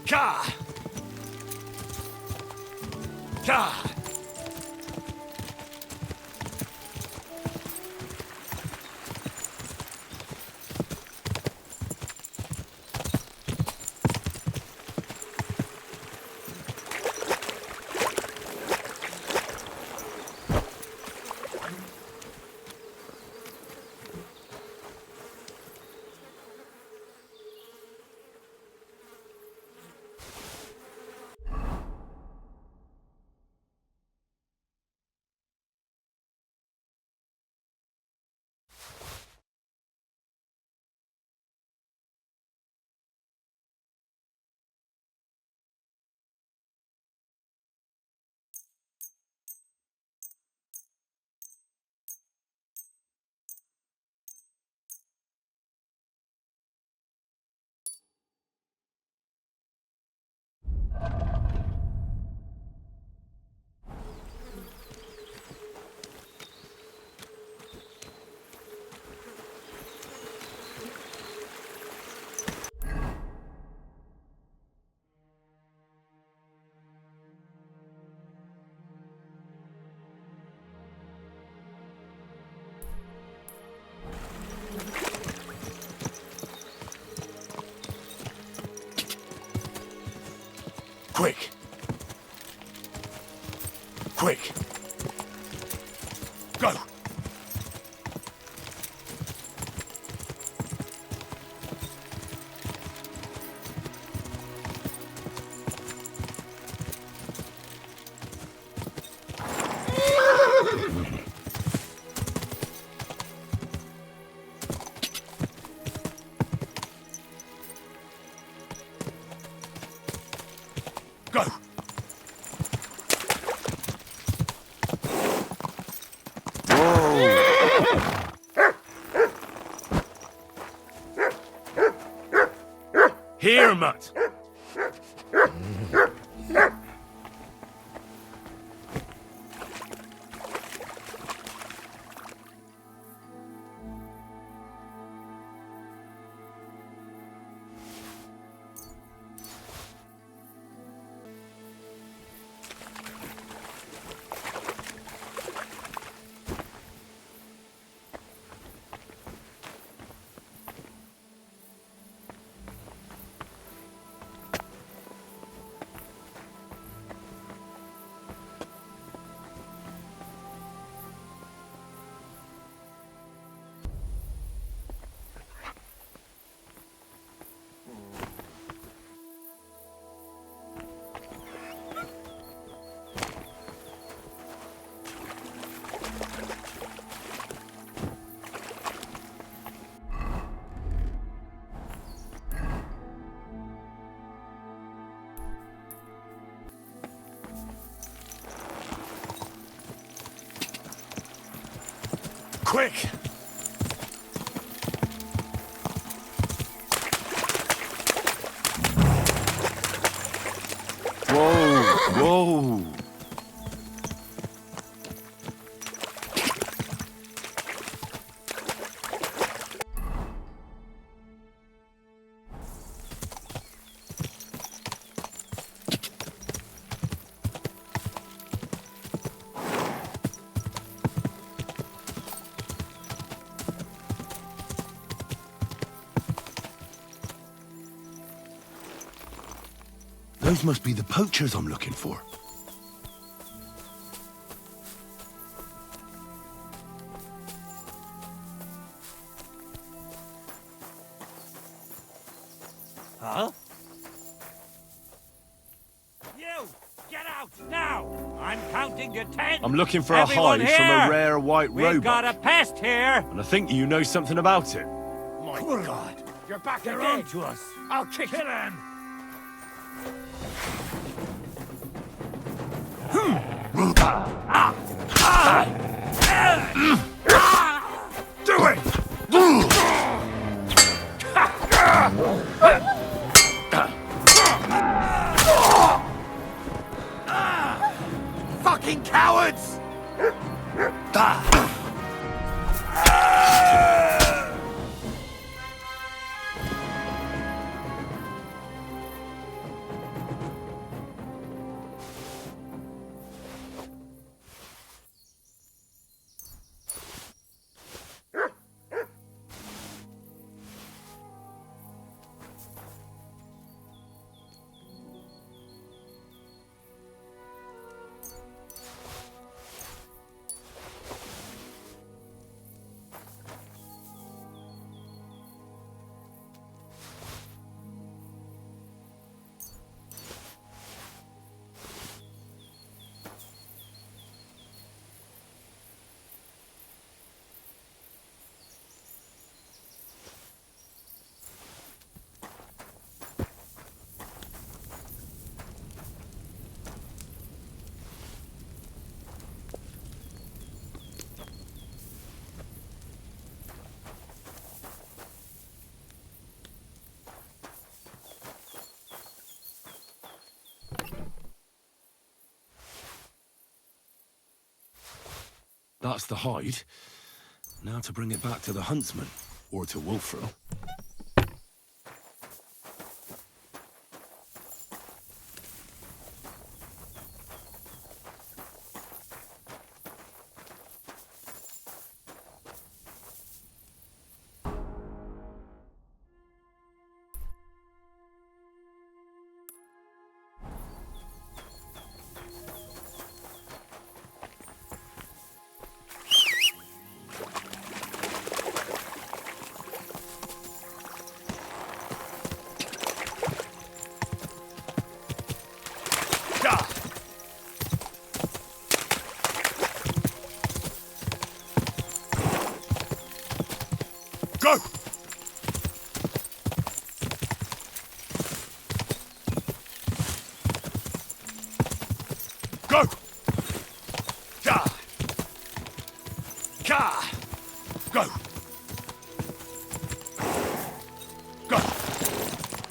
Ka! Ka! Quick! Quick! Go! Go! Here, mutt! Quick! Whoa! Whoa! Those must be the poachers I'm looking for. Huh? You! Get out now! I'm counting to 10! I'm looking for Everyone a hide from here! a rare White Roebuck. We've got a pest here! And I think you know something about it. My God! You're back They're again! on to us! I'll kick Kill him! Do it! Fucking cowards! That's the hide. Now to bring it back to the huntsman, or to Wolfram. Go! Go! Ka! Ka! Go! Go!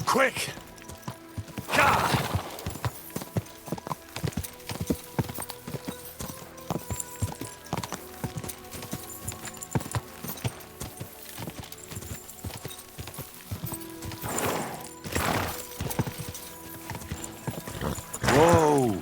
Quick! Ka! Whoa!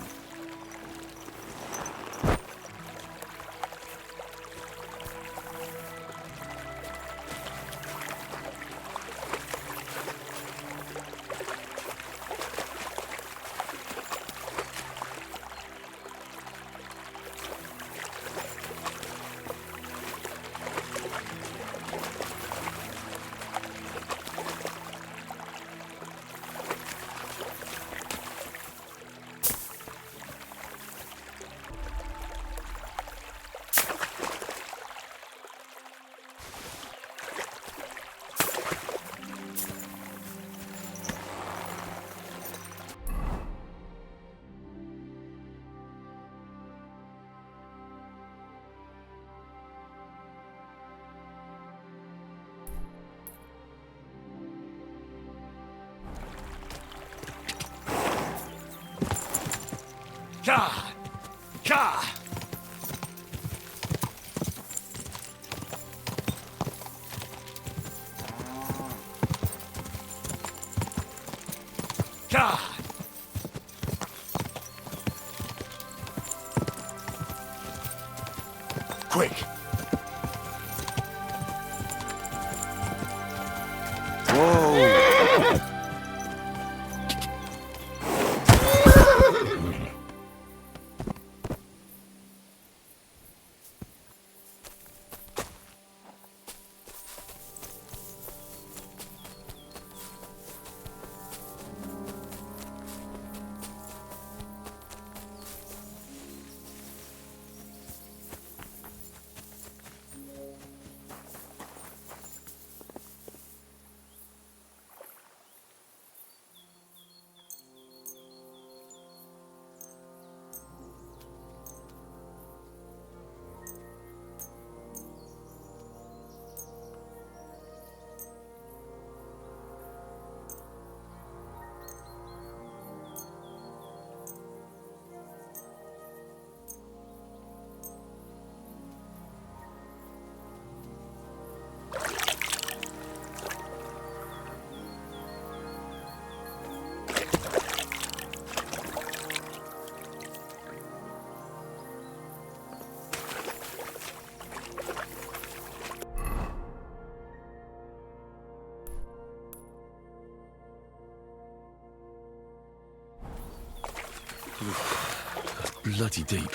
Ka! Ka! Ka! Quick! Whoa! That's bloody deep.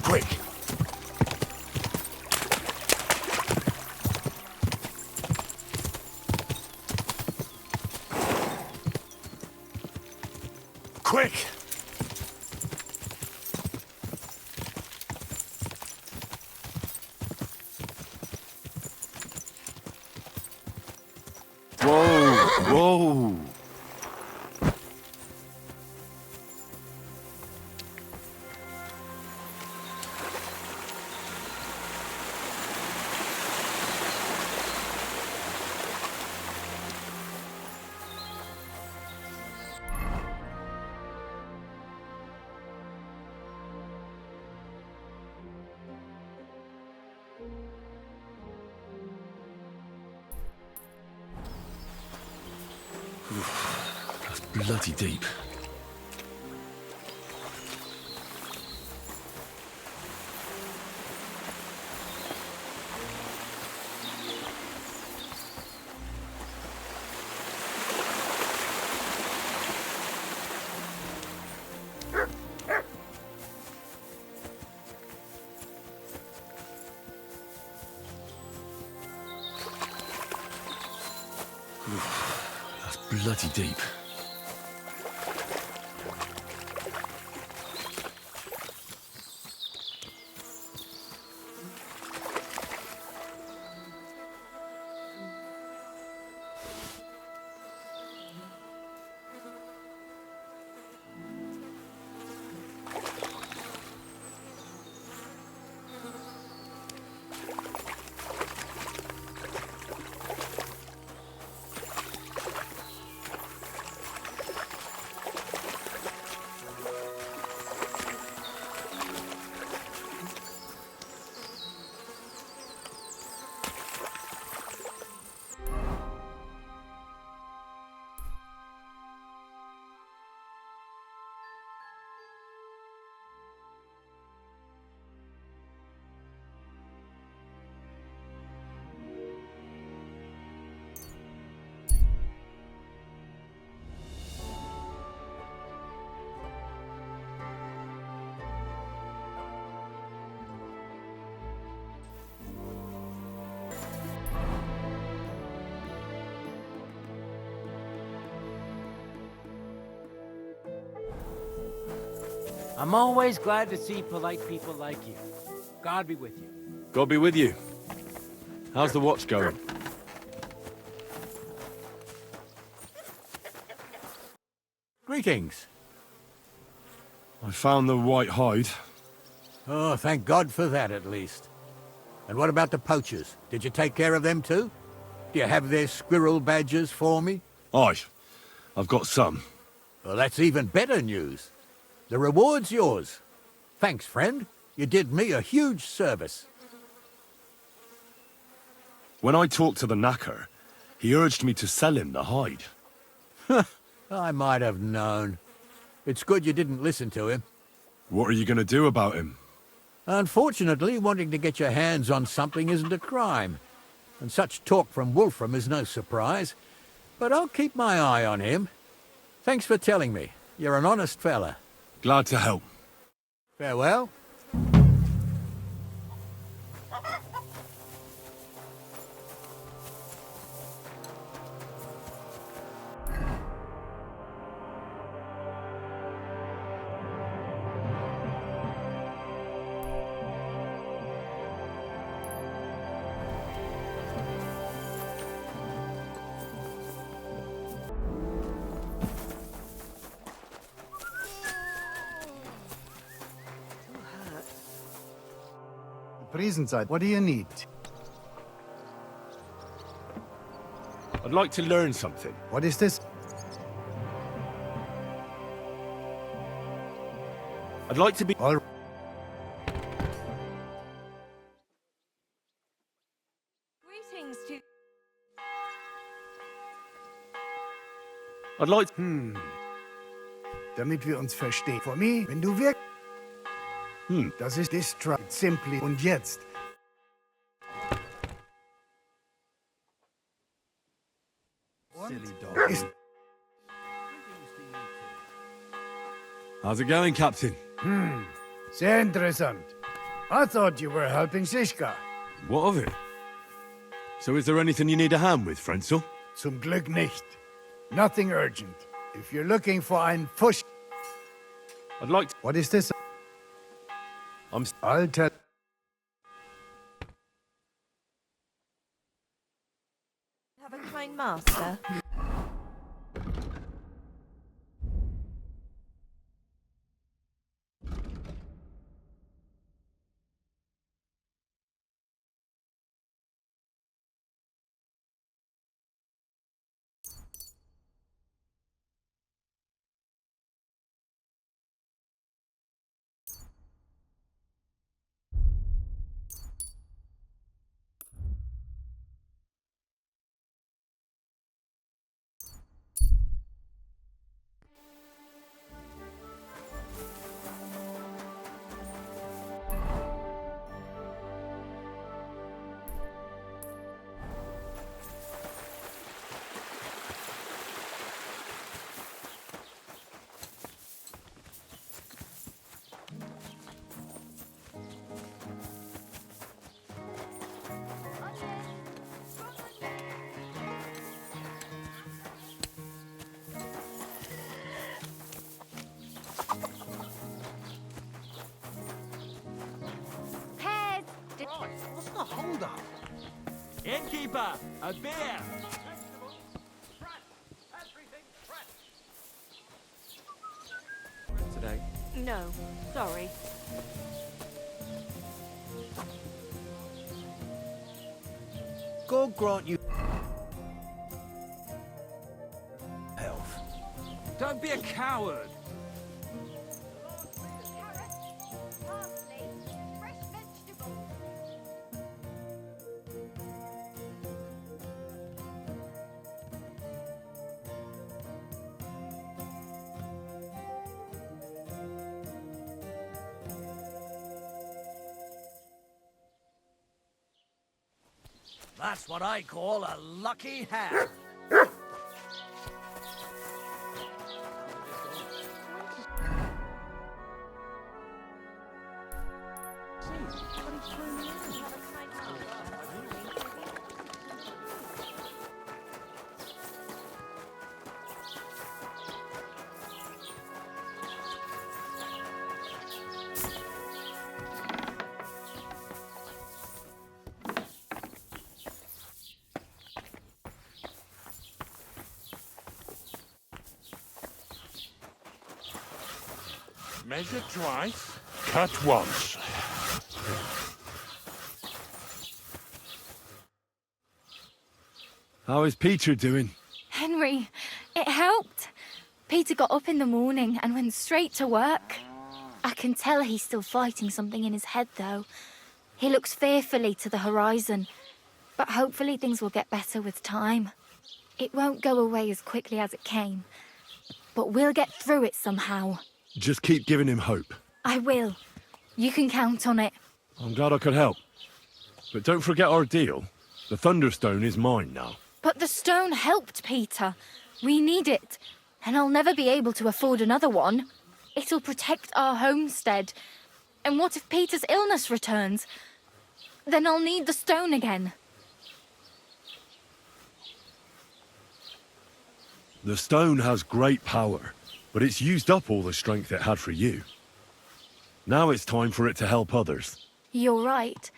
Quick! Quick! Whoa! Whoa! That's bloody deep. bloody deep. I'm always glad to see polite people like you. God be with you. God be with you. How's the watch going? Greetings. I found the white hide. Oh, thank God for that, at least. And what about the poachers? Did you take care of them too? Do you have their squirrel badges for me? Aye. I've got some. Well, that's even better news. The reward's yours. Thanks, friend. You did me a huge service. When I talked to the knacker, he urged me to sell him the hide. I might have known. It's good you didn't listen to him. What are you going to do about him? Unfortunately, wanting to get your hands on something isn't a crime. And such talk from Wolfram is no surprise. But I'll keep my eye on him. Thanks for telling me. You're an honest fella. Glad to help. Farewell. Prison side, what do you need? I'd like to learn something. What is this? I'd like to be... All Greetings to... I'd like... Damit wir uns verstehen. For me, wenn du wirklich... Das ist Distract, simply. Und jetzt. Ist... How's it going, Captain? Sehr interessant. I thought you were helping Sischka. What of it? So is there anything you need a hand with, Frenzel? Zum Glück nicht. Nothing urgent. If you're looking for ein Fusch... I'd like to... What is this? I'll tell... Have a kind master. hold up. Innkeeper, a beer. Today? No, sorry. God grant you health. Don't be a coward. That's what I call a lucky hare. Measure twice, cut once. How is Peter doing? Henry, it helped. Peter got up in the morning and went straight to work. I can tell he's still fighting something in his head, though. He looks fearfully to the horizon, but hopefully things will get better with time. It won't go away as quickly as it came, but we'll get through it somehow. Just keep giving him hope. I will. You can count on it. I'm glad I could help. But don't forget our deal. The Thunderstone is mine now. But the stone helped Peter. We need it, and I'll never be able to afford another one. It'll protect our homestead. And what if Peter's illness returns? Then I'll need the stone again. The stone has great power, but it's used up all the strength it had for you. Now it's time for it to help others. You're right.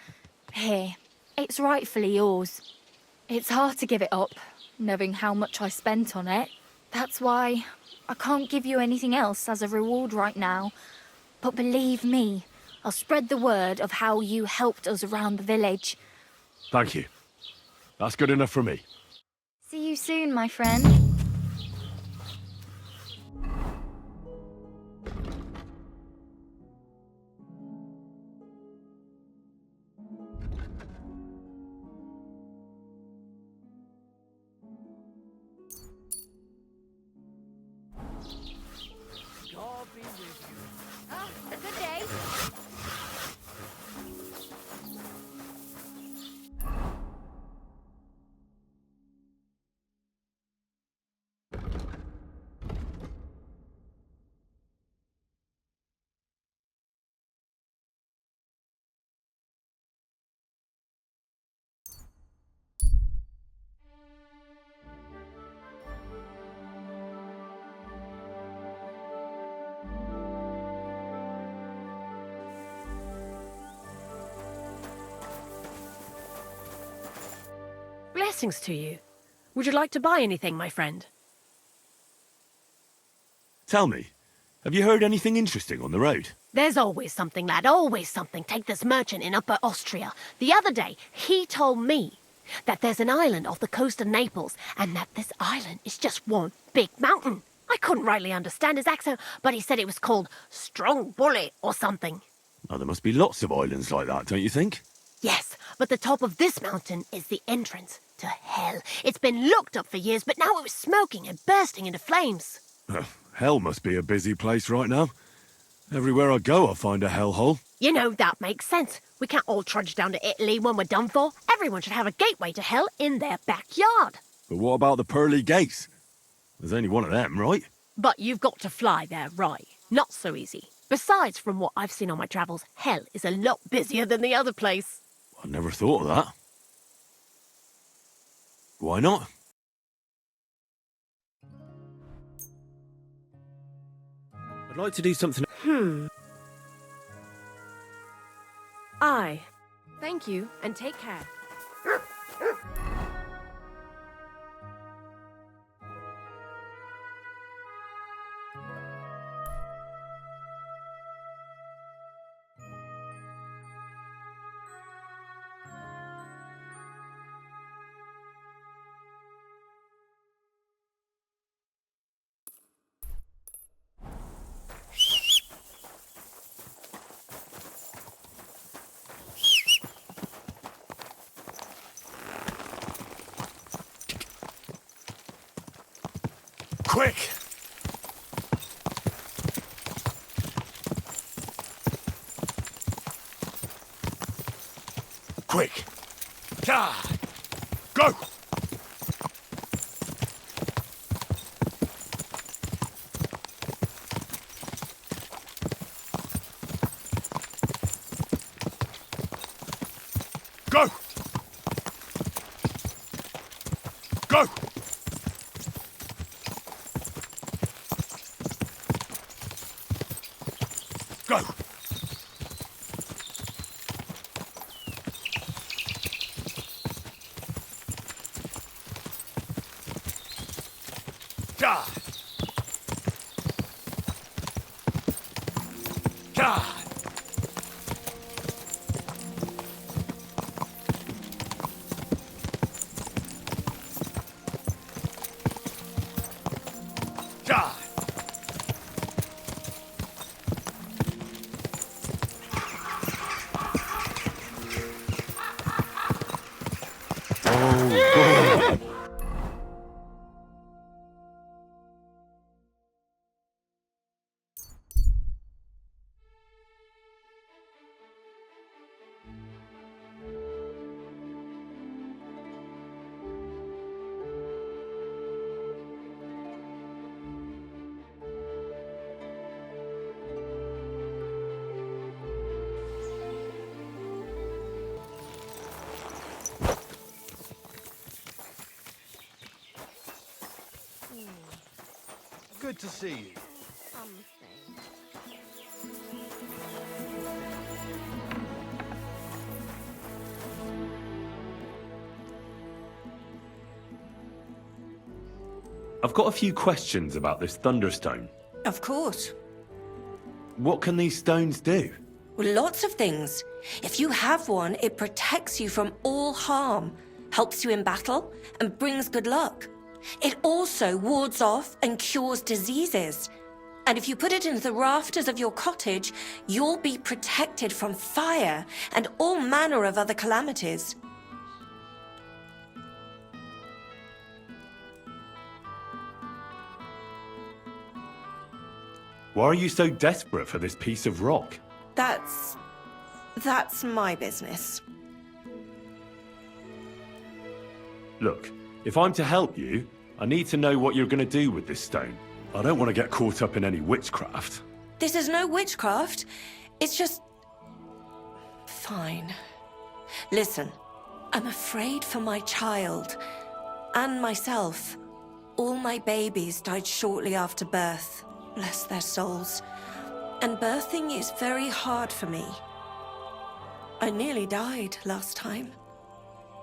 Here, it's rightfully yours. It's hard to give it up, knowing how much I spent on it. That's why I can't give you anything else as a reward right now. But believe me, I'll spread the word of how you helped us around the village. Thank you. That's good enough for me. See you soon, my friend. Good day. Blessings to you. Would you like to buy anything, my friend? Tell me, have you heard anything interesting on the road? There's always something, lad, always something. Take this merchant in Upper Austria. The other day, he told me that there's an island off the coast of Naples, and that this island is just one big mountain. I couldn't rightly understand his accent, but he said it was called Strong Bully or something. Oh, there must be lots of islands like that, don't you think? Yes, but the top of this mountain is the entrance to hell. It's been locked up for years, but now it was smoking and bursting into flames. Hell must be a busy place right now. Everywhere I go, I find a hellhole. You know, that makes sense. We can't all trudge down to Italy when we're done for. Everyone should have a gateway to hell in their backyard. But what about the pearly gates? There's only one of them, right? But you've got to fly there, right? Not so easy. Besides, from what I've seen on my travels, hell is a lot busier than the other place. I never thought of that. Why not? I'd like to do something... Aye. Thank you, and take care. Quick! Quick! Die! Go! Go! Go! Go! Die! Die! Die! Good to see you. I've got a few questions about this Thunderstone. Of course. What can these stones do? Well, lots of things. If you have one, it protects you from all harm, helps you in battle, and brings good luck. It also wards off and cures diseases. And if you put it into the rafters of your cottage, you'll be protected from fire and all manner of other calamities. Why are you so desperate for this piece of rock? That's my business. Look, if I'm to help you, I need to know what you're going to do with this stone. I don't want to get caught up in any witchcraft. This is no witchcraft. It's just... Fine. Listen, I'm afraid for my child. And myself. All my babies died shortly after birth. Bless their souls. And birthing is very hard for me. I nearly died last time.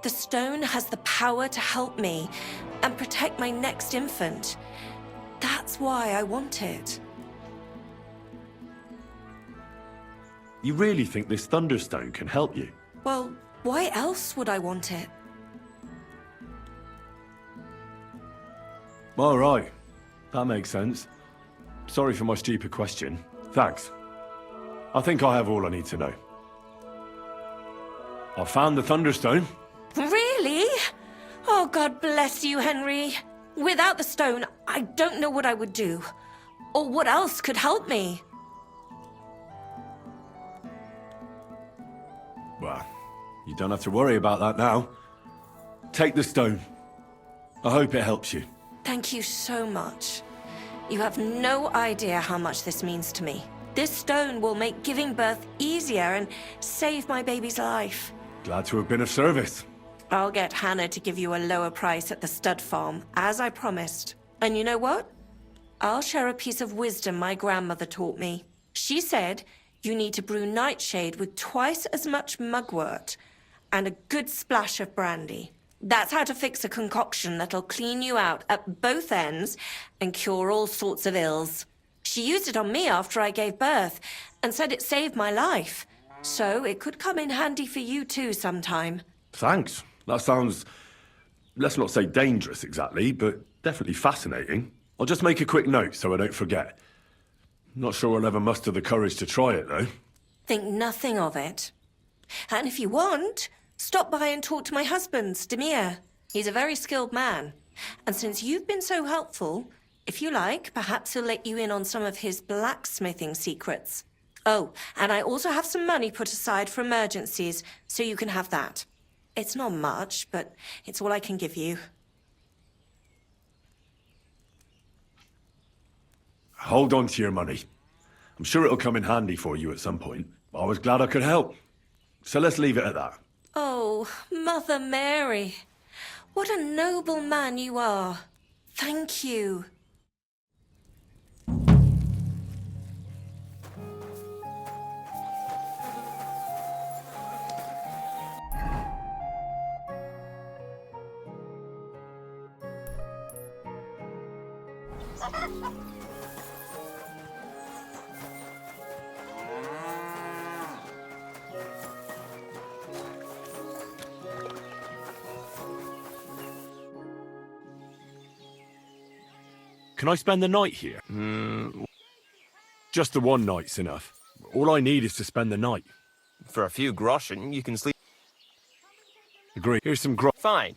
The stone has the power to help me and protect my next infant. That's why I want it. You really think this Thunderstone can help you? Well, why else would I want it? All right. That makes sense. Sorry for my stupid question. Thanks. I think I have all I need to know. I found the Thunderstone. Really? Oh, God bless you, Henry. Without the stone, I don't know what I would do. Or what else could help me. Well, you don't have to worry about that now. Take the stone. I hope it helps you. Thank you so much. You have no idea how much this means to me. This stone will make giving birth easier and save my baby's life. Glad to have been of service. I'll get Hannah to give you a lower price at the stud farm, as I promised. And you know what? I'll share a piece of wisdom my grandmother taught me. She said, You need to brew nightshade with twice as much mugwort and a good splash of brandy. That's how to fix a concoction that'll clean you out at both ends and cure all sorts of ills. She used it on me after I gave birth and said it saved my life. So it could come in handy for you too sometime. Thanks. That sounds, let's not say dangerous exactly, but definitely fascinating. I'll just make a quick note so I don't forget. Not sure I'll ever muster the courage to try it, though. Think nothing of it. And if you want, stop by and talk to my husband, Demir. He's a very skilled man. And since you've been so helpful, if you like, perhaps he'll let you in on some of his blacksmithing secrets. Oh, and I also have some money put aside for emergencies, so you can have that. It's not much, but it's all I can give you. Hold on to your money. I'm sure it'll come in handy for you at some point. I was glad I could help. So let's leave it at that. Oh, Mother Mary. What a noble man you are. Thank you. Can I spend the night here? Just the one night's enough. All I need is to spend the night. For a few groschen, you can sleep. Agree. Here's some Fine.